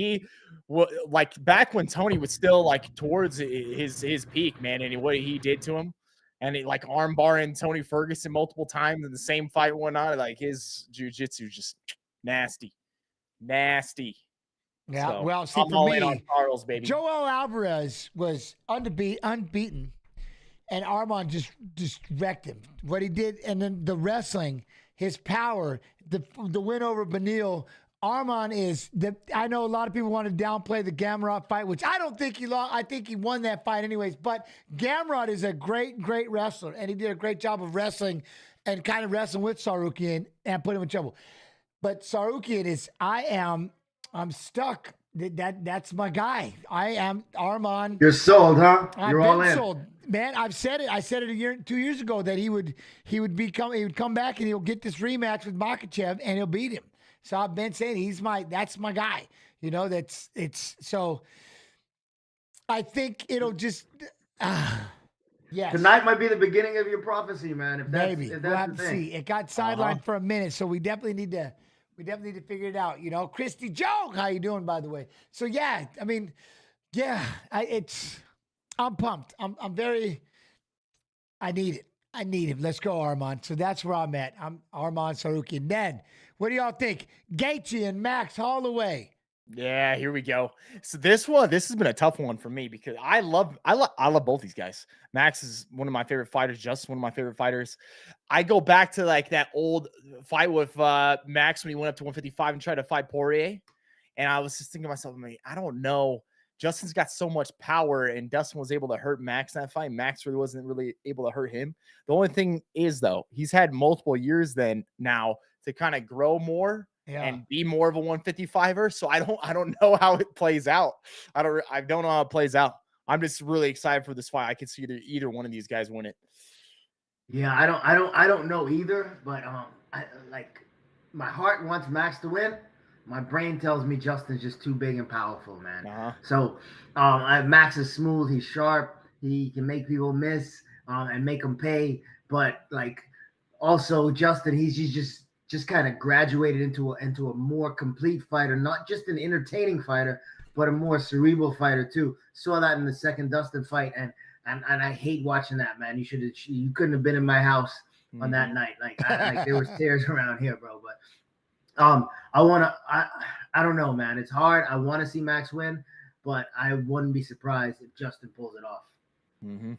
back when Tony was still like towards his peak, man, and what he did to him, and he like arm barring Tony Ferguson multiple times in the same fight and whatnot. Like his jiu-jitsu is just nasty. Yeah, So, well, see, I'm for all me, in on Charles, baby. Joel Alvarez was unbeaten. And Arman just wrecked him. What he did, and then the wrestling, his power, the win over Beneil. Arman is I know a lot of people want to downplay the Gamrot fight, which I don't think he lost. I think he won that fight anyways. But Gamrot is a great wrestler, and he did a great job of wrestling and kind of wrestling with Tsarukyan and put him in trouble. But Tsarukyan is I'm stuck. That's my guy. I am Arman. You're sold, huh? You're all in. Sold. Man, I've said it. I said it 2 years ago that he would come back and he'll get this rematch with Makhachev and he'll beat him. So I've been saying that's my guy. You know, so I think it'll just yes. Tonight might be the beginning of your prophecy, man. If that's we'll have to see. It got sidelined for a minute, so we definitely need to figure it out. You know, Christy Joe, how you doing, by the way? So yeah, I mean, yeah, I'm pumped. I need it. I need him. Let's go, Arman. So that's where I'm at. I'm Arman Tsarukyan. Then, what do y'all think? Gaethje and Max Holloway. Yeah, here we go. So this has been a tough one for me because I love both these guys. Max is one of my favorite fighters, just one of my favorite fighters. I go back to like that old fight with Max when he went up to 155 and tried to fight Poirier. And I was just thinking to myself, I don't know. Justin's got so much power, and Dustin was able to hurt Max in that fight. Max really wasn't really able to hurt him. The only thing is, though, he's had multiple years now to kind of grow more and be more of a 155er. So I don't know how it plays out. I don't know how it plays out. I'm just really excited for this fight. I could see either one of these guys win it. Yeah, I don't know either, but my heart wants Max to win. My brain tells me Justin's just too big and powerful, man. So Max is smooth, he's sharp, he can make people miss and make them pay. But like also Justin, he's just kind of graduated into a more complete fighter, not just an entertaining fighter, but a more cerebral fighter too. Saw that in the second Dustin fight, and I hate watching that, man. You couldn't have been in my house on that night. Like there was tears around here, bro. But I don't know, man. It's hard. I want to see Max win, but I wouldn't be surprised if Justin pulls it off. Mm-hmm.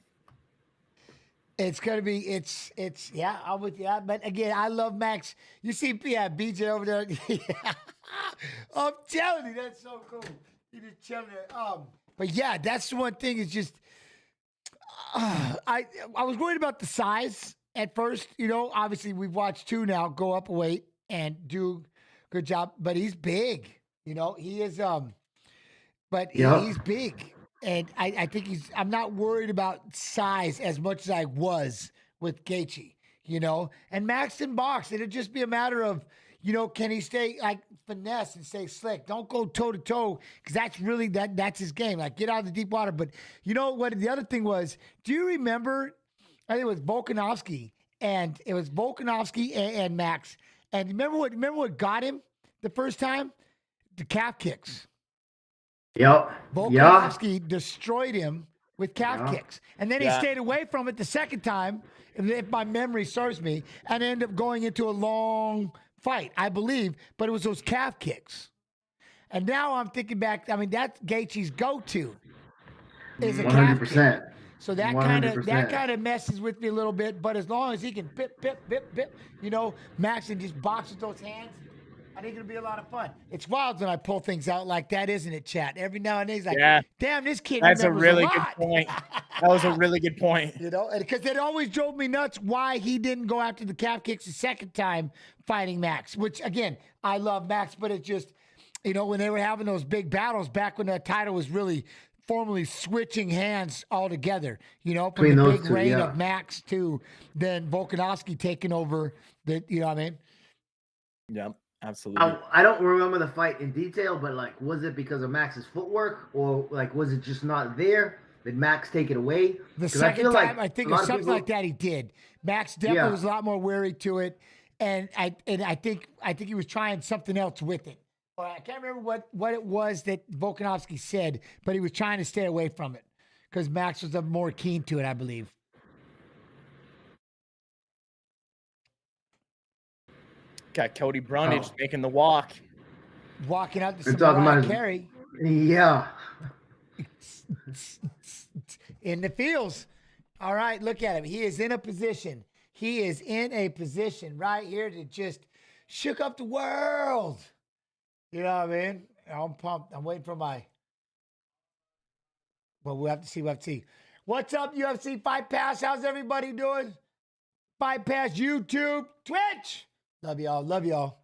It's gonna be yeah, I'm with you. But again, I love Max. You see, BJ over there. I'm telling you, that's so cool. You just chilling there. But yeah, that's the one thing. Is just I was worried about the size at first. You know, obviously we've watched two now go up a weight and do good job, but he's big. You know, he is. But he's big. And I think I'm not worried about size as much as I was with Gaethje, you know. And Max in box, it'll just be a matter of, you know, can he stay like finesse and stay slick? Don't go toe to toe, because that's really that's his game. Like, get out of the deep water. But you know what? The other thing was, do you remember? I think it was Volkanovski, and it was Volkanovski and Max. And remember what got him the first time? The calf kicks. Yep. Volkanovski destroyed him with calf kicks. And then he stayed away from it the second time, if my memory serves me, and ended up going into a long fight, I believe. But it was those calf kicks. And now I'm thinking back, I mean, that's Gaethje's go-to is a 100%. Calf kick. So that kind of messes with me a little bit. But as long as he can bip, you know, Max and just box with those hands, I think it'll be a lot of fun. It's wild when I pull things out like that, isn't it, chat? Every now and then he's like, damn, this kid That's remembers a really a lot. good point. That was a really good point. You know, because it always drove me nuts why he didn't go after the calf kicks the second time fighting Max, which, again, I love Max, but it's just, you know, when they were having those big battles back when that title was really formally switching hands altogether, you know, from the big reign of Max to then Volkanovski taking over the, you know what I mean? Yep. Absolutely. I don't remember the fight in detail, but like, was it because of Max's footwork, or like, was it just not there? Did Max take it away? The second time, I think it was something like that. He did. Max definitely was a lot more wary to it, and I think he was trying something else with it. But I can't remember what it was that Volkanovski said, but he was trying to stay away from it because Max was more keen to it, I believe. Got Cody Brundage making the walk. Walking out to some carry. Yeah. In the fields. All right, look at him. He is in a position. He is in a position right here to just shook up the world. You know what I mean? I'm pumped. I'm waiting for my... Well, we'll have to see. What's up, UFC Fight Pass? How's everybody doing? Fight Pass, YouTube, Twitch. Love y'all. All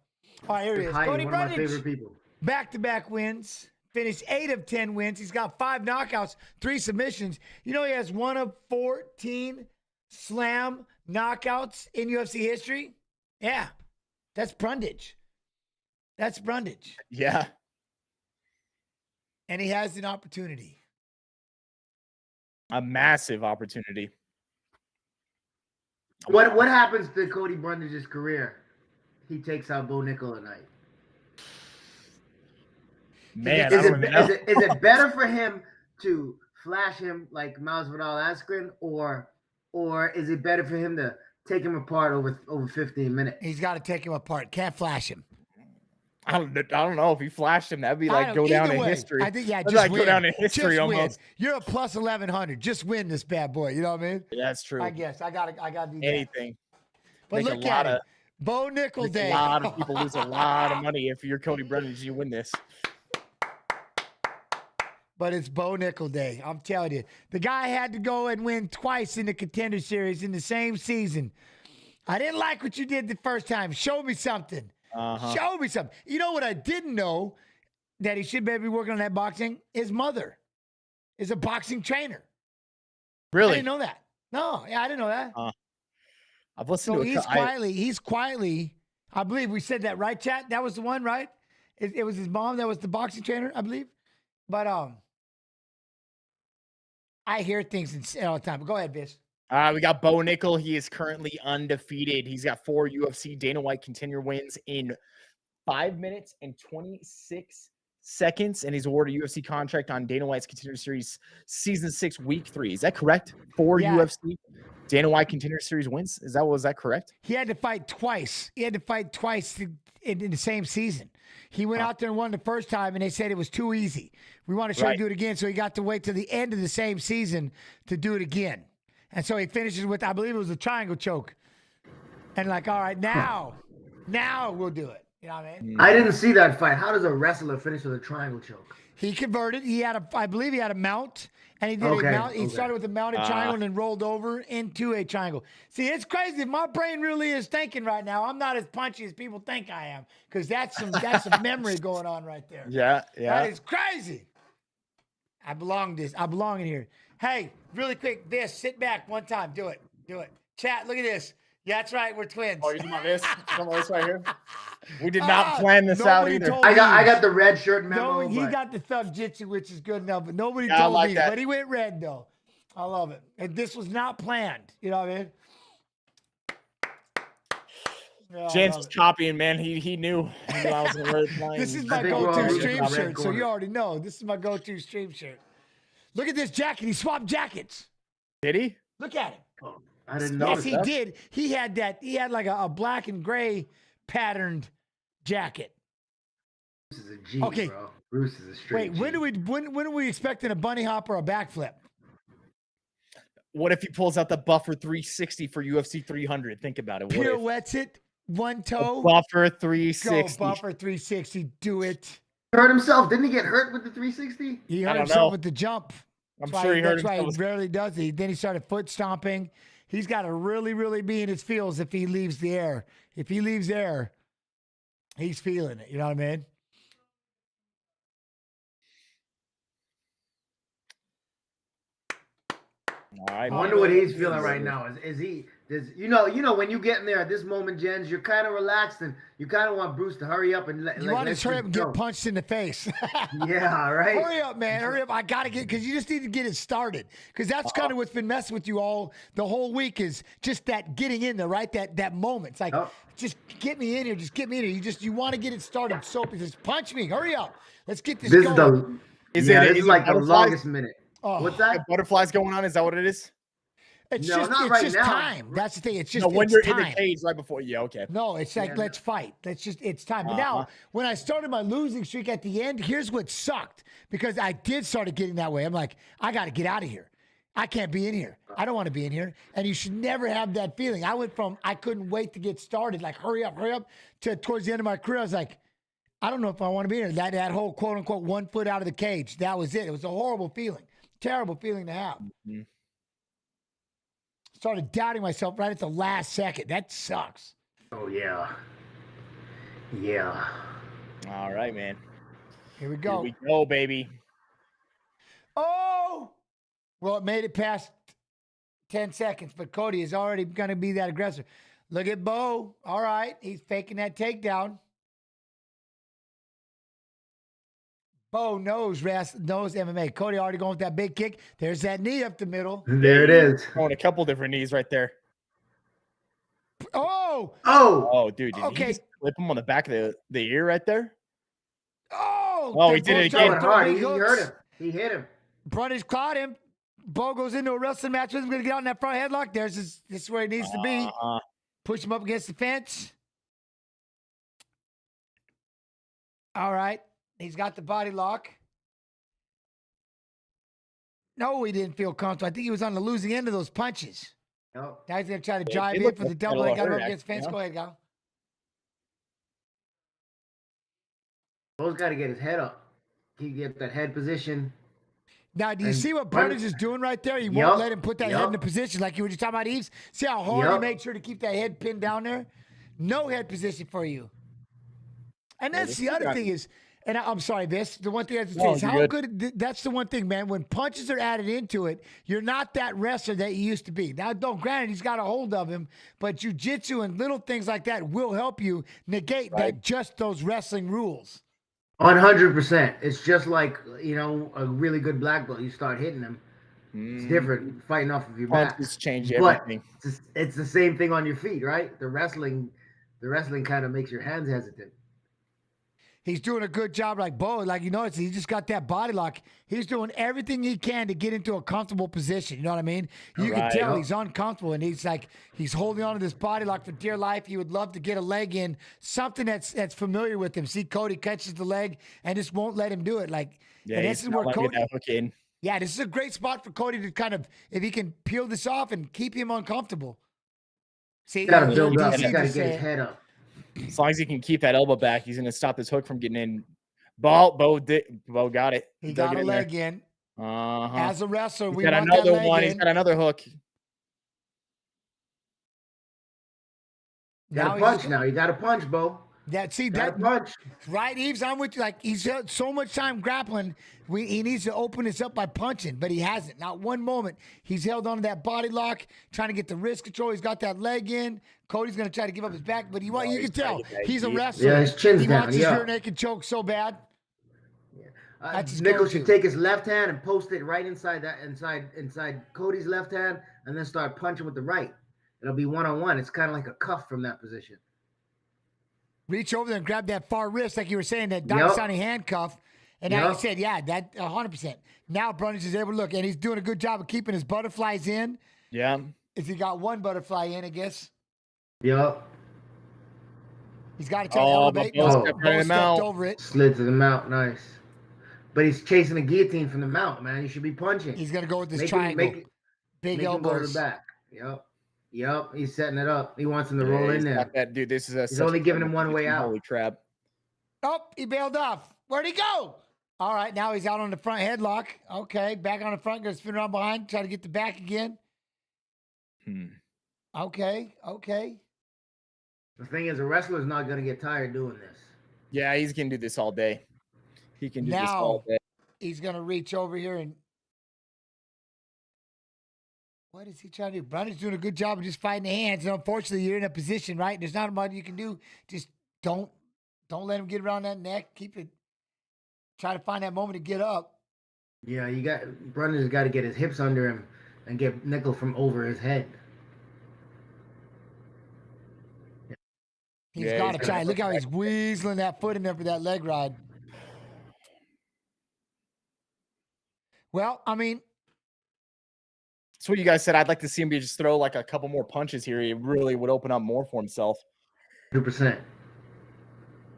right, here he is. Cody one of my favorite people. Back-to-back wins. Finished 8 of 10 wins. He's got 5 knockouts, 3 submissions. You know he has 1 of 14 slam knockouts in UFC history? Yeah. That's Brundage. Yeah. And he has an opportunity. A massive opportunity. What happens to Cody Brundage's career? He takes out Bo Nickel at night. Man, is it better for him to flash him like Masvidal Askren, or is it better for him to take him apart over 15 minutes? He's got to take him apart. Can't flash him. I don't know if he flashed him. That'd be like go down in history. I think just like go down in history almost. Win. You're a plus 1100. Just win this bad boy. You know what I mean? Yeah, that's true. I guess I gotta do anything. But look at it. Bo Nickel Day. A lot of people lose a lot of money if you're Cody Brundage. You win this. But it's Bo Nickel Day. I'm telling you. The guy had to go and win twice in the Contender Series in the same season. I didn't like what you did the first time. Show me something. Show me something. You know what I didn't know that he should maybe be working on that boxing? His mother. is a boxing trainer. Really? I didn't know that. No, yeah, I didn't know that. I've listened So to he's quietly, I believe we said that, right, chat? That was the one, right? It was his mom that was the boxing trainer, I believe. But I hear things all the time. But go ahead, Viss. We got Bo Nickel. He is currently undefeated. He's got 4 UFC Dana White contender wins in 5 minutes and 26 seconds, and he's awarded a UFC contract on Dana White's Contender Series Season 6, Week 3. Is that correct? 4 UFC Dana White Contender Series wins. Was that correct? He had to fight twice. He had to fight twice in the same season. He went out there and won the first time, and they said it was too easy. We want to show you do it again, so he got to wait till the end of the same season to do it again. And so he finishes with, I believe it was a triangle choke. And like, all right, now we'll do it. You know what I mean? I didn't see that fight. How does a wrestler finish with a triangle choke? He converted. I believe he had a mount, and he did a mount. He started with a mounted triangle and then rolled over into a triangle. See, it's crazy. My brain really is thinking right now. I'm not as punchy as people think I am, because that's some memory going on right there. Yeah. That is crazy. I belong in here. Hey, really quick, Viss, sit back one time. Do it. Chat, look at this. Yeah, that's right. We're twins. Oh, you're doing this? This right here? We did not plan this out either. I got the red shirt memo. He got the thug jitsu, which is good enough, but nobody told me. But he went red, though. I love it. And this was not planned. You know what I mean? Yeah, James was copying, man. He knew I was going to wear the plane. This is my go-to stream shirt, so you already know. This is my go-to stream shirt. Look at this jacket. He swapped jackets. Did he? Look at him. Oh, I didn't know. Yes, he did. He had that. He had like a black and gray patterned jacket. Bruce is a G, bro. Bruce is a straight Wait, when are we expecting a bunny hop or a backflip? What if he pulls out the buffer 360 for UFC 300? Think about it. Pirouettes it, one toe. Buffer 360. Go buffer 360. Do it. Hurt himself. Didn't he get hurt with the 360? He hurt himself with the jump. I'm sure he hurt himself. That's why he rarely does it. Then he started foot stomping. He's got to really, really be in his feels if he leaves the air. If he leaves air, he's feeling it. You know what I mean? All right. I wonder what he's feeling right now. Is he? You know when you get in there at this moment, Jens, you're kind of relaxed and you kind of want Bruce to hurry up and you want to hurry up and get punched in the face. Yeah, right. Hurry up, man. Hurry up. I gotta get because you just need to get it started. Because that's kind of what's been messing with you all the whole week is just that getting in there, right? That moment. It's like just get me in here. Just get me in here. You want to get it started. So just punch me. Hurry up. Let's get this going. This is like the longest minute. What's that? Butterflies going on? Is that what it is? It's no, just, not it's right just now. time. That's the thing. It's just when it's you're time. in the cage right before you. Okay. No, it's like let's fight. It's time. But now, when I started my losing streak at the end, here's what sucked because I did start getting that way. I'm like, I got to get out of here. I can't be in here. I don't want to be in here. And you should never have that feeling. I went from I couldn't wait to get started, like hurry up, to towards the end of my career. I was like, I don't know if I want to be here. That whole quote unquote 1 foot out of the cage. That was it. It was a horrible feeling. Terrible feeling to have. Mm-hmm. Started doubting myself right at the last second. That sucks. Oh, yeah. Yeah. All right, man. Here we go. Here we go, baby. Oh! Well, it made it past 10 seconds, but Cody is already going to be that aggressor. Look at Bo. All right. He's faking that takedown. Bo knows MMA. Cody already going with that big kick. There's that knee up the middle. There it is. Throwing a couple different knees right there. Oh, dude. Did he just clip him on the back of the ear right there? Oh, he did it again. Hard. He hurt him. He hit him. Brundage caught him. Bo goes into a wrestling match with him. Going to get out in that front headlock. This is where he needs to be. Push him up against the fence. All right. He's got the body lock. No, he didn't feel comfortable. I think he was on the losing end of those punches. No. Now he's going to try to drive in for the double. He got him up against the fence. Go ahead, Gal. Bo's got to get his head up. He get that head position. Now, do you see what Brundage is doing right there? He won't let him put that head in the position like you were just talking about, Yves. See how hard he made sure to keep that head pinned down there? No head position for you. And that's the other thing is, And I'm sorry, Viss. The one thing I have to say No, is you're how good. good. That's the one thing, man. When punches are added into it, you're not that wrestler that you used to be. Now, granted, he's got a hold of him, but jiu-jitsu and little things like that will help you negate that just those wrestling rules. 100%. It's just like, you know, a really good black belt. You start hitting them. It's different fighting off of your back. Punches change But everything. it's the same thing on your feet, right? The wrestling kind of makes your hands hesitant. He's doing a good job, like Bo. Like you notice, he just got that body lock. He's doing everything he can to get into a comfortable position. You know what I mean? You can tell he's uncomfortable, and he's holding on to this body lock for dear life. He would love to get a leg in, something that's familiar with him. See, Cody catches the leg and just won't let him do it. Like, Yeah, and he's this is not where letting Cody. that hook in. Yeah, this is a great spot for Cody to kind of, if he can peel this off and keep him uncomfortable. See, You gotta build up. DC You gotta just get his said- head up. As long as he can keep that elbow back, he's going to stop this hook from getting in. Bo got it. He got a leg in. Uh-huh. As a wrestler, He's we got want that another leg one. in. He's got another hook. You gotta punch now. You gotta punch, Bo. That punch. Right, Yves, I'm with you. Like, he's had so much time grappling. He needs to open this up by punching, but he hasn't. Not one moment. He's held on to that body lock, trying to get the wrist control. He's got that leg in. Cody's going to try to give up his back, but you can tell he's a wrestler. Yeah, his chin's he down. wants his rear naked choke so bad. That's his Nickel go-to. should take his left hand and post it right inside Cody's left hand, and then start punching with the right. It'll be one-on-one. It's kind of like a cuff from that position. Reach over there and grab that far wrist, like you were saying, that Dagesani handcuff. And now you said, that 100%. Now Brundage is able to look, and he's doing a good job of keeping his butterflies in. Yeah. If he got one butterfly in, I guess. Yep. He's got to try to elevate. Bo stepped over it. Slid to the mount. Nice. But he's chasing a guillotine from the mount, man. He should be punching. He's going to go with this triangle. Big elbows. Him go to the back. Yep. He's setting it up. He wants him to roll in there. Dude, this is he's only giving him one way out. Holy crap. Oh, he bailed off. Where'd he go? All right, now he's out on the front headlock. Okay, back on the front, going to spin around behind, try to get the back again. Okay. The thing is, a wrestler's not going to get tired doing this. Yeah, he's going to do this all day. He can do this all day. He's going to reach over here and what is he trying to do? Brundage doing a good job of just fighting the hands. And unfortunately, you're in a position, right? There's not much you can do. Just don't let him get around that neck. Keep it. Try to find that moment to get up. Yeah, Brundage has got to get his hips under him and get Nickel from over his head. He's got to try. Look how he's weaseling that foot in there for that leg ride. Well, I mean, that's what you guys said. I'd like to see him just throw like a couple more punches here. He really would open up more for himself. 100%.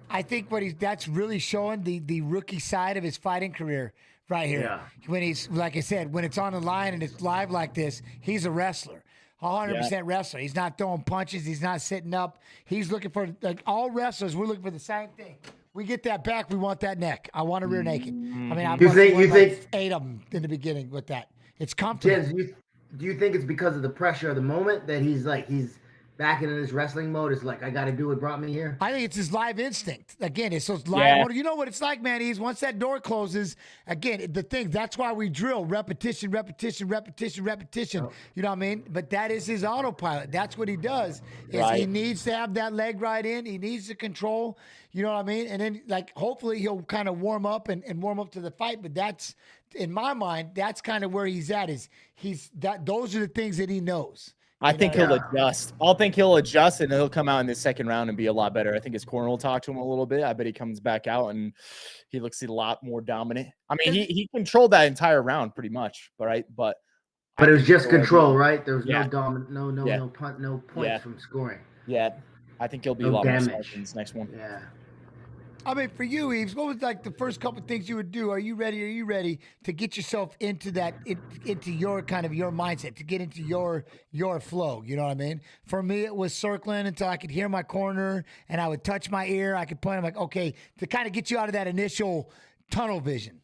I think that's really showing the rookie side of his fighting career right here. Yeah. When he's, like I said, when it's on the line and it's live like this, he's a wrestler. 100% wrestler. He's not throwing punches. He's not sitting up. He's looking for, like all wrestlers, we're looking for the same thing. We get that back, we want that neck. I want a rear naked. I mean, I think 8 of them in the beginning with that. It's comfortable. Jens, do you think it's because of the pressure of the moment that he's back into this wrestling mode? It's like, I got to do what brought me here? I think it's his live instinct. Again, it's those live. You know what it's like, man. Once that door closes, again, that's why we drill repetition. You know what I mean? But that is his autopilot. That's what he does. He needs to have that leg right in. He needs to control. You know what I mean? And then, hopefully he'll kind of warm up and warm up to the fight. But that's, in my mind, that's kind of where he's at. Those are the things that he knows. I think he'll adjust. I'll think he'll adjust and he'll come out in the second round and be a lot better. I think his corner will talk to him a little bit. I bet he comes back out and he looks a lot more dominant. I mean, he controlled that entire round pretty much, right? But it was just control, right? There was no dominant, no punt, no points from scoring. Yeah, I think he'll be a lot more smart in this next one. Yeah. I mean, for you, Yves, what was the first couple of things you would do? Are you ready to get yourself into that, into your kind of your mindset, to get into your flow? You know what I mean? For me, it was circling until I could hear my corner and I would touch my ear. I could point. I'm like, okay, to kind of get you out of that initial tunnel vision.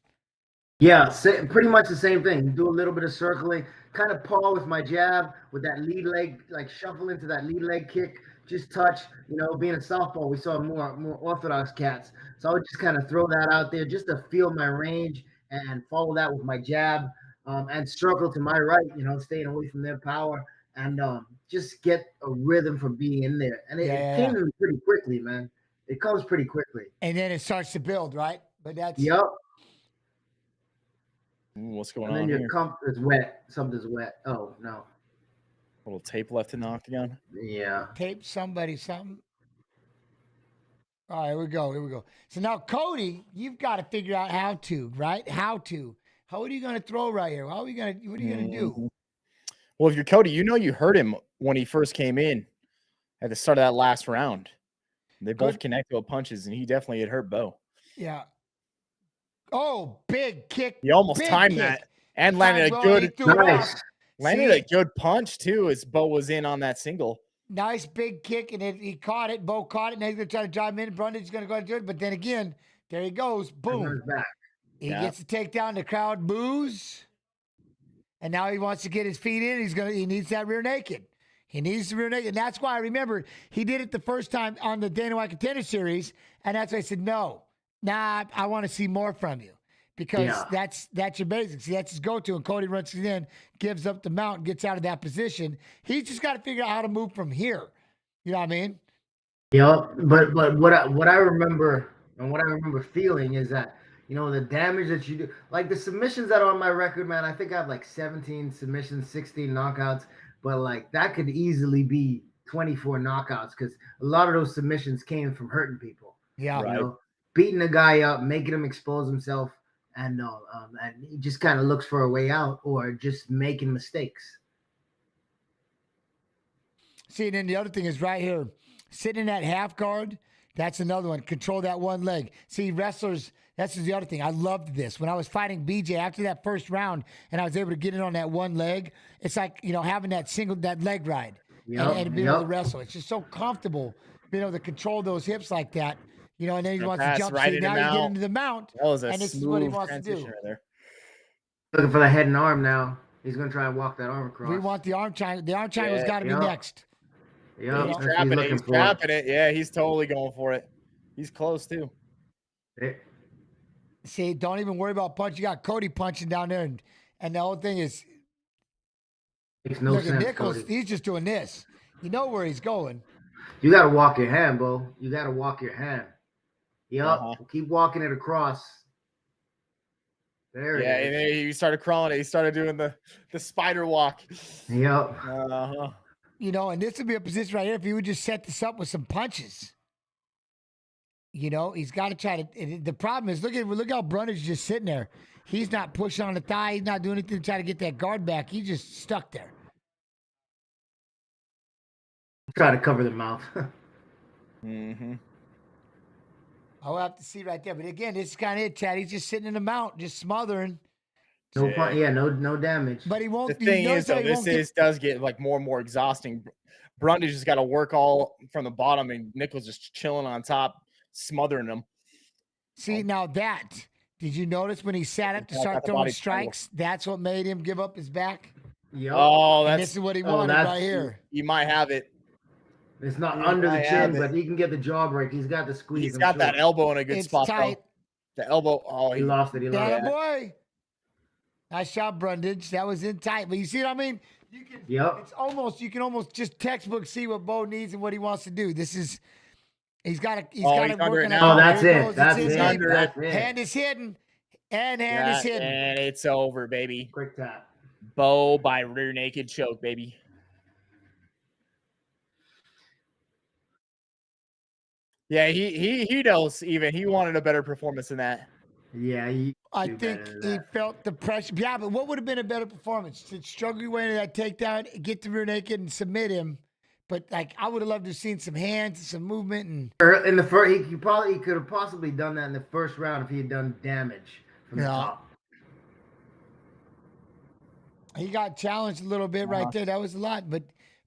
Yeah, pretty much the same thing. Do a little bit of circling, kind of paw with my jab with that lead leg, shuffle into that lead leg kick just touch. You know, being a softball, we saw more orthodox cats. So I would just kind of throw that out there just to feel my range and follow that with my jab, and struggle to my right, you know, staying away from their power, and just get a rhythm for being in there. And it came to me pretty quickly, man. It comes pretty quickly. And then it starts to build, right? But that's What's going and then on your here? comp is wet. Something's wet. Oh no. A little tape left in the octagon. Yeah. Tape somebody something. All right, here we go. Here we go. So now, Cody, you've got to figure out how to, right? How are you going to throw right here? What are you going to do? Well, if you're Cody, you know you hurt him when he first came in at the start of that last round. They both connected with punches, and he definitely had hurt Bo. Yeah. Oh, big kick. He almost big timed kick. that and landed a good landed a good punch too as Bo was in on that single. Nice big kick, and he caught it. Bo caught it, and he's going to try to drive him in. Brundage is going to go and do it, but then again, there he goes. Boom. He gets to take down. The crowd boos. And now he wants to get his feet in. He needs that rear naked. He needs the rear naked. And that's why I remember he did it the first time on the Dana White Contender Series. And that's why I said, no, I want to see more from you. Because that's your basics. That's his go-to. And Cody runs in, gives up the mount, gets out of that position. He's just got to figure out how to move from here. You know what I mean? Yeah, but what I remember and what I remember feeling is that, you know, the damage that you do, like the submissions that are on my record, man, I think I have like 17 submissions, 16 knockouts, but like that could easily be 24 knockouts because a lot of those submissions came from hurting people. Yeah, you know, beating a guy up, making him expose himself, and he just kind of looks for a way out or just making mistakes. See, and then the other thing is right here, sitting in that half guard. That's another one. Control that one leg. See, wrestlers, that's the other thing. I loved this. When I was fighting BJ after that first round and I was able to get in on that one leg, it's like, you know, having that leg ride and being able to wrestle. It's just so comfortable being able to control those hips like that. You know, and then he wants to jump. Right now you get into the mount, and this is what he wants to do. Right there. Looking for the head and arm now. He's going to try and walk that arm across. We want the arm triangle. The arm triangle's got to be next. Yeah, he's trapping it. He's trapping it. Yeah, he's totally going for it. He's close too. See, don't even worry about punch. You got Cody punching down there, and the whole thing is makes no look sense. At Nichols, Cody. He's just doing this. You know where he's going. You got to walk your hand, Bo. You got to walk your hand. Yep. Keep walking it across. There it is. Yeah, and then he started crawling it. He started doing the spider walk. Yep. You know, and this would be a position right here if he would just set this up with some punches. You know, he's got to try to. The problem is, look how Brundage is just sitting there. He's not pushing on the thigh. He's not doing anything to try to get that guard back. He's just stuck there. Try to cover the mouth. Mm-hmm. I'll have to see right there. But again, this is kind of it, Chad. He's just sitting in the mount, just smothering. No damage. But he won't. The thing is, though, does get like more and more exhausting. Brundage just got to work all from the bottom, and Nichols just chilling on top, smothering him. See, now that, did you notice when he sat up to start throwing strikes? That's what made him give up his back? Yep. Oh, this is what he wanted right here. You might have it. It's not under the chin, but he can get the jaw break. He's got the squeeze. He's got that elbow in a good spot, tight. Though. The elbow. Oh, he lost it. He lost it. Boy. Nice shot, Brundage. That was in tight. But you see what I mean? You can, you can almost just textbook see what Bo needs and what he wants to do. This is, he's got to work on it. Oh, that's it. That's it. Hand is hidden. And hand is hidden. And it's over, baby. Quick tap. Bo by rear naked choke, baby. Yeah, he knows even. He wanted a better performance than that. Yeah, I think he felt the pressure. Yeah, but what would have been a better performance? To struggle your way into that takedown, get the rear naked, and submit him. But like, I would have loved to have seen some hands, some movement, and in the first, he could have possibly done that in the first round if he had done damage from the top. He got challenged a little bit right there. That was a lot, but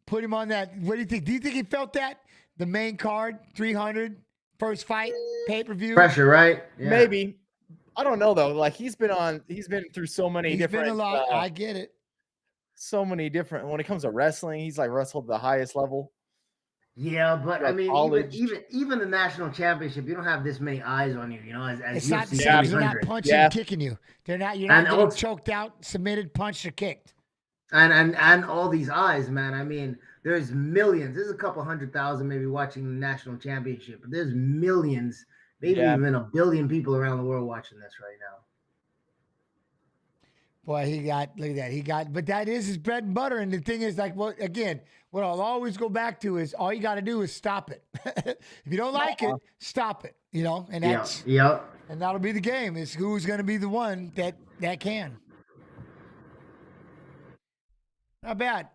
put him on that. What do you think? Do you think he felt that? The main card, 300, first fight, pay-per-view. Pressure, right? Yeah. Maybe. I don't know though. Like he's been through so many different. Been a lot. I get it. So many different. When it comes to wrestling, he's like wrestled at the highest level. Yeah, but I mean, college. even the national championship, you don't have this many eyes on you, you know, as It's UFC not the same. They're not 300. punching and kicking you. You're not And getting also- choked out, submitted, punched, or kicked. And all these eyes, man. I mean, there's millions. There's a couple 100,000 maybe watching the national championship, but there's millions, maybe even 1 billion people around the world watching this right now. Boy, look at that. But that is his bread and butter. And the thing is, like, well, again, what I'll always go back to is all you got to do is stop it. If you don't like it, stop it, you know, and that's, and that'll be the game, is who's going to be the one that can. Not bad.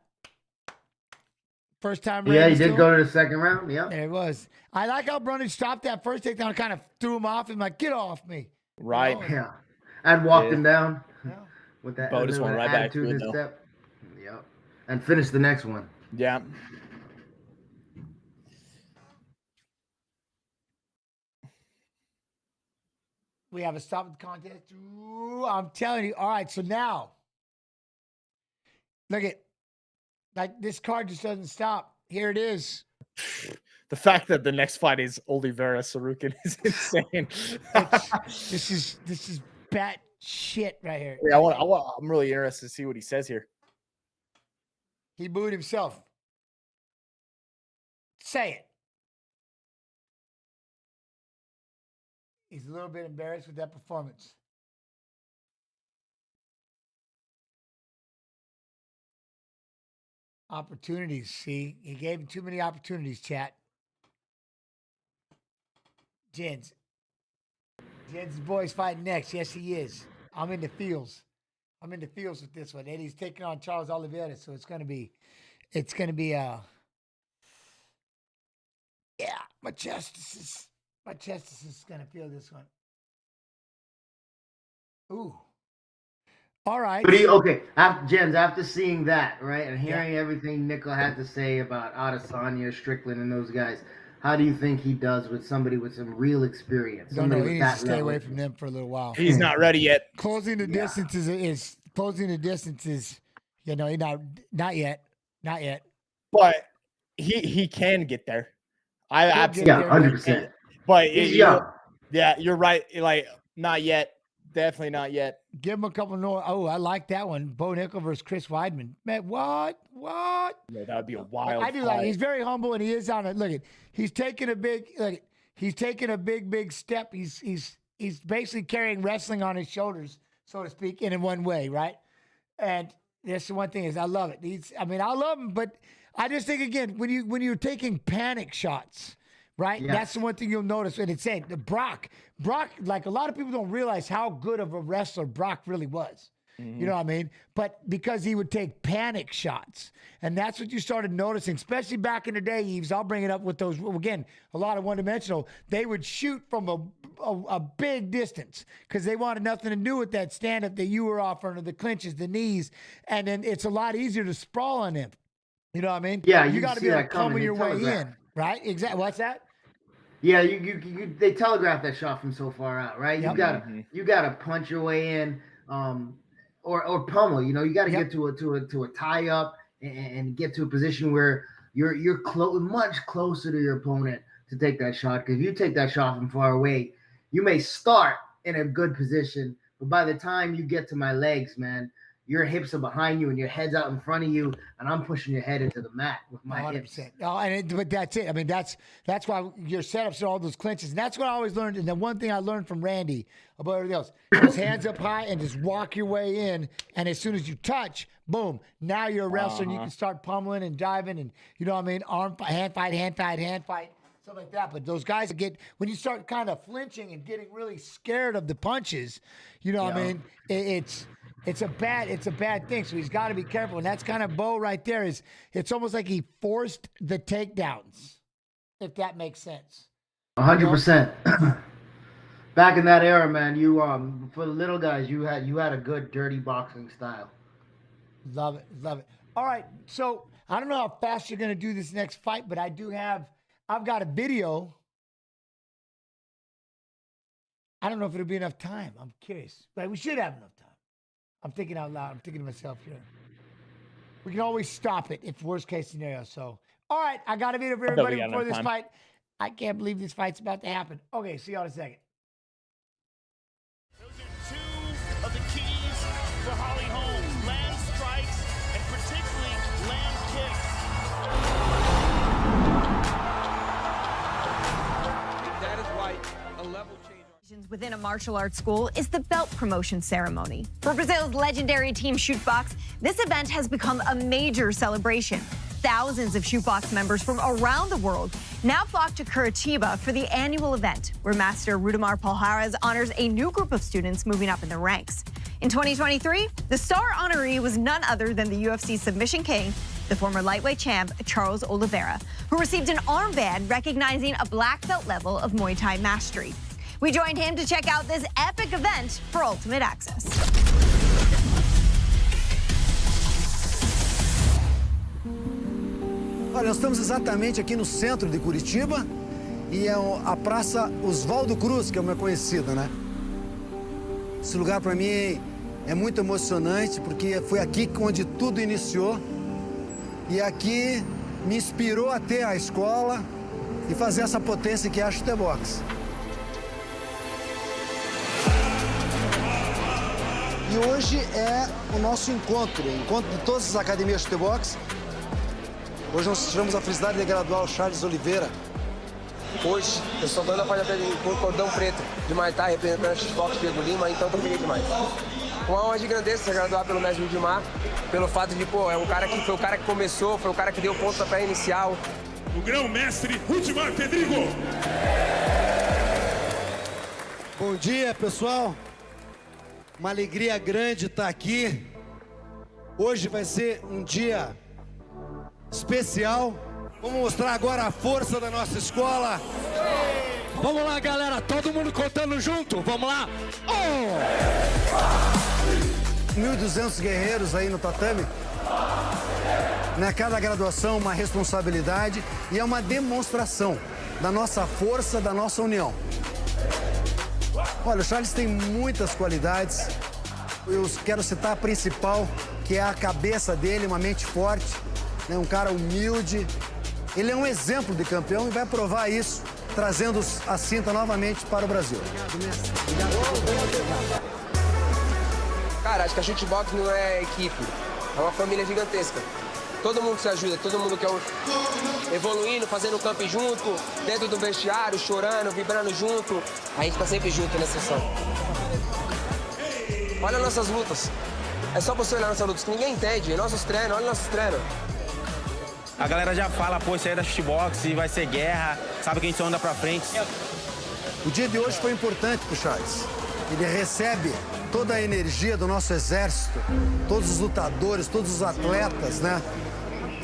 First time. Yeah, he did go to the second round. Yeah. There it was. I like how Brundage stopped that first takedown, kind of threw him off and like, get off me. Right. You know? Yeah. And walked him down. With that Bonus one right back to it, though. Step. Yep. And finish the next one. Yeah. We have a stop the contest. Ooh, I'm telling you. All right, so now, look at, like, this card just doesn't stop. Here it is. The fact that the next fight is Oliveira Tsarukyan is insane. This is bat shit right here. Yeah, I'm really interested to see what he says here. He booed himself. Say it. He's a little bit embarrassed with that performance. Opportunities, see? He gave him too many opportunities, chat. Jen's boy's fighting next. Yes, he is. I'm in the fields. With this one. And he's taking on Charles Oliveira, so it's gonna be my chest is gonna feel this one. Ooh. All right. But okay, after seeing that, right, and hearing everything Nickel had to say about Adesanya, Strickland, and those guys, how do you think he does with somebody with some real experience? He needs to stay away from them for a little while. He's not ready yet. Closing the distance is you know, not yet. But he can get there. I absolutely 100%. But he's young. Yeah, you're right. Like, not yet. Definitely not yet. Give him a couple more. Oh, I like that one. Bo Nickel versus Chris Weidman. Man, what? Yeah, that would be a wild. I do like. He's very humble, and he is on it. Look at. He's taking a big. Look, he's taking a big step. He's basically carrying wrestling on his shoulders, so to speak, in one way, right? And that's the one thing is I love it. I love him, but I just think again when you're taking panic shots. Right? Yes. That's the one thing you'll notice. And it's saying Brock, like a lot of people don't realize how good of a wrestler Brock really was. You know what I mean? But because he would take panic shots. And that's what you started noticing, especially back in the day, Yves. I'll bring it up with those, again, a lot of one-dimensional. They would shoot from a big distance because they wanted nothing to do with that stand-up that you were offering, or the clinches, the knees. And then it's a lot easier to sprawl on him. You know what I mean? Yeah, you got to be able to come your way telegraph. in. Right? Exactly. What's that? Yeah, they telegraph that shot from so far out, right? Yep. You gotta punch your way in, or pummel. You know, you gotta get to a tie up and get to a position where you're much closer to your opponent to take that shot. Because if you take that shot from far away, you may start in a good position, but by the time you get to my legs, man, your hips are behind you and your head's out in front of you, and I'm pushing your head into the mat with my 100%. hips. Oh, but that's it. I mean, that's why your setups are all those clinches. And that's what I always learned. And the one thing I learned from Randy about everything else, just hands up high and just walk your way in. And as soon as you touch, boom, now you're a wrestler and you can start pummeling and diving and, you know what I mean, arm fight, hand fight, stuff like that. But those guys when you start kind of flinching and getting really scared of the punches, you know what I mean, it's a bad thing. So he's got to be careful. And that's kind of Bo right there. It's almost like he forced the takedowns, if that makes sense. 100%. Back in that era, man, you for the little guys, you had a good dirty boxing style. Love it. All right, so I don't know how fast you're gonna do this next fight, but I've got a video. I don't know if it'll be enough time. I'm curious, but we should have enough time. I'm thinking out loud. I'm thinking to myself here. We can always stop it if worst case scenario. So, All right, I got to meet up with everybody before this fight. I can't believe this fight's about to happen. Okay, see y'all in a second. Those are two of the keys for Holly Holm. Land strikes and particularly land kicks. That is right. A level change. Within a martial arts school is the belt promotion ceremony. For Brazil's legendary team Shootbox, this event has become a major celebration. Thousands of Shootbox members from around the world now flock to Curitiba for the annual event, where Master Rudimar Palhares honors a new group of students moving up in the ranks. In 2023, the star honoree was none other than the UFC submission king, the former lightweight champ Charles Oliveira, who received an armband recognizing a black belt level of Muay Thai mastery. We joined him to check out this epic event for Ultimate Access. Olha, nós estamos exatamente aqui no centro de Curitiba e é a Praça Oswaldo Cruz, que é uma conhecida, né? Esse lugar para mim é muito emocionante porque foi aqui onde tudo iniciou e aqui me inspirou a ter a escola e fazer essa potência que é a chutebox. E hoje é o nosso encontro de todas as academias de chutebox. Hoje nós tivemos a felicidade de graduar o Charles Oliveira. Hoje eu sou dono da faixa preta com cordão preto de Muay Thai, representando o Xbox Diego Lima, então tô feliz demais. Uma honra de grandeza ser graduado pelo mestre Rudimar, pelo fato de, pô, foi o cara que começou, foi o cara que deu o pontapé inicial. O grão-mestre Rudimar Pedrigo. Bom dia, pessoal. Uma alegria grande estar aqui. Hoje vai ser um dia especial. Vamos mostrar agora a força da nossa escola. Vamos lá, galera, todo mundo contando junto, vamos lá. 1.200 guerreiros aí no tatame. Né? Cada graduação uma responsabilidade e é uma demonstração da nossa força, da nossa união. Olha, o Charles tem muitas qualidades. Eu quero citar a principal, que é a cabeça dele, uma mente forte. Um cara humilde, ele é um exemplo de campeão e vai provar isso, trazendo a cinta novamente para o Brasil. Cara, acho que a Shootbox não é equipe, é uma família gigantesca. Todo mundo se ajuda, todo mundo quer evoluindo, fazendo camp junto, dentro do vestiário, chorando, vibrando junto. A gente tá sempre junto nessa sessão. Olha nossas lutas. É só você olhar nossas lutas, que ninguém entende. Nossos treinos, olha nossos treinos. A galera já fala, pô, isso aí é da Shootbox e vai ser guerra, sabe que a gente só anda pra frente. O dia de hoje foi importante pro Charles. Ele recebe toda a energia do nosso exército, todos os lutadores, todos os atletas, né?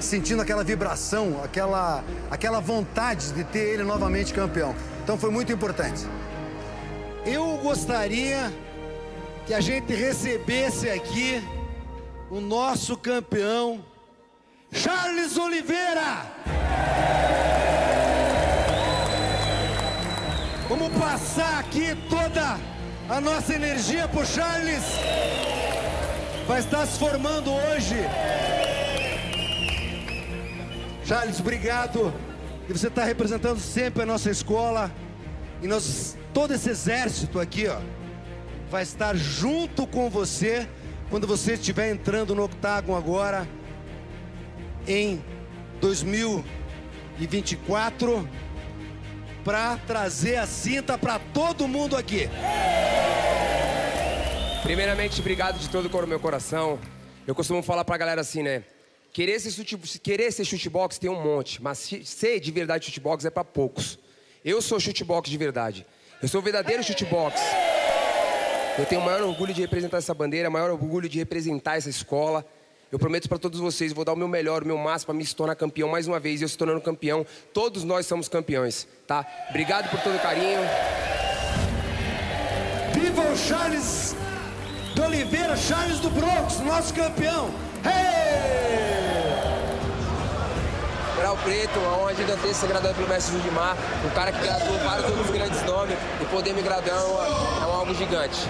Sentindo aquela vibração, aquela vontade de ter ele novamente campeão. Então foi muito importante. Eu gostaria que a gente recebesse aqui o nosso campeão, Charles Oliveira! Vamos passar aqui toda a nossa energia pro Charles. Vai estar se formando hoje. Charles, obrigado. E você está representando sempre a nossa escola. E todo esse exército aqui, ó, vai estar junto com você quando você estiver entrando no octágono agora em 2024 para trazer a cinta para todo mundo aqui. Primeiramente, obrigado de todo o meu coração. Eu costumo falar pra galera assim, né? Querer ser shootbox tem um monte, mas ser de verdade shootbox é pra poucos. Eu sou shootbox de verdade. Eu sou o verdadeiro shootbox. Eu tenho o maior orgulho de representar essa bandeira, o maior orgulho de representar essa escola. Eu prometo para todos vocês, vou dar o meu melhor, o meu máximo para me tornar campeão mais uma vez. E eu se tornando campeão, todos nós somos campeões, tá? Obrigado por todo o carinho. Viva o Charles de Oliveira, Charles do Bronx, nosso campeão! Hey! Grau Preto, uma honra gigantesca ser graduado pelo mestre Rudimar, um cara que graduou vários outros grandes nomes, e poder me graduar é algo gigante.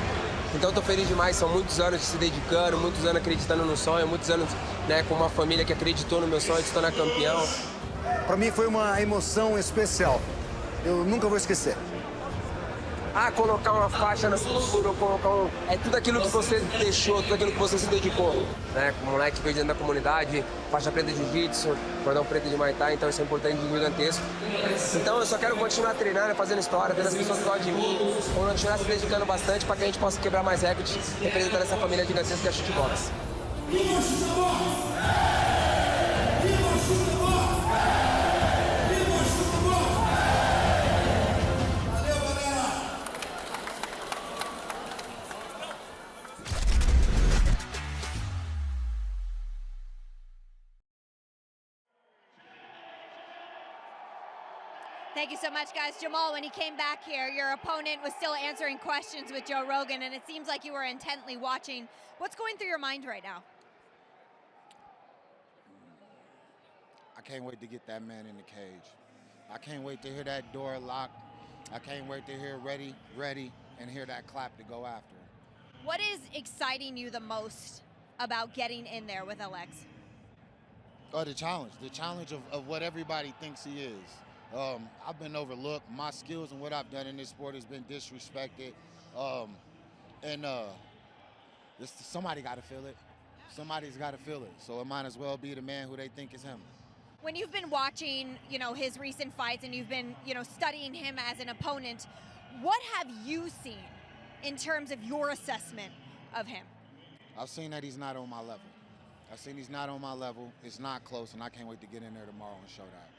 Então estou feliz demais, são muitos anos de se dedicando, muitos anos acreditando no sonho, muitos anos, né, com uma família que acreditou no meu sonho de se tornar campeão. Para mim foi uma emoção especial. Eu nunca vou esquecer. Colocar uma faixa na cintura, colocar é tudo aquilo que você deixou, tudo aquilo que você se dedicou, né? O moleque que veio dentro da comunidade, faixa preta de jiu-jitsu, cordão preto de Muay Thai, então isso é importante e gigantesco. Então eu só quero continuar treinando, fazendo história, tendo as pessoas que gostam de mim, continuar se dedicando bastante para que a gente possa quebrar mais recordes, representando essa família gigantesca que é a Shootbox. Thank you so much, guys. Jamal, when he came back here, your opponent was still answering questions with Joe Rogan, and it seems like you were intently watching. What's going through your mind right now? I can't wait to get that man in the cage. I can't wait to hear that door lock. I can't wait to hear ready, and hear that clap to go after him. What is exciting you the most about getting in there with Alex? Oh, the challenge of what everybody thinks he is. I've been overlooked. My skills and what I've done in this sport has been disrespected. Somebody got to feel it. Somebody's got to feel it. So it might as well be the man who they think is him. When you've been watching, his recent fights and you've been, studying him as an opponent, what have you seen in terms of your assessment of him? I've seen that he's not on my level. I've seen he's not on my level. It's not close, and I can't wait to get in there tomorrow and show that.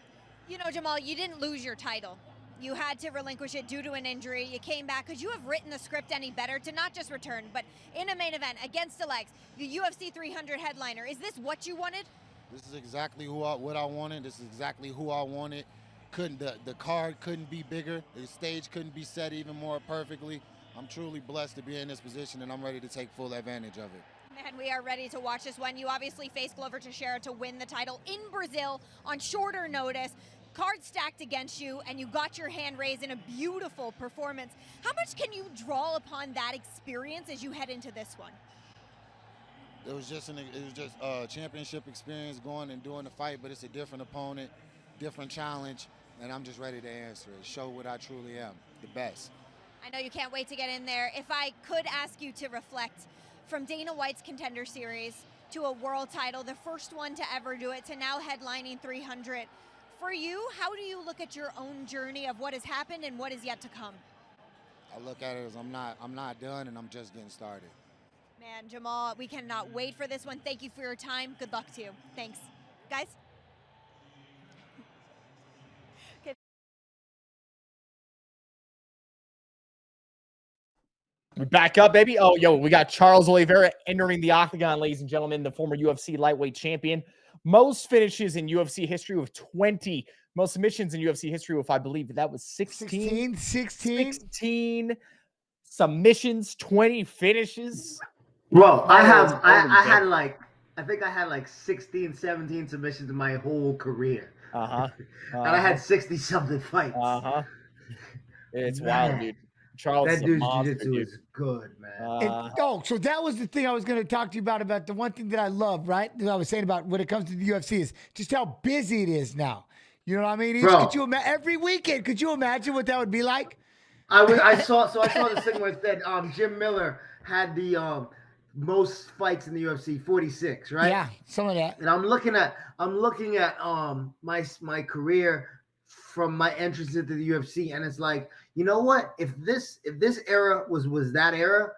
Jamal, you didn't lose your title. You had to relinquish it due to an injury. You came back. Could you have written the script any better to not just return, but in a main event against Alex, the UFC 300 headliner? Is this what you wanted? This is exactly what I wanted. This is exactly who I wanted. The card couldn't be bigger. The stage couldn't be set even more perfectly. I'm truly blessed to be in this position, and I'm ready to take full advantage of it. And we are ready to watch this one. You obviously faced Glover Teixeira to win the title in Brazil on shorter notice. Cards stacked against you, and you got your hand raised in a beautiful performance. How much can you draw upon that experience as you head into this one? It was just a championship experience going and doing the fight, but it's a different opponent, different challenge, and I'm just ready to answer it. Show what I truly am, the best. I know you can't wait to get in there. If I could ask you to reflect from Dana White's Contender Series to a world title, the first one to ever do it, to now headlining 300. For you, how do you look at your own journey of what has happened and what is yet to come? I look at it as I'm not done, and I'm just getting started. Man, Jamal, we cannot wait for this one. Thank you for your time. Good luck to you. Thanks. Guys? Okay. We back up, baby. Oh, we got Charles Oliveira entering the octagon, ladies and gentlemen, the former UFC lightweight champion. Most finishes in UFC history with 20. Most submissions in UFC history with, I believe, that was 16 submissions, 20 finishes. Bro, I think I had like 16, 17 submissions in my whole career. And I had 60-something fights. It's wild, dude. Charles, that dude's jiu-jitsu is good, man. So that was the thing I was going to talk to you about the one thing that I love, right? That I was saying about when it comes to the UFC is just how busy it is now. You know what I mean? Could you every weekend, could you imagine what that would be like? I saw this thing where it said Jim Miller had the most fights in the UFC, 46, right? Yeah, some of that. And I'm looking at my career from my entrance into the UFC, and it's like, you know what? If this era was that era,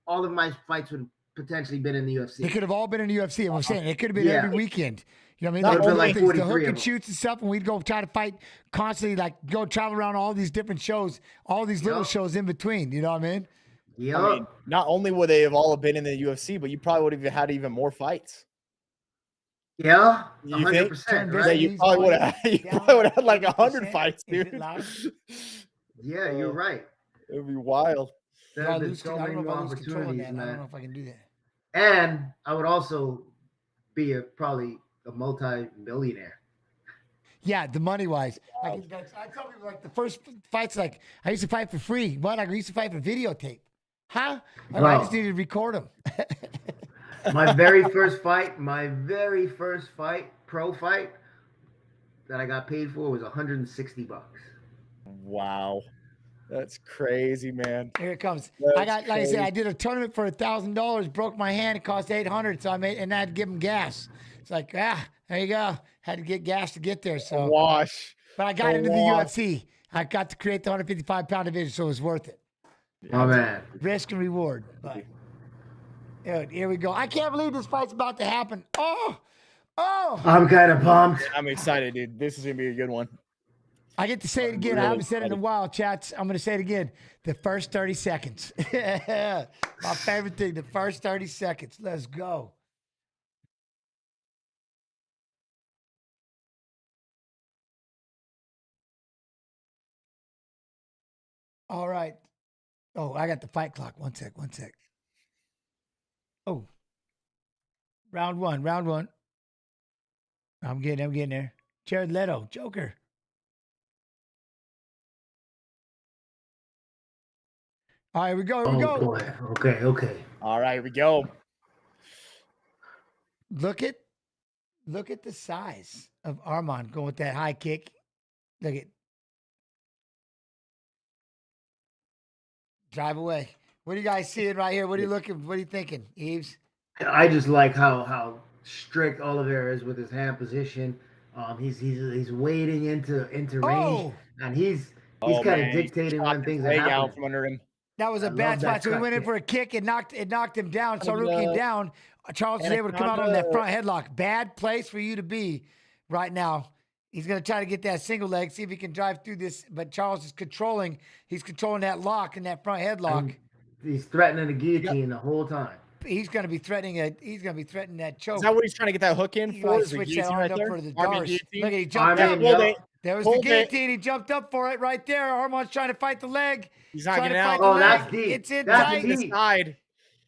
all of my fights would potentially been in the UFC. They could have all been in the UFC. I'm saying it could have been every weekend. You know what I mean? That would Like been like the hook 43 and shoots and stuff, and we'd go try to fight constantly, like go travel around all these different shows, all these little shows in between. You know what I mean? Yeah. I mean, not only would they have all been in the UFC, but you probably would have had even more fights. Yeah, 100%. Right? You probably would have had like 100 fights, dude. Yeah, you're right. It'd be wild. There have been so many more opportunities, man. I don't know if I can do that. And I would also be probably a multi-millionaire. Yeah, the money wise. I tell people like the first fights, like I used to fight for free. What? I used to fight for videotape. Huh? I just needed to record them. My very first fight, pro fight, that I got paid for was $160. Wow. That's crazy, man. Here it comes. That's I got, like I said, crazy. I did a tournament for $1,000, broke my hand, it cost $800, so I made, and I had to give him gas. It's like, there you go. Had to get gas to get there. So Wash. But I got into the UFC. I got to create the 155-pound division, so it was worth it. Oh man. Risk and reward. But dude, here we go. I can't believe this fight's about to happen. Oh. I'm kind of pumped. I'm excited, dude. This is gonna be a good one. I get to say it again. I haven't said it in a while, chats. I'm going to say it again. The first 30 seconds. My favorite thing, the first 30 seconds. Let's go. All right. Oh, I got the fight clock. One sec. Oh. Round one. I'm getting there. Jared Leto, Joker. All right, here we go. Boy. Okay. All right, here we go. Look at the size of Armand going with that high kick. Look at. Drive away. What are you guys seeing right here? What are you looking? What are you thinking, Yves? I just like how strict Oliveira is with his hand position. He's wading into range, and he's kind of dictating when things are happening. Out from under him. That was a bad spot. So he went in for a kick and knocked him down. Tsarukyan down. Charles was able to come out on that front headlock. Bad place for you to be right now. He's going to try to get that single leg, see if he can drive through this. But Charles is controlling. He's controlling that lock and that front headlock. He's threatening a guillotine the whole time. He's going to be threatening that choke. Is that what he's trying to get that hook in He for? might switch that arm up for the Darce. Look at he jumped up. There was the guillotine. He jumped up for it right there. Armand's trying to fight the leg. He's not getting out. Oh, that's deep. It's in That's tight. deep.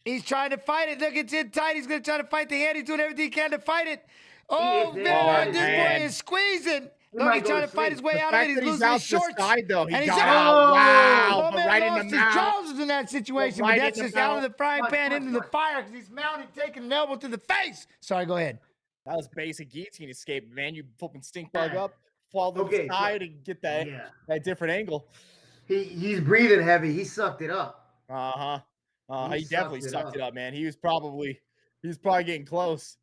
He's trying to fight it. Look, it's in tight. He's going to try to fight the hand. He's doing everything he can to fight it. Oh, man. This boy is squeezing. Look, he's trying to fight his way out of it. He's losing his shorts. Side, though. He and got he's out. Wow. Oh, man, Right lost in the his mouth. Charles is in that situation. Right But that's in the just out of mouth. the frying pan into the fire because he's mounted, taking an elbow to the face. Sorry, go ahead. That was basic guillotine escape, man. You flipping stink bug up, fall to the side, and get that different angle. He's breathing heavy. He sucked it up. He definitely sucked it up, man. He was probably getting close.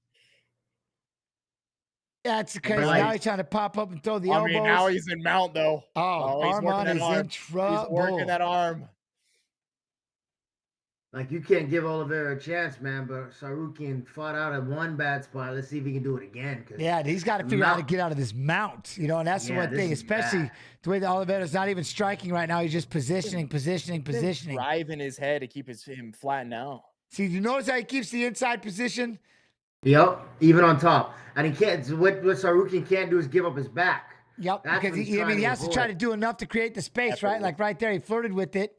That's because now he's trying to pop up and throw the elbows. I mean, now he's in mount, though. Armand is in trouble. He's working that arm. Like, you can't give Oliveira a chance, man, but Tsarukyan fought out at one bad spot. Let's see if he can do it again. Yeah, he's got to figure out how to get out of this mount, and that's the one thing, especially the way that Oliveira's not even striking right now. He's just positioning. Driving his head to keep him flattened out. See, you notice how he keeps the inside position? Yep, even on top. And he can't, what Tsarukyan can't do is give up his back. Yep, because he has to try to do enough to create the space, right? Like right there, he flirted with it.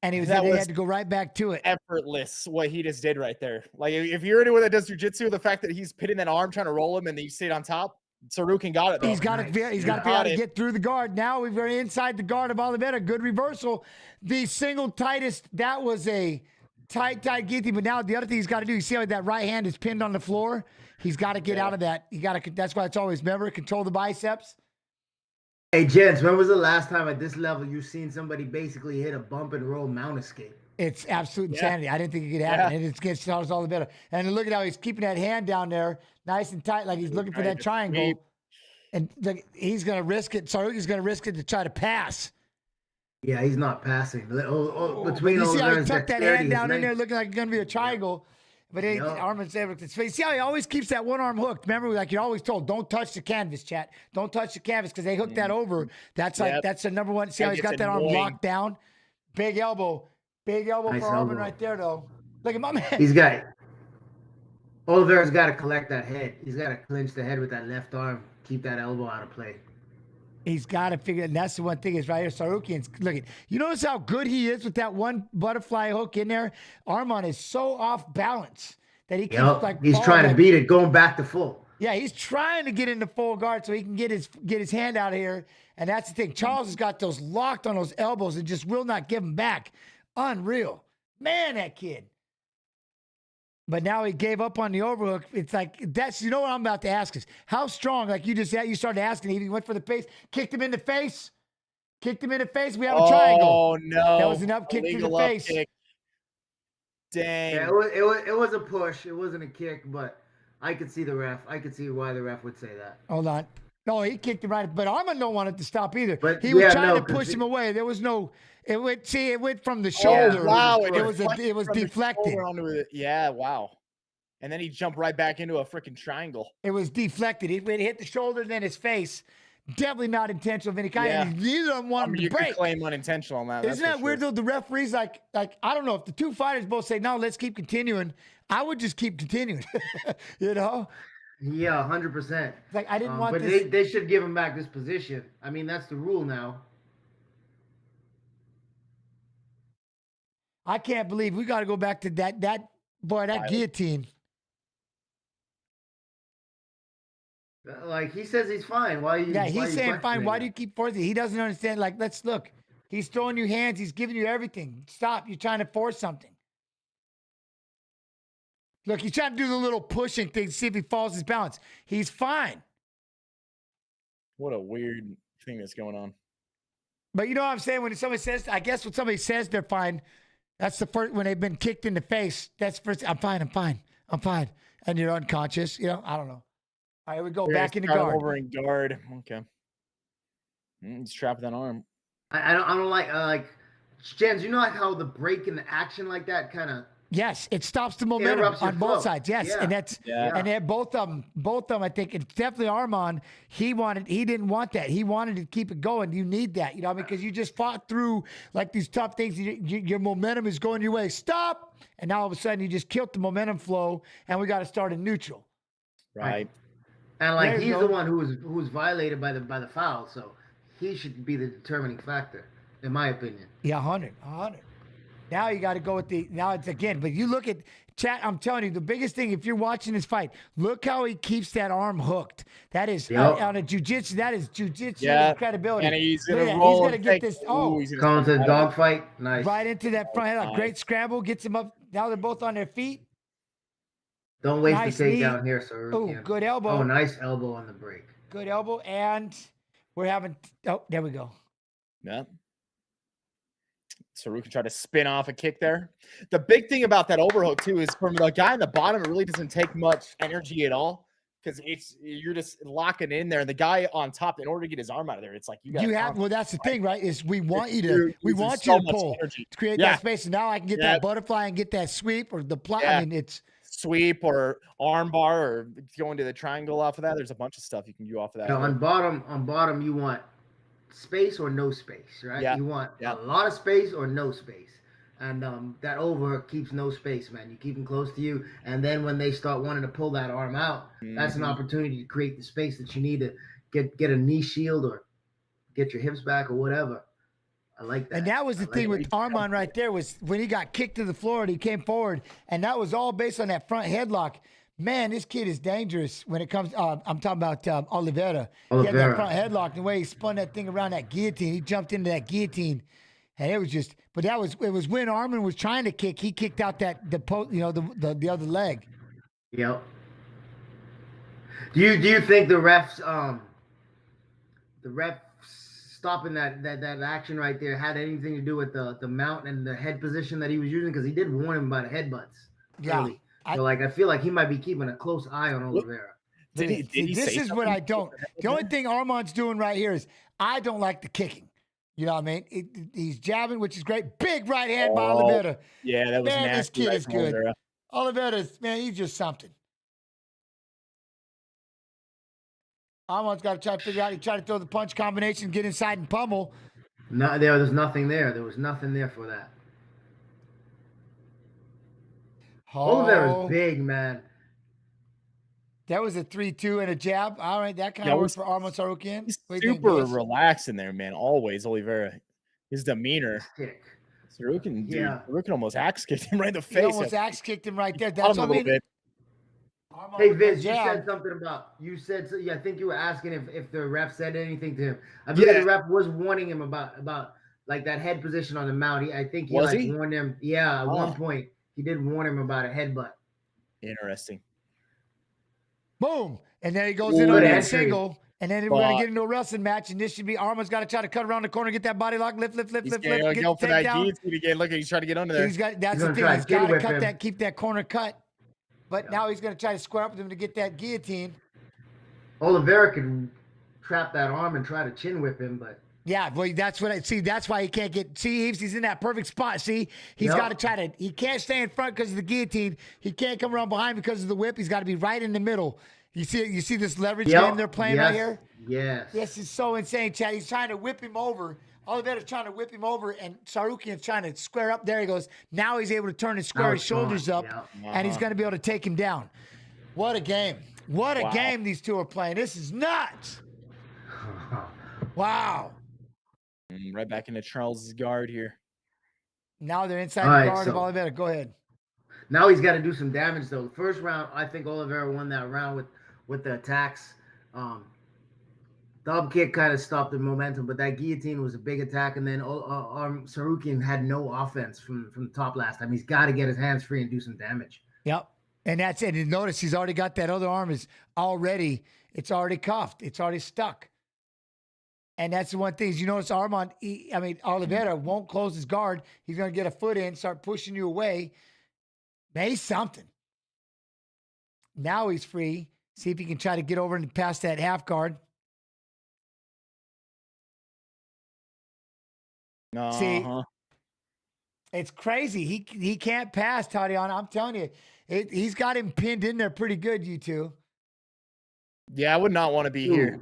And he had to go right back to it. Effortless, what he just did right there. Like, if you're anyone that does jiu-jitsu, the fact that he's pitting that arm, trying to roll him, and then you stayed on top, Tsarukyan got it, though. He's got to figure out to get through the guard. Now we're inside the guard of Oliveira. Good reversal. The single tightest, that was a tight guillotine. But now the other thing he's got to do, you see how that right hand is pinned on the floor? He's got to get out of that. That's why it's always, remember, control the biceps. Hey, gents, when was the last time at this level you've seen somebody basically hit a bump and roll mount escape? It's absolute insanity. I didn't think it could happen. And it's against Charles Oliveira. And look at how he's keeping that hand down there nice and tight, like he's looking for that triangle. And he's going to risk it. Tsarukyan's going to risk it to try to pass. Yeah, he's not passing. Between you see how he Oliveira's tucked that dexterity, hand down his in there looking like it's going to be a triangle. But Armand's able to see how he always keeps that one arm hooked. Remember, like you're always told, don't touch the canvas, chat. Don't touch the canvas because they hook that over. That's that's the number one. See how he's got that arm locked down? Big elbow nice for Armand right there, though. Look at my man. Oliveira's got to collect that head. He's got to clinch the head with that left arm. Keep that elbow out of play. He's got to figure, and that's the one thing is right here. Tsarukyan's look at. You notice how good he is with that one butterfly hook in there. Armand is so off balance that he keeps he's trying to beat it, going back to full. Yeah, he's trying to get into full guard so he can get his hand out of here. And that's the thing. Charles has got those locked on those elbows and just will not give them back. Unreal, man. That kid. But now he gave up on the overhook. It's like, that's, you know what I'm about to ask is, how strong, like you started asking, he went for the face, kicked him in the face. Kicked him in the face. We have a triangle. Oh, no. That was an up kick to the face. Kick. Dang. Yeah, it was a push. It wasn't a kick, but I could see the ref. I could see why the ref would say that. Hold on. No, he kicked him right. But Arman don't want it to stop either. But he was trying to push him away. There was no. It went from the shoulder. Wow. It was deflected. Yeah, wow. And then he jumped right back into a freaking triangle. It was deflected. It hit the shoulder and then his face. Definitely not intentional of any kind. Yeah. And neither of them wanted to break. You could claim unintentional on that. Isn't that weird though? The referees like I don't know if the two fighters both say no, let's keep continuing. I would just keep continuing. You know? Yeah, 100%. Like I didn't want but this. They should give him back this position. I mean, that's the rule now. I can't believe we got to go back to that guillotine. Like he says he's fine. Why? He's saying fine. Why do you keep forcing? He doesn't understand. Like, let's look. He's throwing you hands. He's giving you everything. Stop. You're trying to force something. Look, he's trying to do the little pushing thing to see if he falls his balance. He's fine. What a weird thing that's going on. But you know what I'm saying? When somebody says, I guess when somebody says they're fine, that's the first, when they've been kicked in the face, that's the first, I'm fine. And you're unconscious. You know, I don't know. All right, we go back into guard. Over in guard. Okay. He's trapping that arm. I don't like Jens, you know like how the break in the action like that kind of. Yes, it stops the momentum on both sides. Yes, yeah. and that's and they had both of them. I think it's definitely Arman. He didn't want that. He wanted to keep it going. You need that, you know, because you just fought through like these tough things. Your momentum is going your way. Stop, and now all of a sudden you just killed the momentum flow, and we got to start in neutral. Right. And like he's the one who was violated by the foul, so he should be the determining factor, in my opinion. Yeah, 100. Now you got to go with now it's again, but you look at chat. I'm telling you, the biggest thing, if you're watching this fight, look how he keeps that arm hooked. That is on a jiu-jitsu. That is jiu-jitsu credibility. And he's going to get this. Going to the dogfight. Nice. Right into that front head. Great scramble. Gets him up. Now they're both on their feet. Don't waste the takedown here, sir. Oh, good elbow. Oh, nice elbow on the break. Good elbow. And we're having, there we go. Yeah. Tsarukyan tried to spin off a kick there. The big thing about that overhook, too, is from the guy in the bottom, it really doesn't take much energy at all because you're just locking in there. And the guy on top, in order to get his arm out of there, it's like you have. Well, that's the thing, right? Is we want you to pull to create that space. And now I can get that butterfly and get that sweep or the plot. I mean, it's sweep or arm bar or go into the triangle off of that. There's a bunch of stuff you can do off of that. Now, on bottom, you want space or no space, right? Yeah. You want a lot of space or no space. And that overhook keeps no space, man. You keep them close to you. And then when they start wanting to pull that arm out, that's an opportunity to create the space that you need to get a knee shield or get your hips back or whatever. I like that. And that was the thing with Arman right there was when he got kicked to the floor and he came forward. And that was all based on that front headlock. Man, this kid is dangerous when it comes. I'm talking about Oliveira. He had that front headlock. And the way he spun that thing around that guillotine, he jumped into that guillotine, and it was just. But it was when Arman was trying to kick. He kicked out the other leg. Yep. Do you think the refs stopping that action right there had anything to do with the mount and the head position that he was using? Because he did warn him about headbutts. Yeah. Early. So I feel like he might be keeping a close eye on Oliveira. This is what I don't. The only thing Arman's doing right here is I don't like the kicking. You know what I mean? He's jabbing, which is great. Big right hand by Oliveira. Yeah, that was nasty. This kid is good. Oliveira. Oliveira's, man, he's just something. Arman's got to try to figure out. He tried to throw the punch combination, get inside and pummel. No, there's nothing there. There was nothing there for that. Oliveira's big, man. That was a 3-2 and a jab. All right, that kind of works for Arman Tsarukyan. He's super relaxed in there, man. Always, Oliveira. His demeanor. Tsarukyan, dude. Yeah. Tsarukyan almost axe kicked him right in the face. He almost axe kicked him right there. That's what I mean. Hey, Viss, you said something about, I think you were asking if the ref said anything to him. I believe the ref was warning him about like that head position on the mount. I think he warned him. Yeah, at one point he did warn him about a headbutt. Interesting. Boom. And then he goes Ooh, in on good that entry. single. And then we're going to get into a wrestling match. And this should be Arman's got to try to cut around the corner, get that body lock, lift, He's get going for that down. guillotine again. Look, he's trying to get under there. That's the thing. He's got to cut that, keep that corner cut. But now he's going to try to square up with him to get that guillotine. Oliveira can trap that arm and try to chin whip him, but yeah, well, that's what I see. That's why he can't get. See, Yves, he's in that perfect spot. See, he's got to try to. He can't stay in front because of the guillotine. He can't come around behind because of the whip. He's got to be right in the middle. You see this leverage game they're playing right here. Yes. This is so insane, Chad. He's trying to whip him over. Oliveira's trying to whip him over, and Tsarukyan's trying to square up. There he goes. Now he's able to turn and square his shoulders up, and he's going to be able to take him down. What a game. What a game these two are playing. This is nuts. Wow. Right back into Charles's guard here. Now they're inside the guard of Oliveira. Go ahead. Now he's got to do some damage, though. The first round, I think Oliveira won that round with the attacks. Dub kick kind of stopped the momentum, but that guillotine was a big attack. And then Tsarukyan had no offense from the top last time. He's got to get his hands free and do some damage. Yep. And that's it. And notice he's already got that other arm it's already cuffed. It's already stuck. And that's the one thing is, you notice Oliveira won't close his guard. He's going to get a foot in, start pushing you away. Maybe something. Now he's free. See if he can try to get over and past that half guard. See, it's crazy. He can't pass, Tatiana. I'm telling you. He's got him pinned in there pretty good, you two. Yeah, I would not want to be here.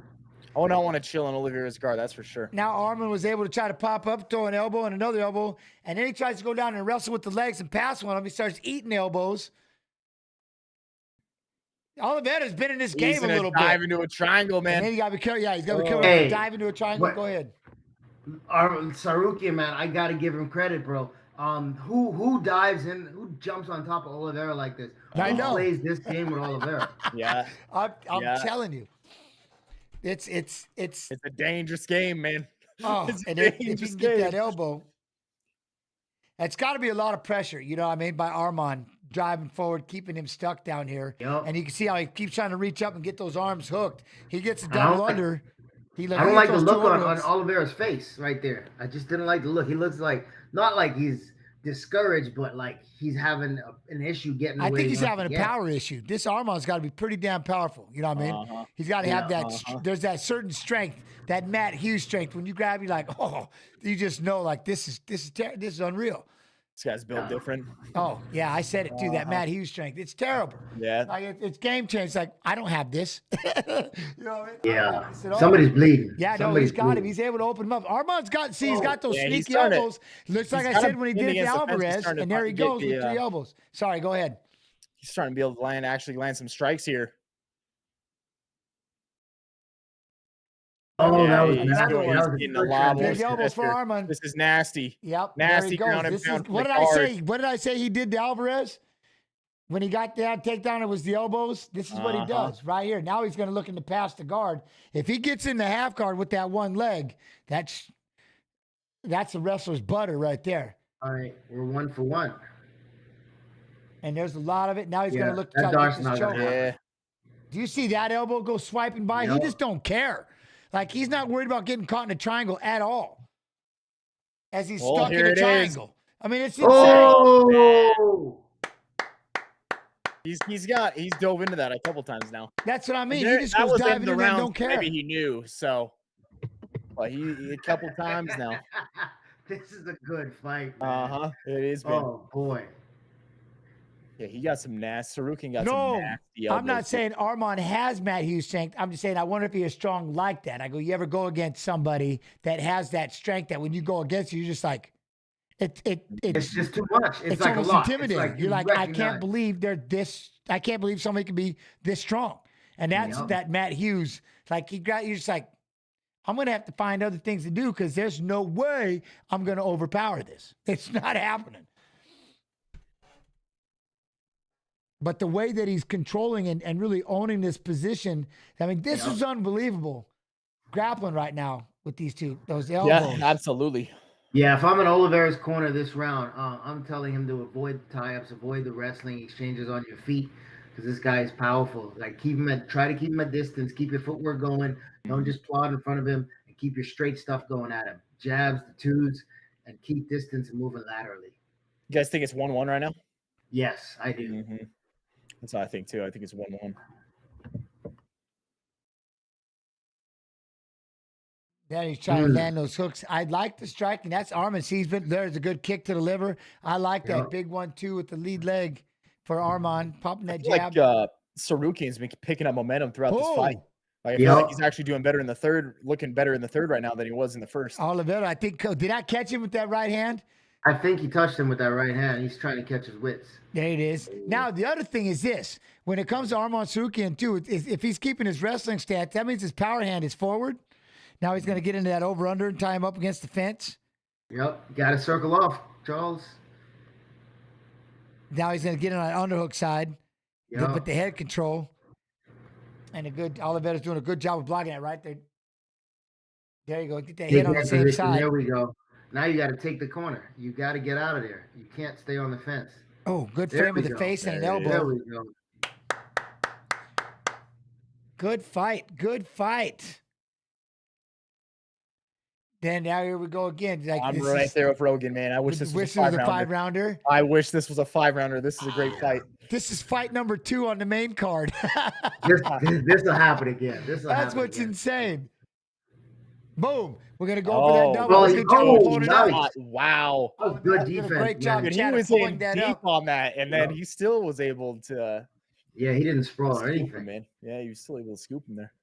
I would not want to chill on Oliveira's guard, that's for sure. Now Arman was able to try to pop up, throw an elbow and another elbow, and then he tries to go down and wrestle with the legs and pass one of them. He starts eating elbows. Oliveira's been in this game a little bit. Dive into a triangle, man. And then you got to be careful. Yeah, he's got to be careful. Dive into a triangle. Go ahead. Tsarukyan, man, I got to give him credit, bro. Who dives in? Who jumps on top of Oliveira like this? I know. Who plays this game with Oliveira? Yeah, I'm telling you, it's a dangerous game, man. Oh, and if you can get that elbow, it's got to be a lot of pressure. You know what I mean? By Arman driving forward, keeping him stuck down here, and you can see how he keeps trying to reach up and get those arms hooked. He gets a double under. I don't like the look on Oliveira's face right there. I just didn't like the look. He looks like, not like he's discouraged, but like he's having an issue getting away. I think he's having a power issue. This Arman's got to be pretty damn powerful. You know what I mean? He's got to have that. There's that certain strength, that Matt Hughes strength. When you grab, you're like, oh, you just know, like this is unreal. This guy's built different. Oh, yeah, I said it too, that Matt Hughes strength. It's terrible. Yeah. Like it's game changing. It's like, I don't have this. You know what I mean? Yeah. Said, Somebody's bleeding. Yeah, he's got him. He's able to open him up. Arman's got, he's got those sneaky elbows. Looks like I said when he did it to Alvarez, and there he goes with 3 elbows. Sorry, go ahead. He's starting to be able to actually land some strikes here. Oh, that was nasty. Big elbows for Arman. This is nasty. Yep. Nasty ground and pound. What did I say? What did I say he did to Alvarez? When he got that takedown, it was the elbows. This is what he does right here. Now he's going to look into pass the guard. If he gets in the half guard with that one leg, that's a wrestler's butter right there. All right, we're 1 for 1. And there's a lot of it. Now he's going to look to try to get this choke. Yeah. Do you see that elbow go swiping by? He just don't care. Like, he's not worried about getting caught in a triangle at all. As he's stuck in a triangle. I mean, it's insane. Oh! He's dove into that a couple times now. That's what I mean. He just goes diving in and don't care. Maybe he knew, so. But he a couple times now. This is a good fight, man. It is. Oh, boy. Yeah, he got some nasty. Tsarukyan got some nasty elbows. I'm not saying Arman has Matt Hughes' strength. I'm just saying I wonder if he is strong like that. I go, you ever go against somebody that has that strength that when you go against you, you're just like, it's just too much. It's like almost a lot. intimidating. Like you're like, I can't believe they're this. I can't believe somebody can be this strong. And that's that Matt Hughes. Like you're just like, I'm gonna have to find other things to do because there's no way I'm gonna overpower this. It's not happening. But the way that he's controlling and really owning this position, I mean, this is unbelievable. Grappling right now with these two, those elbows. Yeah, absolutely. Yeah, if I'm in Oliveira's corner this round, I'm telling him to avoid tie-ups, avoid the wrestling exchanges on your feet. because this guy is powerful. Like try to keep him at distance, keep your footwork going. Don't just plod in front of him, and keep your straight stuff going at him. Jabs, the twos, and keep distance and moving laterally. You guys think it's 1-1 right now? Yes, I do. Mm-hmm. That's what I think too. I think it's 1-1. Then he's trying to land those hooks. I'd like the striking. That's Arman. See, there's a good kick to the liver. I like that big 1-2 with the lead leg for Arman, popping that jab. Like Tsarukyan's been picking up momentum throughout this fight. Like, I feel like he's actually doing better in the third, looking better in the third right now than he was in the first. Oliveira, I think, did I catch him with that right hand? I think he touched him with that right hand. He's trying to catch his wits. There it is. Now, the other thing is this. When it comes to Arman Tsarukyan, too, if he's keeping his wrestling stance, that means his power hand is forward. Now he's going to get into that over-under and tie him up against the fence. Yep. Got to circle off, Charles. Now he's going to get in on the underhook side. Yep. With the head control. And Oliveira's doing a good job of blocking that right there. There you go. Get that head on the same side. There we go. Now you got to take the corner. You got to get out of there. You can't stay on the fence. Oh, good frame with the face and an elbow. There we go. Good fight. Good fight. Then now here we go again. Like, I'm right there with Rogan, man. I wish this was a 5-rounder. I wish this was a 5-rounder. This is a great fight. This is fight number 2 on the main card. This will happen again. That's what's insane. Boom. We're going to go for that double. Good job of pulling it out. Wow. Oh, good defense. Great job. He was in deep on that, and then he still was able to. Yeah, he didn't sprawl or anything. Him, man. Yeah, he was still able to scoop him there.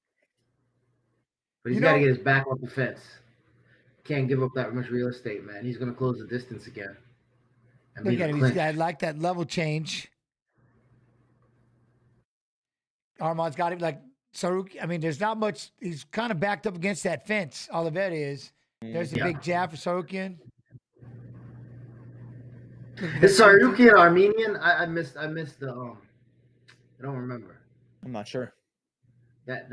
But he's got to get his back off the fence. Can't give up that much real estate, man. He's going to close the distance again. Look at him. He's got like that level change. Arman's got him like Tsarukyan. I mean, there's not much. He's kind of backed up against that fence. Oliveira is. There's a big jab for Tsarukyan. Is Tsarukyan Armenian? I missed the I don't remember. I'm not sure. That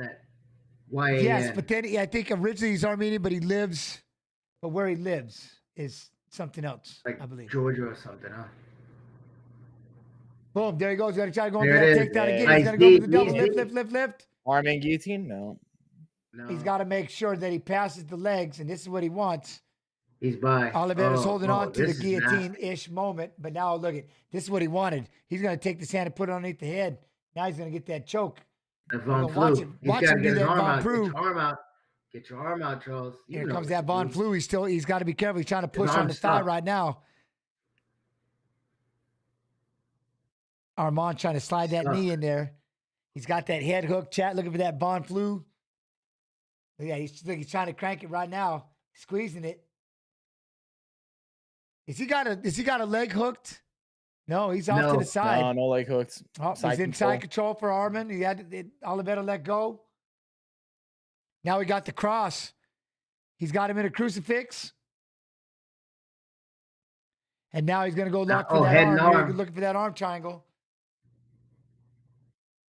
YAN. Yes, but then I think originally he's Armenian, but but where he lives is something else, like I believe. Georgia or something, huh? Boom, there he goes. He's going to try to go for that takedown again. He's going to go for the double lift. Arman guillotine? No. He's got to make sure that he passes the legs, and this is what he wants. He's by. Oliveira's holding on to the guillotine-ish moment, but now look at this is what he wanted. He's going to take this hand and put it underneath the head. Now he's going to get that choke. Watch him do that Von Prue. Get your arm out, Charles. Here comes that Von Prue. He's got to be careful. He's trying to push on the thigh right now. Arman trying to slide that knee in there. He's got that head hook. Chat looking for that Von Prue. Yeah, he's trying to crank it right now. Squeezing it. Is he got a leg hooked? No, he's off to the side. No leg hooks. Oh, he's inside control for Arman. He had Oliveira let go. Now he got the cross. He's got him in a crucifix. And now he's going to go look for that arm. Looking for that arm triangle.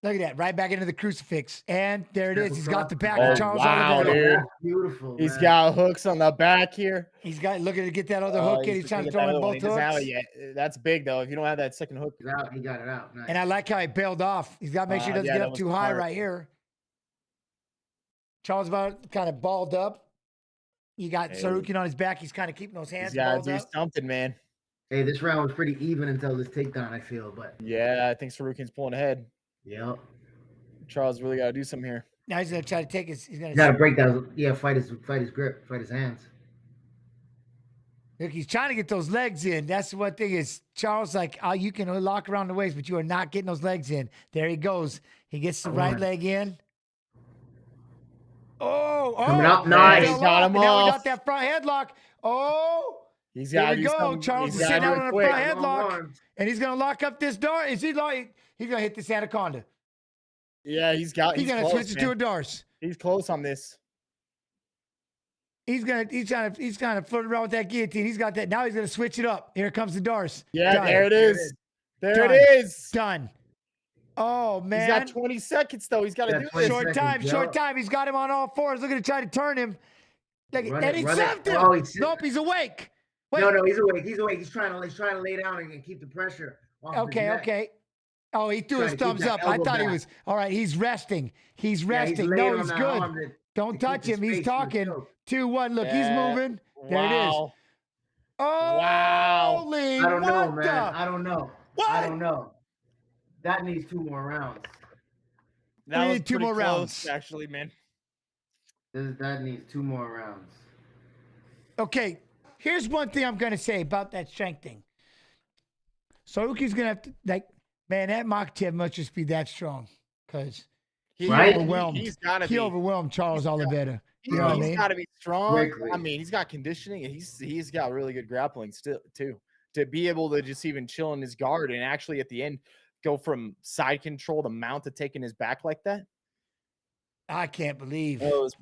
Look at that. Right back into the crucifix. And there it is. He's got the back of Charles Oliveira. Dude. Beautiful. He's got hooks on the back here. He's looking to get that other hook in. He's trying to throw in both hooks. That's big, though. If you don't have that second hook. He got it out. Nice. And I like how he bailed off. He's got to make sure he doesn't get up too high right here. Charles about kind of balled up. You got Tsarukyan on his back. He's kind of keeping those hands balled up. He's got to do something, man. Hey, this round was pretty even until this takedown, I feel. But yeah, I think Tsarukyan's pulling ahead. Yep. Charles really got to do something here. Now he's going to try to take his. He's got to break that. Yeah, fight his grip, fight his hands. Look, he's trying to get those legs in. That's the one thing is Charles like, you can lock around the waist, but you are not getting those legs in. There he goes. He gets the right leg in. Coming up, nice. Got him off. Now we got that front headlock. Here we go. Charles is sitting out on the front headlock, and he's going to lock up this door. He's going to hit this anaconda. Yeah, he's going to switch it to a Darce. He's close on this. He's trying to flirt around with that guillotine. He's got that. Now he's going to switch it up. Here comes the Darce. Yeah, there it is. There it is. Done. Oh, man. He's got 20 seconds, though. He's got to do this. Short time. He's got him on all fours. Looking to try to turn him. And he slapped him. Nope, he's awake. Wait. No, he's awake. He's awake. He's trying to lay down and keep the pressure off. Okay. Oh, he threw his thumbs up. I thought he was all right. He's resting. He's resting. No, he's good. Don't touch him. He's talking. 2-1. Look, he's moving. There it is. Oh, wow. Holy, I don't know, what man. the- I don't know. What? I don't know. That needs 2 more rounds. That We was need 2 pretty more close, rounds. actually, man. That needs 2 more rounds. Okay, here's one thing I'm going to say about that strength thing. Tsarukyan's going to have to, like, man, that Makhachev must just be that strong because he overwhelmed. He's gotta he be. overwhelmed Charles Oliveira. You know what I mean? He's got to be strong. Quickly. I mean, he's got conditioning, and he's got really good grappling still too. To be able to just even chill in his guard and actually at the end go from side control to mount to taking his back like that. I can't believe. That was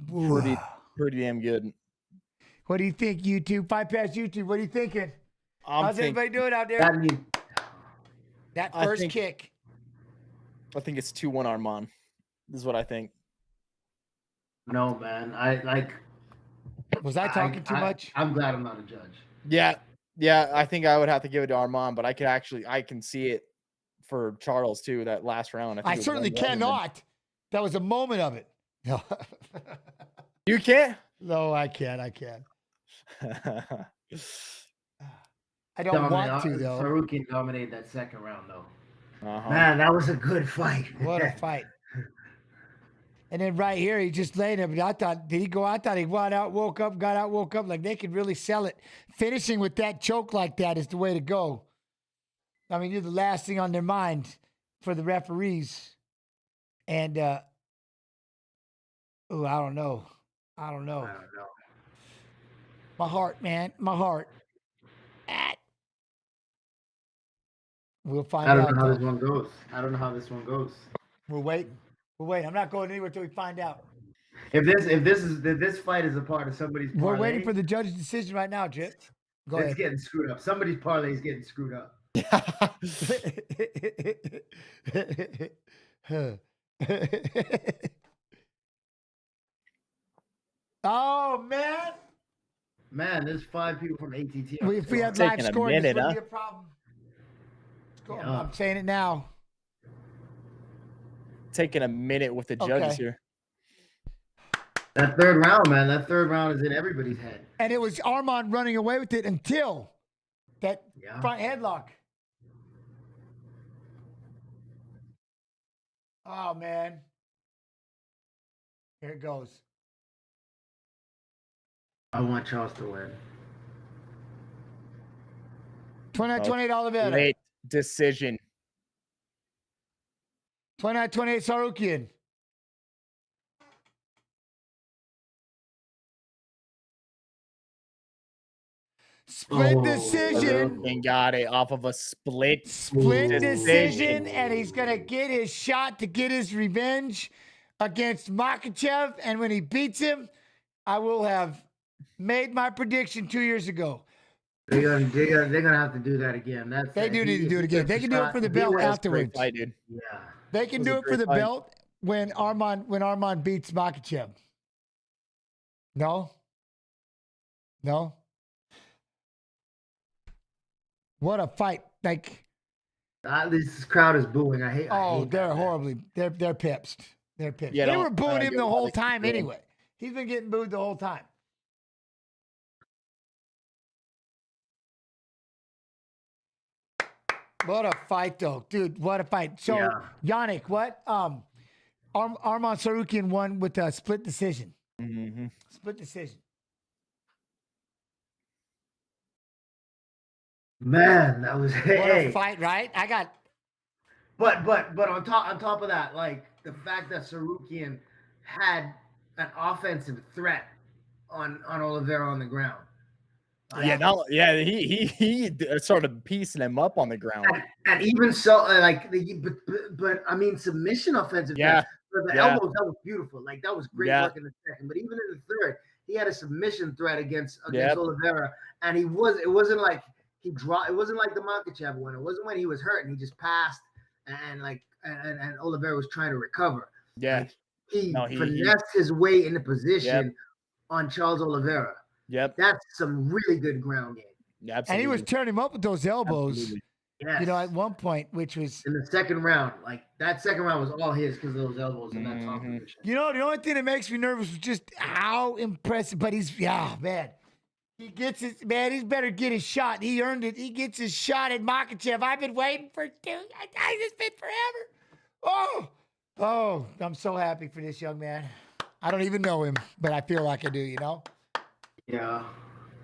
pretty damn good. What do you think, YouTube? Fight Pass YouTube. What are you thinking? How's everybody doing out there? That first kick. I think it's 2-1 Arman. This is what I think. No, man. Was I talking too much? I'm glad I'm not a judge. Yeah. I think I would have to give it to Arman, but I can see it for Charles too. That last round. I certainly cannot. That was a moment of it. No. You can't? No, I can't. I don't want to, though. Tsarukyan dominated that second round, though. Uh-huh. Man, that was a good fight. What a fight. And then right here, he just laid him. I thought, did he go? I thought he got out, woke up. Like, they could really sell it. Finishing with that choke like that is the way to go. I mean, you're the last thing on their mind for the referees. And, I don't know. My heart, man. My heart. We'll find out. I don't know how this one goes. We're waiting. I'm not going anywhere until we find out. If this fight is a part of somebody's parlay, we're waiting for the judge's decision right now, Jit. Go ahead. It's getting screwed up. Somebody's parlay is getting screwed up. Oh, man. Man, there's 5 people from ATT. If we had live scoring, this wouldn't be a problem. Yeah. I'm saying it now. Taking a minute with the judges here. That third round, man. That third round is in everybody's head. And it was Arman running away with it until that front headlock. Oh, man. Here it goes. I want Charles to win. 29-28 Oliveira. Late decision. 29-28 Tsarukyan. Split decision. And got it off of a split decision. And he's going to get his shot to get his revenge against Makhachev. And when he beats him, I will have made my prediction 2 years ago. They're gonna have to do that again. They do need to do it again. They can do it for the belt afterwards. Yeah. They can do it for the belt when Arman beats Makhachev. No. What a fight! Like this crowd is booing. I hate. They're horribly. They're pissed. They're pissed. Yeah, they were booing him the whole time anyway. He's been getting booed the whole time. What a fight, though, dude! What a fight. So, Yannick, what? Arman Tsarukyan won with a split decision. Mm-hmm. Split decision. Man, that was What a fight, right? I got. But on top of that, like the fact that Tsarukyan had an offensive threat on Oliveira on the ground. He started piecing him up on the ground. And even so, but I mean, submission offensive. Yeah. For the elbows, that was beautiful. Like that was great work in the second. But even in the third, he had a submission threat against Oliveira, and it wasn't like he dropped. It wasn't like the Makhachev one. It wasn't when he was hurt and he just passed, and Oliveira was trying to recover. Yeah. Like, he finessed his way into position on Charles Oliveira. Yep. That's some really good ground game. Yeah, and he was turning him up with those elbows. Absolutely. Yes. You know, at one point, which was in the second round, like that second round was all his because of those elbows in that top position. You know, the only thing that makes me nervous is just how impressive. But man. He gets his man. He's better get his shot. He earned it. He gets his shot at Makhachev. I've been waiting for it's been forever. Oh, I'm so happy for this young man. I don't even know him, but I feel like I do. You know? Yeah,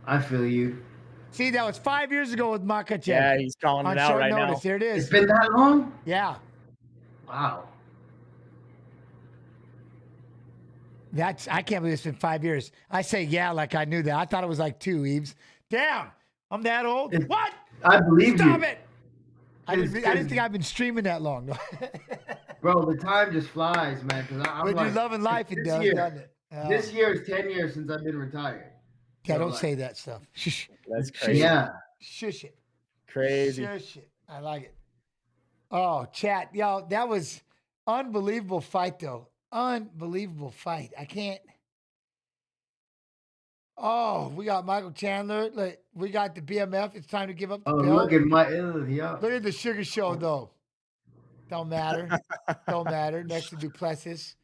I feel you. See, that was 5 years ago with Makhachev. Yeah, he's calling it out right now. There it is. It's been that long? Yeah. Wow. I can't believe it's been 5 years. I say yeah, like I knew that. I thought it was like 2, Yves. Damn, I'm that old. What? I believe Stop you. it. I didn't think I've been streaming that long. Bro, the time just flies, man. When you're loving life, it does, doesn't it? This year is 10 years since I've been retired. Yeah, So, don't say that stuff. Shush. That's crazy. Yeah. Shush it. Crazy. Shush it. I like it. Oh, chat. Yo, that was unbelievable fight, though. Unbelievable fight. I can't. Oh, we got Michael Chandler. Look, we got the BMF. It's time to give up the belt. Look at Look at the Sugar Show, though. Don't matter. Don't matter. Next to Duplessis.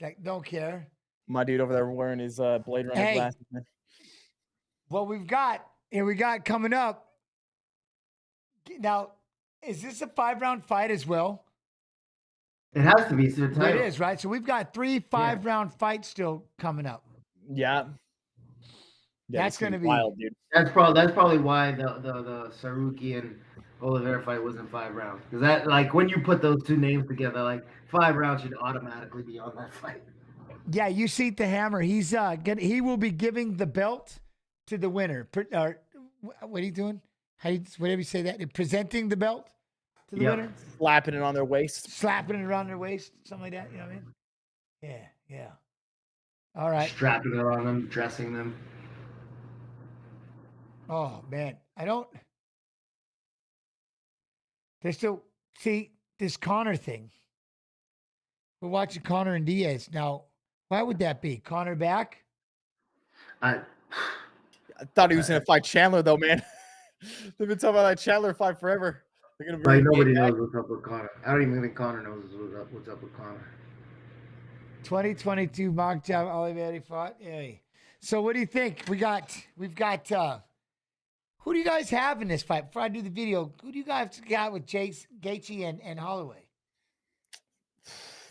Like, don't care. My dude over there wearing his Blade Runner glasses. Man. What we got coming up. Now, is this a 5-round fight as well? It has to be. So It is, right? So we've got 3 5-round fights still coming up. Yeah. That's going to be wild, dude. That's probably why the Tsarukyan Oliveira fight wasn't 5 rounds. Because that, like, when you put those two names together, like 5 rounds should automatically be on that fight. Yeah, you see the hammer. He will be giving the belt to the winner. What are you doing? Whatever you say that. Presenting the belt to the winner. Slapping it on their waist. Slapping it around their waist. Something like that. You know what I mean? Yeah. All right. Strapping it on them, dressing them. Oh, man. There's still, see, this Conor thing. We're watching Conor and Diaz. Now, why would that be? Conor back? I thought he was going to fight Chandler, though, man. They've been talking about that Chandler fight forever. They're gonna like, nobody knows what's up with Conor. I don't even think Conor knows what's up with Conor. 2022 Makhachev Oliveira fought. Hey. So what do you think? We've got who do you guys have in this fight? Before I do the video, who do you guys got with Gaethje and Holloway?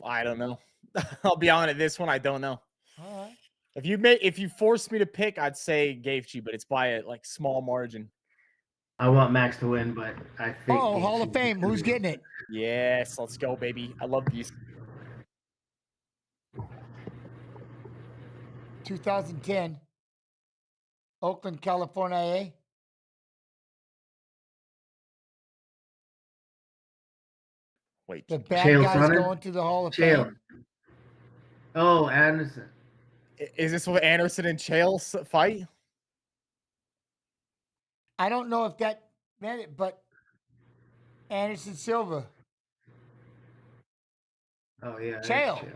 I don't know. I'll be honest, this one I don't know. All right. If you forced me to pick, I'd say Gaethje, but it's by a small margin. I want Max to win, but I think. Oh, Hall of Fame. Who's getting it? Yes, let's go, baby. I love these. 2010, Oakland, California. Wait, the bad guys going to the Hall of Fame. Oh, Anderson. Is this what Anderson and Chael's fight? I don't know if that meant it, but Anderson Silva. Oh, yeah. Chael.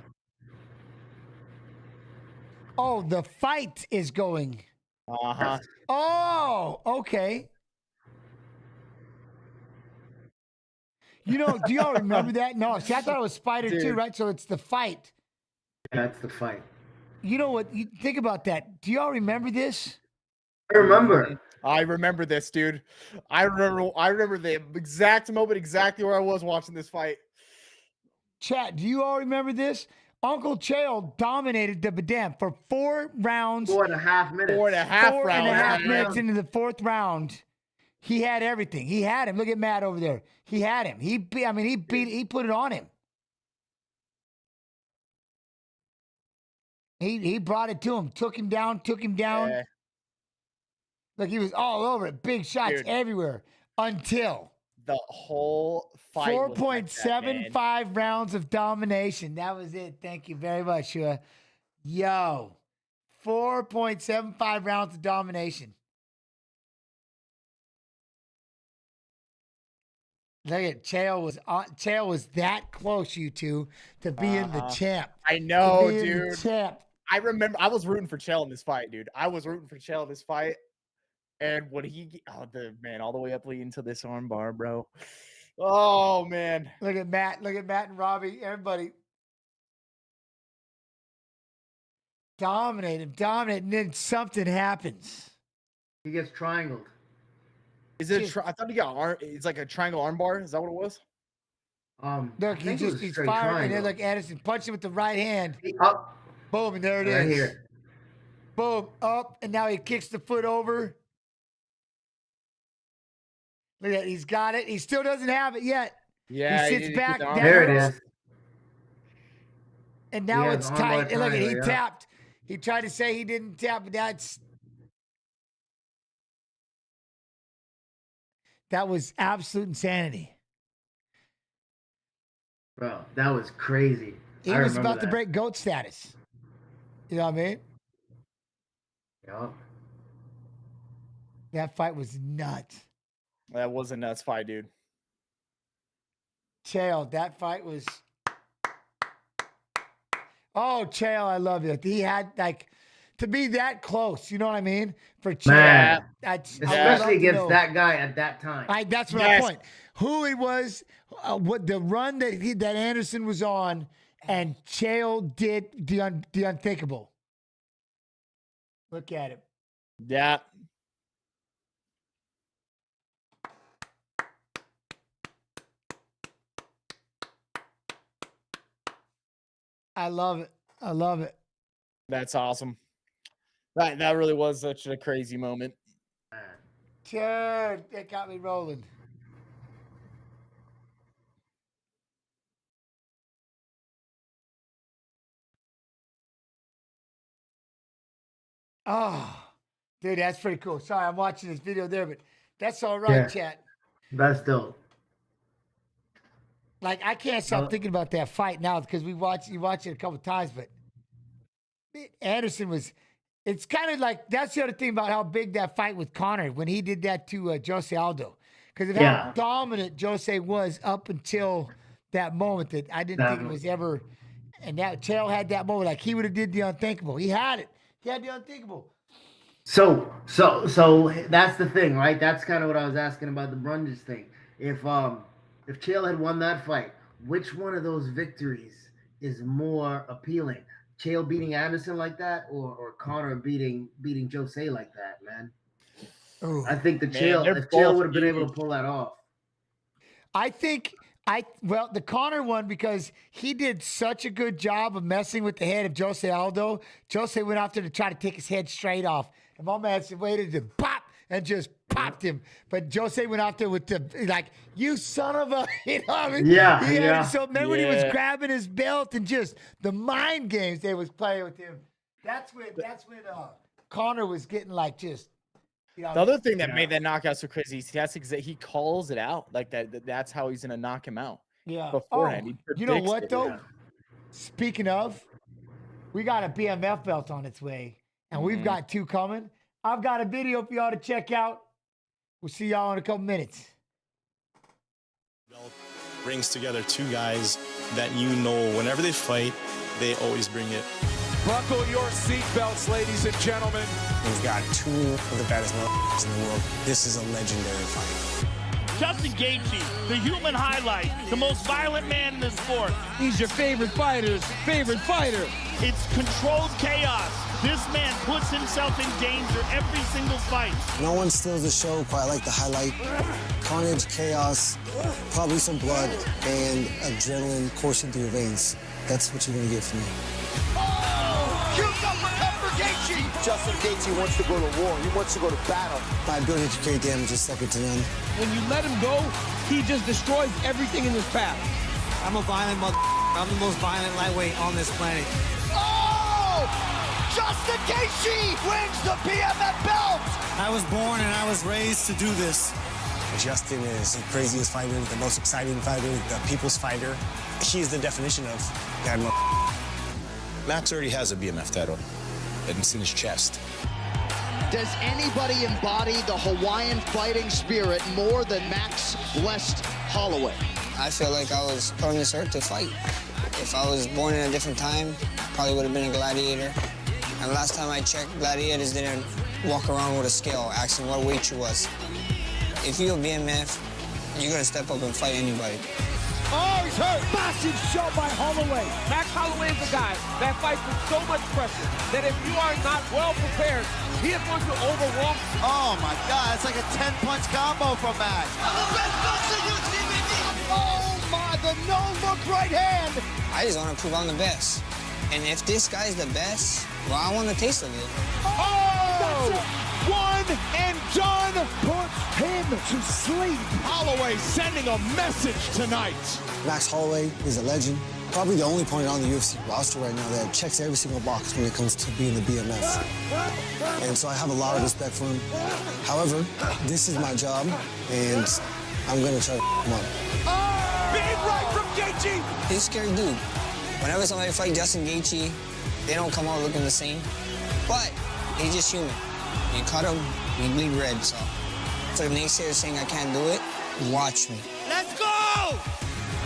Oh, the fight is going. Uh-huh. Oh, okay. You know, do y'all remember that? No, see, I thought it was Spider too, right? So it's the fight. Yeah, it's the fight. You know what? You think about that. Do y'all remember this? I remember. I remember this, dude. I remember the exact moment, exactly where I was watching this fight. Chat, do you all remember this? Uncle Chael dominated the Badam for 4 rounds. 4.5 minutes. 4.5 minutes into the 4th round. He had everything. He had him. Look at Matt over there. He had him. He put it on him. He brought it to him. Took him down. Yeah. Look, he was all over it. Big shots everywhere until the whole fight. 4.75 rounds of domination. That was it. Thank you very much, Shua. Yo, 4.75 rounds of domination. Look at Chael was that close, you two, to being the champ. I know, dude. The champ. I remember I was rooting for Chael in this fight, dude. I was rooting for Chael in this fight. And when he, all the way up leading to this armbar, bro. Oh man. Look at Matt and Robbie, everybody. Dominate him, and then something happens. He gets triangled. Is it? I thought he got it's like a triangle armbar. Is that what it was? Look, he's firing, and then look, Anderson punched him with the right hand. Up. Boom, and there it Right is. here. Boom, up, and now he kicks the foot over. Look at that, he's got it. He still doesn't have it yet. Yeah, he sits back. There it is. And now it's tight. And look, he yeah. tapped. He tried to say he didn't tap, but that was absolute insanity. Bro, that was crazy. He was about to break GOAT status. You know what I mean? Yeah. That fight was nuts. That was a nuts fight, dude. Chael, that fight was. Oh, Chael, I love it. He had to be that close. You know what I mean? For Chael, especially against that guy at that time. That's my point. Who he was, what the run that Anderson was on, and Chael did the unthinkable. Look at him. Yeah. I love it. I love it. That's awesome. That really was such a crazy moment. Dude, it got me rolling. Oh, dude, that's pretty cool. Sorry, I'm watching this video there, but that's all right, chat. That's dope. Like, I can't stop thinking about that fight now because you watch it a couple times, but Anderson was, it's kind of like, that's the other thing about how big that fight with Conor when he did that to Jose Aldo. Because of how dominant Jose was up until that moment that I didn't think it was ever, and that Chael had that moment, like he would have did the unthinkable. He had it. He had the unthinkable. So that's the thing, right? That's kind of what I was asking about the Brundage thing. If Chael had won that fight, which one of those victories is more appealing? Chael beating Anderson like that, or Conor beating Jose like that, man? Ooh, I think Chael would have been able to pull that off. I think the Conor one, because he did such a good job of messing with the head of Jose Aldo. Jose went out there to try to take his head straight off. And my man waited to pop and just popped him. But Jose went out there with the, you son of a, you know what I mean? Yeah. So remember when he was grabbing his belt and just the mind games they was playing with him. That's when Conor was getting just, you know. The other thing that made that knockout so crazy is he calls it out like that. That's how he's gonna knock him out. Yeah. Beforehand, you know what though? Speaking of, we got a BMF belt on its way, and we've got 2 coming. I've got a video for y'all to check out. We'll see y'all in a couple minutes. Belt brings together 2 guys that whenever they fight, they always bring it. Buckle your seatbelts, ladies and gentlemen. We've got 2 of the baddest motherfuckers in the world. This is a legendary fight. Justin Gaethje, the human highlight, the most violent man in the sport. He's your favorite fighter's favorite fighter. It's controlled chaos. This man puts himself in danger every single fight. No one steals the show quite like the highlight. Carnage, chaos, probably some blood, and adrenaline coursing through your veins. That's what you're gonna get from me. Huge uppercut for Gaethje. Justin Gaethje wants to go to war. He wants to go to battle. My ability to create damage is second to none. When you let him go, he just destroys everything in his path. I'm a violent mother. I'm the most violent lightweight on this planet. Oh! Justin Gaethje wins the BMF belt. I was born and I was raised to do this. Justin is the craziest fighter, the most exciting fighter, the people's fighter. He's the definition of that mother. Max already has a BMF title, and it's in his chest. Does anybody embody the Hawaiian fighting spirit more than Max West Holloway? I feel like I was put on this earth to fight. If I was born in a different time, probably would have been a gladiator. And last time I checked, gladiators didn't walk around with a scale asking what weight you was. If you're a BMF, you're gonna step up and fight anybody. Oh, he's hurt. Massive shot by Holloway. Max Holloway is a guy that fights with so much pressure that if you are not well prepared, he is going to overwhelm. Oh my God, it's like a 10-punch combo from Max. Oh my, the no-look right hand. I just want to prove I'm the best. And if this guy's the best, well, I want to taste of it. Oh! One and done. Puts him to sleep. Holloway sending a message tonight. Max Holloway is a legend. Probably the only opponent on the UFC roster right now that checks every single box when it comes to being the BMF. And so I have a lot of respect for him. However, this is my job, and I'm going to try to him up. Big right from Gaethje. He's a scary dude. Whenever somebody fights Justin Gaethje, they don't come out looking the same. But he's just human. You cut him, you bleed red. So for the naysayers saying I can't do it, watch me. Let's go!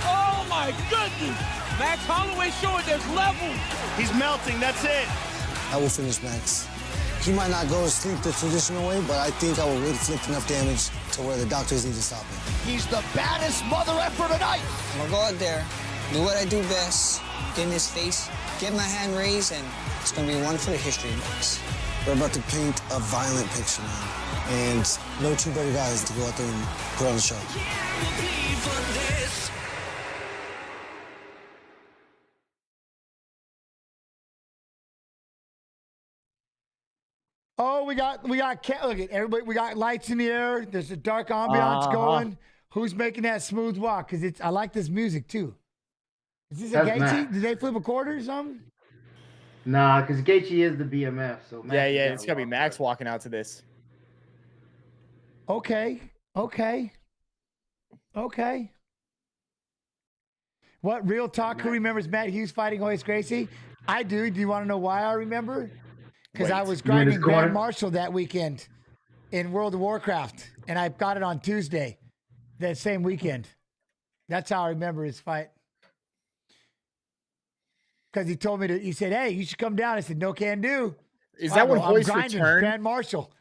Oh my goodness! Max Holloway showing there's levels. He's melting, that's it. I will finish Max. He might not go to sleep the traditional way, but I think I will inflict enough damage to where the doctors need to stop him. He's the baddest mother effer tonight. I'm gonna go out there, do what I do best, get in his face, get my hand raised, and it's gonna be one for the history books. We're about to paint a violent picture, man. And no two better guys to go out there and put on the show. Oh, we got, look at everybody. We got lights in the air. There's a dark ambiance going. Who's making that smooth walk? Because I like this music too. Is this a Gaethje? Did they flip a quarter or something? Nah, because Gaethje is the BMF. So Max it's gonna be Max walking out to this. Okay. What real talk? Who remembers Matt Hughes fighting Royce Gracie? I do. Do you want to know why I remember? Because I was grinding Grand Marshal that weekend in World of Warcraft, and I got it on Tuesday, that same weekend. That's how I remember his fight. Because he told me he said, hey, you should come down. I said, no can do. Is that when Hoist returned? Grand Marshal.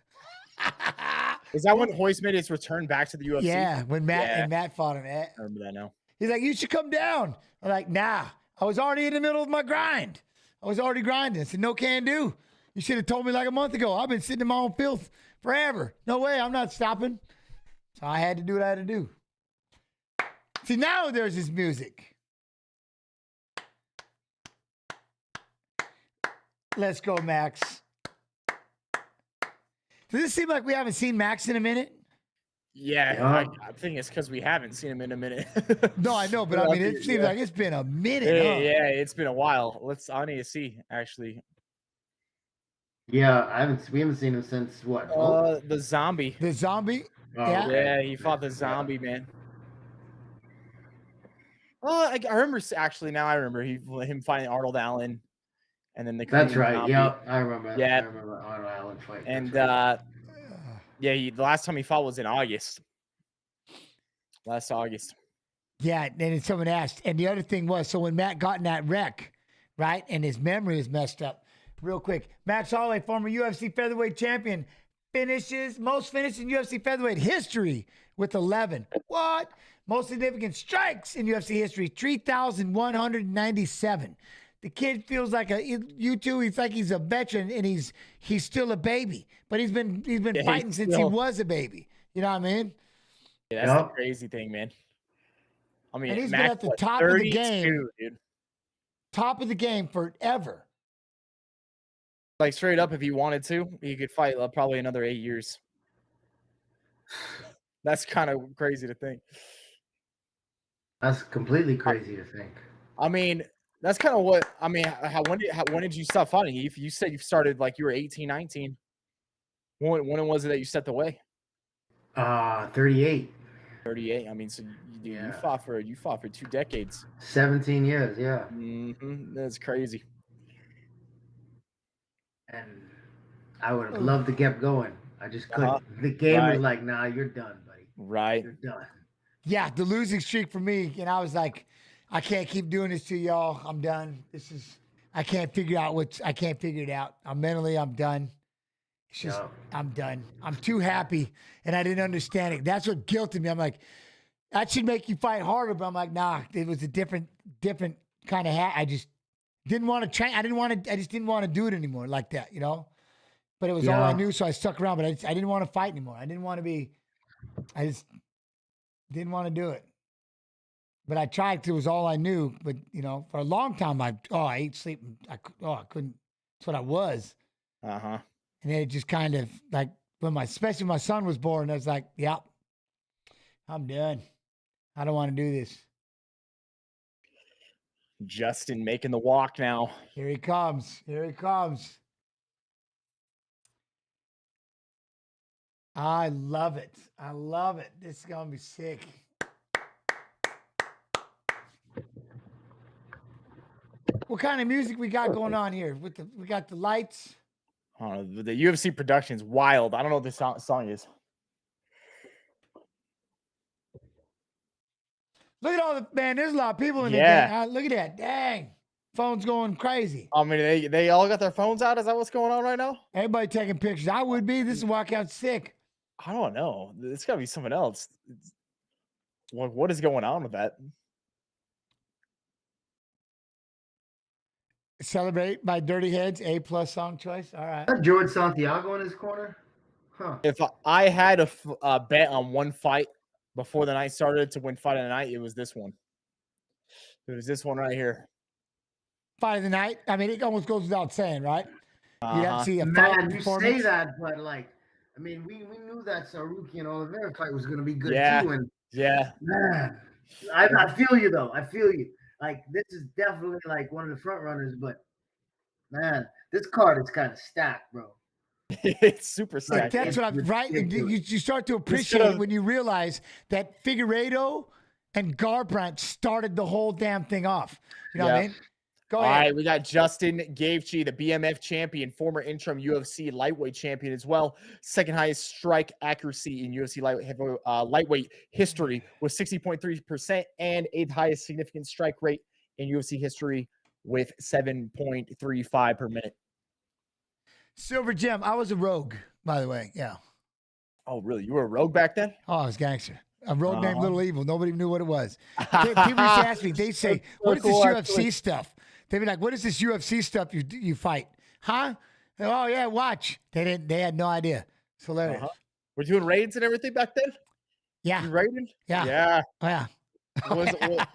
Is that when Hoist made his return back to the UFC? Yeah, when Matt fought him. I remember that now. He's like, you should come down. I'm like, nah, I was already in the middle of my grind. I was already grinding. I said, no can do. You should have told me like a month ago. I've been sitting in my own filth forever. No way, I'm not stopping. So I had to do what I had to do. See, now there's this music. Let's go, Max. Does this seem like we haven't seen Max in a minute? Yeah, I think it's because we haven't seen him in a minute. No, I know, but I mean, it seems like it's been a minute. Yeah, it's been a while. I need to see, actually. Yeah, we haven't seen him since what? The zombie. The zombie? Yeah, he fought the zombie, man. Oh, I remember, actually, now I remember him fighting Arnold Allen. And then that's right. Zombie. Yeah, I remember. Yeah, I remember Arnold Allen fight. And the last time he fought was in August. Last August. Yeah, and then someone asked, and the other thing was, so when Matt got in that wreck, right, and his memory was messed up. Real quick, Max Holloway, former UFC featherweight champion, most finishes in UFC featherweight history with 11. What? Most significant strikes in UFC history, 3,197. The kid feels like he's like he's a veteran and he's still a baby, but he's been fighting since he was a baby. You know what I mean? Yeah, that's the crazy thing, man. I mean, and he's been at the top of the game, dude. Top of the game forever. Like straight up, if he wanted to, he could fight probably another 8 years. That's kind of crazy to think. That's completely crazy to think. I mean, that's kind of what I mean. When did you stop fighting? If you said you started like you were 18, 19, when was it that you stepped away? 38. 38. I mean, so you fought for 2 decades. 17 years, yeah. Mm-hmm. That's crazy. And I would have loved to keep going. I just couldn't. The game was like, nah, you're done, buddy. Right. You're done. Yeah, the losing streak for me, and I was like, I can't keep doing this to y'all. I'm done. I can't figure it out. I'm mentally, I'm done. It's just, I'm done. I'm too happy, and I didn't understand it. That's what guilted me. I'm like, that should make you fight harder, but I'm like, nah, it was a different kind of hat. I just didn't want to train. I just didn't want to do it anymore like that, you know? But it was all I knew, so I stuck around, but I didn't want to fight anymore. I just didn't want to do it. But I tried because it was all I knew. But, you know, for a long time, I ate, sleep. I couldn't. That's what I was. Uh-huh. And then it just kind of like, especially when my son was born, I was like, yep, I'm done. I don't want to do this. Justin making the walk now. Here he comes. Here he comes. I love it. I love it. This is going to be sick. What kind of music we got going on here? We got the lights. The UFC production is wild. I don't know what this song is. Look at all the man. There's a lot of people in Yeah. there. Look at that. Dang. Phone's going crazy. I mean, they all got their phones out. Is that what's going on right now? Everybody taking pictures. I would be. This is walkout sick. I don't know. It's got to be something else. What is going on with that? Celebrate by Dirty Heads, A+ song choice. All right. George Santiago in his corner? Huh. If I had a bet on one fight before the night started to win fight of the night, it was this one. It was this one right here. Fight of the night. I mean, it almost goes without saying, right? You have to see a fight Man, you performance. say that, but like, I mean, we knew that Tsarukyan Oliveira fight was going to be good Yeah. too. And Yeah. man, I feel you though. I feel you. Like, this is definitely like one of the front runners, but man, this card is kind of stacked, bro. It's super stacked. Like, that's what I'm right. You start to appreciate it when you realize that Figueiredo and Garbrandt started the whole damn thing off. You know what I mean? Go ahead. All right, we got Justin Gaethje, the BMF champion, former interim UFC lightweight champion as well. Second highest strike accuracy in UFC lightweight history with 60.3% and eighth highest significant strike rate in UFC history with 7.35 per minute. Silver Gem. I was a rogue, by the way. Yeah. Oh, really? You were a rogue back then? Oh, I was gangster. A rogue named Little Evil. Nobody knew what it was. People used to ask me, they say, what is this UFC stuff? They'd be like, what is this UFC stuff you fight? Huh? Oh, yeah, watch. They had no idea. It's hilarious. Were you doing raids and everything back then? Yeah. You raiding? Yeah. Yeah. Oh, yeah.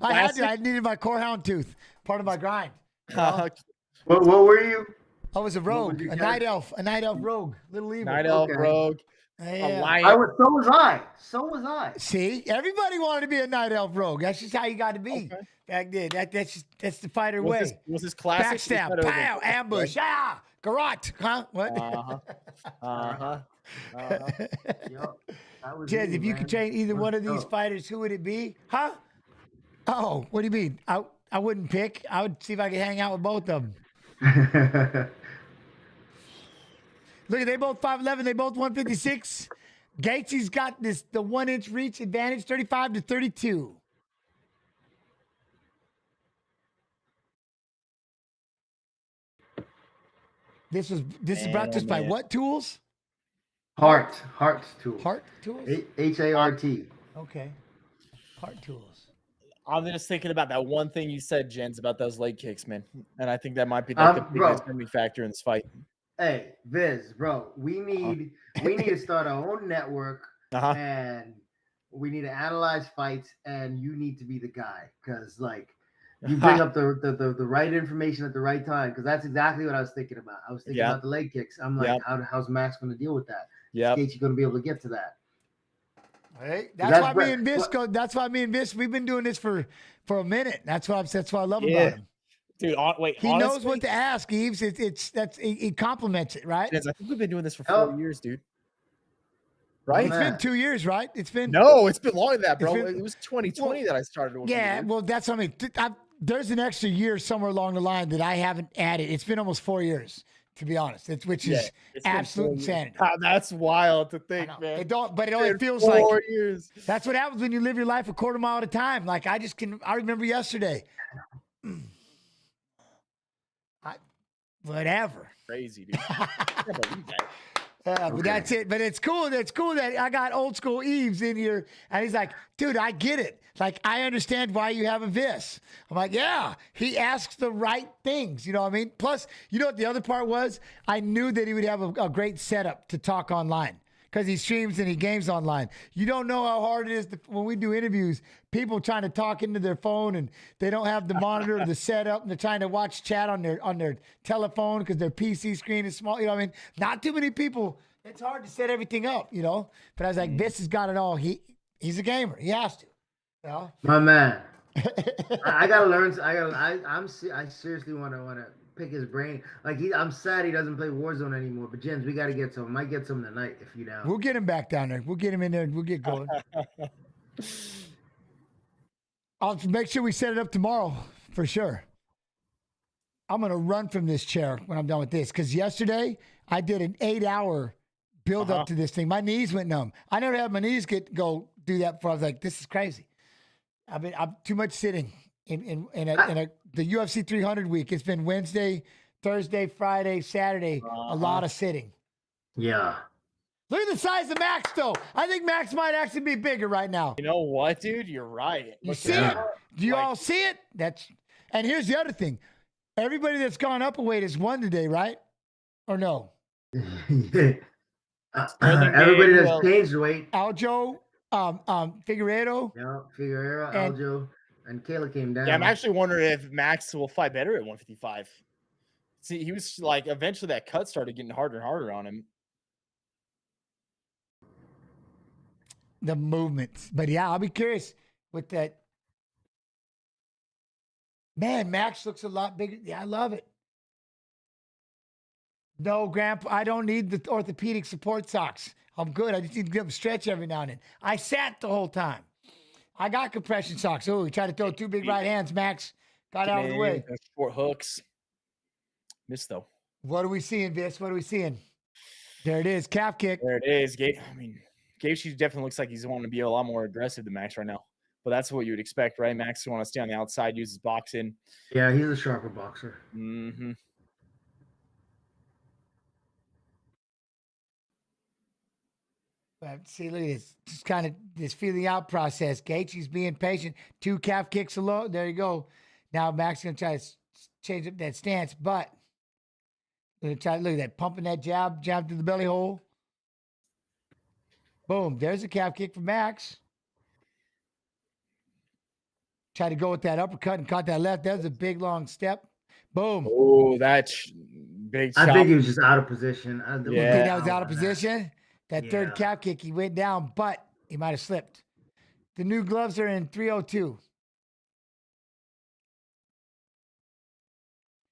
I had to. I needed my corehound tooth. Part of my grind. You know? What were you? I was a rogue. A night elf rogue. Little Evil. Night elf rogue. Yeah. A lion. So was I. See, everybody wanted to be a night elf rogue. That's just how you got to be back then. That's the fighter way. Was this classic? Backstab, pow, ambush, garrote, huh? What? Jez, if you could train either one of these fighters, who would it be? Huh? Oh, what do you mean? I wouldn't pick. I would see if I could hang out with both of them. Look, they both 5'11", they both 156. Gaethje's got the 1-inch reach advantage, 35-32. This is brought to us by what tools? Heart tools. Heart tools? H-A-R-T. Okay. Heart tools. I'm just thinking about that one thing you said, Jens, about those leg kicks, man. And I think that might be like the biggest enemy factor in this fight. Hey, Viz, bro, we need to start our own network, and we need to analyze fights, and you need to be the guy, because like you bring up the right information at the right time, because that's exactly what I was thinking about. I was thinking about the leg kicks. I'm like, how's Max going to deal with that? Yeah, Gaethje going to be able to get to that. Hey, that's why me and Viss go. That's why me and Viss, we've been doing this for a minute. That's what I love about him. Dude, wait. He knows what to ask, Yves. He compliments it, right? I think we've been doing this for 4 years, dude. Right? It's been 2 years, right? It's been it's been longer than that, bro. It was 2020 that I started. Yeah, well, that's what I mean. There's an extra year somewhere along the line that I haven't added. It's been almost 4 years, to be honest. Which is absolute insanity. That's wild to think, man. But it only feels like 4 years. That's what happens when you live your life a quarter mile at a time. Like I remember yesterday. whatever. Crazy, dude. I can't believe that. But that's it. But it's cool. It's cool that I got old school Yves in here. And he's like, dude, I get it. Like, I understand why you have a Viss. I'm like, yeah, he asks the right things. You know what I mean? Plus, you know what the other part was? I knew that he would have a great setup to talk online because he streams and he games online. You don't know how hard it is when we do interviews, people trying to talk into their phone and they don't have the monitor or the setup and they're trying to watch chat on their telephone because their PC screen is small. You know what I mean? Not too many people. It's hard to set everything up, you know? But I was like, Viss has got it all. He's a gamer. He has to. You know? My man. I gotta learn. I seriously want to pick his brain. Like I'm sad he doesn't play Warzone anymore. But Jens, we got to get some. Might get some tonight if you down. We'll get him back down there. We'll get him in there and we'll get going. I'll make sure we set it up tomorrow for sure. I'm gonna run from this chair when I'm done with this because yesterday I did an 8-hour build up to this thing. My knees went numb. I never had my knees go do that before. I was like, this is crazy. I'm too much sitting in the UFC 300 week. It's been Wednesday, Thursday, Friday, Saturday. A lot of sitting. Yeah. Look at the size of Max, though. I think Max might actually be bigger right now. You know what, dude? You're right. You see it? Do you all see it? And here's the other thing. Everybody that's gone up a weight has won today, right? Or no? Everybody that's changed weight. Aljo, Figueiredo. Yeah, Figueiredo, Aljo, and Kayla came down. Yeah, I'm actually wondering if Max will fight better at 155. See, he was like, eventually that cut started getting harder and harder on him. The movements. But yeah, I'll be curious with that. Man, Max looks a lot bigger. Yeah, I love it. No, Grandpa, I don't need the orthopedic support socks. I'm good. I just need to get them stretch every now and then. I sat the whole time. I got compression socks. Oh, he tried to throw 2 big right hands. Max got out of the way. Short hooks. Missed, though. What are we seeing, Viss? What are we seeing? There it is. Calf kick. There it is. Gaethje definitely looks like he's wanting to be a lot more aggressive than Max right now. But that's what you would expect, right? Max want to stay on the outside, use his boxing. Yeah, he's a sharper boxer. Mm-hmm. But see, look at this. Just kind of this feeling out process. Gaethje's being patient. 2 calf kicks alone. There you go. Now Max is going to try to change up that stance, but going to try to look at that, pumping that jab to the belly hole. Boom. There's a calf kick for Max. Try to go with that uppercut and caught that left. That was a big, long step. Boom. Oh, that's big shot. I think he was just out of position. You think that was out of position? That third calf kick, he went down, but he might have slipped. The new gloves are in 302.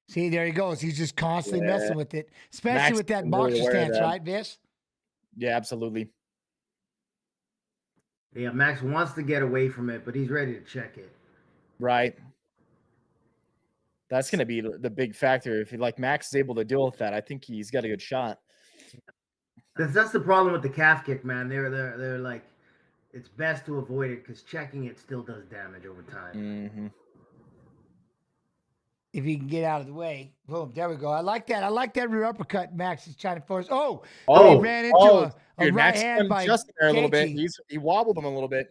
See, there he goes. He's just constantly messing with it, especially Max with that is boxer really aware of stance, that. right, Viss? Yeah, absolutely. Yeah, Max wants to get away from it, but he's ready to check it. Right. That's going to be the big factor. If Max is able to deal with that, I think he's got a good shot. That's the problem with the calf kick, man. They're like, it's best to avoid it because checking it still does damage over time. Mm-hmm. If he can get out of the way. Boom, there we go. I like that. I like that rear uppercut Max is trying to force. He ran into a dude, right Max hand by just there a little bit. Gaethje. He wobbled him a little bit.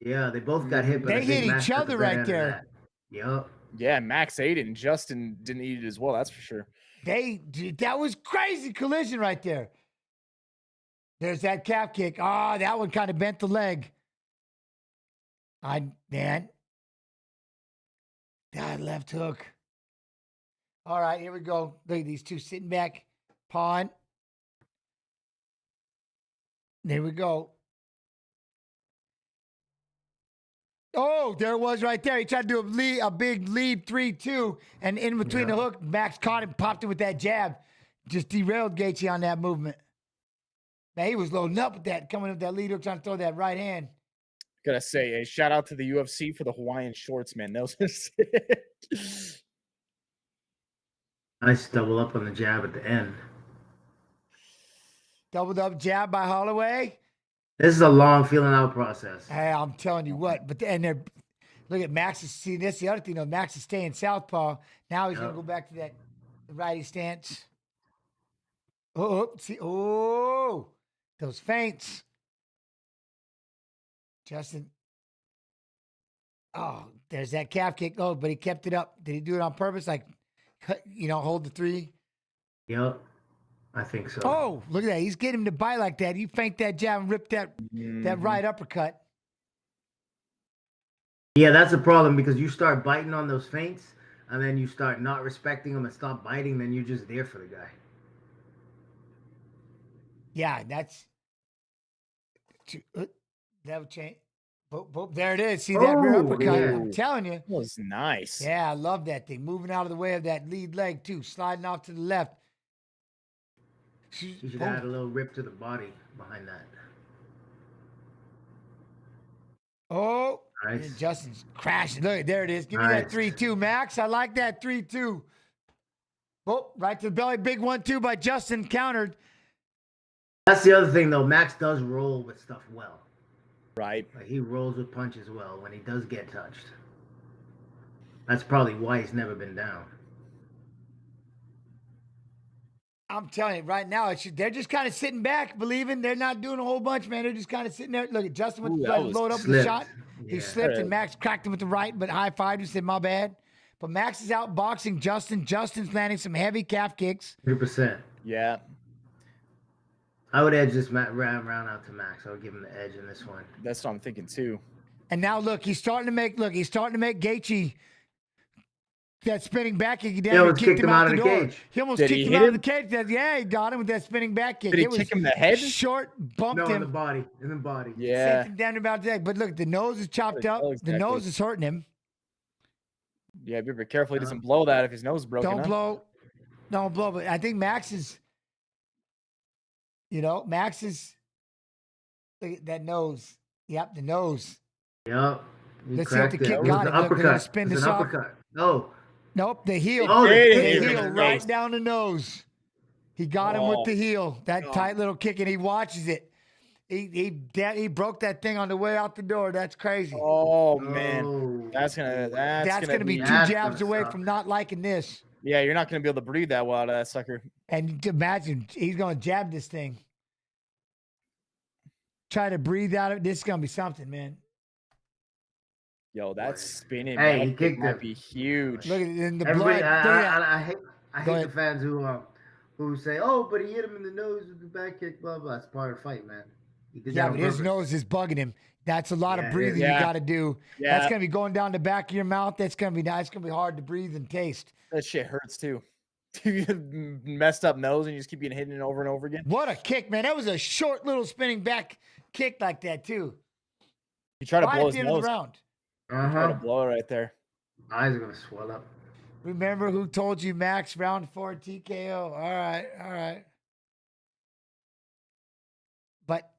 Yeah, they both got hit. But They I think hit Max each took other the better right end of there. that. Yep. Yeah, Max ate it, and Justin didn't eat it as well. That's for sure. That was crazy collision right there. There's that calf kick. That one kind of bent the leg. Man. God, left hook. All right, here we go. Look at these two sitting back. Pawn. There we go. Oh, there it was right there. He tried to do a big lead 3-2, and in between the hook, Max caught him, popped him with that jab. Just derailed Gaethje on that movement. Man, he was loading up with that, coming up with that lead hook, trying to throw that right hand. Gotta say, a shout out to the UFC for the Hawaiian shorts, man. Those are sick. Nice double up on the jab at the end. Doubled up jab by Holloway. This is a long feeling out process. Hey, I'm telling you what. Look at Max. See, that's the other thing, though. Max is staying southpaw. Now he's going to go back to that The righty stance. Oh, see, oh, those feints. Justin. Oh, there's that calf kick. Oh, but he kept it up. Did he do it on purpose? Like, hold the 3? Yep, I think so. Oh, look at that. He's getting him to bite like that. You feint that jab and rip that right uppercut. Yeah, that's a problem because you start biting on those feints and then you start not respecting them and stop biting, then you're just there for the guy. Yeah, that's that would change. There it is. See that rear uppercut? Yeah. I'm telling you. That was nice. Yeah, I love that thing. Moving out of the way of that lead leg too. Sliding off to the left. You should add a little rip to the body behind that. Oh, nice. And Justin's crashing. Look, there it is. Give me that 3-2, Max. I like that 3-2. Oh, right to the belly. Big 1-2 by Justin. Countered. That's the other thing, though. Max does roll with stuff well. Right. Like he rolls with punches well when he does get touched. That's probably why he's never been down. I'm telling you, right now, they're just kind of sitting back, believing. They're not doing a whole bunch, man. They're just kind of sitting there. Look at Justin with the load up with the shot. He slipped, and Max cracked him with the right, but high-fived and said, my bad. But Max is out boxing Justin. Justin's landing some heavy calf kicks. 100%. Yeah. I would edge this round out to Max. I would give him the edge in this one. That's what I'm thinking, too. And now, look, he's starting to make Gaethje that spinning back kick. He almost kicked him out of the cage. He almost kicked him out of the cage. Yeah, he got him with that spinning back kick. Did he kick him in the head? Short, bumped him. In the body. In the body. Yeah. Sent him down about that. But look, the nose is chopped up. Exactly. The nose is hurting him. Yeah, be very careful. He doesn't blow that if his nose is broken. Don't blow. But I think Max is, look at that nose. Yep, the nose. Yep. Let's see if the kick got it. Look, they're going to spin this off. No. Nope, the heel. Oh, the heel right down the nose. He got him with the heel. That tight little kick, and he watches it. He broke that thing on the way out the door. That's crazy. Oh man, that's gonna be 2 jabs away from not liking this. Yeah, you're not gonna be able to breathe that well out of that sucker. And imagine he's gonna jab this thing. Try to breathe out of it. This is gonna be something, man. Yo, that's spinning. Hey, he kicked might him. be huge. Look at it in the blood. I hate the fans who say, "Oh, but he hit him in the nose with the back kick." Blah blah. It's part of the fight, man. Yeah, but his nose is bugging him. That's a lot of breathing you got to do. Yeah. That's gonna be going down the back of your mouth. That's gonna be nice. It's gonna be hard to breathe and taste. That shit hurts too. You messed up nose and you just keep getting hit over and over again. What a kick, man! That was a short little spinning back kick like that too. You try to blow his at the end nose. of the round. Try to blow it right there. Eyes are gonna swell up. Remember who told you, Max? Round 4 TKO. All right. But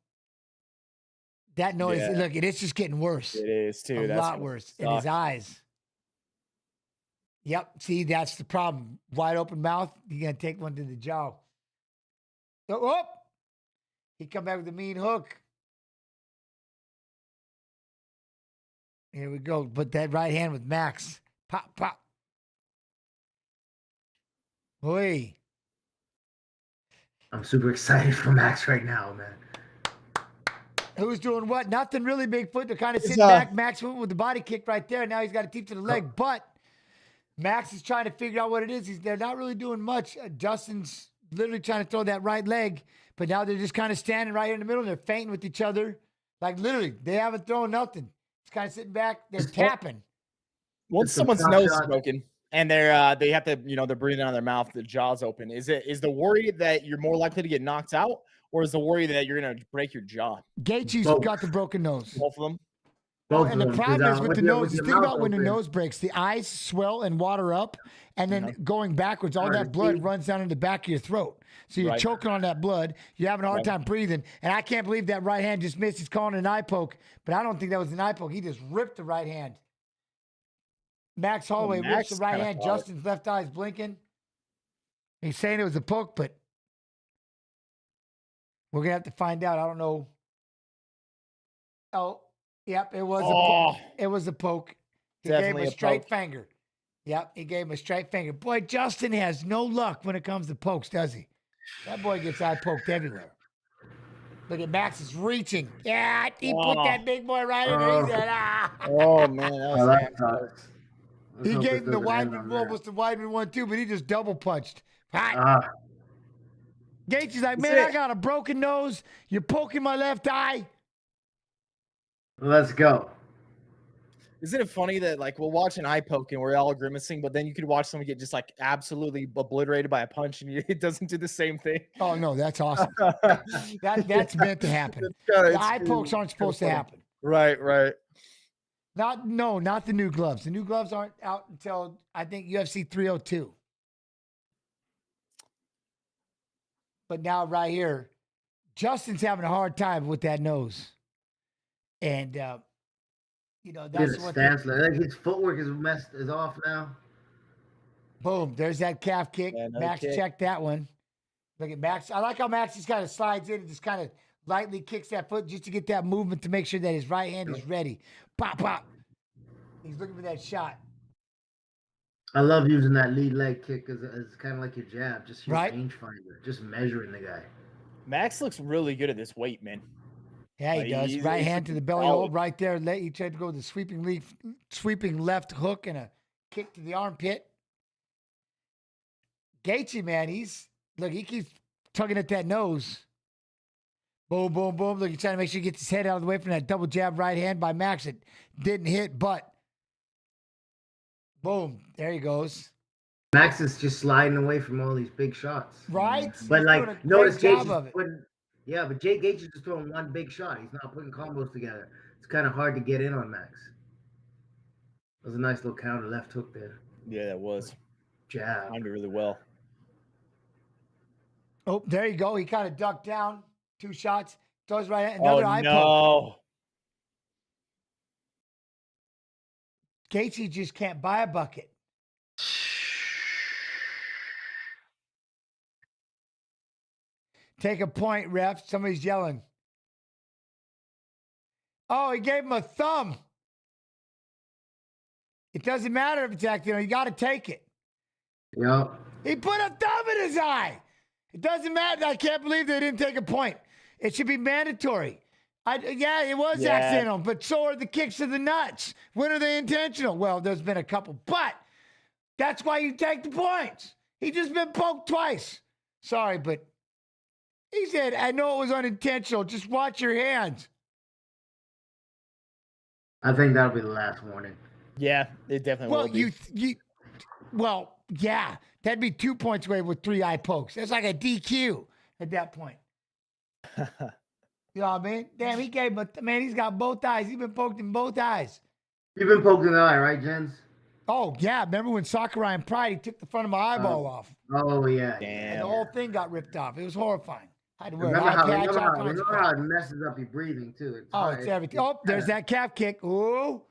that noise, look, it's just getting worse. It is too. A lot worse in his eyes. Yep. See, that's the problem. Wide open mouth. You're gonna take one to the jaw. Oh, he come back with a mean hook. Here we go. Put that right hand with Max. Pop, pop. Oi. I'm super excited for Max right now, man. Who's doing what? Nothing really, Bigfoot. They're kind of sitting back. Max went with the body kick right there. Now he's got a teep to the leg. But Max is trying to figure out what it is. They're not really doing much. Justin's literally trying to throw that right leg. But now they're just kind of standing right here in the middle. And they're fainting with each other. Like literally, they haven't thrown nothing. It's kind of sitting back. They're tapping. Once someone's nose is broken and they have to, they're breathing out of their mouth, the jaw's open. Is the worry that you're more likely to get knocked out, or is the worry that you're gonna break your jaw? Gaethje's got the broken nose. Both of them. And the problem is with the nose, think about when the nose breaks, the eyes swell and water up, and then going backwards, all that blood runs down in the back of your throat. So you're choking on that blood. You're having a hard time breathing. And I can't believe that right hand just missed. He's calling it an eye poke, but I don't think that was an eye poke. He just ripped the right hand. Max Holloway rips the right hand. Justin's left eye's blinking. He's saying it was a poke, but we're going to have to find out. I don't know. Oh, yep, it was a poke. It was a poke. He gave him a straight finger. Yep, he gave him a straight finger. Boy, Justin has no luck when it comes to pokes, does he? That boy gets eye poked everywhere. Look at Max is reaching. Yeah, he put that big boy right in there. He said, Oh, man. That was He gave him the Weidman, almost the Weidman one too, but he just double punched. Gaethje's like, man, I got a broken nose. You're poking my left eye. Let's go. Isn't it funny that like we'll watch an eye poke and we're all grimacing, but then you could watch someone get just like absolutely obliterated by a punch and it doesn't do the same thing? Oh no, that's awesome. That's meant to happen. The eye pokes aren't supposed to happen. Right. Not the new gloves. The new gloves aren't out until I think UFC 302. But now right here, Justin's having a hard time with that nose. And that's what like his footwork is off now. Boom, there's that calf kick. Yeah, Max checked that one. Look at Max. I like how Max just kind of slides in and just kind of lightly kicks that foot just to get that movement to make sure that his right hand is ready. Pop, pop. He's looking for that shot. I love using that lead leg kick as kind of like your jab, just your right? rangefinder, just measuring the guy. Max looks really good at this weight, man. Yeah, he does. Right hand to the belly hold right there. He tried to go with the sweeping left hook and a kick to the armpit. Gaethje, man, he keeps tugging at that nose. Boom, boom, boom. Look, he's trying to make sure he gets his head out of the way from that double jab right hand by Max. It didn't hit, but boom, there he goes. Max is just sliding away from all these big shots. Right? But he's like, notice Gaethje's but Jay Gaethje is just throwing one big shot. He's not putting combos together. It's kind of hard to get in on Max. That was a nice little counter left hook there. Yeah, that was. Jab. Timed it really well. Oh, there you go. He kind of ducked down. 2 shots. Throws right at another eye poke. Gaethje just can't buy a bucket. Take a point, ref. Somebody's yelling. Oh, he gave him a thumb. It doesn't matter if it's accidental. You got to take it. Yeah. He put a thumb in his eye. It doesn't matter. I can't believe they didn't take a point. It should be mandatory. It was accidental, but so are the kicks to the nuts. When are they intentional? Well, there's been a couple, but that's why you take the points. He just been poked twice. Sorry, but he said, I know it was unintentional. Just watch your hands. I think that'll be the last warning. Yeah, it definitely will be. Yeah. That'd be 2 points away with 3 eye pokes. That's like a DQ at that point. You know what I mean? Damn, he gave him he's got both eyes. He's been poked in both eyes. You've been poked in the eye, right, Jens? Oh, yeah. Remember when Sakurai and Pride, he took the front of my eyeball off. Oh, yeah. Damn. And the whole thing got ripped off. It was horrifying. I had to wear Remember patch. how it messes up your breathing, too. It's everything. There's that calf kick. Ooh.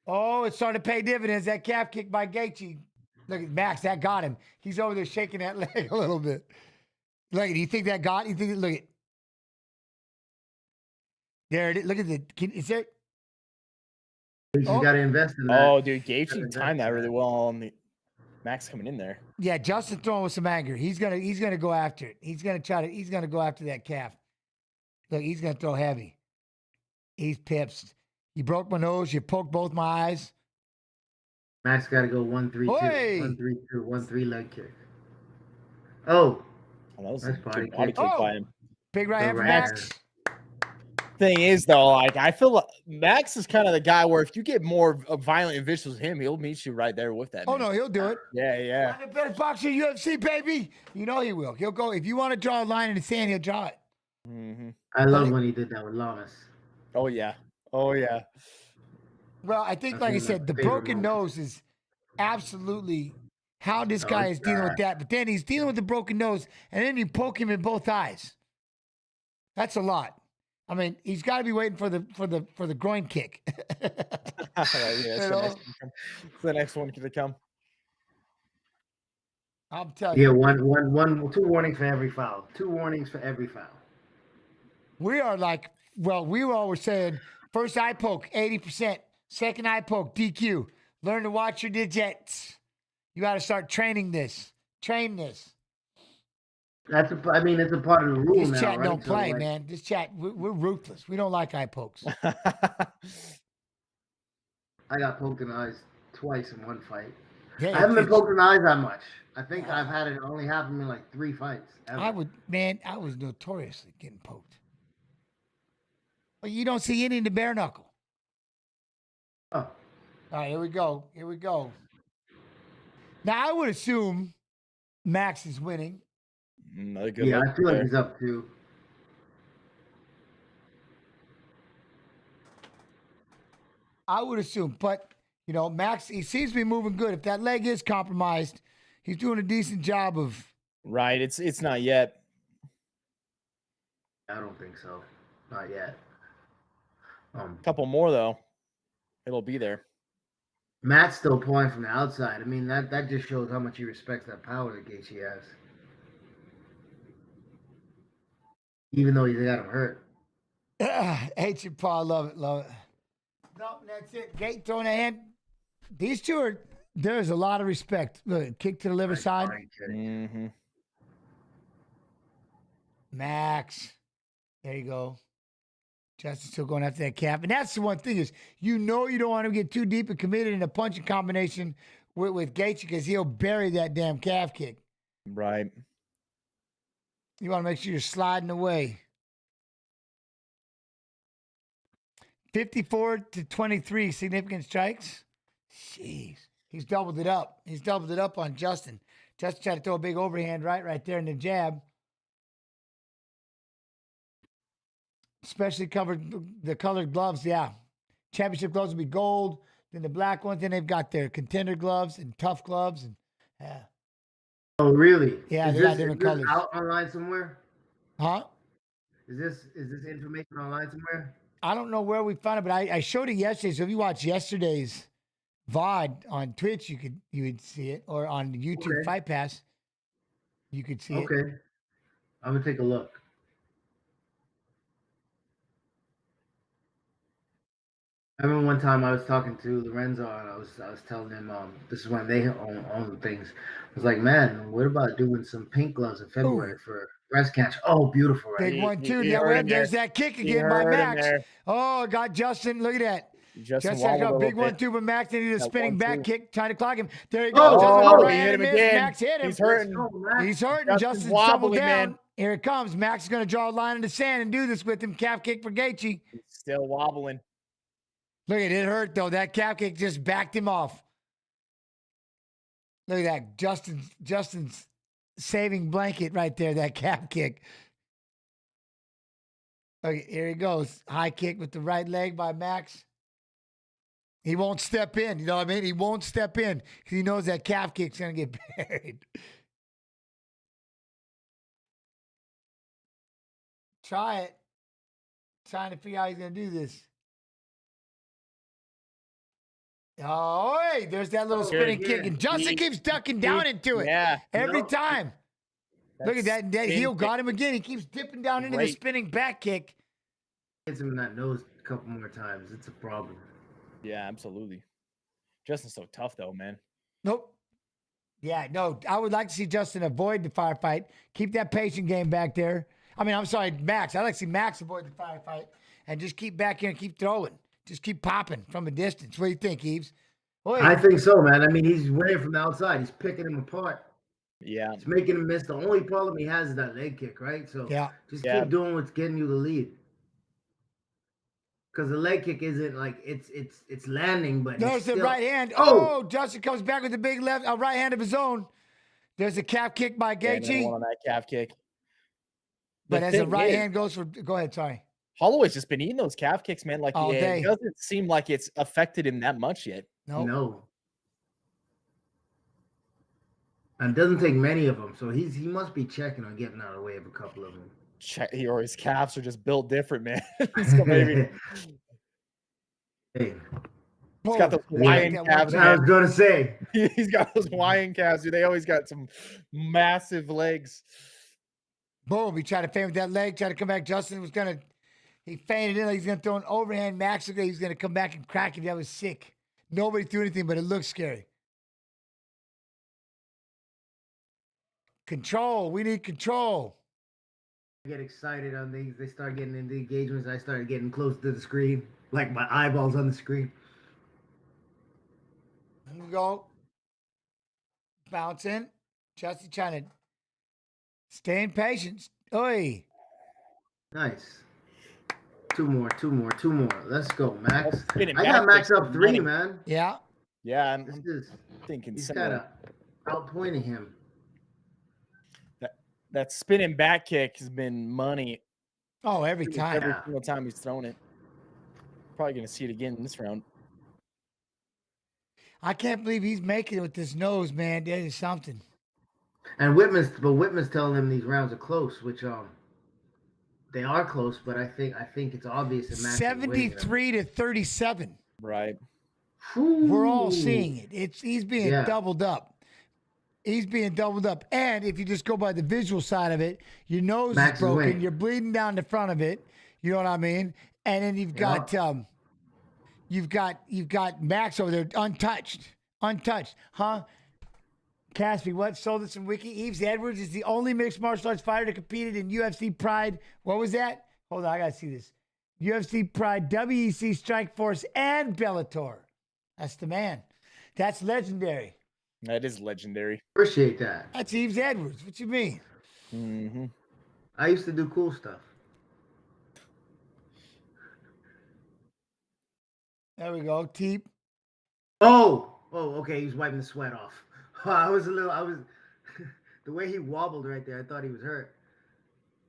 Oh, it started to pay dividends. That calf kick by Gaethje. Look at Max. That got him. He's over there shaking that leg a little bit. Look, do you think that got? Look at. There it is. Look at is there? You got to invest in that. Oh, dude, Gaethje timed that really well on the Max coming in there. Yeah, Justin throwing with some anger. He's gonna go after it. He's gonna go after that calf. Look, he's gonna throw heavy. He's pissed. You broke my nose. You poked both my eyes. Max got to go 1-3-2. 1-3-2. 1-3 leg kick. Oh, that was nice a body kick by him. Big right hand for Max. Thing is, though, like I feel like Max is kind of the guy where if you get more violent and vicious with him, he'll meet you right there with that. Oh, no, he'll do it. Yeah. The best boxer in UFC, baby. You know he will. He'll go. If you want to draw a line in the sand, he'll draw it. Mm-hmm. I love when he did that with Lamas. Oh, yeah. Well, I think, like I said, the broken nose is absolutely how this guy is dealing with that. But then he's dealing with the broken nose, and then you poke him in both eyes. That's a lot. I mean, he's got to be waiting for the groin kick. The next one to come. I'm telling you. Yeah, 2 warnings for every foul. 2 warnings for every foul. We are like, we were always saying, first eye poke, 80%. Second eye poke, DQ. Learn to watch your digits. You got to start training this. Train this. It's a part of the rule This now, chat right? don't play, like, man. This chat, we're ruthless. We don't like eye pokes. I got poked in the eyes twice in one fight. Yeah, I haven't been poked in the eyes that much. I think I've had it only happen in like 3 fights. Ever. I was notoriously getting poked. But you don't see any in the bare knuckle. Oh. All right, here we go. Here we go. Now, I would assume Max is winning. I feel like he's up 2. I would assume, but Max, he seems to be moving good. If that leg is compromised, he's doing a decent job of. Right, it's not yet. I don't think so, not yet. Couple more though, it'll be there. Matt's still pulling from the outside. I mean, that just shows how much he respects that power that Gaethje has, even though he's got him hurt. Hate you, Paul. Love it, love it. No, that's it. Gate throwing a hand. These two there's a lot of respect. Look, kick to the liver side. Mm-hmm. Max. There you go. Justin's still going after that calf. And that's the one thing is, you don't want to get too deep and committed in a punching combination with Gaethje because he'll bury that damn calf kick. Right. You want to make sure you're sliding away. 54-23 significant strikes. Jeez. He's doubled it up. He's doubled it up on Justin. Justin tried to throw a big overhand right there in the jab. Especially the colored gloves, yeah. Championship gloves will be gold. Then the black ones. Then they've got their contender gloves and tough gloves. And yeah. Oh, really? Yeah, is they got different colors. Out online somewhere? Huh? Is this information online somewhere? I don't know where we found it, but I showed it yesterday. So if you watch yesterday's VOD on Twitch, you would see it, or on YouTube Fight Pass, you could see it. Okay, I'm gonna take a look. I remember one time I was talking to Lorenzo and I was telling him this is when they own things. I was like, man, what about doing some pink gloves in February for breast cancer? Oh, beautiful, right? Big 1-2. Yeah, there's that kick again by Max. Oh, got Justin. Look at that. Justin got a big 1-2, but Max needed a spinning back kick trying to clock him. There he goes. Oh, he hit him again. Max hit him. He's hurting. He's hurting. Justin's wobbling down. Man. Here it comes. Max is going to draw a line in the sand and do this with him. Calf kick for Gaethje. He's still wobbling. Look at it. Hurt, though. That calf kick just backed him off. Look at that. Justin's saving blanket right there, that calf kick. Okay, here he goes. High kick with the right leg by Max. He won't step in. You know what I mean? He won't step in because he knows that calf kick's going to get buried. Try it. Trying to figure out how he's going to do this. Oh, hey, there's that little spinning kick. And Justin keeps ducking down into it. Yeah. Every time. Look at that. That heel got him again. He keeps dipping down into the spinning back kick. Hits him in that nose a couple more times. It's a problem. Yeah, absolutely. Justin's so tough, though, man. Nope. Yeah, no, I would like to see Justin avoid the firefight. Keep that patient game back there. I mean, I'm sorry, Max. I'd like to see Max avoid the firefight and just keep back here and keep throwing. Just keep popping from a distance. What do you think, Yves? I think so, man. I mean, he's winning from the outside. He's picking him apart. Yeah. He's making him miss. The only problem he has is that leg kick, right? So just keep doing what's getting you the lead. Because the leg kick isn't like it's landing, but there's the right hand. Oh, Justin comes back with the big left, right hand of his own. There's a calf kick by Gaethje. On that calf kick. But as the right hand goes for, go ahead, sorry. Holloway's just been eating those calf kicks, man. Like it doesn't seem like it's affected him that much yet. No. And it doesn't take many of them, so he must be checking on getting out of the way of a couple of them. Or his calves are just built different, man. So maybe. Hey. He's got those Hawaiian calves. I was going to say. He's got those Hawaiian calves, dude. They always got some massive legs. Boom. He tried to feint with that leg, tried to come back. Justin was going to. He feinted in like he's going to throw an overhand. Max looked like he's going to come back and crack him. That was sick. Nobody threw anything, but it looked scary. Control. We need control. I get excited on these. They start getting into engagements. I started getting close to the screen, like my eyeballs on the screen. Here we go. Bouncing. Justin trying to stay in patience. Oi. Nice. Two more. Let's go, Max. Spinning I got back Max kick up is 3, money. man. Yeah. Yeah, I'm This is thinking he's similar. kind of outpointing him. That spinning back kick has been money. Oh, every time. Every single time he's thrown it. Probably going to see it again in this round. I can't believe he's making it with this nose, man. That is something. And Whitman's telling him these rounds are close, which they are close, but I think it's obvious that Max is winning them. 73 to 37. Right. We're all seeing it. He's being Yeah. doubled up. He's being doubled up. And if you just go by the visual side of it, your nose Max is is broken. winning. You're bleeding down the front of it. You know what I mean? And then you've got you've got Max over there untouched. Huh? Caspi, what? Sold us some wiki. Yves Edwards is the only mixed martial arts fighter to competed in UFC Pride. What was that? Hold on, I gotta see this. UFC Pride, WEC, Strikeforce, and Bellator. That's the man. That's legendary. That is legendary. Appreciate that. That's Yves Edwards. What you mean? Mm-hmm. I used to do cool stuff. There we go. Teep. Oh, okay. He's wiping the sweat off. The way he wobbled right there, I thought he was hurt.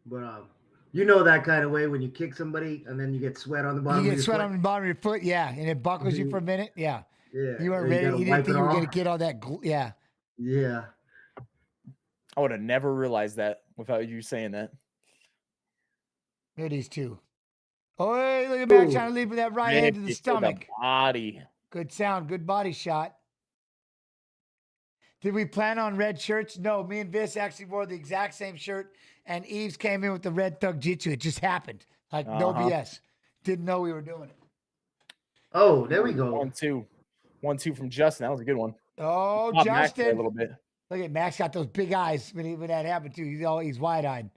But you know that kind of way when you kick somebody and then you get sweat on the bottom. You of get your sweat on the bottom of your foot, yeah, and it buckles you for a minute, yeah. Yeah. You weren't and ready. gotta You wipe didn't think it you were off. gonna get all that. Yeah. Yeah. I would have never realized that without you saying that. Here it is too. Oh, hey, look at Max trying to leap with that right hand to the Hit stomach. Body. Good sound, good body shot. Did we plan on red shirts? No, me and Viss actually wore the exact same shirt, and Yves came in with the red thug jitsu. It just happened. Like, no BS. Didn't know we were doing it. Oh, there we go. 1-2. 1-2 from Justin. That was a good one. Oh, Popped Max there Justin. a little bit. Look at Max got those big eyes when that happened too. He's wide-eyed.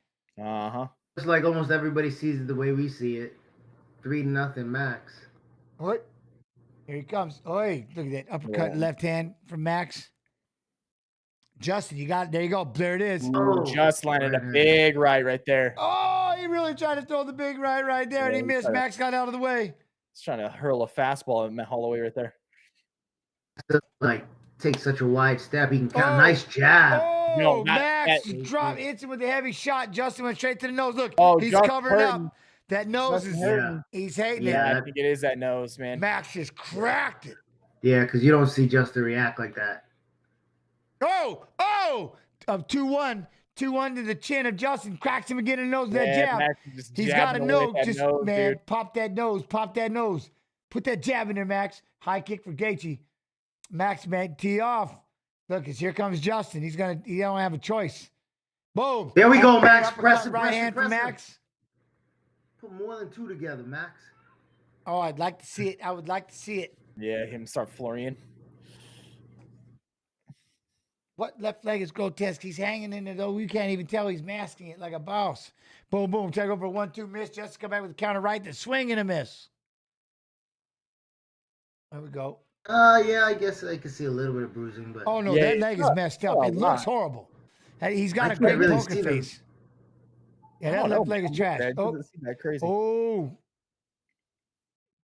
Uh-huh. It's like almost everybody sees it the way we see it. 3-0 Max. What? Here he comes. Oi, look at that uppercut left hand from Max. Justin, you got it. There you go. There it is. Ooh, just landed a big right there. Oh, he really tried to throw the big right there, and he missed. Max got out of the way. He's trying to hurl a fastball at Holloway right there. Like, take such a wide step. He can count. Nice jab. Oh, Max dropped instant with a heavy shot. Justin went straight to the nose. Look, he's just covered hurting. up. That nose is hurting. He's hating it. I think it is that nose, man. Max just cracked it. Yeah, because you don't see Justin react like that. Oh! 2-1. 2-1 to the chin of Justin. Cracks him again in the nose with that jab. Max is He's got a nose. Just Man, dude. pop that nose. Pop that nose. Put that jab in there, Max. High kick for Gaethje. Max, man, tee off. Look, here comes Justin. He don't have a choice. Boom. There we go, Max. Uppercut, Press it, right press it, hand press for it. Max. Put more than 2 together, Max. Oh, I'd like to see it. I would like to see it. Yeah, him start flurrying. What left leg is grotesque? He's hanging in there, though. We can't even tell he's masking it like a boss. Boom, boom. Take over 1-2 miss. Just come back with a counter right. The swing and a miss. There we go. Yeah, I guess I can see a little bit of bruising, but Oh, no, that leg is messed up. It looks horrible. He's got a can't great really poker see them. face. Yeah, that left leg is trash. That doesn't seem that crazy. Oh.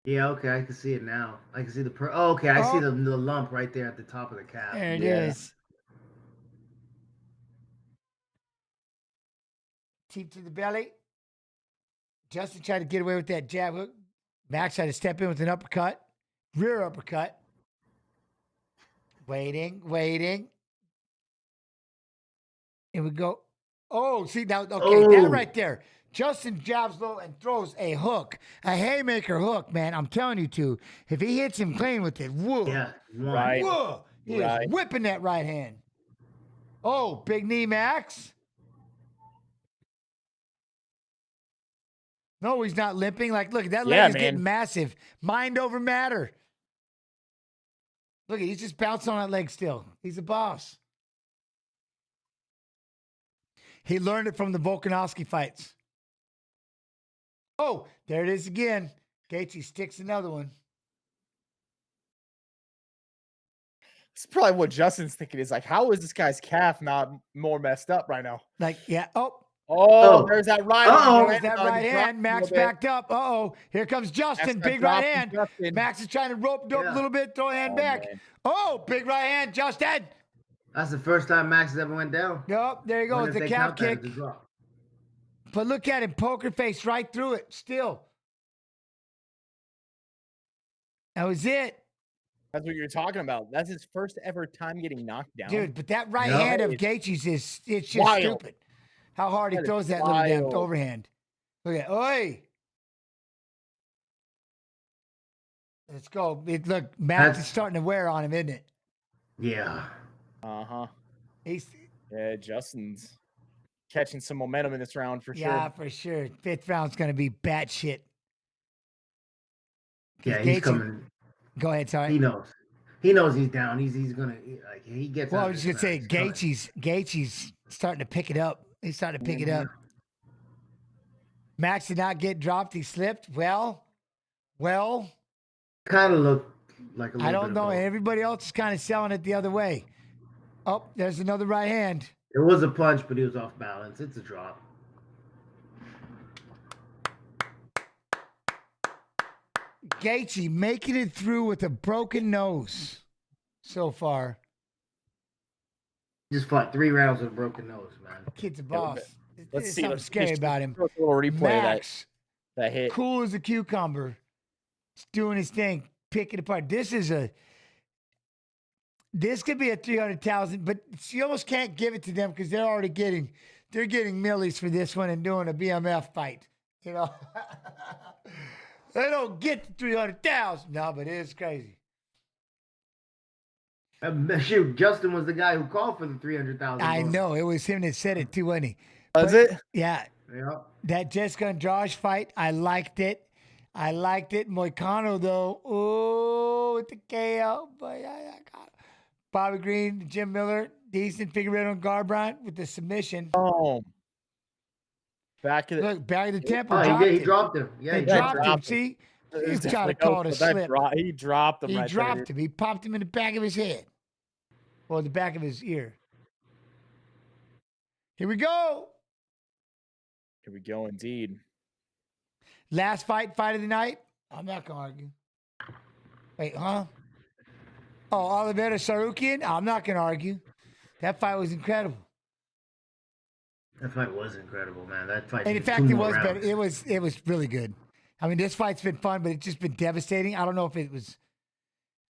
Yeah, okay, I can see it now. I can see the okay, I see the lump right there at the top of the calf. There it is. Teep to the belly. Justin tried to get away with that jab hook. Max tried to step in with an uppercut. Rear uppercut. Waiting. Here we go. Oh, see now, okay, that right there. Justin jabs low and throws a hook, a haymaker hook, man. I'm telling you to. If he hits him clean with it, whoa. Yeah, right. Whoa. He is whipping that right hand. Oh, big knee, Max. No, he's not limping. Like, look, that leg is getting massive. Mind over matter. Look, he's just bouncing on that leg still. He's a boss. He learned it from the Volkanovski fights. Oh, there it is again. Gaethje sticks another one. It's probably what Justin's thinking is like, how is this guy's calf not more messed up right now? Like, yeah. There's that right hand. There's that right hand. Max backed up. Here comes Justin. Big right hand. Justin. Max is trying to rope dope a little bit, throw a hand back. Man. Big right hand, Justin. That's the first time Max has ever went down. Yep, there you go. It's a calf kick. But look at him, poker face right through it. Still. That was it. That's what you're talking about. That's his first ever time getting knocked down. Dude, but that right hand of Gaethje's it's just stupid. How hard he throws that little damn overhand. Look at oi. Let's go. Look, Max is starting to wear on him, isn't it? Yeah. Uh-huh. Justin's catching some momentum in this round for sure. Yeah, for sure. 5th round's gonna be batshit. Yeah, he's coming. Go ahead, sorry. He knows. He knows he's down. He's gonna he gets. Well, I was just gonna say Gaethje's starting to pick it up. He's starting to pick it up. Max did not get dropped. He slipped. Well. Kind of looked like a little I don't bit know. of Everybody else is kind of selling it the other way. Oh, there's another right hand. It was a punch, but he was off balance. It's a drop. Gaethje making it through with a broken nose so far. Just fought 3 rounds with a broken nose, man. Kid's a boss. Let's see. Something scary about him. A little replay Max, that hit. Cool as a cucumber. He's doing his thing, picking apart. This could be a 300,000, but you almost can't give it to them because they're getting millies for this one and doing a BMF fight. You know, they don't get the 300,000. No, but it is crazy. Shoot, Justin was the guy who called for the 300,000. I know it was him that said it too, wasn't he? Was it? Yeah. That Jessica Andrade fight, I liked it. Moicano though, with the KO, but I got it. Bobby Green, Jim Miller, decent. Figueiredo and Garbrandt with the submission. Back of the temple. He dropped him. Yeah, he dropped him. See, he's trying to call it a slip. He dropped him. He dropped him. He popped him in the back of his head, or the back of his ear. Here we go. Here we go, indeed. Last fight of the night. I'm not gonna argue. Wait, huh? Oh, Oliveira Tsarukyan. I'm not gonna argue. That fight was incredible. That fight was incredible, man. That fight. And in fact, it was better. It was really good. I mean, this fight's been fun, but it's just been devastating. I don't know if it was.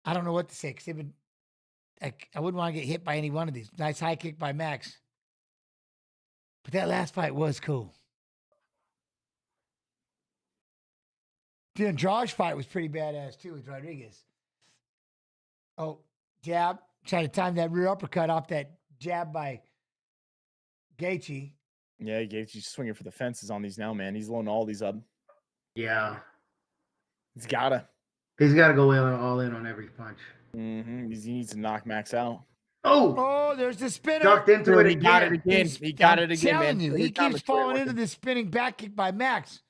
I don't know what to say because they've been. I wouldn't want to get hit by any one of these. Nice high kick by Max. But that last fight was cool. The Andrade fight was pretty badass too with Rodriguez. Oh, jab. Trying to time that rear uppercut off that jab by Gaethje. Yeah, Gaethje's swinging for the fences on these now, man. He's loading all these up. Yeah. He's got to go all in on every punch. Mm-hmm. He needs to knock Max out. Oh, there's the spinner. Ducked into it again. He got it again, man. He keeps falling into the spinning back kick by Max.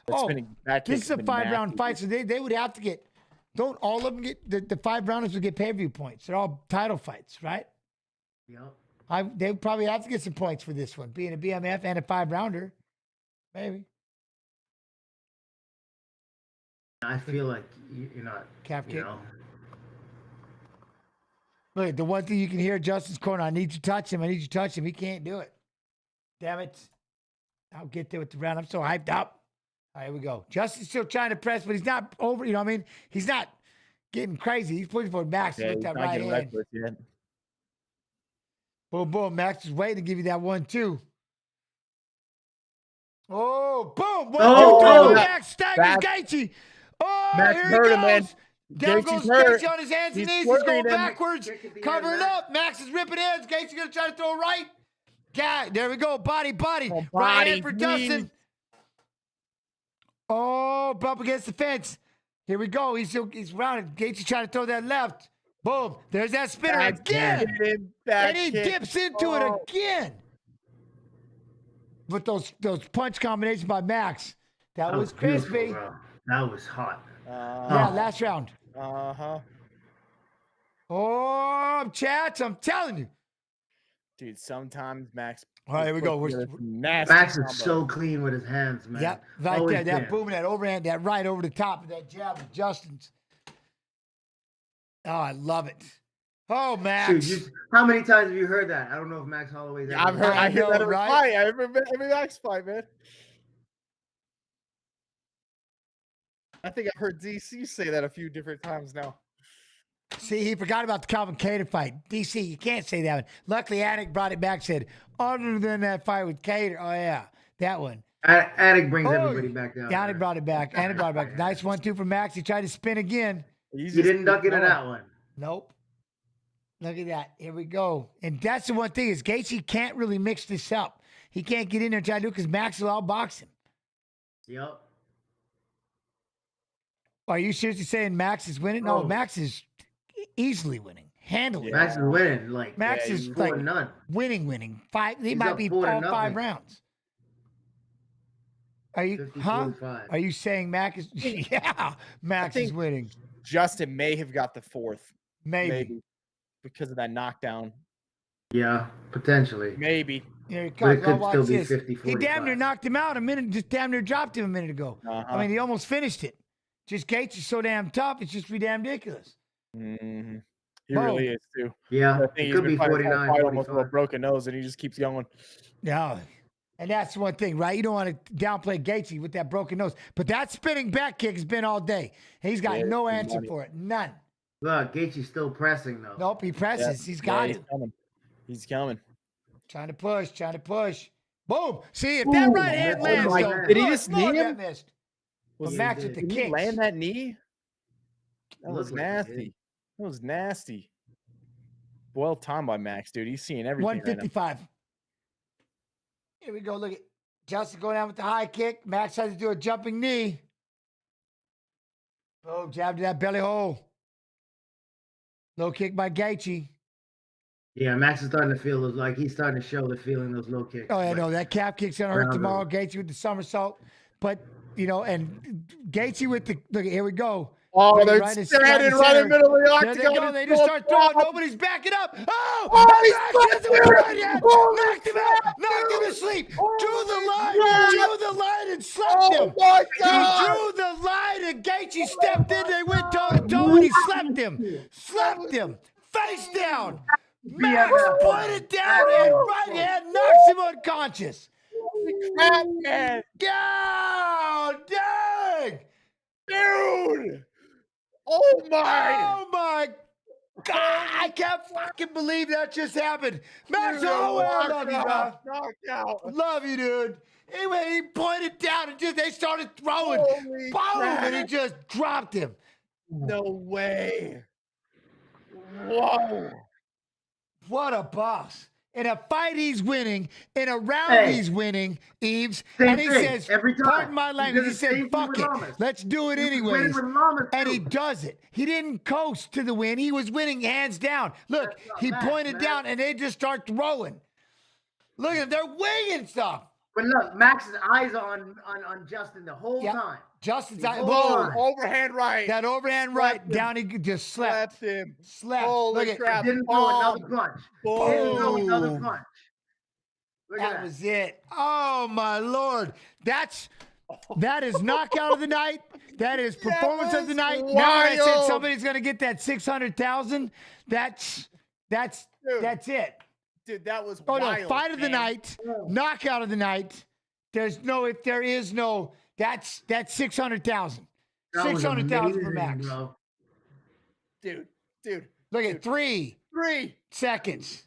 This is a 5-round fight, so they would have to get. Don't all of them get the 5 rounders would get pay-per-view points? They're all title fights, right? Yep. They would probably have to get some points for this one, being a BMF and a 5-rounder, maybe. I feel like you're not. Calf kick. Know. Look, the one thing you can hear Justin's corner, I need you to touch him. He can't do it. Damn it. I'll get there with the round. I'm so hyped up. All right, here we go. Justin's still trying to press, but he's not over. You know what I mean? He's not getting crazy. He's pushing for Max with that right hand. Boom, boom. Max is waiting to give you that 1-2. Oh, boom. 1-2, 3. Max staggers Gaethje. Oh, Max here hurt he him, man. goes. Down goes Gaethje on his hands and knees. He's going backwards, covering up. Max is ripping hands. Gaethje going to try to throw right. God, there we go. Body. Right hand for Dustin. Oh, bump against the fence. Here we go. He's rounded. Gaethje trying to throw that left. Boom. There's that spinner again. And he dips into it again. with those punch combinations by Max. That was beautiful, crispy. bro. That was hot. Yeah, last round. Oh, chats, I'm telling you. Dude, sometimes Max. All right, here we go. Nasty Max combo. is so clean with his hands, man. Yep, right Always there. That been. boom, that overhand, that right over the top of that jab of Justin's. Oh, I love it. Oh, Max. Shoot, how many times have you heard that? I don't know if Max Holloway's ever I've heard. I hear that every right? fight. Every Max fight, man. I think I've heard DC say that a few different times now. See, he forgot about the Calvin Kattar fight. DC, you can't say that one. Luckily, Anik brought it back, said, other than that fight with Kattar. Oh, yeah, that one. Anik brings everybody back down. Anik brought it back. Anik brought it back. Nice 1-2 from Max. He tried to spin again. You didn't duck into that one. Nope. Look at that. Here we go. And that's the one thing is Gaethje can't really mix this up. He can't get in there and try to do it because Max will outbox him. Yep. Are you seriously saying Max is winning? No, Max is easily winning. Handily. Yeah. Max is winning. Like Max is like winning. He might be 4-5 rounds. Are you 50-45. Are you saying Max is Max is winning? Justin may have got the fourth. Maybe. Because of that knockdown. Yeah, potentially. Maybe. Here he But comes. it could Watch still be this. 50-45. He damn near knocked him out just damn near dropped him a minute ago. I mean, he almost finished it. Just Gaethje is so damn tough, it's just ridiculous. Mm-hmm. He really is, too. Yeah, it could be 49, almost with a broken nose, and he just keeps going. Yeah. And that's one thing, right? You don't want to downplay Gaethje with that broken nose. But that spinning back kick has been all day. He's got no answer for it. None. Look, Gaethje's still pressing, though. Nope, he presses. He's got it. He's coming. Trying to push. Boom. See, if that right hand lands, though. Did he just knee him? Missed. But Max with the Did kicks. he land that knee? That was like nasty. That was nasty. Well timed by Max, dude. He's seeing everything. 155. Here we go. Look at Justin going down with the high kick. Max has to do a jumping knee. Oh, jab to that belly hole. Low kick by Gaethje. Yeah, Max is starting to feel like he's starting to show the feeling those low kicks. Oh, yeah, no, that calf kick's going to hurt tomorrow. Gaethje with the somersault. But, and Gaethje with the, look, here we go. Oh, they're standing right in the middle of the octagon. There they go. They just start throwing. Nobody's backing up. Oh, Max doesn't right yet. Knocked him out. Knocked him to sleep. Drew the line and slept him. My God. He drew the line and Gaethje stepped in. They went toe-to-toe and he slept him. Slept him. Face down. Max pointed down and right hand knocks him unconscious. Crap, man. God dang. Dude. Oh my God. I can't fucking believe that just happened. Max Holloway, I love you, bro. Knockout. Love you, dude. Anyway, he pointed down and they started throwing. Boom, and he just dropped him. No way. Whoa. What a boss. In a fight, he's winning. In a round, he's winning, Yves. And he says, every time. Pardon my language, he said, fuck it. Let's do it anyways. And he does it. He didn't coast to the win. He was winning hands down. Look, he pointed down and they just start throwing. Look at them. They're winging stuff. But look, Max's eyes on Justin the whole time. Justin's eyes. Boom. Overhand right. That overhand right down. He just slept. him. Slept. Holy Look crap. Didn't throw another punch. Didn't throw another punch. That was it. Oh my Lord. That is knockout of the night. That is performance of the night. Wild. Now I said somebody's gonna get that 600,000. That's it. Dude, that was wild. wild. No, fight of the night, knockout of the night. That's 600,000. 600,000 for Max. Bro. Dude. Look at 3 seconds.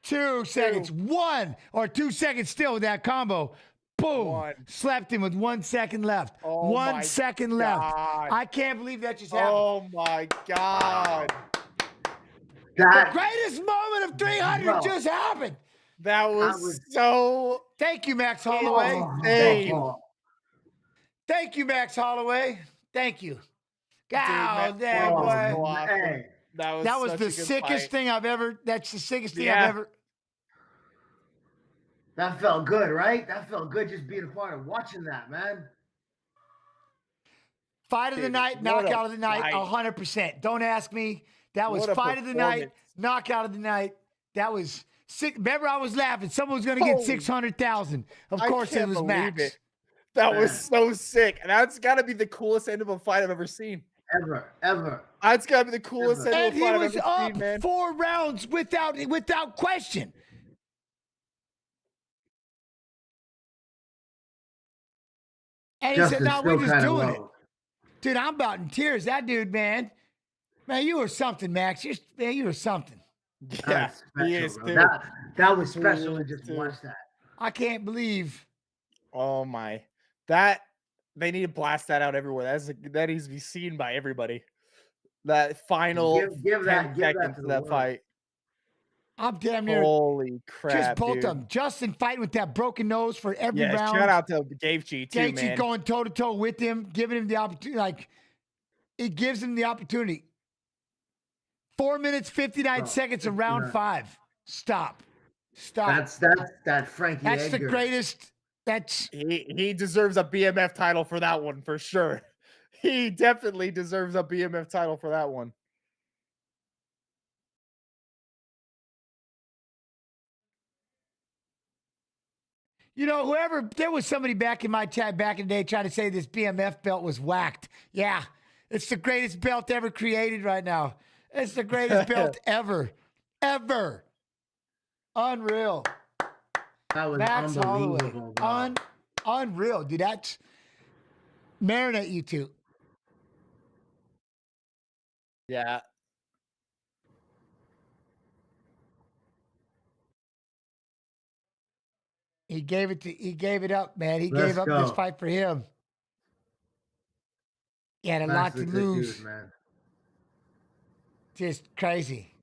2 seconds. 1 or 2 seconds still with that combo. Boom. Slept him with 1 second left. Oh 1 second left. God. I can't believe that just happened. Oh my God. The greatest moment of 300 just happened. That was so. Thank you, Max Holloway. Thank you, Max Holloway. Thank you. God damn, boy. Awesome. That was the sickest thing I've ever. That's the sickest thing I've ever. That felt good, right? That felt good just being a part of watching that, man. Fight of the night, knockout of the night, 100%. Don't ask me. That was fight of the night, knockout of the night. That was sick. Remember, I was laughing. Someone was going to get 600,000. Of course, it was Max. That was so sick. And that's got to be the coolest end of a fight I've ever seen. Ever. That's got to be the coolest end of a fight I've ever seen, man. And he was up 4 rounds without question. And he said, no, we're just doing it. Dude, I'm about in tears. That dude, man, you were something, Max. You were something. Yeah, he is too. That was special to just watch that. I can't believe. Oh my, they need to blast that out everywhere. That needs to be seen by everybody. That final give 10 seconds to of that fight. I'm damn near. Holy crap! Just both dude. of them. Justin fighting with that broken nose for every round. Shout out to Gaethje too, man. Going toe to toe with him, giving him the opportunity. Like it gives him the opportunity. 4 minutes 59 seconds of round 5. Stop. That's that Frankie. That's Edgar. the greatest. He deserves a BMF title for that one for sure. He definitely deserves a BMF title for that one. You know, there was somebody back in my chat back in the day trying to say this BMF belt was whacked. Yeah, it's the greatest belt ever created right now. It's the greatest belt ever. Unreal. That was Max unbelievable. Holloway. Unreal, dude. That's marinate you two. Yeah. He gave it up, man. He gave up this fight for him. He had a lot to lose. Dude, man. Just crazy.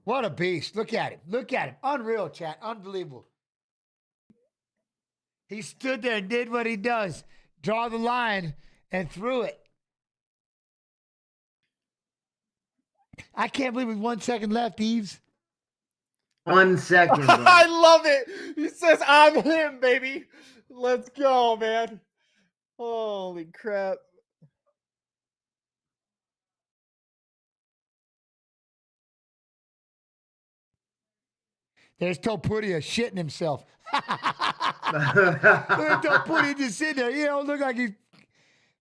What a beast. Look at him. Unreal, chat. Unbelievable. He stood there and did what he does. Draw the line and threw it. I can't believe with 1 second left, Yves. 1 second. I love it. He says, I'm him, baby. Let's go, man. Holy crap. There's Topuria shitting himself. Look at Topuria just sitting there. You know, look like he's...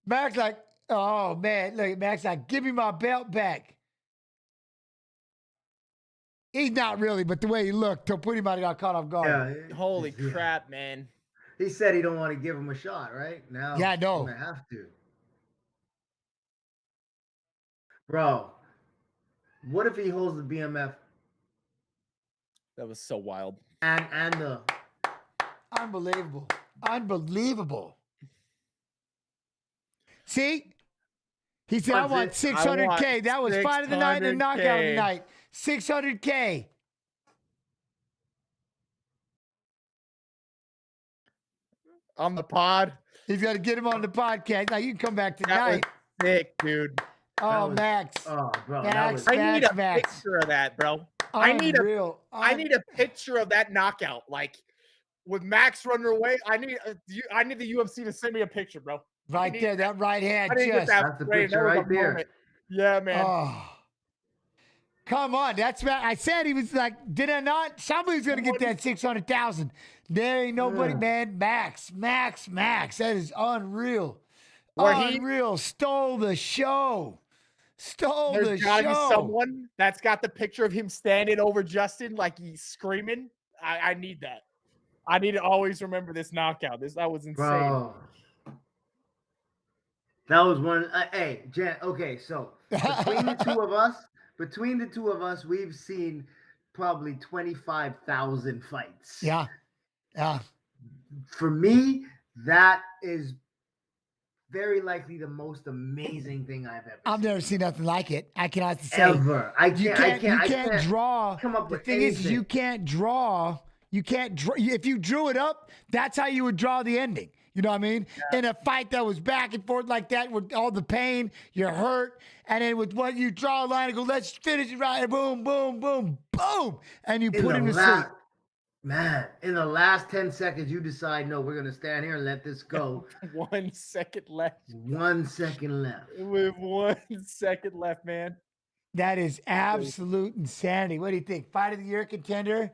Max like, oh, man. Look at Max like, give me my belt back. He's not really, but the way he looked, Topuria might have got caught off guard. Yeah, holy crap, man. He said he don't want to give him a shot, right? Now, yeah, I know. He's gonna have to. Bro, what if he holds the BMF? That was so wild. And the... Unbelievable. See? He said, I want 600K. That was fight of the night and knockout of the night. 600K. On the pod. He's got to get him on the podcast. Now you can come back tonight. That was sick, dude. Oh, Max. Oh, bro. I need a picture of that, bro. I need a picture of that knockout. Like with Max running away. I need the UFC to send me a picture, bro. Right there, that right hand. That's the picture right there. Moment. Yeah, man. Oh. Come on. That's what I said. He was like, did I not? Somebody's going to get that 600,000. There ain't nobody, man. Max. That is unreal. Unreal. Stole the show. There's gotta be someone that's got the picture of him standing over Justin like he's screaming. I need that. I need to always remember this knockout. That was insane. Bro. That was one. Hey, Jen. Okay, so between the two of us, we've seen probably 25,000 fights. Yeah. For me, that is very likely the most amazing thing I've ever seen. I've never seen nothing like it. I cannot say. Ever. You can't draw. Come up with the thing anything. is, you can't draw. If you drew it up, that's how you would draw the ending. You know what I mean? Yeah. In a fight that was back and forth like that with all the pain, you're hurt. And then with what you draw a line and go, let's finish it right. Boom, boom, boom, boom. And you put him to sleep. Man, in the last 10 seconds, you decide, no, we're going to stand here and let this go. 1 second left. 1 second left. With 1 second left, man. That is absolute insanity. What do you think? Fight of the year contender?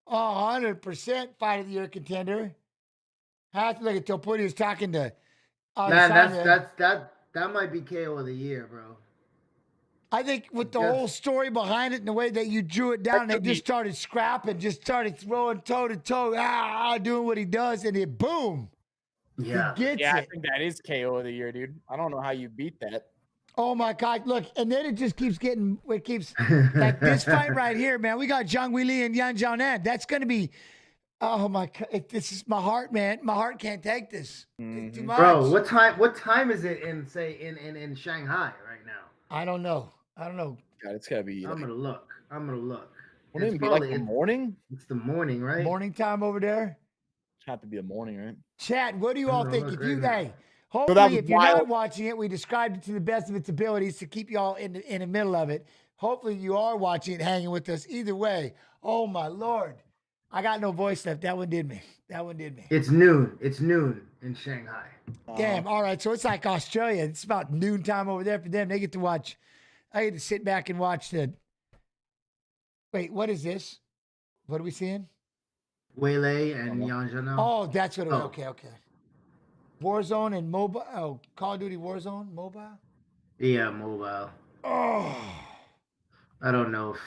Oh, 100% fight of the year contender. Have to look at Topuria is talking to. Man, that might be KO of the year, bro. I think with the whole story behind it and the way that you drew it down, they just started scrapping, just started throwing toe to toe, doing what he does, and it boom. Yeah. He gets I it. think that is KO of the year, dude. I don't know how you beat that. Oh my God! Look, and then it just keeps getting. It keeps like this fight right here, man. We got Zhang Weili and Yan Xiaonan. That's going to be. Oh my God! This is my heart, man. My heart can't take this. It's too much. Bro, what time is it in Shanghai right now? I don't know. God, it's gotta be. I'm gonna look. Wouldn't it be like the morning? It's the morning, right? Morning time over there. Have to be the morning, right? Chat, what do you all think? If you So hopefully, if you're not watching it, we described it to the best of its abilities to keep y'all in the middle of it. Hopefully, you are watching it, hanging with us. Either way, oh my Lord, I got no voice left. That one did me. It's noon. It's noon in Shanghai. Damn. All right, so it's like Australia. It's about noon time over there for them. They get to watch. I get to sit back and watch the. Wait, what is this? What are we seeing? Weili and Yan Xiaonan. Oh, that's what it was. Okay. Warzone and mobile. Oh, Call of Duty Warzone mobile. Yeah, mobile. Oh, I don't know if.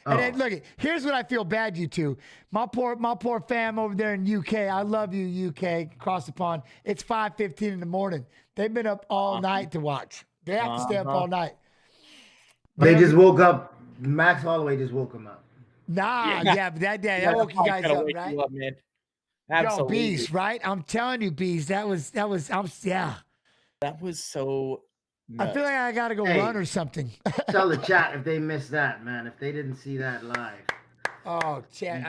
And then, look, here's what I feel bad, you two. My poor fam over there in UK. I love you, UK. Across the pond. It's 5:15 in the morning. They've been up all night to watch. They have to stay up all night. They just woke up. Max Holloway just woke them up. But that woke you guys up, right? You up, man. Yo, Beast, right? I'm telling you, Beast. That was. That was so. I feel like I gotta go run or something. Tell the chat if they missed that, man. If they didn't see that live. Oh, chat!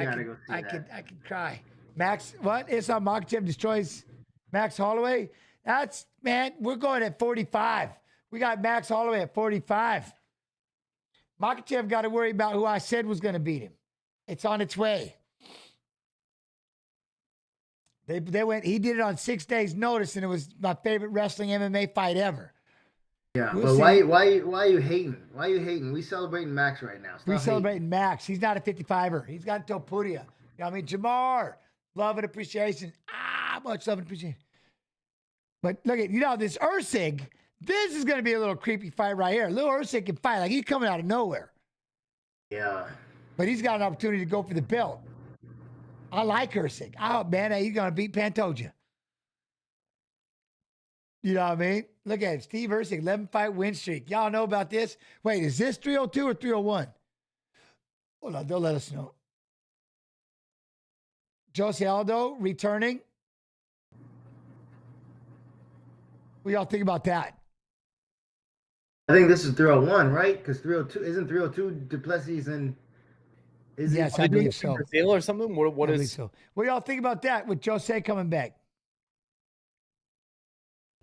I could cry. Max, what? It's on Makhachev destroys Max Holloway. That's man. We're going at 45. We got Max Holloway at 45. Makhachev got to worry about who I said was going to beat him. It's on its way. They went. He did it on 6 days' notice, and it was my favorite wrestling MMA fight ever. Yeah, but why are you hating? Why are you hating? We celebrating Max right now. We celebrating Max. He's not a 55er. He's got Topuria. You know what I mean? Jamar, love and appreciation. Much love and appreciation. But look at, this Usyk. This is going to be a little creepy fight right here. Little Usyk can fight. Like, he's coming out of nowhere. Yeah. But he's got an opportunity to go for the belt. I like Usyk. Oh, man, he's going to beat Pantoja. You know what I mean? Look at it. Steve Usyk, 11-fight win streak. Y'all know about this? Wait, is this 302 or 301? Hold on, they'll let us know. Jose Aldo returning. What y'all think about that? I think this is 301, right? Because 302 isn't 302 Duplessis and yes, I believe so. Brazil or something? What is so? What do y'all think about that with Jose coming back?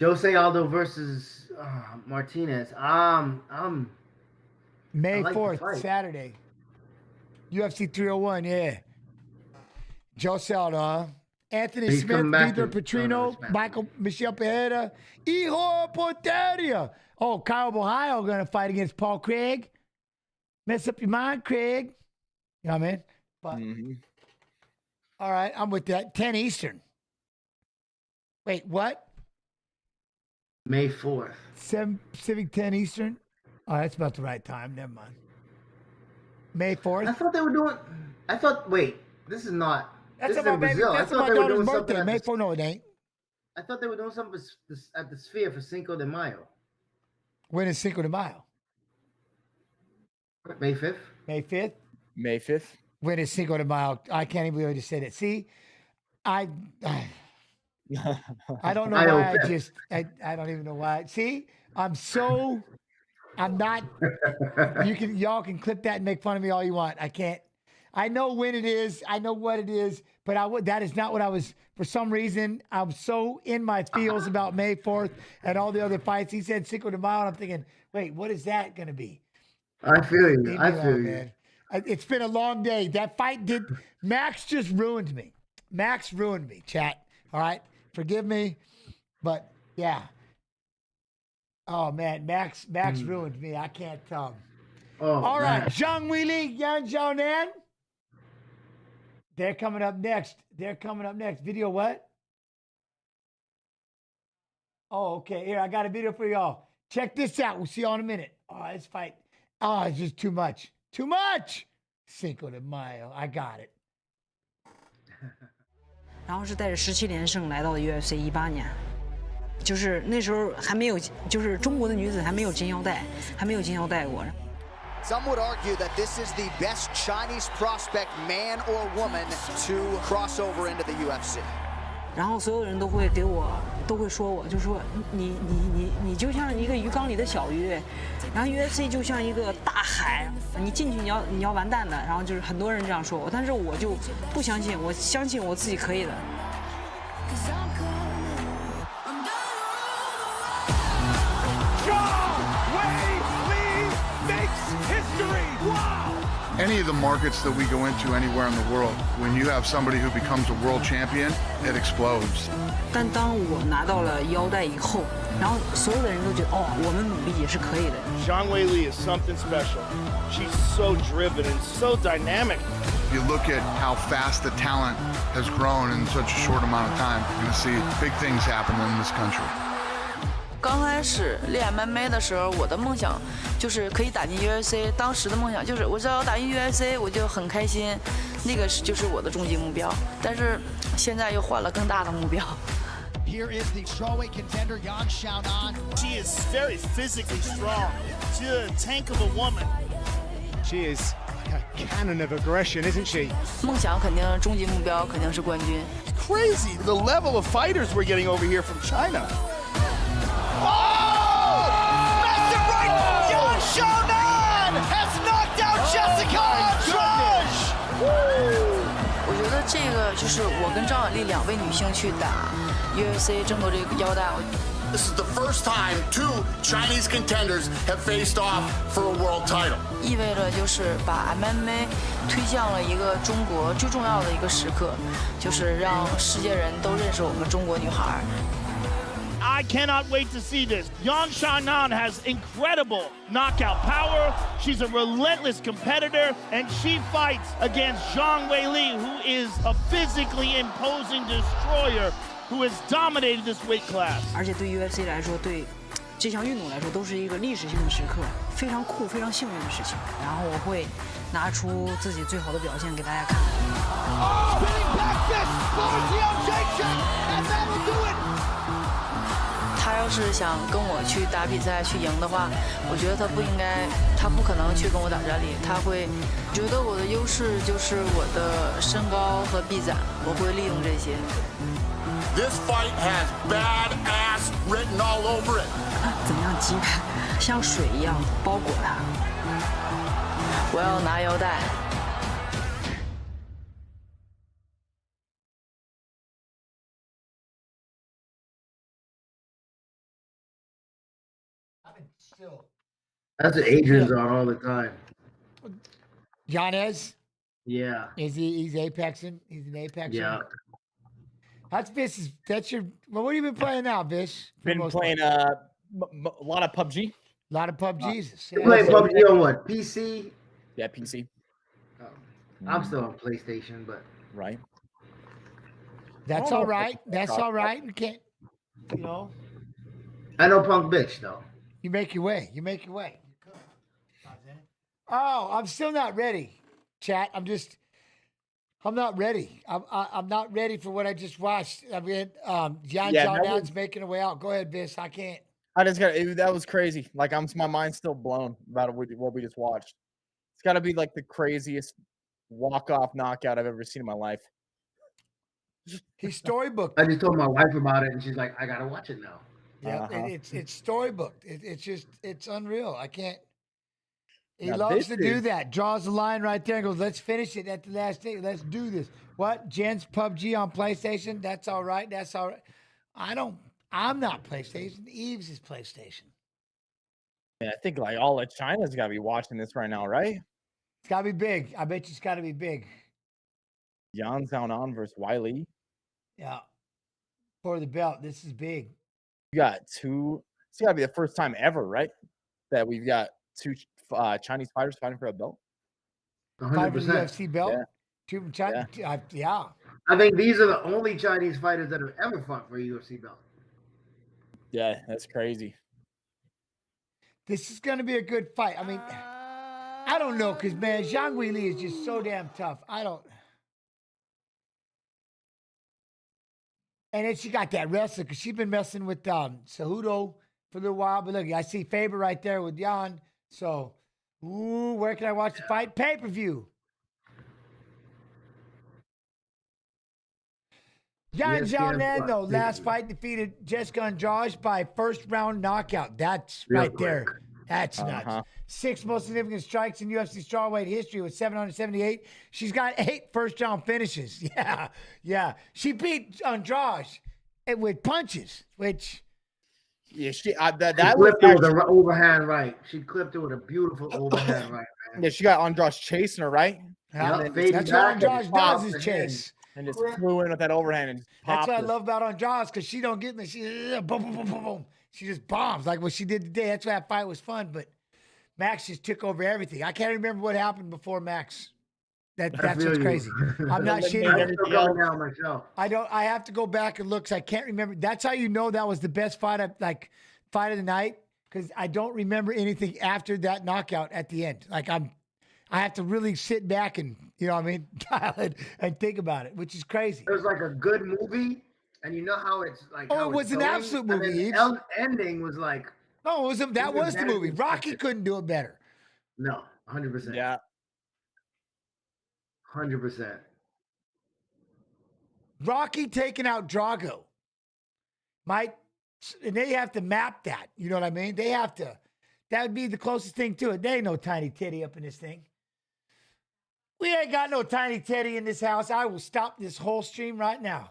Jose Aldo versus Martinez. May like 4th, Saturday. UFC 301, yeah. Jose Aldo, Anthony Smith, Vitor Petrino, Michel Pereira, Hijo Porteria. Oh, Kyle Ohio going to fight against Paul Craig. Mess up your mind, Craig. You know what I mean? But, all right, I'm with that. 10 Eastern. Wait, what? May 4th. 7 Pacific, 10 Eastern. Oh, that's about the right time. Never mind. May 4th. I thought they were doing. Wait, this is not. That's this about is in Brazil. That's I thought my they were daughter's doing birthday. something May 4th. No, it ain't. I thought they were doing something at the Sphere for Cinco de Mayo. When is Cinco de Mayo? May 5th. May 5th? May 5th. When is Cinco de Mayo? I can't even believe I just said it. See, I don't know why I don't even know why. See, I'm not, y'all can clip that and make fun of me all you want. I can't. I know when it is. I know what it is, but that is not what I was, for some reason, I'm so in my feels about May 4th and all the other fights. He said Cinco de Mayo, and I'm thinking, wait, what is that going to be? I feel you. I feel you. Man. It's been a long day. That fight did. Max just ruined me. Max ruined me, chat. All right. Forgive me. But yeah. Oh, man. Max ruined me. I can't tell him. Oh, all man. right. Zhang Weili, Yan Zhaonan. They're coming up next. Video what? Oh, okay. Here, I got a video for y'all. Check this out. We'll see y'all in a minute. Oh, this fight. Oh, it's just too much. Too much. Cinco de Mayo. I got it. 然后是带着17连胜来到了 UFC 18年，就是那时候还没有，就是中国的女子还没有金腰带，还没有金腰带过。 Some would argue that this is the best Chinese prospect, man or woman, to cross over into the UFC. 然后所有人都会给我，都会说我，就说你就像一个鱼缸里的小鱼，然后 UFC 就像一个大海，你进去你要完蛋的。然后就是很多人这样说我，但是我就不相信，我相信我自己可以的。 Any of the markets that we go into anywhere in the world, when you have somebody who becomes a world champion, it explodes. 但当我拿到了腰带以后，然后所有的人都觉得，哦，我们努力也是可以的。Zhang Weili is something special. She's so driven and so dynamic. You look at how fast the talent has grown in such a short amount of time, you're going to see big things happen in this country. 刚开始练 MMA 的时候，我的梦想就是可以打进 UFC。当时的梦想就是我只要打进 UFC， 我就很开心，那个就是我的终极目标。但是现在又换了更大的目标。Here is the strawweight contender Yan Zhaonan. She is very physically strong. She's a tank of a woman. She is a cannon of aggression, isn't she? 梦想肯定终极目标肯定是冠军。It's crazy the level of fighters we're getting over here from China. Yan Zhaonan has knocked out Jessica Andrade. 我觉得这个就是我跟张雅丽2位女性去打 UFC 争夺这个腰带。This is the first time 2 Chinese contenders have faced off for a world title. 意味着就是把 MMA 推向了一个中国最重要的一个时刻，就是让世界人都认识我们中国女孩。 I cannot wait to see this. Yan Zhaonan has incredible knockout power. She's a relentless competitor, and she fights against Zhang Weili, who is a physically imposing destroyer who has dominated this weight class. 而且对 UFC 来说，对这项运动来说，都是一个历史性的时刻，非常酷、非常幸运的事情。然后我会拿出自己最好的表现给大家看。他要是想跟我去打比赛去赢的话，我觉得他不可能去跟我打站立，他会觉得我的优势就是我的身高和臂展，我会利用这些。 This fight has badass written all over it. 怎么样击败？像水一样包裹它。我要拿腰带。 That's what Adrian's on all the time. Yanez? Yeah. He's apexing? He's an apexer? Yeah. That's Viss. That's your. Well, what have you been playing now, Viss? Been playing a lot of PUBG. A lot of PUBGs. You play PUBG on what? PC? Yeah, PC. Oh. I'm still on PlayStation, but right. That's all right. That's all right. You can't. You know. I know Punk bitch though. You make your way. You make your way. Oh, I'm still not ready, chat. I'm not ready. I'm not ready for what I just watched. I mean, Yan Zhaonan's making a way out. Go ahead, Viss. I can't. I just got that was crazy. Like my mind's still blown about what we just watched. It's got to be like the craziest walk-off knockout I've ever seen in my life. He's storybooked. I just told my wife about it, and she's like, "I gotta watch it now." Yeah, it's storybooked. It's unreal. I can't. He loves to do that. Draws the line right there and goes, "Let's finish it at the last thing. Let's do this." What? Jen's PUBG on PlayStation? That's all right. That's all right. I'm not PlayStation. Yves is PlayStation. Yeah, I think like all of China's got to be watching this right now, right? It's got to be big. I bet you it's got to be big. Jan Xiaonan versus Wiley. Yeah. For the belt. This is big. You got two. It's got to be the first time ever, right? That we've got two Chinese fighters fighting for a belt. 100%. Fight for the UFC belt. Yeah. Two from China. Yeah. I think these are the only Chinese fighters that have ever fought for a UFC belt. Yeah, that's crazy. This is going to be a good fight. I mean, I don't know because, man, Zhang Weili is just so damn tough. I don't. And then she got that wrestler because she's been messing with Cejudo for a little while. But look, I see Faber right there with Jan. So, where can I watch the fight? Pay-per-view. Jan Xiaonan, though, last fight defeated Jessica Andrade by first round knockout. That's right there. That's nuts. 6 most significant strikes in UFC strawweight history with 778. She's got 8 first round finishes. Yeah. She beat Andrade with punches, which. Yeah, she clipped it with an overhand right. She clipped it with a beautiful overhand right, man. Yeah, she got Andrade chasing her, right? That's what Andrade does is chase. And just flew in with that overhand and just That's popped what I her. love about Andrade because she don't get me. She boom, boom, boom, boom, boom. She just bombs like what she did today. That's why that fight was fun. But Max just took over everything. I can't remember what happened before Max. That's what's crazy. I'm not shitting. I have to go back and look because I can't remember. That's how you know that was the best fight of the night because I don't remember anything after that knockout at the end. I have to really sit back and, you know what I mean, dial it and think about it, which is crazy. It was like a good movie, and you know how it's like. Oh, it was an absolute movie. The ending was like. No, that was the movie. Rocky couldn't do it better. No, 100%. Yeah. 100%. Rocky taking out Drago. And they have to map that. You know what I mean? They have to. That would be the closest thing to it. There ain't no tiny titty up in this thing. We ain't got no tiny teddy in this house. I will stop this whole stream right now.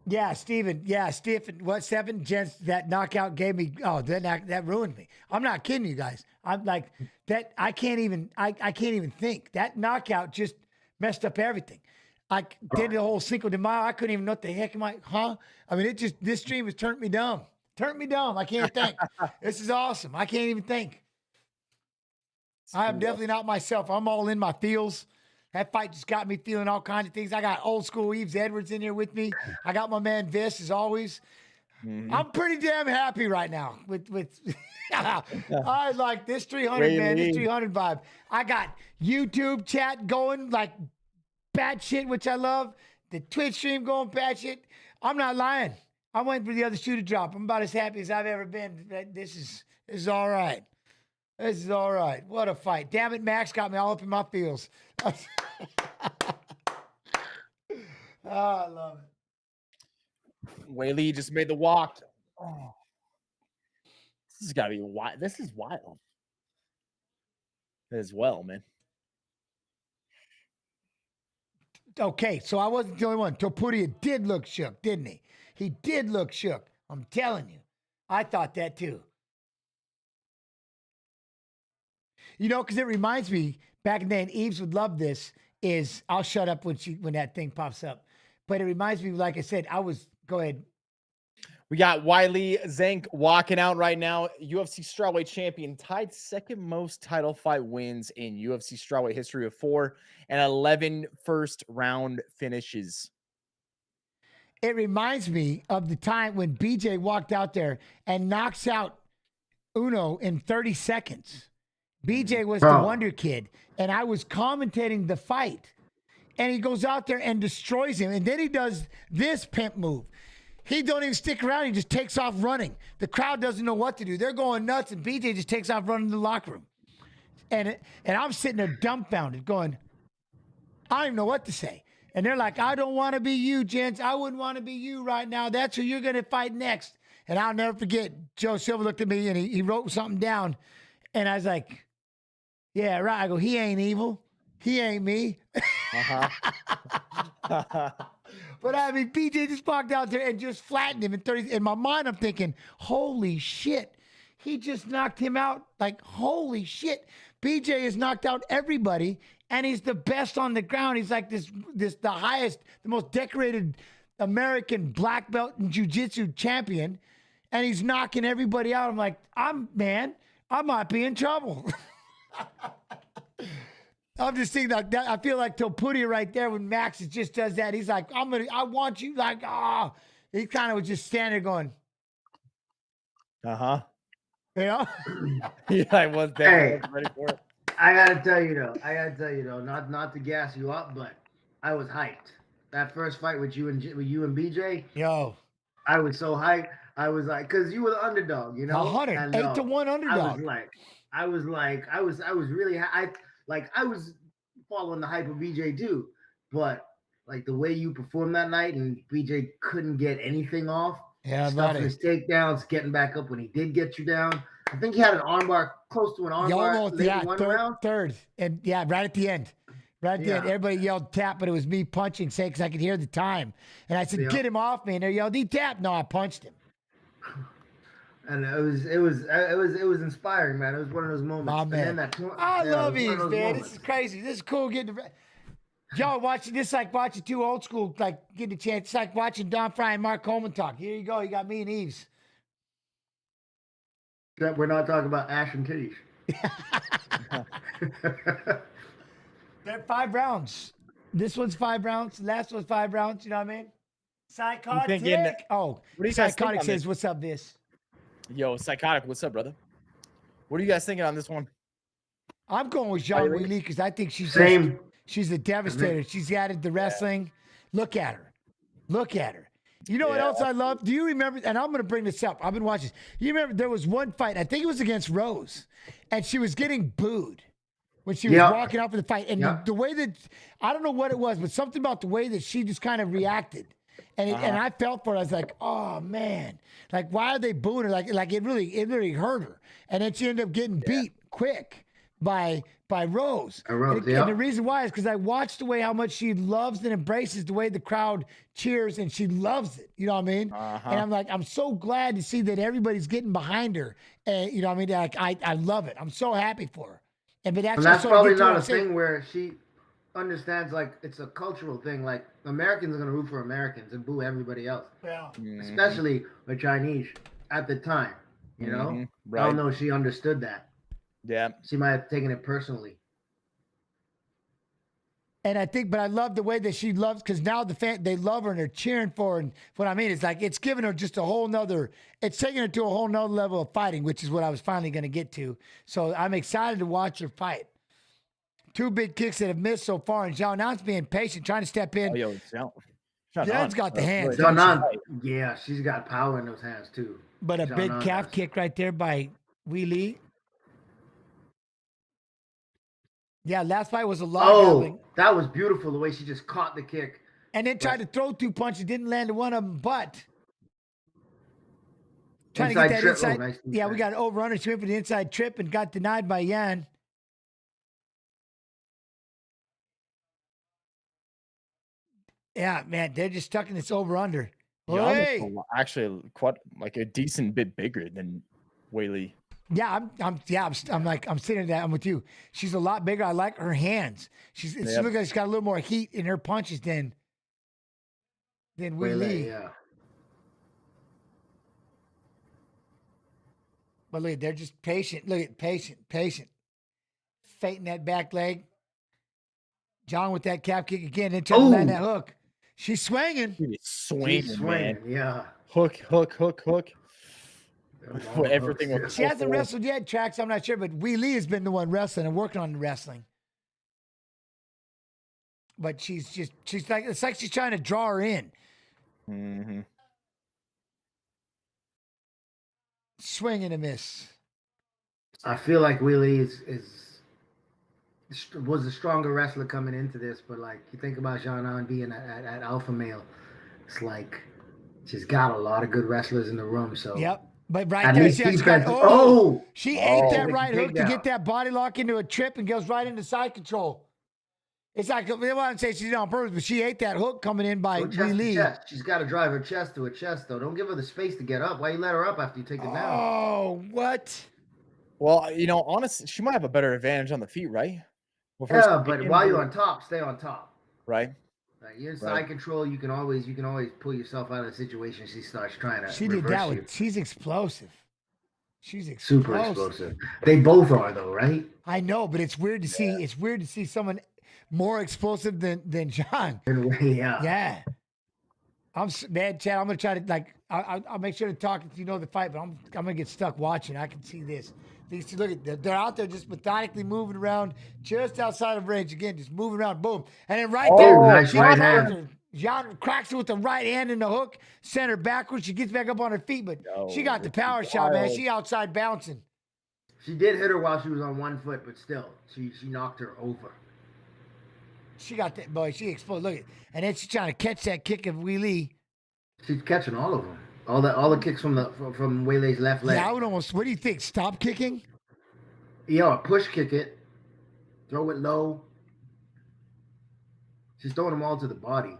Yeah, Steven. Yeah, Stephen. What 7? Gents, that knockout gave me. Oh, that ruined me. I'm not kidding you guys. I'm like that. I can't even think. That knockout just messed up everything. I did the whole Cinco de Mayo. I couldn't even know what the heck am I. Huh? I mean, this stream has turned me dumb. Turned me dumb. I can't think. This is awesome. I can't even think. I am definitely not myself. I'm all in my feels. That fight just got me feeling all kinds of things. I got old school Yves Edwards in here with me. I got my man Viss as always. I'm pretty damn happy right now with I like this 300, man. This 300 vibe. I got YouTube chat going like bad shit, which I love. The Twitch stream going bad shit. I'm not lying. I'm waiting for the other shoe to drop. I'm about as happy as I've ever been. This is all right. This is all right. What a fight. Damn it, Max got me all up in my feels. Oh, I love it. Weili just made the walk. Oh. This has got to be wild. This is wild. As well, man. Okay, so I wasn't the only one. Topuria did look shook, didn't he? He did look shook. I'm telling you. I thought that too. You know, because it reminds me, back in the day, and Yves would love this, is I'll shut up when that thing pops up. But it reminds me, like I said, go ahead. We got Weili Zhang walking out right now. UFC strawweight champion, tied second most title fight wins in UFC strawweight history with 4 and 11 first round finishes. It reminds me of the time when BJ walked out there and knocks out Uno in 30 seconds. BJ was the Wonder Kid, and I was commentating the fight. And he goes out there and destroys him. And then he does this pimp move. He don't even stick around. He just takes off running. The crowd doesn't know what to do. They're going nuts, and BJ just takes off running to the locker room. And I'm sitting there dumbfounded going, I don't even know what to say. And they're like, I don't want to be you, gents. I wouldn't want to be you right now. That's who you're going to fight next. And I'll never forget, Joe Silva looked at me, and he wrote something down. And I was like, yeah, right. I go, he ain't evil. He ain't me. But I mean, BJ just walked out there and just flattened him in 30. In my mind, I'm thinking, holy shit. He just knocked him out. Like, holy shit. BJ has knocked out everybody, and he's the best on the ground. He's like the highest, the most decorated American black belt and jiu-jitsu champion, and he's knocking everybody out. I'm like, I might be in trouble. I'm just thinking like that. I feel like Topuria right there when Max just does that. He's like, I want you. Like, he kind of was just standing there going, uh-huh. You know? Yeah, I was there. I was ready for it. I gotta tell you though, not to gas you up, but I was hyped. That first fight with you and BJ, yo, I was so hyped. I was like, cause you were the underdog, you know, 8-1 underdog. I was really, I was following the hype of BJ too, but like the way you performed that night and BJ couldn't get anything off. Yeah, stuffing his takedowns, getting back up when he did get you down. I think he had an armbar, close to an armbar. Almost, third. And yeah, right at the end. Right at the end. Everybody yelled tap, but it was me punching, saying, because I could hear the time. And I said, get him off me. And they yelled, he tapped. No, I punched him. And it was inspiring, man. It was one of those moments. Oh, man. I love Yves, man. Moments. This is crazy. This is cool getting y'all watching this like watching two old school, like getting a chance. It's like watching Don Fry and Mark Coleman talk. Here you go. You got me and Yves. We're not talking about ash and titties. They're 5 rounds. This one's 5 rounds. Last one's 5 rounds. You know what I mean? Psychotic. What do you guys Psychotic think on says, this? "What's up, Viss?" Yo, Psychotic, what's up, brother? What are you guys thinking on this one? I'm going with Zhang Weili because I think she's she's a devastator. She's added the wrestling. Look at her. Look at her. You know what else I love? Do you remember? And I'm going to bring this up. I've been watching. You remember there was one fight, I think it was against Rose, and she was getting booed when she was walking out for the fight. And the way that, I don't know what it was, but something about the way that she just kind of reacted. And and I felt for her. I was like, oh, man. Like, why are they booing her? Like it really hurt her. And then she ended up getting beat quick by Rose. And the reason why is because I watched the way how much she loves and embraces the way the crowd cheers, and she loves it. You know what I mean? And I'm like, I'm so glad to see that everybody's getting behind her. And you know what I mean? Like, I love it. I'm so happy for her. And that's probably not a thing where she understands, like, it's a cultural thing. Like, Americans are going to root for Americans and boo everybody else. Yeah. Especially the Chinese at the time. You know? Right. I don't know if she understood that. Yeah. She might have taken it personally. And I think, but I love the way that she loves, because now they love her and they're cheering for her. And what I mean is, like, it's giving her just a whole nother, it's taking her to a whole nother level of fighting, which is what I was finally going to get to. So I'm excited to watch her fight. 2 big kicks that have missed so far, and Zhang Nan's being patient, trying to step in. Oh, yo, Zhang's got the hands. Zhang Nan, yeah, she's got power in those hands too. But a big calf kick right there by Weili. Yeah, last fight was a lot. Oh, that was beautiful, the way she just caught the kick. And then tried to throw 2 punches, didn't land one of them, but trying to get that inside. Nice yeah, we got an over-under. She went for the inside trip and got denied by Yan. Yeah, man, they're just stuck in this over-under. Hey! Actually, quite like a decent bit bigger than Weili. Yeah, I'm sitting there. I'm with you. She's a lot bigger. I like her hands. She looks like she's got a little more heat in her punches than Weili. Yeah. But look, they're just patient. Look at patient. Fainting that back leg. Zhang with that calf kick again. Then trying to land that hook. She's swinging. She's swinging, man. Yeah. Hook. Everything. She hasn't wrestled yet, Trax. I'm not sure, but Weili has been the one wrestling and working on the wrestling. But she's like, it's like she's trying to draw her in. Mm-hmm. Swing and a miss. I feel like Weili was a stronger wrestler coming into this, but like you think about Zhang Nan being at alpha male, it's like she's got a lot of good wrestlers in the room. So yep. But right there, she ate that right hook to get that body lock into a trip and goes right into side control. It's like, they want to say she's on purpose, but she ate that hook coming in by Chest to Lee. chest. She's got to drive her chest to her chest, though. Don't give her the space to get up. Why you let her up after you take it down? Oh, what? Well, honestly, she might have a better advantage on the feet, right? Yeah, but while you're on top, stay on top. Right. You're in side control. You can always pull yourself out of the situation. She starts trying to. She did that with. She's explosive. She's super explosive. They both are, though, right? I know, but it's weird to see. It's weird to see someone more explosive than Zhang. Yeah. Yeah. Man, Chad. I'm gonna try to I'll make sure to talk if you know the fight, but I'm gonna get stuck watching. I can see this. These two, look at, they're out there just methodically moving around, just outside of range again, just moving around, boom, and then there, nice right hand. Zhang cracks her with the right hand in the hook, sent her backwards. She gets back up on her feet, but she got the power shot, man. She outside bouncing. She did hit her while she was on one foot, but still, she knocked her over. She got that, boy. She exploded. Look at, and then she's trying to catch that kick of Weili. She's catching all of them. All the kicks from Weilei's left leg. Yeah, I would almost. What do you think? Stop kicking? Yeah, push kick it, throw it low. She's throwing them all to the body.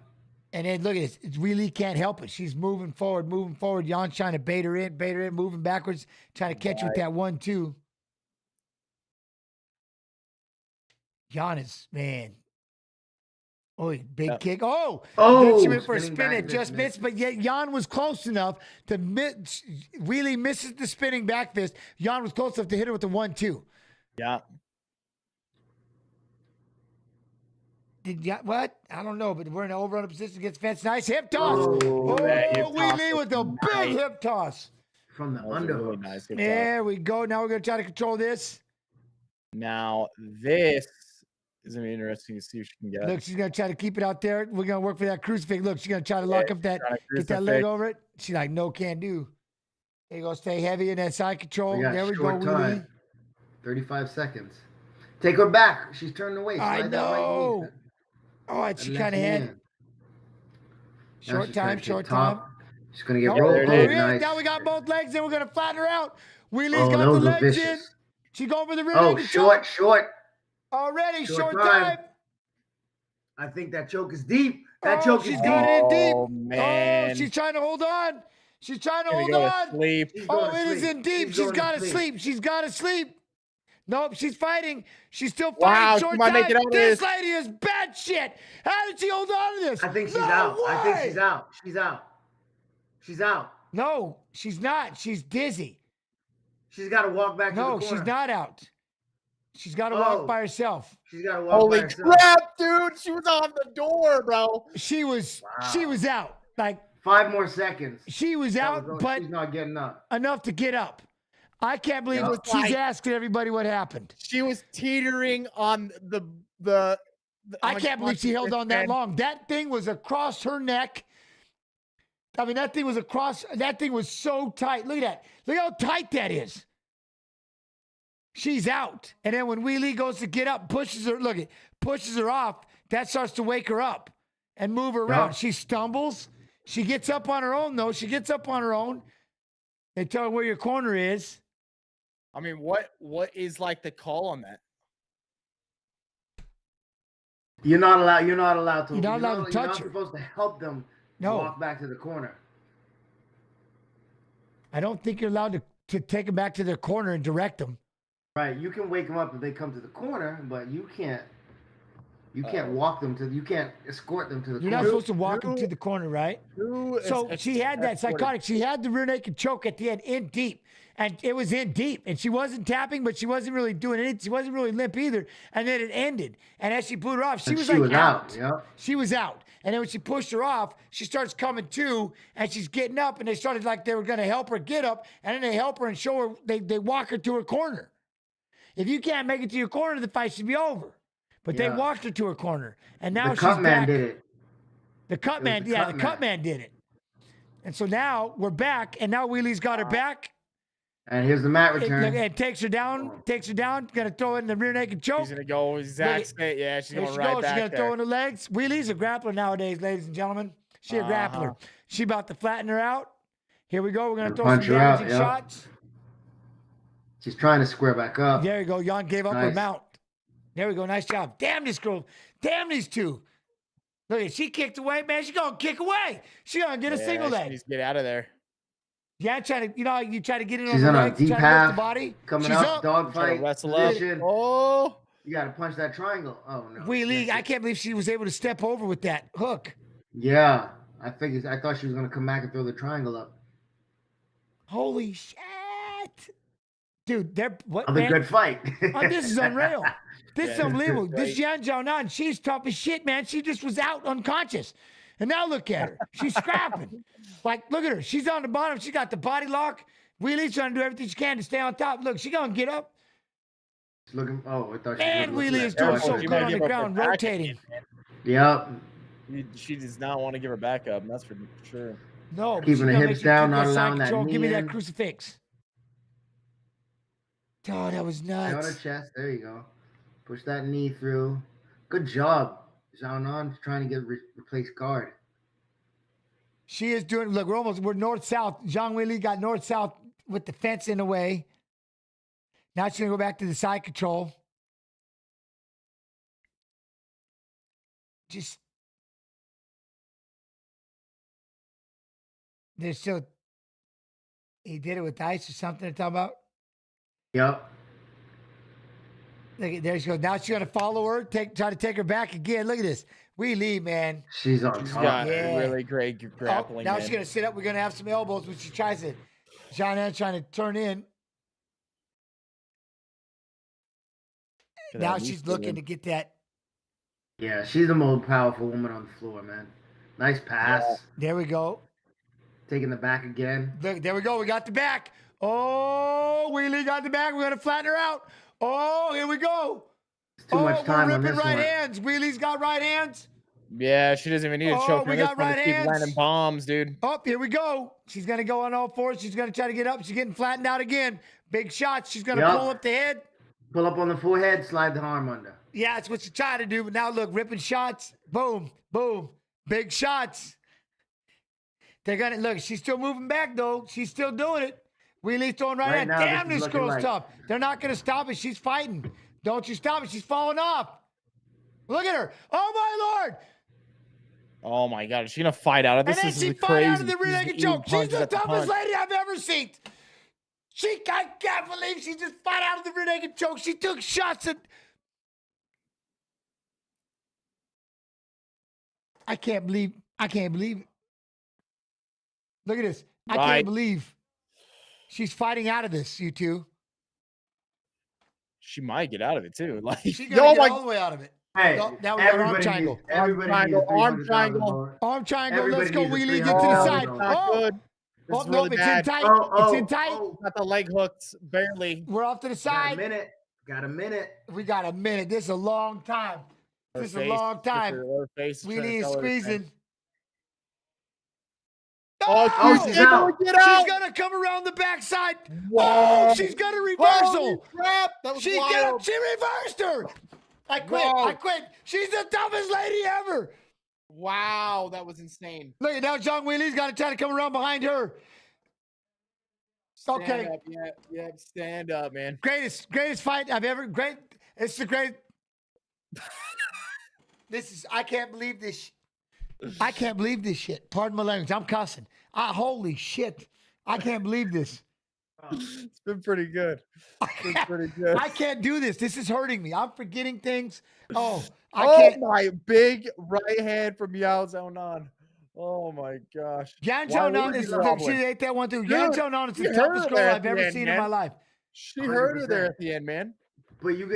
And then look at this. Weili can't help it. She's moving forward. Jan's trying to bait her in, moving backwards, trying to catch her with that 1-2. Jan is, man. Oh, big kick. Oh, then she went for a spin. It just missed, but yet Jan was close enough to miss. Weili misses the spinning back fist. Jan was close enough to hit her with the 1-2. Yeah. What? I don't know, but we're in an overrun position against Fence. Nice hip toss. Weili with a big hip toss. From the under. Really nice hip there we go. Now we're going to try to control this. Now this is going to be interesting to see if she can get. Look, she's going to try to keep it out there. We're going to work for that crucifix. Look, she's going to try to lock up that, get that leg over it. She's like, no, can't do. There you go. Stay heavy in that side control. There we go, Weili. 35 seconds. Take her back. She's turned away. I know. And she kind of had short time. She's going to get rolled. Nice. Now we got both legs, and we're going to flatten her out. Weili's got the legs in. She's going for the rear naked choke. Short. Already, short time. I think that choke is deep. That choke is deep. She's got it deep. Oh, man. Oh, she's trying to hold on. She's trying to hold on. Sleep. It is in deep. She's got to sleep. She's got to sleep. Nope, she's fighting. She's still fighting. Short time. This lady is bad shit. How did she hold on to this? I think she's out. I think she's out. She's out. No, she's not. She's dizzy. She's got to walk back to the corner. No, she's not out. She's got to walk by herself. She's got to walk by herself. Holy crap, dude. She was on the door, bro. She was out. Like 5 more seconds. She was out, but she's not getting up. Enough to get up. I can't believe she's asking everybody what happened. She was teetering on the I can't believe she held on that long. That thing was across her neck. I mean, that thing was so tight. Look at that. Look how tight that is. She's out. And then when Weili goes to get up, pushes her off, that starts to wake her up and move her around. She stumbles. She gets up on her own, though. They tell her where your corner is. I mean, what is like the call on that? You're not allowed to. You're not allowed to touch her. You're not supposed to help them walk back to the corner. I don't think you're allowed to take them back to their corner and direct them. Right. You can wake them up if they come to the corner, but you can't. You can't walk them to. You can't escort them to the corner. You're not supposed to walk them to the corner, right? So she had that psychotic. She had the rear naked choke at the end, in deep. And it was in deep. And she wasn't tapping, but she wasn't really doing it. She wasn't really limp either. And then it ended. And as she blew her off, she was out. Yeah. She was out. And then when she pushed her off, she starts coming to, and she's getting up. And they started like they were going to help her get up. And then they help her and show her, they walk her to her corner. If you can't make it to your corner, the fight should be over. But they walked her to her corner. And now she's back. The cut man did it. The cut man did it. And so now we're back. And now Weili's got her back. And here's the mat return. It takes her down. Gonna throw it in the rear naked choke. She's gonna go exact state. Yeah, she's going right back. She's gonna throw in the legs. Weili's a grappler nowadays, ladies and gentlemen. She's a grappler. She about to flatten her out. Here we go. We're gonna throw some damaging shots. She's trying to square back up. There you go. Jan gave up her mount. There we go. Nice job. Damn this girl. Damn these two. Look at she kicked away, man. She gonna kick away. She gonna get a single She leg. needs to get out of there. Yeah, trying to, you try to get in She's on the on a legs, deep try to lift the half, body. coming She's up, dog Trying fight to wrestle up. position. Oh, You got to punch that triangle. Oh no. Wheelie, I can't believe she was able to step over with that hook. Yeah, I thought she was gonna come back and throw the triangle up. Holy shit. Dude, they're what Another man? good fight. Oh, this is unreal. This is Yeah, unbelievable. great. This Yan Xiaonan, she's tough as shit, man. She just was out unconscious. And now look at her. She's scrapping. Like, look at her. She's on the bottom. She got the body lock. Wheelie's trying to do everything she can to stay on top. Look, she gonna get up. Looking. Oh, I thought she And was Wheelie is doing so She good might on the give up her ground, back rotating. again, man. Yep. She does not want to give her back up. That's for sure. No, but Keeping she's the gonna hips make sure down, keep not that side allowing that control. Give me knee that in. crucifix. Oh, that was Down nuts. her chest. There you go. Push that knee through. Good job. Xiaonan trying to get replace guard. She is doing. Look, we're north-south. Zhang Weili got north-south with the fence in the way. Now she's gonna go back to the side control. Just there's still. He did it with ice or something. To talk about. Yep. Look, there she goes. Now she's gonna follow her. Try to take her back again. Look at this. Weili, man. She's on She's top. got Yeah. really great grappling. Oh, now man. she's gonna sit up. We're gonna have some elbows when she tries to. Xiaonan trying to turn in. Look at Now that she's knee looking feeling. to get that. Yeah, she's the most powerful woman on the floor, man. Nice pass. There we go. Taking the back again. Look, there we go. We got the back. Oh, Weili got the back. We're gonna flatten her out. Oh, here we go. It's too much time we're on ripping this right one. hands. Wheelie's got right hands. Yeah, she doesn't even need to Oh, choke. we on this got one. right Just keep hands. landing bombs, dude. Oh, here we go. She's gonna go on all fours. She's gonna try to get up. She's getting flattened out again. Big shots. She's gonna Yup. pull up the head. Pull up on the forehead, slide the arm under. Yeah, that's what she's trying to do. But now look, ripping shots. Boom, boom. Big shots. They're gonna look. She's still moving back though. She's still doing it. Wheelie's throwing right, Right hand. now, Damn, this is this looking girl's like- tough. They're not gonna stop it. She's fighting. Don't you stop it. She's falling off. Look at her. Oh my Lord. Oh my god, is she gonna fight out of this? And then This she is fight crazy. out of the She's rear naked eating choke. She's punches the at the toughest punch. lady I've ever seen. I can't believe she just fought out of the rear naked choke. She took shots at. I can't believe it. Look at this. I Right. can't believe she's fighting out of this, you two. She might get out of it too. Like, She's gonna oh get my all the way out of it. Hey, Oh, now we got arm triangle. everybody Arm needs triangle, arm 300,000 triangle. more. Arm triangle. Let's Everybody go, needs a Wheelie. Get to the 300,000 side. more. not Oh, good. This oh is no, really it's bad. in tight. Oh, It's in tight. oh. Got the leg hooked barely. We're off to the Got a side. minute. Got a minute. We got a minute. This is a long time. Her This is a face- long time. her face is trying to Wheelie is tell her to squeezing. Oh, Oh, she's she's able out. to get out. She's gonna come around the backside. Whoa. Oh, she's got a reversal. Holy crap. That was She wild. she reversed her. I quit. Whoa. I quit. She's the toughest lady ever. Wow, that was insane. Look at now, Zhang Weili's got to try to come around behind her. Stand Okay. up, yeah, stand up, man. Greatest fight I've ever. Great. It's the great. This is. I can't believe this. I can't believe this shit. Pardon my language. I'm cussing. Holy shit. I can't believe this. It's been pretty good. It's been pretty good. I can't do this. This is hurting me. I'm forgetting things. Oh, I Oh can't. my big right hand from Yao Xiaonan. Oh my gosh. Yan Why Xiaonan would is you wobbling? she ate that one too. Yan Dude, Xiaonan is you the heard toughest her girl there at I've the ever end, seen in man. my life. She heard her there 100%. at the end, man. But you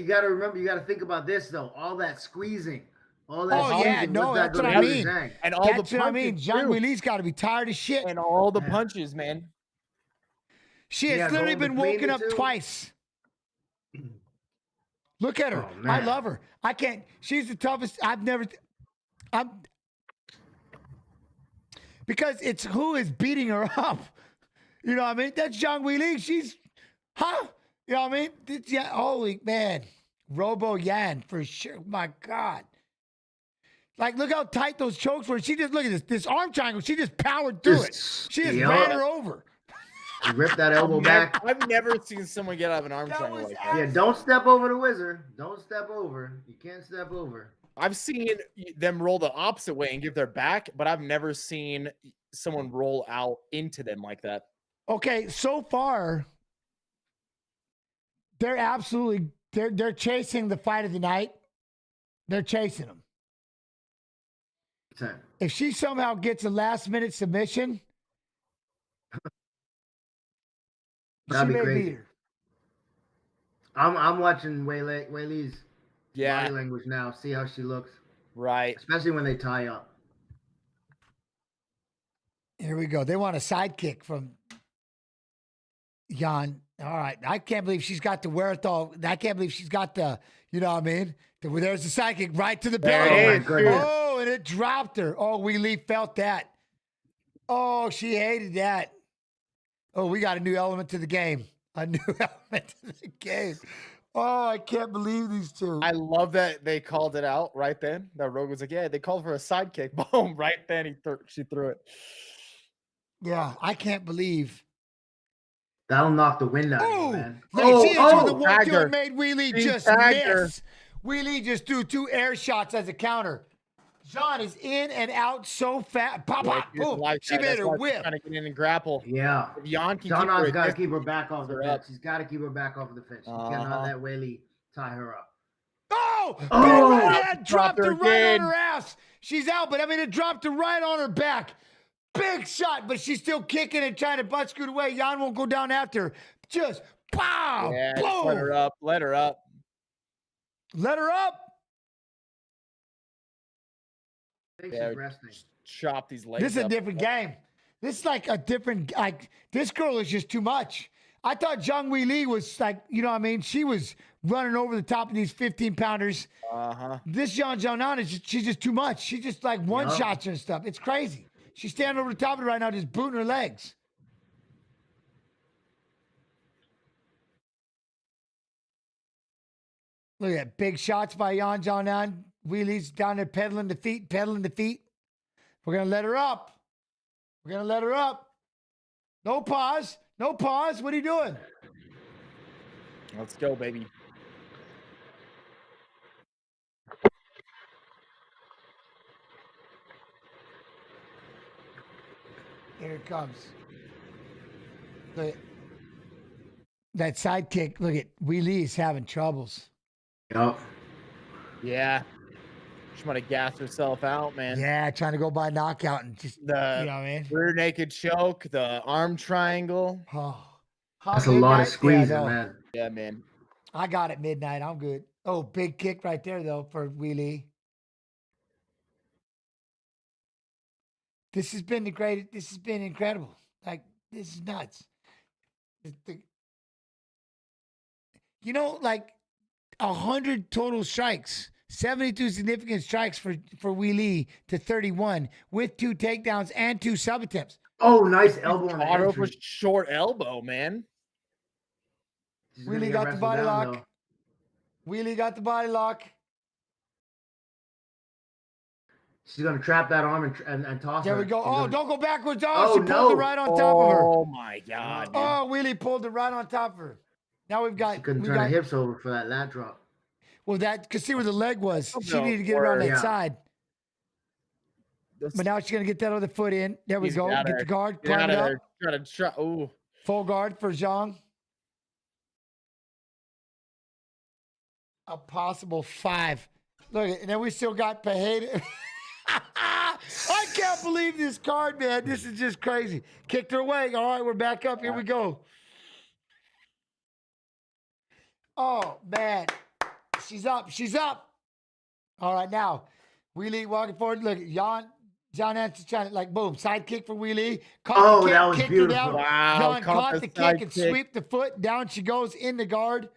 got to remember, you got to think about this though. All that squeezing, all that. Oh yeah, squeezing, no, what's that that's what gonna I do to mean. Zhang? And all That's the what I mean. punches, Zhang too. Weili's got to be tired of shit. And all the punches, man. She Yeah, has literally going been between woken the up two. twice. Look at her. Oh, I man. love her. I can't. She's the toughest. I'm because it's who is beating her up. You know what I mean? That's Zhang Weili. She's, huh? You know what I mean? Yeah. Holy man, Robo Yan for sure. My God. Like, look how tight those chokes were. She just look at this arm triangle. She just powered through it. She just yeah. ran her over. You rip that elbow back. I've never seen someone get out of an arm triangle like that. Yeah, don't step over the wizard. Don't step over. You can't step over. I've seen them roll the opposite way and give their back, but I've never seen someone roll out into them like that. Okay, so far, they're absolutely they're chasing the fight of the night. They're chasing them. Same. If she somehow gets a last-minute submission, That'd she be may crazy. beat her. I'm watching Weili's Yeah. body language now. See how she looks. Right. Especially when they tie up. Here we go. They want a sidekick from Jan. All right. I can't believe she's got the wherewithal. I can't believe she's got the, you know what I mean? There's the sidekick right to the belly. There it is. Oh, and it dropped her. Oh, Weili felt that. Oh, she hated that. Oh, we got a new element to the game. A new element to the game. Oh, I can't believe these two. I love that they called it out right then. That Rogue was like, yeah, they called for a sidekick. Boom, right then she threw it. Yeah, I can't believe. That'll knock the wind out of you, man. She hit you with the 1-2 her. and made Weili She just tagged her. miss. Weili just threw 2 air shots as a counter. John is in and out so fast. Pop, pop, boom. She made her whip. Trying to get in and grapple. Yeah. If Jan can John's keep got to her keep her back off the her fence. up. She's got to keep her back off of the fence. She cannot let Weili tie her up. Oh! Oh! Big right hand dropped her right again. on her ass. She's out, but I mean, it dropped her right on her back. Big shot, but she's still kicking and trying to butt scoot away. Jan won't go down after her. Just pow! Yeah, just boom! let her up. Let her up. Let her up. I think Yeah, she's resting. Chop these legs This is a up. different game. This is like a different, like, this girl is just too much. I thought Zhang Weili was like, you know what I mean? She was running over the top of these 15-pounders. Uh-huh. This Zhang Jianan is just, she's just too much. She just like one-shots her and stuff. It's crazy. She's standing over the top of it right now, just booting her legs. Look at that. Big shots by Yan Jianan. Weili's down there pedaling the feet, pedaling the feet. We're going to let her up. We're going to let her up. No pause. No pause. What are you doing? Let's go, baby. Here it comes. Look, that sidekick. Look at Weili's having troubles. Yep. Yeah. She might have gassed herself out, man. Yeah, trying to go by knockout and just, The you know what I mean? rear naked choke, the arm triangle. Oh. That's a lot of squeezing, no. man. Yeah, man. I got it midnight. I'm good. Oh, big kick right there, though, for Weili. This has been the greatest. This has been incredible. Like, this is nuts. You know, like 100 total strikes, 72 significant strikes for Weili to 31 with 2 takedowns and 2 sub attempts. Oh, nice elbow on the Caught her entry. with short elbow, man. She's gonna Weili get got the wrestled body down, lock. Weili got the body lock. She's gonna trap that arm and toss There her. we go. She's Oh, gonna- don't go backwards. Oh, Oh, she pulled no. it right on top of her. Oh my god. dude. Oh, Weili pulled it right on top of her. Now we've got. She couldn't we turn her got hips over for that lat drop. well, that because see where the leg was. She No, needed to get around that yeah. side. But now she's gonna get that other foot in. There we He's go. got Get her. the guard. Get Climb out it of up. there. Try to try. Ooh. Full guard for Zhang. A possible 5. Look, and then we still got Pereira. I can't believe this card, man. This is just crazy. Kicked her away. All right, we're back up. Here we go. Oh, man. She's up. She's up. All right, now. Weili walking forward. Look, John Anson's trying to, like, boom. Side kick for Weili. Caught the kick, that was kicked beautiful. her down. Wow, John caught caught the the kick side and kick. sweep the foot. Down she goes in the guard.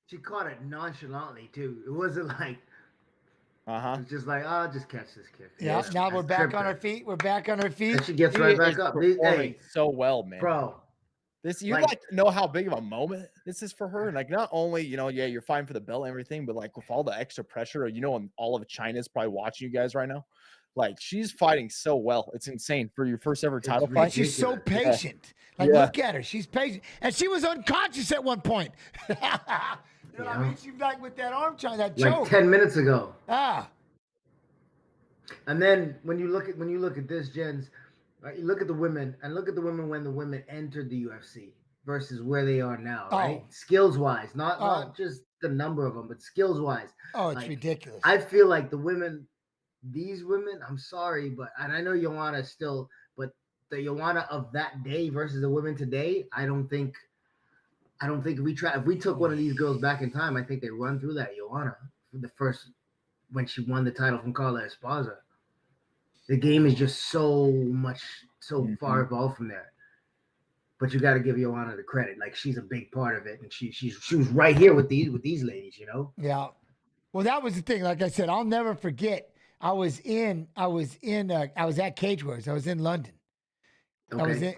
She caught it nonchalantly too. It wasn't like Uh-huh. it's just like, oh, just catch this kick. Yeah, now we're back tripped on her. our feet. We're back on our feet. And she gets He right is back up. performing Hey, so well, man. bro. This you like- like know how big of a moment this is for her, and like not only yeah you're fighting for the belt and everything, but like with all the extra pressure, and all of China's probably watching you guys right now. Like she's fighting so well. It's insane for your first ever title fight. She's so patient. Like, look at her. She's patient. And she was unconscious at one point. You know what I mean? She was like with that arm trying that choke. Like 10 minutes ago. Ah. And then when you look at this, Jens, right, you look at the women and look at the women when the women entered the UFC versus where they are now, right? Skills wise, not just the number of them, but skills wise. Oh, it's ridiculous. I feel like these women, I'm sorry, but and I know Joanna still, but the Joanna of that day versus the women today, I don't think if we took one of these girls back in time, I think they run through that Joanna for the first when she won the title from Carla Esparza. The game is just so far evolved from there. But you got to give Joanna the credit. Like she's a big part of it, and she was right here with these ladies, you know. Yeah. Well, that was the thing. Like I said, I'll never forget. I was at Cage Wars. I was in London. Okay. I was in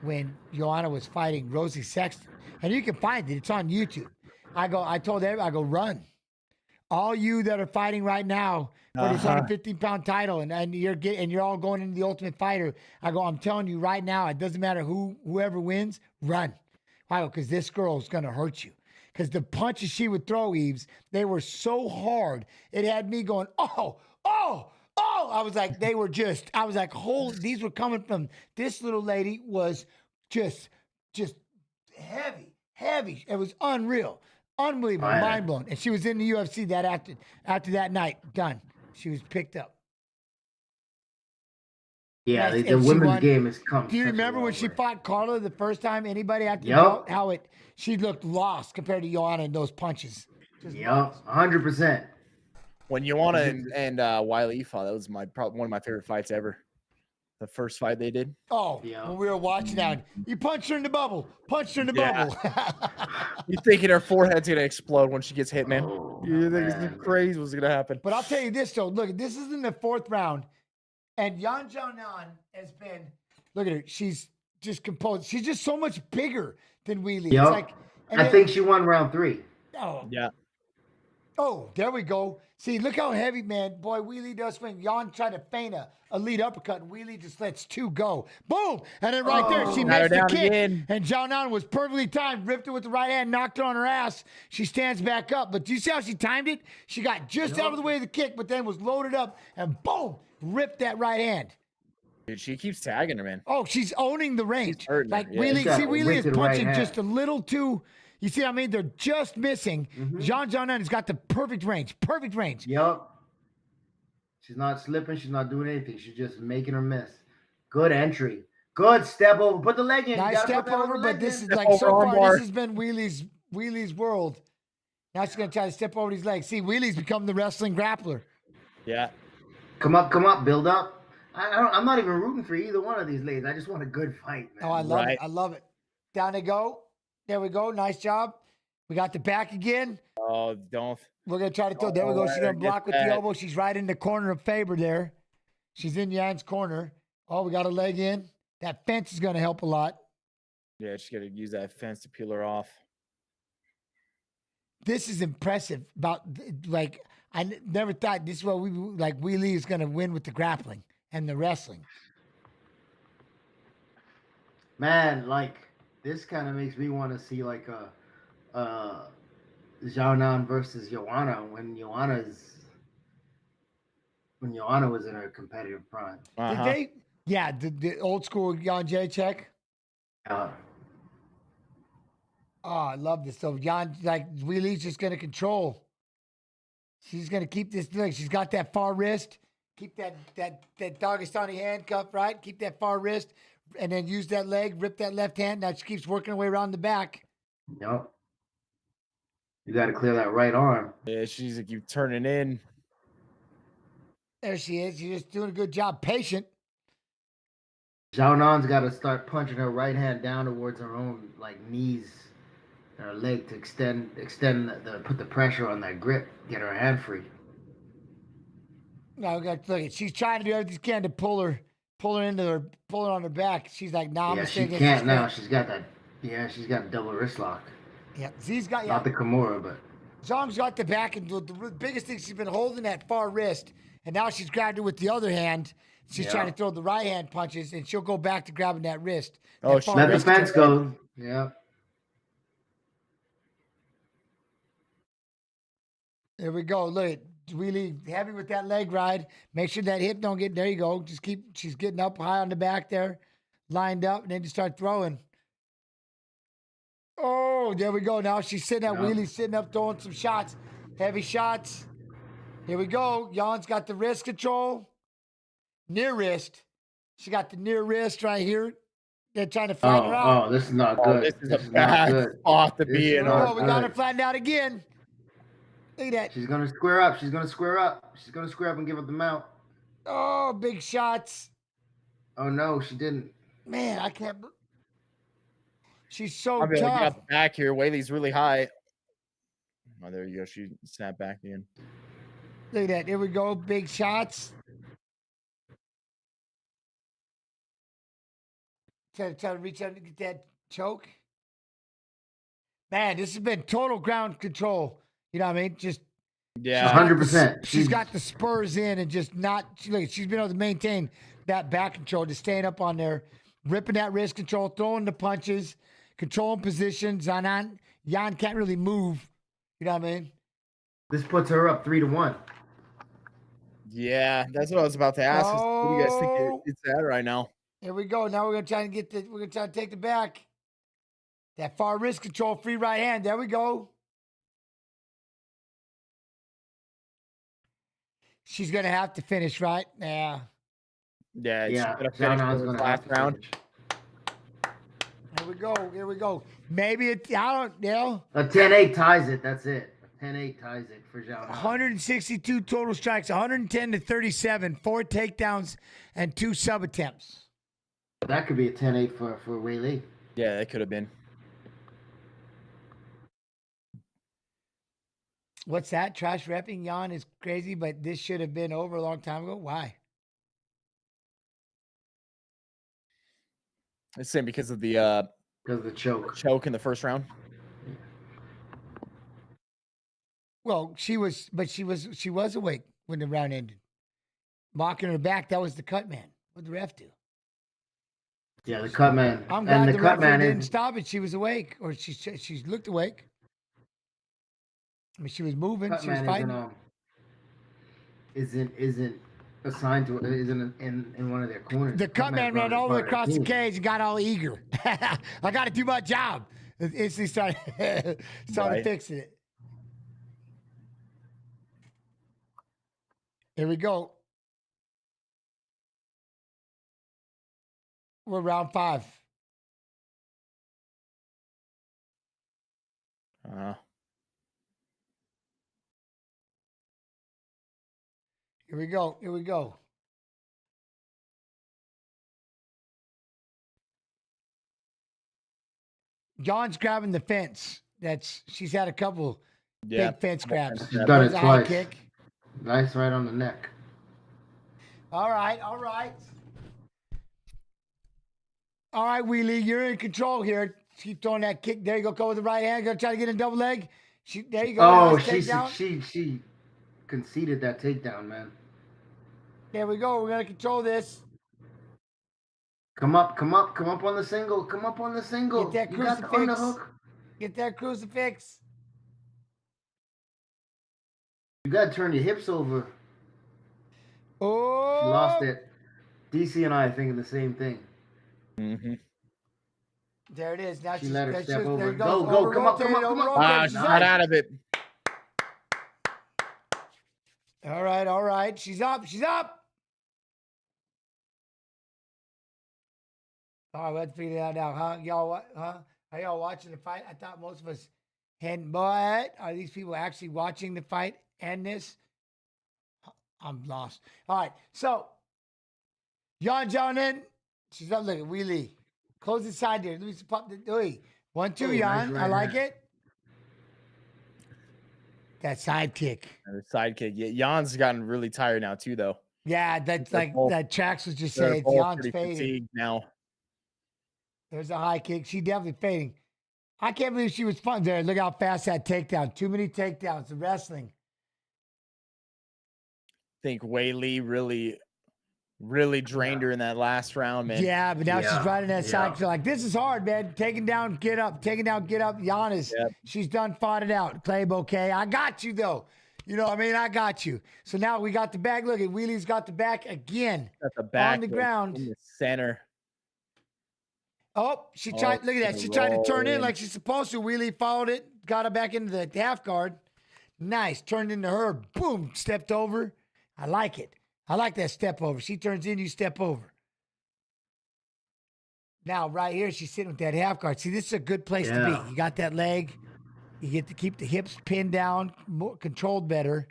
when Joanna was fighting Rosie Sexton, and you can find it. It's on YouTube. I told everybody, I go, run. All you that are fighting right now for this 115-pound title, and you're all going into the Ultimate Fighter. I go, I'm telling you right now, it doesn't matter whoever wins, run. Why? Because this girl's gonna hurt you. Because the punches she would throw, Yves, they were so hard. It had me going, oh. I was like, these were coming from, this little lady was just heavy. It was unreal. Unbelievable, mind blown. And she was in the UFC that after that night. Done. She was picked up. Yeah, the women's game has come. Do you remember when she fought Carla the first time? Anybody after that? How she looked lost compared to Joanna in those punches. Yep, 100%. When Joanna and Wiley fought, that was one of my favorite fights ever. The first fight they did. Oh, when we were watching that, you punched her in the bubble. Bubble. You're thinking her forehead's gonna explode when she gets hit, man. You think it's crazy what's gonna happen. But I'll tell you this though. Look, this is in the 4th round, and Yan Xiaonan has been. Look at her. She's just composed. She's just so much bigger than Weili. Yep. It's like, I think she won round 3. Oh yeah. Oh, there we go. See, look how heavy, man. Boy, Weili does swing. Yan tried to feint a lead uppercut, and Weili just lets 2 go. Boom! And then right there, she missed the kick. Again. And Xiaonan was perfectly timed, ripped it with the right hand, knocked her on her ass. She stands back up. But do you see how she timed it? She got just out of the way of the kick, but then was loaded up, and boom! Ripped that right hand. Dude, she keeps tagging her, man. Oh, she's owning the range. Like Weili, Weili is punching just a little too... You see what I mean? They're just missing. Zhang Xiaonan has got the perfect range. Perfect range. Yep. She's not slipping. She's not doing anything. She's just making her miss. Good entry. Good step over. Put the leg in. Nice step over, but this is like so far, this has been Weili's world. Now she's going to try to step over these legs. See, Weili's become the wrestling grappler. Yeah. Come up, build up. I'm not even rooting for either one of these ladies. I just want a good fight, man. Oh, I love it. I love it. Down they go. There we go. Nice job. We got the back again. Oh, don't. We're going to try to throw. There we go. She's going to block with the elbow. She's right in the corner of Faber there. She's in Yan's corner. Oh, we got a leg in. That fence is going to help a lot. Yeah, she's got to use that fence to peel her off. This is impressive. I never thought this is what Weili is going to win with the grappling and the wrestling. Man, this kind of makes me want to see Xiaonan versus Joanna when Joanna was in her competitive prime. Did they? Yeah, the old school Jan Jacek. Oh, I love this. So Jan, Weili's just gonna control. She's gonna keep this. Look, she's got that far wrist. Keep that Dagestani handcuff, right? Keep that far wrist. And then use that leg, rip that left hand. Now she keeps working her way around the back. Yep. You got to clear that right arm. Yeah, she's like, you turning in. There she is. She's just doing a good job. Patient. Xiaonan's got to start punching her right hand down towards her own knees and her leg to put the pressure on that grip, get her hand free. Now we got to look. She's trying to do everything she can to pull her on her back. She's like, nah, I'm yeah, she can't now. She's got that. Yeah, she's got a double wrist lock. Yeah, Z's got not the Kimura, but Zhang's got the back, and the biggest thing she's been holding that far wrist And now she's grabbed it with the other hand. She's Yeah. trying to throw the right hand punches, and she'll go back to grabbing that wrist. Oh, That far Let the wrist fence control. go. Yeah. There we go. Look, really heavy with that leg ride. Make sure that hip don't get. There you go. Just keep. She's getting up high on the back there, lined up, and then just start throwing. Oh, there we go. Now she's sitting at wheelie, sitting up, throwing some shots, heavy shots. Here we go. Jan's got the wrist control, near wrist. She got the near wrist right here. They're trying to flatten her out. Oh, this is not good. This is a not bad good. spot to This be is in. not Oh, we got her good. flattened out again. Look at that. She's gonna square up. She's gonna square up. She's gonna square up and give up the mount. Oh, big shots. Oh no, she didn't. Man, I can't. She's so I mean, tough. got the back here. Whaley's really high. Oh, there you go. She snapped back in. Look at that. There we go. Big shots. Try to reach out and get that choke. Man, this has been total ground control. You know what I mean? Just Yeah, 100%. She's got the spurs in and just not. Look, she's been able to maintain that back control, just staying up on there, ripping that wrist control, throwing the punches, controlling positions. Jan can't really move. You know what I mean? This puts her up 3-1. Yeah, that's what I was about to ask. What do you guys think it's at right now? Here we go. Now we're gonna try and get the. We're gonna try to take the back. That far wrist control, free right hand. There we go. She's gonna have to finish, right? Yeah. Yeah, she's Yeah, gonna finish Zhang's the gonna last have to round. finish. Here we go. Here we go. Maybe it. I don't. You know. A 10-8 ties it. That's it. A 10-8 ties it for Zhang. 162 total strikes, 110 to 37, 4 takedowns, and 2 sub attempts. That could be a 10-8 for Weili. Yeah, that could have been. What's that? Trash repping Jan is crazy, but this should have been over a long time ago. Why? It's same because of the choke in the first round. Well, she was awake when the round ended. Mocking her back, that was the cut man. What'd the ref do? Yeah, the cut man. I'm glad and the the cut referee man didn't is stop it. She was awake, or she looked awake. I mean, she was moving. cut She was man fighting. isn't assigned to isn't in one of their corners. The cut man ran all the way across the cage and got all eager. I got to do my job. Instantly started Right. fixing it. Here we go. We're round 5. Here we go. Here we go. John's grabbing the fence. She's had a couple big fence grabs. She's done it There's a high twice. kick. Nice right on the neck. All right, all right. All right, Wheelie, you're in control here. Keep throwing that kick. There you go. Go with the right hand. Gonna try to get a double leg. There you go. Oh, Nice takedown. she conceded that takedown, man. There we go. We're gonna control this. Come up on the single. Come up on the single. Get that You got the crucifix. underhook. Get that crucifix. You gotta turn your hips over. Oh, She lost it. DC and I are thinking the same thing. Mm-hmm. there it is. Now She she's let her there step she- over. there it Go, goes. go, come up, Over-rotated, come up. over-rotated. She's Not up. out of it. All right, all right. She's up. She's up. All right, let's figure it out now, huh? Y'all, huh? Are y'all watching the fight? I thought most of us hadn't, but are these people actually watching the fight and this? I'm lost. All right, so Jan Jonen, she's up. Look at Wheelie. Close the side there. Let me pop the 1, 2, Oh, Jan. nice I right like hand. it. That side kick. And the sidekick. Yeah, Jan's gotten really tired now too, though. Yeah, that's They're like both- that. Trax was just They're saying both Jan's pretty fading. fatigued now. There's a high kick. She definitely fading. I can't believe she was fun there. Look how fast that takedown. Too many takedowns. The wrestling. think Weili really drained her in that last round, man. Yeah, but now she's riding that side. So like, this is hard, man. Taking down, get up. Taking down, get up. Giannis, she's done fought it out. Clay Bouquet, I got you, though. You know what I mean? I got you. So now we got the back. Look at Wheelie's got the back again. Got the back on the ground. in the center. Oh, she tried. Look at that. She tried to turn in like she's supposed to. Wheelie followed it. Got her back into the half guard. Nice. Turned into her. Boom. Stepped over. I like it. I like that step over. She turns in, you step over. Now, right here, she's sitting with that half guard. See, this is a good place to be. You got that leg. You get to keep the hips pinned down, more controlled better.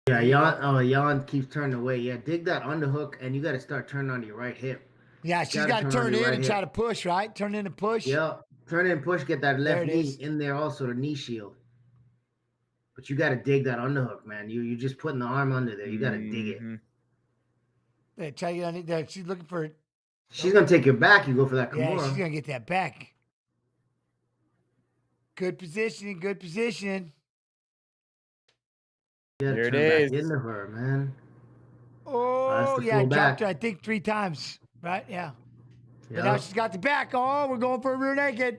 Yeah, Jan keeps turning away. Yeah, dig that underhook, and you got to start turning on your right hip. Yeah, she's got to turn in and try to push, right? Turn in and push. Yeah, turn in and push, get that left knee in there also, the knee shield. But you got to dig that underhook, man. You're just putting the arm under there. You got to dig it. Hey, tell you that she's looking for it. She's going to take your back. You go for that Kimura. Yeah, she's going to get that back. Good positioning, good position. There it is. Into her, man. Oh, yeah, dropped her, I think, 3 times. Right? Yeah. But now she's got the back. Oh, we're going for a rear naked.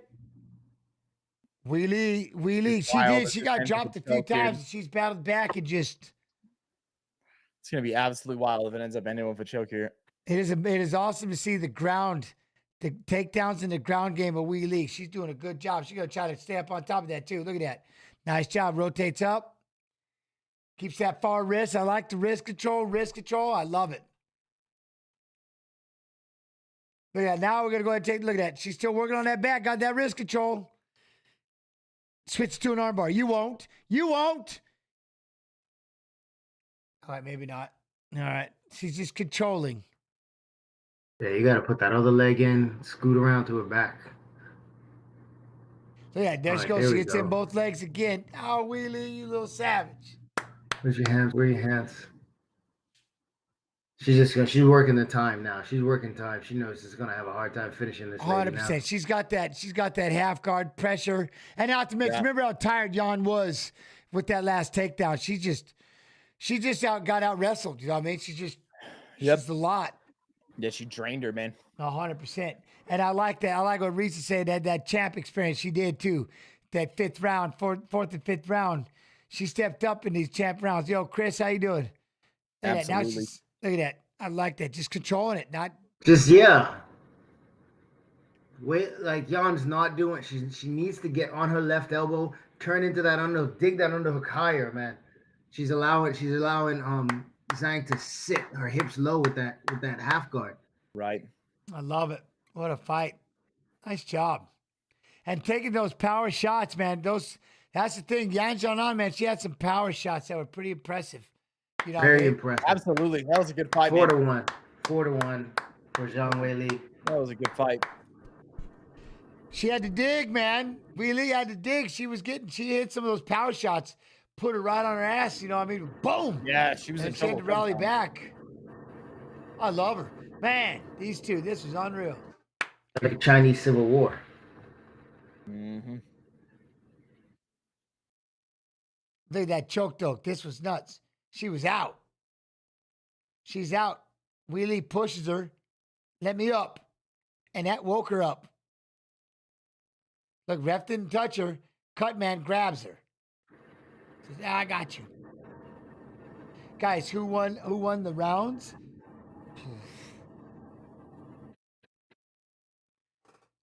Wheelie. She did. She got dropped a few times, and she's battled back and just. It's going to be absolutely wild if it ends up ending with a choke here. It is awesome to see the takedowns in the ground game of Wheelie. She's doing a good job. She's going to try to stay up on top of that, too. Look at that. Nice job. Rotates up. Keeps that far wrist. I like the wrist control. I love it. Look at that. Now we're going to go ahead and take, look at that. She's still working on that back. Got that wrist control. Switch to an armbar. You won't. All right, maybe not. All right. She's just controlling. Yeah, you got to put that other leg in, scoot around to her back. So, yeah, there she goes. She gets in both legs again. Oh, Wheelie, you little savage. Where's your hands? Where are your hands? She's working the time now. She's working time. She knows she's gonna have a hard time finishing this. 100%. She's got that half guard pressure, and not to mention, remember how tired Jan was with that last takedown. She just got out wrestled. You know what I mean? She's a lot. Yeah, she drained her, man. 100%. And I like that. I like what Reese said. That champ experience she did too. That fifth round, fourth and fifth round. She stepped up in these champ rounds. Yo, Chris, how you doing? Look at that. Now look at that. I like that. Just controlling it, not just Wait, like Jan's not doing. She needs to get on her left elbow, turn into that underhook, dig that underhook higher, man. She's allowing Zhang to sit her hips low with that half guard. Right. I love it. What a fight. Nice job. And taking those power shots, man. That's the thing. Yan Xiaonan, man, she had some power shots that were pretty impressive. You know, very impressive. Absolutely. That was a good fight. 4-1. 4-1 for Zhang Weili. That was a good fight. She had to dig, man. Weili had to dig. She hit some of those power shots, put her right on her ass. You know what I mean? Boom. Yeah, she was in trouble. She had to rally back. I love her. Man, these two, this was unreal. Like a Chinese Civil War. Mm-hmm. Look at that choke, though. This was nuts. She was out. She's out. Weili pushes her. Let me up. And that woke her up. Look, ref didn't touch her. Cutman grabs her. Says, I got you. Guys, who won the rounds?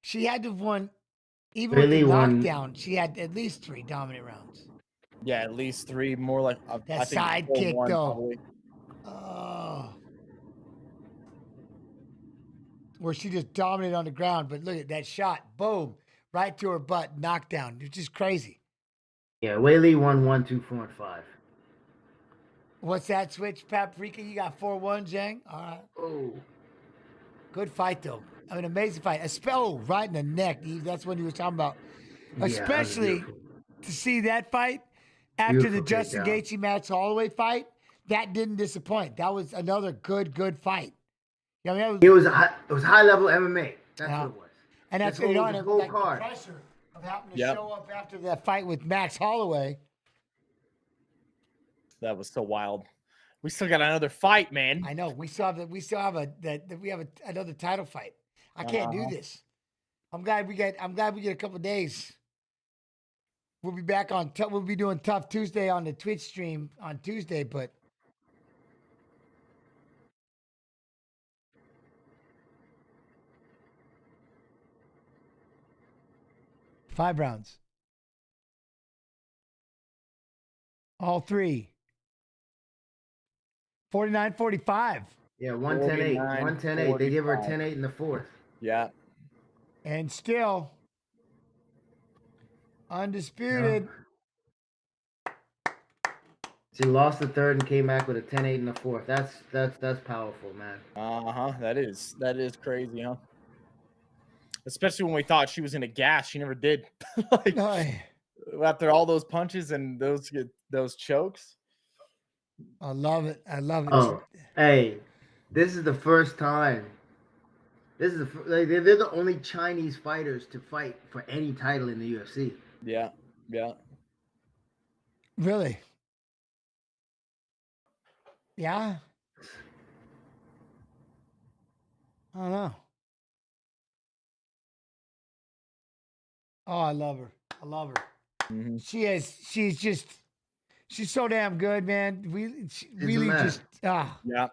She had to have won, even with the knockdown, she had at least 3 dominant rounds. Yeah, at least 3. More like that side kick, though. Where she just dominated on the ground. But look at that shot. Boom. Right to her butt. Knockdown. It's just crazy. Yeah, Weili won 1, 2, 4, and 5. What's that switch, Paprika? You got 4-1, Zhang? All right. Oh. Good fight, though. I mean, amazing fight. Right in the neck, Yves. That's what he was talking about. Especially to see that fight after the Justin Gaethje Max Holloway fight. That didn't disappoint. That was another good fight. You know, it was high level MMA. That's what it was. And that's what the pressure of having to show up after that fight with Max Holloway. That was so wild. We still got another fight, man. I know. We still have another title fight. I can't do this. I'm glad we get a couple of days. We'll be back on. We'll be doing Tough Tuesday on the Twitch stream on Tuesday, but. Five rounds. All three. 49-45. Yeah, 110-8. 110-8. They give her 10-8 in the fourth. Yeah. And still undisputed. She lost the third and came back with a 10-8 in the fourth. That's powerful, man. That is crazy, huh? Especially when we thought she was in a gas, she never did. After all those punches and those chokes. I love it. I love it. Oh, hey, this is the first time. They're the only Chinese fighters to fight for any title in the UFC. Yeah, yeah. Really? Yeah. I don't know. Oh, I love her. I love her. Mm-hmm. She's so damn good, man. Yeah.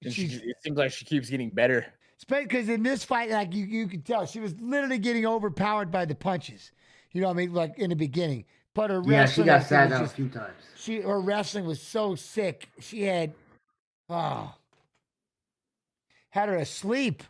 It seems like she keeps getting better. Because in this fight, like you could tell, she was literally getting overpowered by the punches. You know what I mean? Like in the beginning. But her wrestling, she got sat down a few times. Her wrestling was so sick. She had her asleep.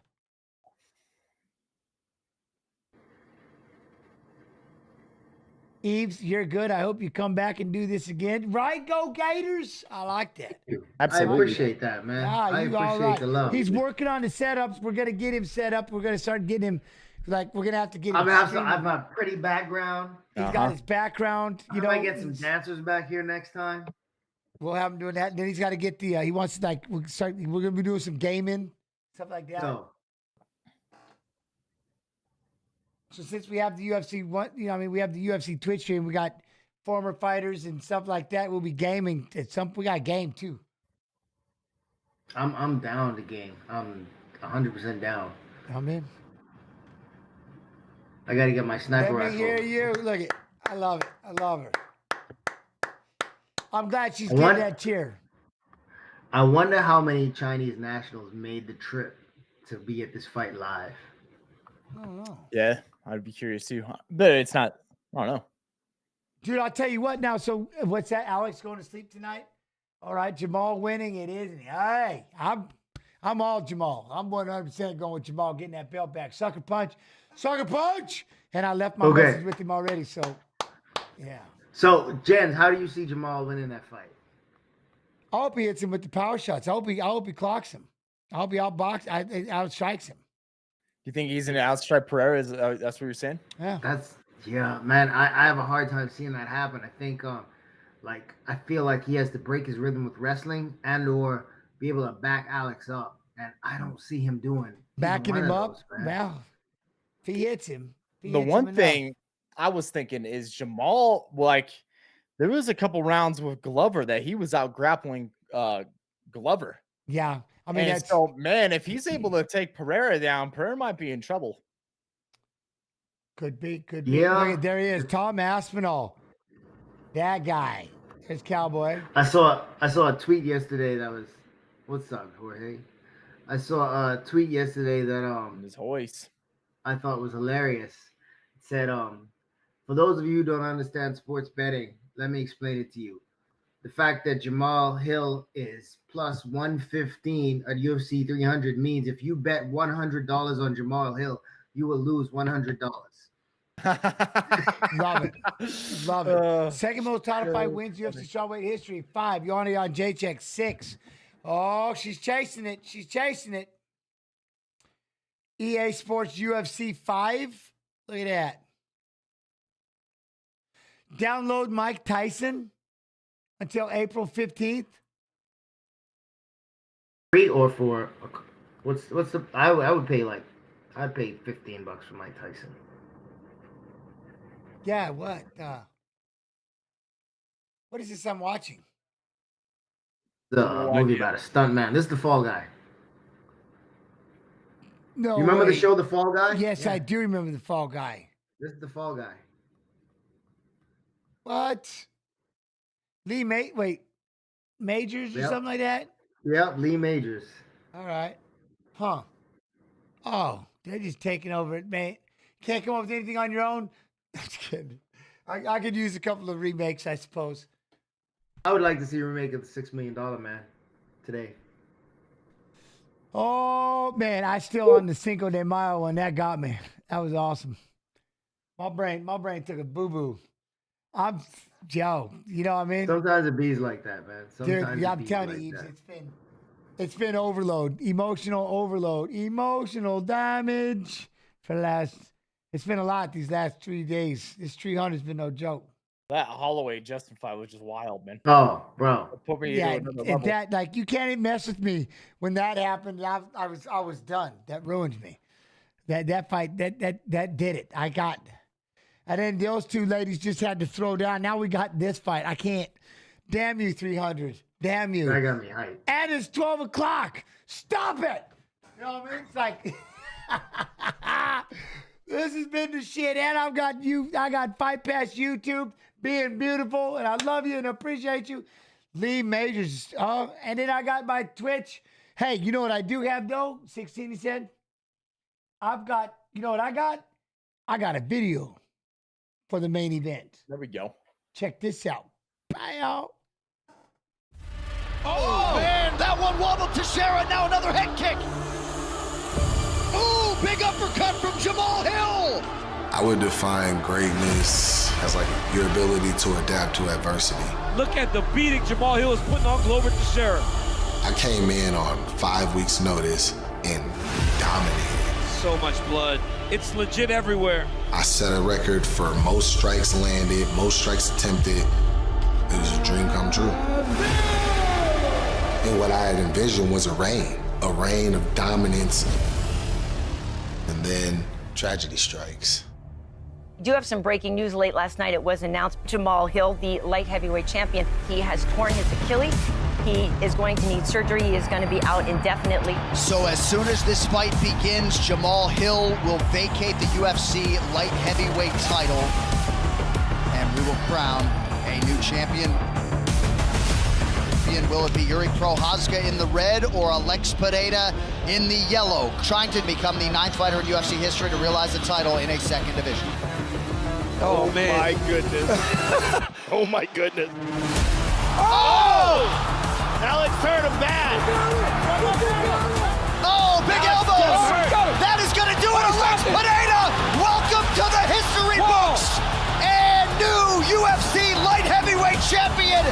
Yves, you're good. I hope you come back and do this again. Right, go Gators. I like that. Absolutely. I appreciate that, man. I appreciate the love. He's working on the setups. We're gonna get him set up. We're gonna start getting him. We're gonna have to get him. I have a pretty background. He's got his background. You know, I get some dancers back here next time. We'll have him doing that. Then he's got to get the. He wants to we're gonna be doing some gaming, stuff like that. So since we have the UFC we have the UFC Twitch stream. We got former fighters and stuff like that. We'll be gaming at some. We got a game too. I'm down to game. I'm 100% down. I'm in. I gotta get my sniper Let rifle. me hear you. Look it. I love it. I love her. I'm glad she's getting that cheer. I wonder how many Chinese nationals made the trip to be at this fight live. I don't know. Yeah, I'd be curious too. But it's not. I don't know. Dude, I'll tell you what now. So what's that? Alex going to sleep tonight? All right, Jamal winning. It is. Hey, I'm all Jamal. I'm 100% going with Jamal getting that belt back. Sucker punch. And I left my message with him already. So, yeah. So, Jens, how do you see Jamal winning that fight? I hope he hits him with the power shots. I hope he clocks him. I hope he outstrikes him. You think he's gonna outstrike Pereira? That's what you're saying? Yeah. Man. I have a hard time seeing that happen. I think, I feel like he has to break his rhythm with wrestling and/or be able to back Alex up, and I don't see him doing backing him up. Well, if he hits him. The one thing I was thinking is Jamal, there was a couple rounds with Glover that he was out grappling Glover. Yeah. I mean, if he's able to take Pereira down, Pereira might be in trouble. Could be. Yeah. There he is, Tom Aspinall. That guy. There's Cowboy. I saw a tweet yesterday that was, what's up, Jorge? I saw a tweet yesterday that his voice I thought was hilarious. It said, for those of you who don't understand sports betting, let me explain it to you. The fact that Jamal Hill is plus 115 at UFC 300 means if you bet $100 on Jamal Hill, you will lose $100. Love it. Second most title fight wins UFC strawweight history. 5. Yanni on Jacek. 6. Oh, she's chasing it. EA Sports UFC 5. Look at that. Download Mike Tyson until April 15th. 3 or 4. What's the? I would pay I'd pay $15 for Mike Tyson. Yeah, what? What is this I'm watching? The movie about a stunt man. This is The Fall Guy. No, you remember way. the show The Fall Guy? Yes, I do remember The Fall Guy. This is The Fall Guy. What? Lee Majors or something like that? Yep, Lee Majors. All right. Huh. Oh, they're just taking over it, man. Can't come up with anything on your own? I'm just kidding. I could use a couple of remakes, I suppose. I would like to see a remake of the $6 Million Man today. Oh, man, I still on the Cinco de Mayo one. That got me. That was awesome. My brain took a boo-boo. Joe, you know what I mean? Sometimes it bees like that, man. Sometimes Dude, I'm telling you, Yves, it's been overload, emotional overload, emotional damage for the last. It's been a lot these last 3 days. This 300's been no joke. That Holloway Justin fight was just wild, man. Oh, bro. It put me Yeah, into another and level. that like you can't even mess with me when that happened. I was done. That ruined me. That fight that did it. I got. And then those two ladies just had to throw down. Now we got this fight. I can't. Damn you, 300. Damn you. That got me hyped. And it's 12 o'clock. Stop it. You know what I mean? It's like, this has been the shit. And I got Fight Pass YouTube being beautiful. And I love you and appreciate you. Lee Majors. And then I got my Twitch. Hey, you know what I do have though? 16, he said. You know what I got? I got a video for the main event. There we go. Check this out. Bye. Oh, man, that one wobbled to Shara. Now another head kick. Ooh, big uppercut from Jamal Hill. I would define greatness as like your ability to adapt to adversity. Look at the beating Jamal Hill is putting on Glover Teixeira. I came in on 5 weeks' notice and dominated. So much blood. It's legit everywhere. I set a record for most strikes landed, most strikes attempted. It was a dream come true. And what I had envisioned was a reign of dominance. And then tragedy strikes. We do have some breaking news late last night. It was announced Jamal Hill, the light heavyweight champion, he has torn his Achilles. He is going to need surgery. He is going to be out indefinitely. So as soon as this fight begins, Jamal Hill will vacate the UFC light heavyweight title, and we will crown a new champion. Will it be Yuri Prochazka in the red or Alex Pereira in the yellow, trying to become the 9th fighter in UFC history to realize the title in a second division? Oh, man. my goodness. Oh, my goodness. Oh! Alex turned him bad. Oh, big elbows. That is going to do it. Alex Pereira, welcome to the history books. And new UFC light heavyweight champion.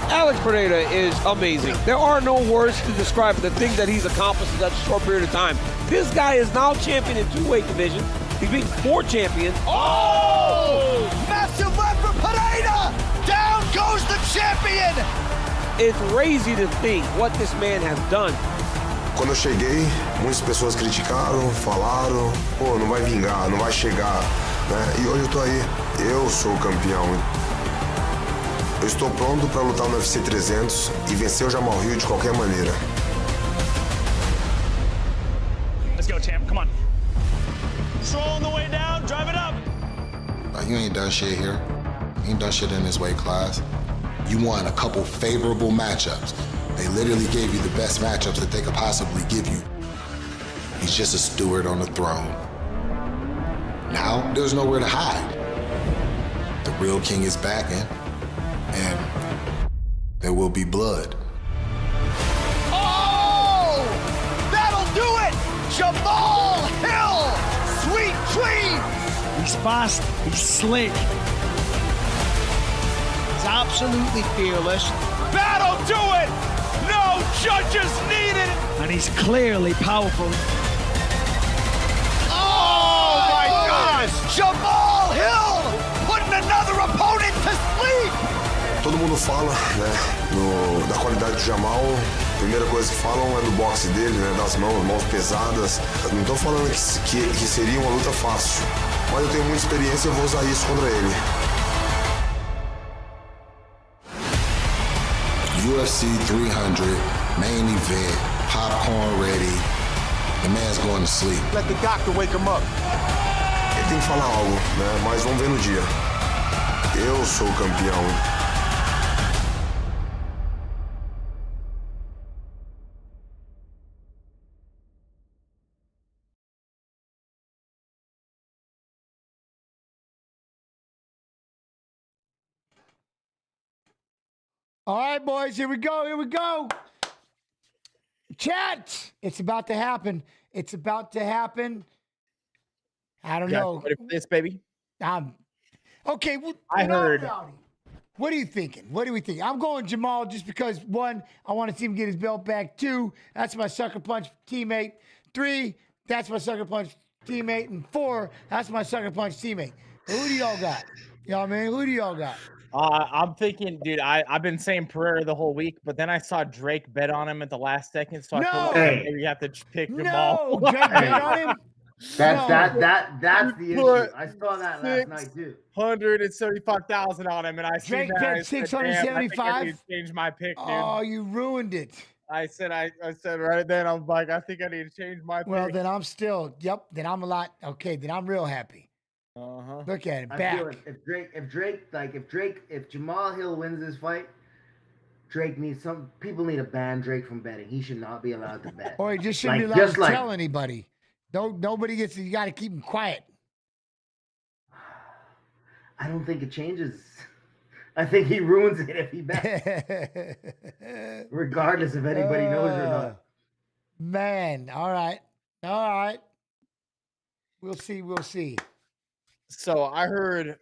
Alex Pereira is amazing. There are no words to describe the things that he's accomplished in such a short period of time. This guy is now champion in 2 weight divisions. He's beaten 4 champions. Oh! Massive left for Pereira. Down goes the champion. It's crazy to think what this man has done. Quando eu cheguei, muitas pessoas criticaram, falaram, pô, não vai vingar, não vai chegar, né? E hoje eu tô aí. Eu sou o campeão. Eu estou pronto para lutar no UFC 300 e vencer o Jamal Hill de qualquer maneira. Let's go, champ. Come on. Stroll on the way down. Drive it up. You ain't done shit here. You ain't done shit in this weight class. You won a couple favorable matchups. They literally gave you the best matchups that they could possibly give you. He's just a steward on the throne. Now, there's nowhere to hide. The real king is back in, and there will be blood. Oh! That'll do it! Jamal Hill! Sweet dreams! He's fast, he's slick. He's absolutely fearless. That'll do it! No judges needed! And he's clearly powerful. Oh my gosh! Jamal Hill putting another opponent to sleep! Todo mundo fala, né, da qualidade do Jamal. A primeira coisa que falam é do boxe dele, né, das mãos pesadas. Não tô falando que seria uma luta fácil, mas eu tenho muita experiência e vou usar isso contra ele. UFC 300, main event, popcorn ready. The man's going to sleep. Let the doctor wake him up. Ele tem que falar algo, né? Mas vamos ver no dia. Eu sou campeão. All right, boys, here we go. Here we go. Chat, it's about to happen. It's about to happen. I don't know. Ready for this, baby? Okay. Well, I heard. What are you thinking? What do we think? I'm going Jamal just because, 1, I want to see him get his belt back. 2, that's my sucker punch teammate. 3, that's my sucker punch teammate. And 4, that's my sucker punch teammate. Who do y'all got? You know what I mean? Who do y'all got? I'm thinking, dude, I've been saying Pereira the whole week, but then I saw Drake bet on him at the last second, so I feel like maybe you have to pick Jamal. No, Drake bet on him? That's the issue. I saw that last night too. 175,000 on him, and I see Drake that. bet 675. I need to change my pick, dude. Oh, you ruined it. I said right then, I'm like, I think I need to change my pick. Well, then I'm still, then I'm a lot, okay, then I'm real happy. Look at it, back. If Jamal Hill wins this fight, people need to ban Drake from betting. He should not be allowed to bet. Or he just shouldn't be allowed to tell anybody. Nobody gets, you got to keep him quiet. I don't think it changes. I think he ruins it if he bets. Regardless if anybody knows or not. Man, all right. We'll see. So I heard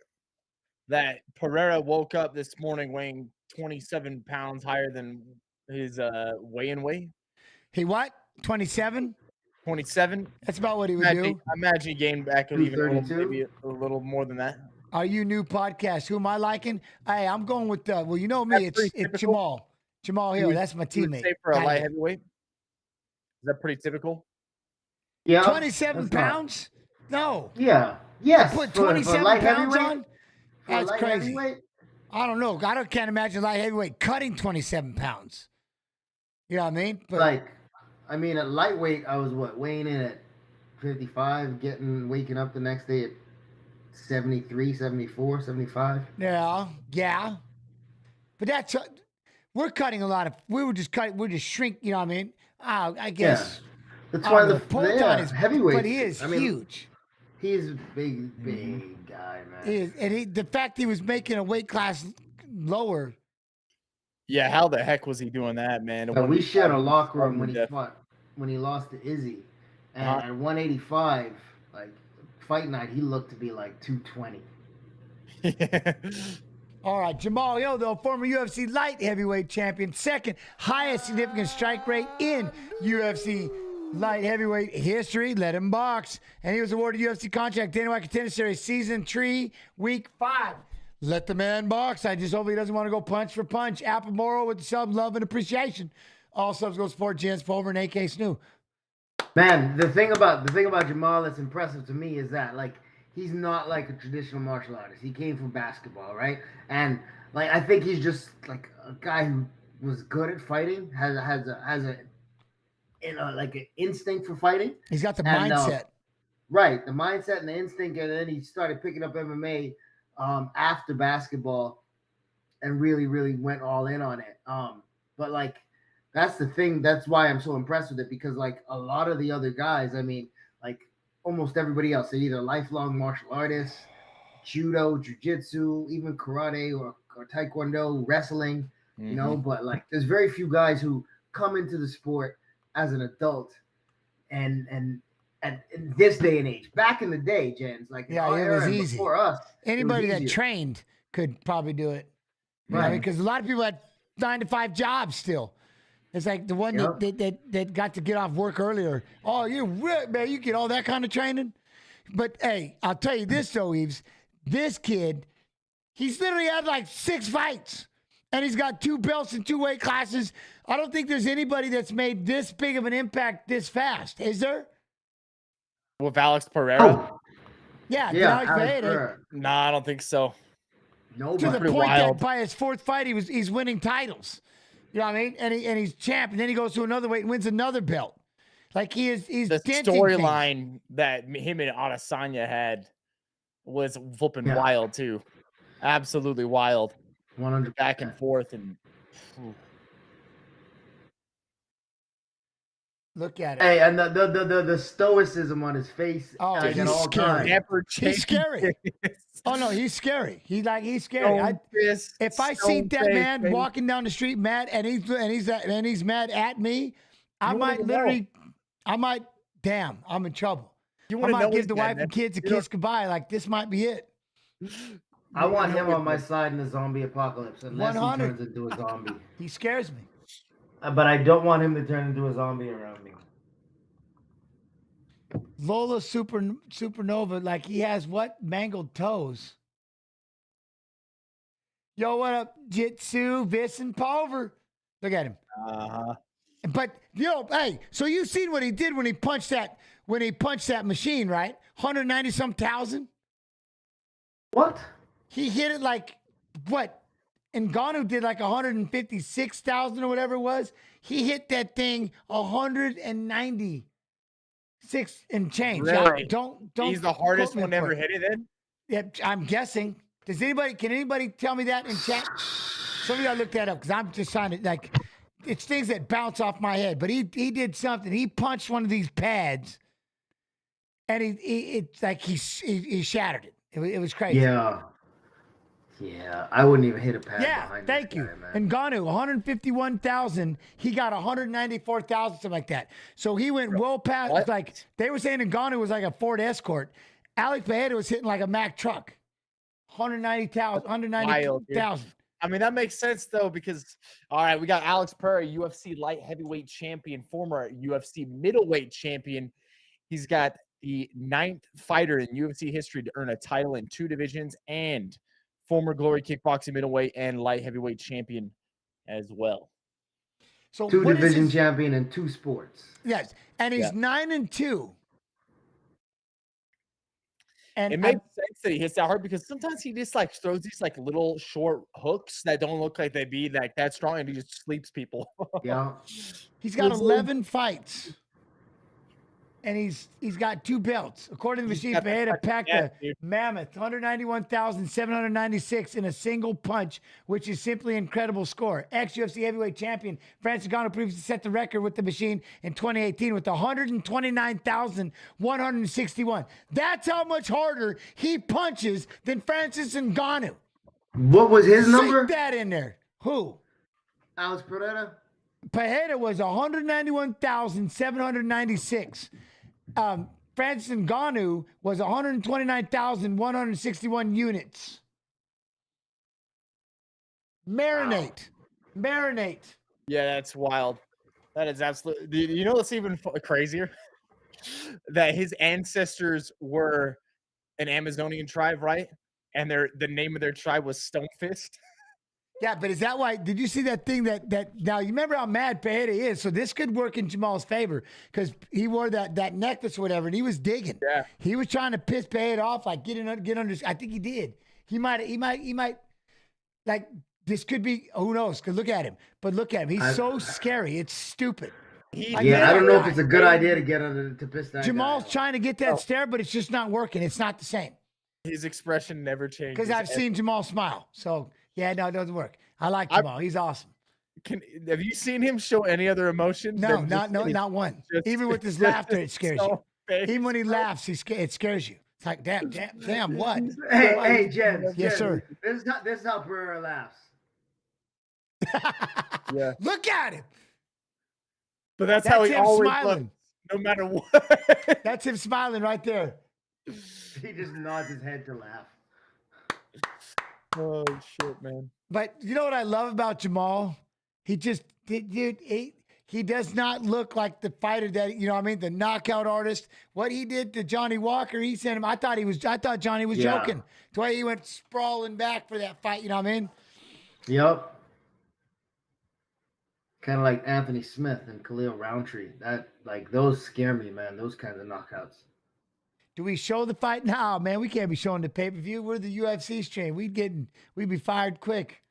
that Pereira woke up this morning weighing 27 pounds higher than his weigh-in weight. He what? 27? 27. That's about what he would do. I imagine he gained back even maybe a little more than that. Are you new podcast? Who am I liking? Hey, I'm going with well, you know me. It's Jamal. Jamal Hill. That's my teammate. Say for a light heavyweight. Is that pretty typical? Yeah. 27 pounds? No. Yeah. Yes. Put 27 pounds on? That's crazy. Heavyweight? I don't know. Can't imagine light heavyweight cutting 27 pounds. You know what I mean? But at lightweight, I was weighing in at 55, waking up the next day at 73, 74, 75. Yeah. But that's we're cutting a lot of. We're just shrink. You know what I mean? I guess. Yeah. That's why the Polton is heavyweight. But he is huge. He's a big guy, man. He is, and the fact he was making a weight class lower. Yeah, how the heck was he doing that, man? We shared a locker room when he lost to Izzy, and at 185, fight night, he looked to be like 220. All right, Jamal Hill, though, former UFC light heavyweight champion, second highest significant strike rate in UFC light heavyweight history. Let him box. And he was awarded UFC contract Dana White Contender Series Season 3, Week 5. Let the man box. I just hope he doesn't want to go punch for punch. Apple Moro with the sub, love, and appreciation. All subs go support Jens Pulver and AK Snoo. Man, the thing about Jamal that's impressive to me is that he's not like a traditional martial artist. He came from basketball, right? And I think he's just a guy who was good at fighting, has an instinct for fighting. He's got the mindset. Right, the mindset and the instinct, and then he started picking up MMA after basketball and really, really went all in on it. But that's the thing. That's why I'm so impressed with it, because a lot of the other guys, almost everybody else, they're either lifelong martial artists, judo, jiu-jitsu, even karate or taekwondo, wrestling, you know, but there's very few guys who come into the sport as an adult and in this day and age. Back in the day, Jens, it was easy for us. Anybody that trained could probably do it, right? Because a lot of people had 9-to-5 jobs still. It's like the one that got to get off work earlier. Oh, man, you get all that kind of training. But hey, I'll tell you this though, Yves, this kid, he's literally had 6 fights, and he's got 2 belts in 2 weight classes. I don't think there's anybody that's made this big of an impact this fast. Is there? With Alex Pereira? Yeah, Alex Pereira. Nah, I don't think so. No, to the point that by his 4th fight, he's winning titles. You know what I mean? And he's champ, and then he goes to another weight and wins another belt. Like he's The denting storyline that him and Adesanya had was flipping wild too. Absolutely wild. 100 back and forth and Look at it. Hey, and the stoicism on his face. Oh, like, he's at all scary. times. He's scary. Oh no, he's scary. He's scary. If I see that man walking down the street mad and he's mad at me, I'm in trouble. I might give the wife and kids a kiss goodbye. Like this might be it. I want him on my side in the zombie apocalypse unless 100. he turns into a zombie. He scares me. But I don't want him to turn into a zombie around me. Lola Supernova, like he has what? Mangled toes. Yo, what up? Jitsu, Viss, and Pulver. Look at him. But hey, so you seen what he did when he punched that machine, right? 190 some thousand. What? He hit it like what? Ngannou did like 156,000 or whatever it was. He hit that thing 196 and change. Really? Don't. He's the hardest one to ever hit it then? Yeah, I'm guessing. Can anybody tell me that in chat? Somebody look that up because I'm just trying to like it's things that bounce off my head. But he did something. He punched one of these pads and he shattered it. It was crazy. Yeah, I wouldn't even hit a pad behind thank this you. guy, man. And Ngannou, 151,000. He got 194,000, something like that. So he went well past. What? Like they were saying, Ngannou was like a Ford Escort. Alex Pereira was hitting like a Mack truck. 190,000. I mean, that makes sense though, because all right, we got Alex Pereira, UFC light heavyweight champion, former UFC middleweight champion. He's got the 9th fighter in UFC history to earn a title in 2 divisions and former Glory kickboxing middleweight and light heavyweight champion as well. So 2 division champion in 2 sports. Yes, and he's 9-2. And it makes sense that he hits that hard because sometimes he just like throws these like little short hooks that don't look like they be like that strong, and he just sleeps people. Yeah, he's got 11 fights. And he's got 2 belts. According to the machine, Pereira packed a mammoth 191,796 in a single punch, which is simply an incredible score. Ex-UFC heavyweight champion Francis Ngannou previously set the record with the machine in 2018 with 129,161. That's how much harder he punches than Francis Ngannou. What was his number? Stick that in there. Who? Alex Pereira? Pereira was 191,796. Francis Ngannou was 129,161 units. Marinate. Yeah, that's wild. That is absolutely. You know what's even crazier? That his ancestors were an Amazonian tribe, right? And the name of their tribe was Stone Fist. Yeah, but is that why? Did you see that thing that now you remember how mad Pereira is? So this could work in Jamal's favor because he wore that necklace or whatever, and he was digging. Yeah, he was trying to piss Pereira off, like get under. I think he did. He might. Like this could be. Who knows? Cause look at him. But look at him. He's so scary. It's stupid. I don't know if it's a good idea to get under to piss that. Jamal's trying to get that stare, but it's just not working. It's not the same. His expression never changes. Because I've seen Jamal smile. So. Yeah, no, it doesn't work. I like Jamal. He's awesome. Have you seen him show any other emotion? No, not one. Even with his laughter, it scares you. Even when he laughs, it scares you. It's like, damn, what? Hey, Jen. Yes, sir. This is how Pereira laughs. Yeah. Look at him. But that's how he always smiling. Looks, no matter what. That's him smiling right there. He just nods his head to laugh. Oh shit, man! But you know what I love about Jamal? He just, dude, he does not look like the fighter that the knockout artist. What he did to Johnny Walker, he sent him. I thought Johnny was joking. The way he went sprawling back for that fight. You know what I mean? Yep. Kind of like Anthony Smith and Khalil Roundtree. Those scare me, man. Those kinds of knockouts. Do we show the fight? No, man, we can't be showing the pay-per-view. We're the UFC stream. We'd be fired quick.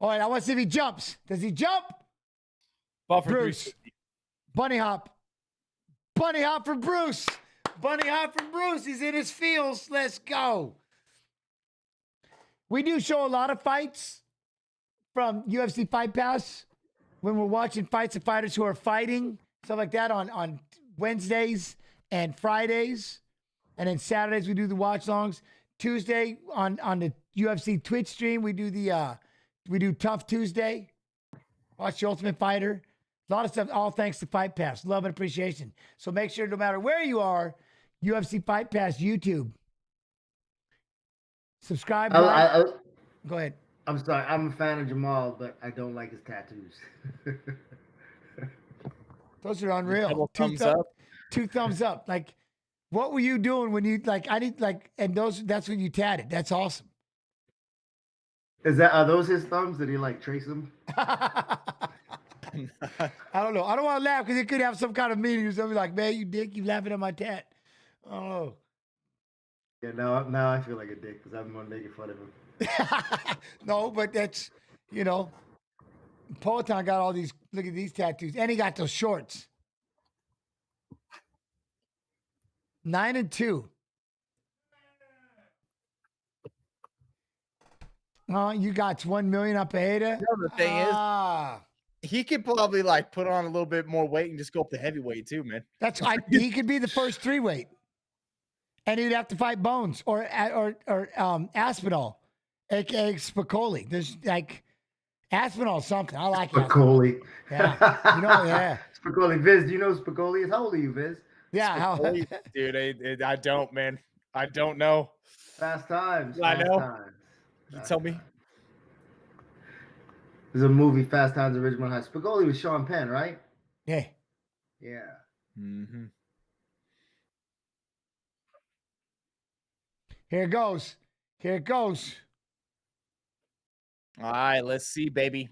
All right, I want to see if he jumps. Does he jump? Buffer Bruce. Bunny hop. Bunny hop for Bruce. Bunny hop for Bruce. He's in his feels. Let's go. We do show a lot of fights from UFC Fight Pass when we're watching fights of fighters who are fighting, stuff like that on Wednesdays and Fridays. And then Saturdays we do the watch longs. Tuesday on the UFC Twitch stream, we do Tough Tuesday. Watch the Ultimate Fighter. A lot of stuff, all thanks to Fight Pass. Love and appreciation. So make sure no matter where you are, UFC Fight Pass YouTube. Subscribe. Go ahead. I'm sorry. I'm a fan of Jamal, but I don't like his tattoos. Those are unreal. Thumbs up. 2 thumbs up. Like, what were you doing when you and that's when you tatted. That's awesome. Are those his thumbs? Did he trace them? I don't know. I don't want to laugh because it could have some kind of meaning or something like, man, you dick, you laughing at my tat. Oh. Yeah, now I feel like a dick because I'm going to make fun of him. No, but that's, Poetan got all these, look at these tattoos. And he got those shorts. 9-2. You got 1 million up Pereira. The thing is, he could probably put on a little bit more weight and just go up to heavyweight too, man. That's he could be the first 3-weight, and he'd have to fight Bones or Aspinall, aka Spicoli. There's Aspinall something. I like Spicoli. Yeah, yeah. Spicoli. Viz, do you know Spicoli is? How old are you, Viz? Yeah, dude, I don't, man. I don't know. Fast Times. I know. Times. You tell me. There's a movie, Fast Times at Ridgemont High. Spicoli was Sean Penn, right? Yeah. Yeah. Mm-hmm. Here it goes. Here it goes. All right, let's see, baby.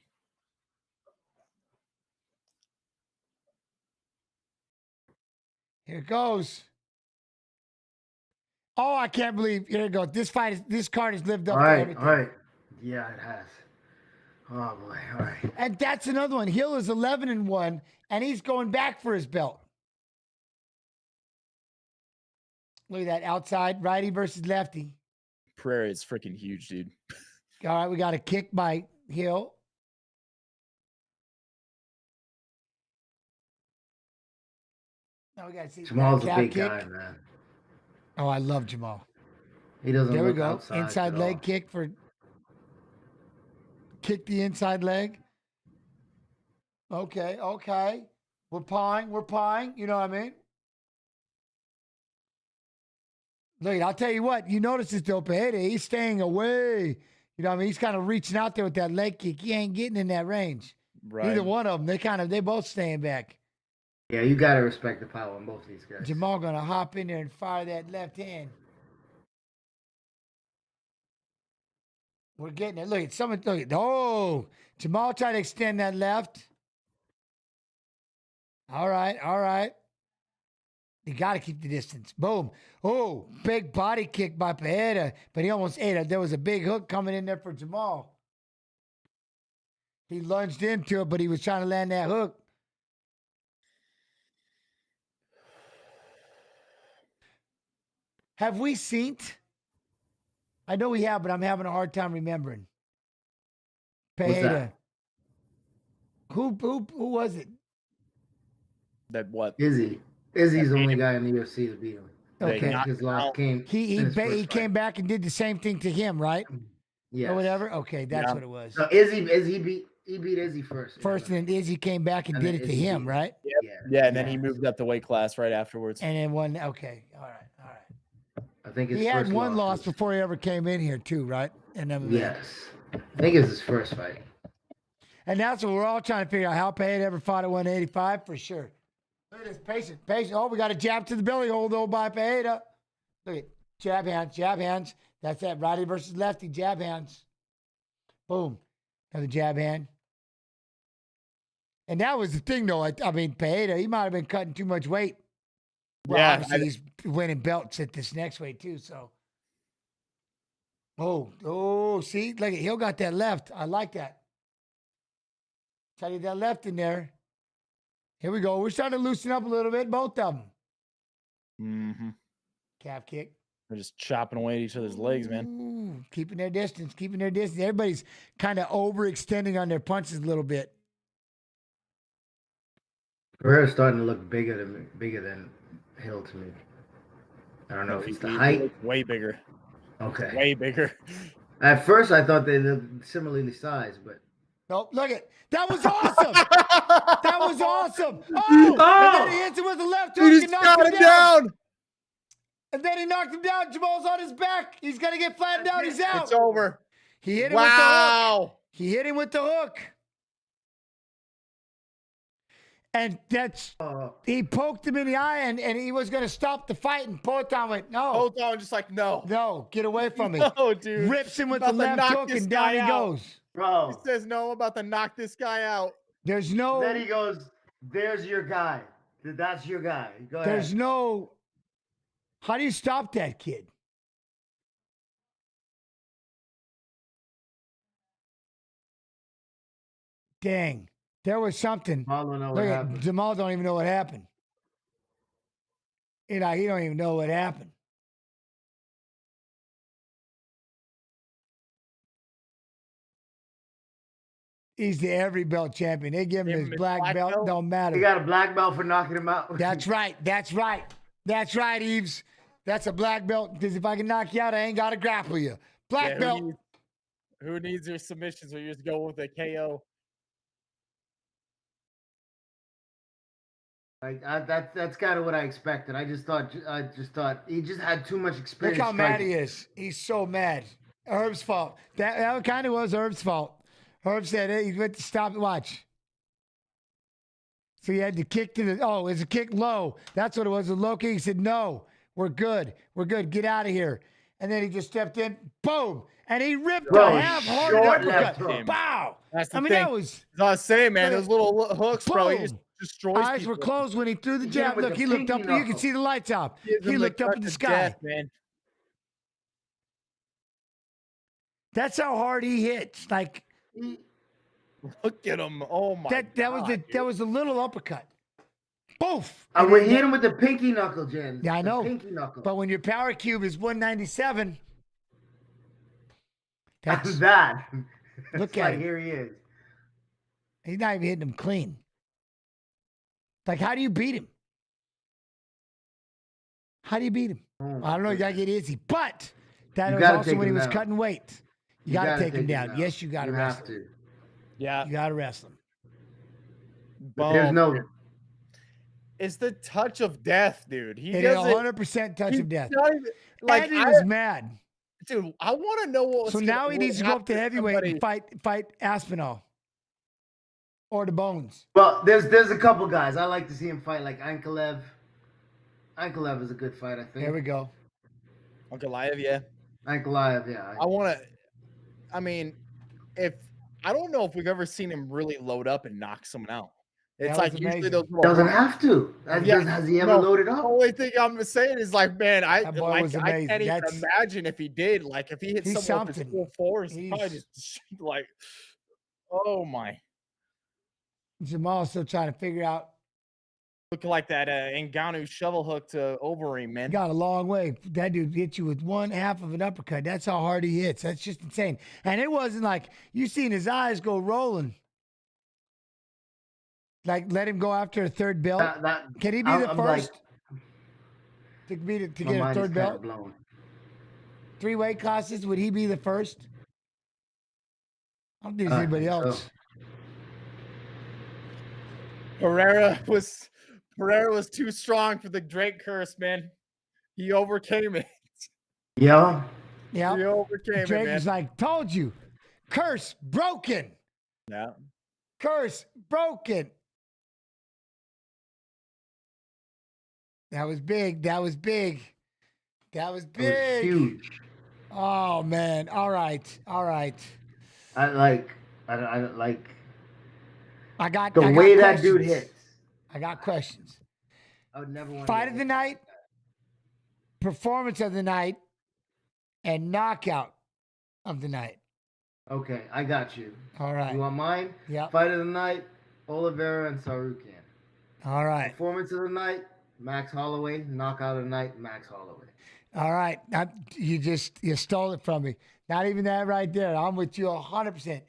Here it goes. Oh, I can't believe. Here it goes. This card has lived up to everything. All right. Yeah, it has. Oh, boy. All right. And that's another one. Hill is 11-1, and he's going back for his belt. Look at that outside righty versus lefty. Pereira is freaking huge, dude. All right, we got a kick by Hill. Now we got to see Jamal's a big kick. guy, man. Oh, I love Jamal. He doesn't. There we look go. outside Inside at leg all. kick for. Kick the inside leg. Okay. We're pawing. You know what I mean? Look, I'll tell you what. You notice this though, Pereira, he's staying away. You know what I mean? He's kind of reaching out there with that leg kick. He ain't getting in that range. Right. Neither one of them. They both staying back. Yeah, you got to respect the power on both these guys. Jamal going to hop in there and fire that left hand. We're getting it. Look at oh, Jamal tried to extend that left. All right. You got to keep the distance. Boom. Oh, big body kick by Pereira, but he almost ate it. There was a big hook coming in there for Jamal. He lunged into it, but he was trying to land that hook. Have we seen? I know we have, but I'm having a hard time remembering. Pereira. Who was it? That what? Izzy's the only guy in the UFC to beat him. Okay. His last came. He came back and did the same thing to him, right? Yeah. Or whatever. Okay, that's what it was. So Izzy beat Izzy first. And then Izzy came back and did it to him, right? Yeah, and then he moved up the weight class right afterwards. And then won. Okay, all right. I think He had one loss before he ever came in here, too, right? And then yes, I think it's his first fight. And that's what we're all trying to figure out. How Pereira ever fought at 185 for sure. Look at this patient. Oh, we got a jab to the belly hold though by Pereira. Look at jab hands. That's that righty versus lefty jab hands. Boom, another jab hand. And that was the thing though. I mean, Pereira, he might have been cutting too much weight. Well, obviously he's winning belts at this next weight too. So, oh, see, look at Hill got that left. I like that. Tell you that left in there. Here we go. We're starting to loosen up a little bit, both of them. Mm-hmm. Calf kick. They're just chopping away at each other's legs, man. Ooh, keeping their distance, keeping their distance. Everybody's kind of overextending on their punches a little bit. Pereira's starting to look bigger than Hill to me. I don't know if it's the height. Way bigger. Okay. Way bigger. At first, I thought they looked similarly sized, but Nope, look at that was awesome. That was awesome. Oh! And then he hits him with the left hook. He and just knocks got him him down. And then he knocked him down. Jamal's on his back. He's gonna get flattened out. He's out. It's over. He hit him with the hook. He hit him with the hook. And that's he poked him in the eye, and he was gonna stop the fight, and Poatan went, no. Poatan just like, no. No, get away from me. No, dude. Rips him with About the to left knock hook, this and down guy he out. goes. bro. He says no, I'm about to knock this guy out. There's no. Then he goes, "There's your guy. That's your guy." Go ahead. There's no. How do you stop that kid? Dang, there was something. Look at Jamal. Don't even know what happened. You know, he don't even know what happened. He's the every belt champion. They give him his black belt. Don't matter. He got a black belt for knocking him out. That's right. That's right. That's right, Yves. That's a black belt. Because if I can knock you out, I ain't got to grapple you. Black belt. Who needs your submissions when you just go with a KO? Like that's kind of what I expected. I just thought he just had too much experience. Look how mad striking. he is. He's so mad. Herb's fault. That kind of was Herb's fault. Herb said, hey, he went to stop and watch. So he had to kick to the, oh, it's a kick low. That's what it was, a low kick. He said, no, we're good. We're good. Get out of here. And then he just stepped in, boom. And he ripped a half-hearted uppercut. Wow. That's the I mean, thing. that was. I was saying, man, those little hooks, bro, he just destroys Eyes people. were closed when he threw the jab. Look, he looked up. You can see the lights out. He looked up in the sky. Death, man. That's how hard he hits. Like, look at him. Oh my God. That was a little uppercut. Boof. And we hit him with the pinky knuckle, Jen. Yeah, I know. Pinky knuckle. But when your power cube is 197, that's bad. Look like, at him. Here he is. He's not even hitting him clean. Like, how do you beat him? How do you beat him? I don't know. You got to get easy. But that was also when he was cutting weight. You got to take him down. Yes, you got to wrestle him. Yeah. You got to wrestle him. But there's no. It's the touch of death, dude. It is 100% touch of death. Like, and he was mad. Dude, I want to know what was So now he needs to go up to heavyweight and fight Aspinall. Or the Bones. Well, there's a couple guys. I like to see him fight, like Ankalev. Ankalev is a good fight, I think. There we go. Ankalaev, yeah. Ankalaev, yeah. I want to. I mean, I don't know if we've ever seen him really load up and knock someone out. It's like usually those doesn't have to. Has he ever loaded up? The only thing I'm saying is like, man, I can't amazing. even imagine if he did. Like, if he hit someone with his full force, he'd probably just like, oh my. Jamal's still trying to figure out. Looking like that Ngannou shovel hook to Overeem, man. He got a long way. That dude hit you with one half of an uppercut. That's how hard he hits. That's just insane. And it wasn't like you seen his eyes go rolling. Like, let him go after a third belt. Can he be the first to get a third belt? 3 weight classes. Would he be the first? I don't think there's anybody else. Pereira was too strong for the Drake curse, man. He overcame it. Yeah. Yeah. He overcame Drake it, man. was like, told you. Curse broken. Yeah. Curse broken. That was big. That was big. That was big. It was huge. Oh man. All right. All right. I like I got the way that dude hits. I got questions. I would never want Fight of the night, performance of the night, and knockout of the night. Okay, I got you. All right. You want mine? Yeah. Fight of the night, Oliveira and Tsarukyan. All right. Performance of the night, Max Holloway. Knockout of the night, Max Holloway. All right. You stole it from me. Not even that right there. I'm with you 100%.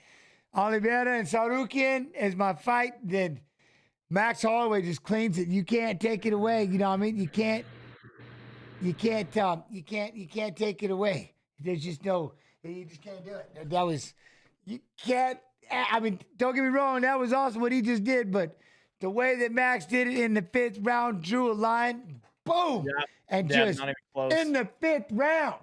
Oliveira and Tsarukyan is my fight. Then Max Holloway just cleans it. You can't take it away. You know what I mean? You can't take it away. There's just no, you just can't do it. That was, you can't, I mean, don't get me wrong. That was awesome what he just did, but the way that Max did it in the 5th round, drew a line, boom, and just not even close. in the 5th round.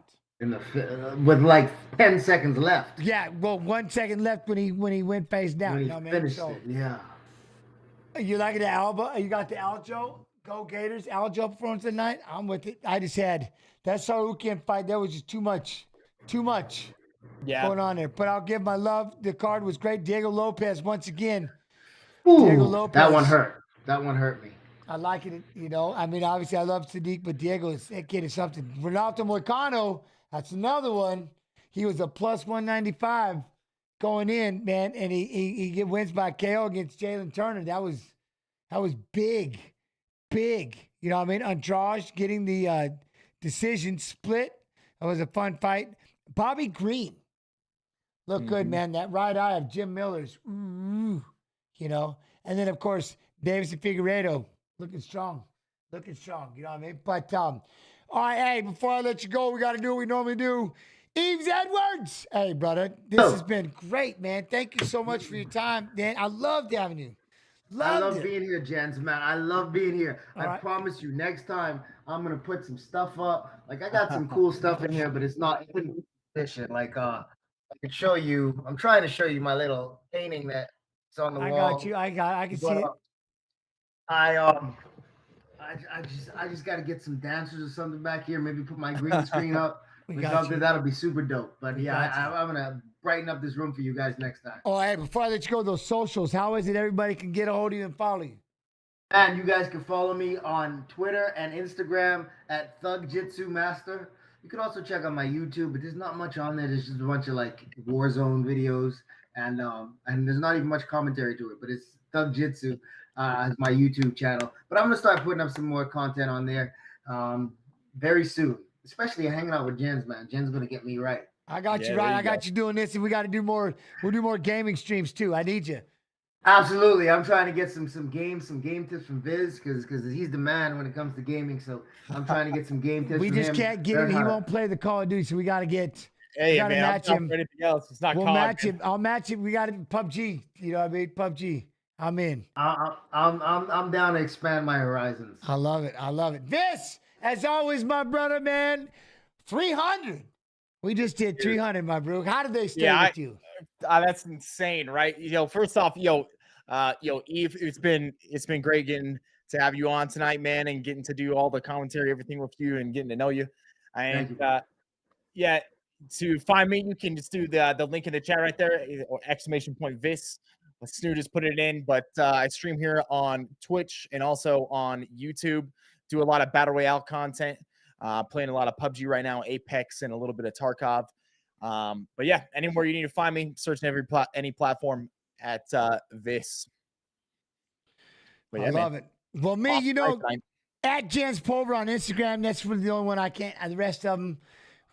With like 10 seconds left. Yeah, well, 1 second left when he went face down. When he you know what I mean? finished So, it, yeah. you like the Alba? You got the Aljo? Go Gators. Aljo performance tonight? I'm with it. I just had that Tsarukyan fight. That was just too much going on there. But I'll give my love. The card was great. Diego Lopez once again. Ooh, Diego Lopez. that one hurt. That one hurt me. I like it. You know, I mean, obviously I love Sadiq, but that kid is something. Ronaldo Moicano, that's another one. He was a plus 195 going in, man, and he wins by KO against Jalen Turner. That was big. You know what I mean? Andrade getting the decision split. That was a fun fight. Bobby Green looked good, man. That right eye of Jim Miller's, you know. And then, of course, Davis and Figueiredo looking strong. You know what I mean? But, all right, hey, before I let you go, we got to do what we normally do. Yves Edwards. Hey, brother, this has been great, man. Thank you so much for your time, man. I loved having you. I love being here, gents, man. I love being here. All I right. promise you, next time I'm gonna put some stuff up. Like I got some cool stuff in here, but it's not in edition. Like I can show you. I'm trying to show you my little painting that's on the I wall. got you. I can see it. I just got to get some dancers or something back here. Maybe put my green screen up We or got something. you. That'll be super dope. But We yeah, got you. I'm gonna brighten up this room for you guys next time. Oh, hey, before I let you go, those socials, how is it everybody can get a hold of you and follow you? And you guys can follow me on Twitter and Instagram at Thug Jitsu Master. You can also check out my YouTube, but there's not much on there. There's just a bunch of like Warzone videos, and there's not even much commentary to it. But it's Thug Jitsu as my YouTube channel. But I'm gonna start putting up some more content on there very soon. Especially hanging out with Jens, man. Jen's gonna get me right. I got you right. I got you doing this, and we got to do more. We'll do more gaming streams too. I need you. Absolutely. I'm trying to get some game tips from Viss because he's the man when it comes to gaming. So I'm trying to get some game tips. We from just him. can't get it. He won't play the Call of Duty, so we got to get. Hey, we gotta man, match I'm him. for anything else. It's not We'll COD. match him. I'll match him. We got it. PUBG. You know what I mean? PUBG. I'm in. I'm down to expand my horizons. I love it. I love it. Viss, as always, my brother, man. 300. We just did 300, my bro. How did they stay with you? That's insane, right? First off, Eve, it's been great getting to have you on tonight, man, and getting to do all the commentary, everything with you, and getting to know you. And to find me, you can just do the link in the chat right there, or !Viss. Stu just put it in, but I stream here on Twitch and also on YouTube. Do a lot of Battle Royale content. Playing a lot of PUBG right now, Apex, and a little bit of Tarkov. But yeah, anywhere you need to find me, search in any platform at Viss. But I love it. Well, me, awesome at Jens Pulver on Instagram. That's really the only one I can't. The rest of them,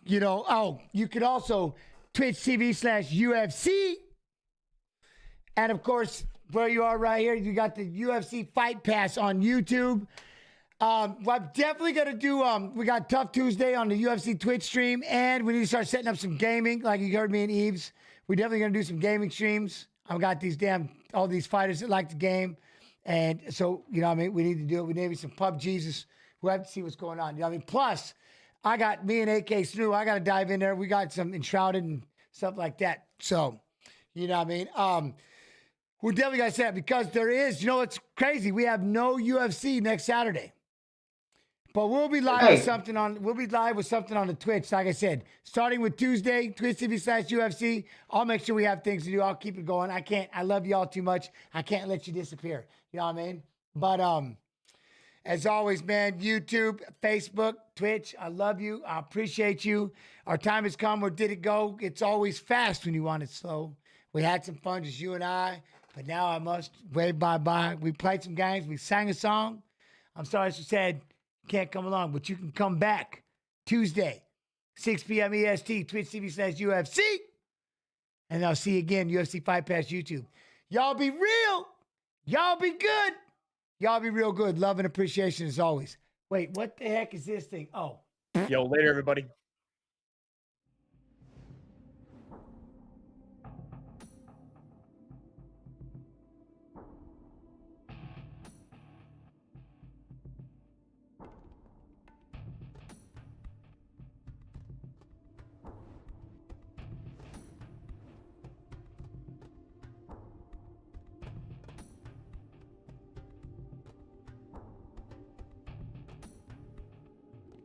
you could also Twitch TV/UFC. And of course, where you are right here, you got the UFC Fight Pass on YouTube. I'm definitely going to do, we got Tough Tuesday on the UFC Twitch stream, and we need to start setting up some gaming, like you heard me and Yves. We're definitely going to do some gaming streams. I've got all these fighters that like the game, and so, you know what I mean, we need to do it. We need some PUBGs. We'll have to see what's going on. You know what I mean? Plus, I got me and AK Snoo. I got to dive in there. We got some Enshrouded and stuff like that. So, you know what I mean? We're definitely going to set up because there is, it's crazy. We have no UFC next Saturday. But we'll be live with something on the Twitch, like I said. Starting with Tuesday, Twitch TV/UFC. I'll make sure we have things to do. I'll keep it going. I love y'all too much. I can't let you disappear. You know what I mean? But as always, man, YouTube, Facebook, Twitch, I love you. I appreciate you. Our time has come. Where did it go? It's always fast when you want it slow. We had some fun, just you and I. But now I must wave bye-bye. We played some games. We sang a song. I'm sorry she said you can't come along, but you can come back Tuesday, 6 p.m. EST, Twitch TV/UFC. And I'll see you again, UFC Fight Pass YouTube. Y'all be real. Y'all be good. Y'all be real good. Love and appreciation as always. Wait, what the heck is this thing? Oh. Yo, later, everybody.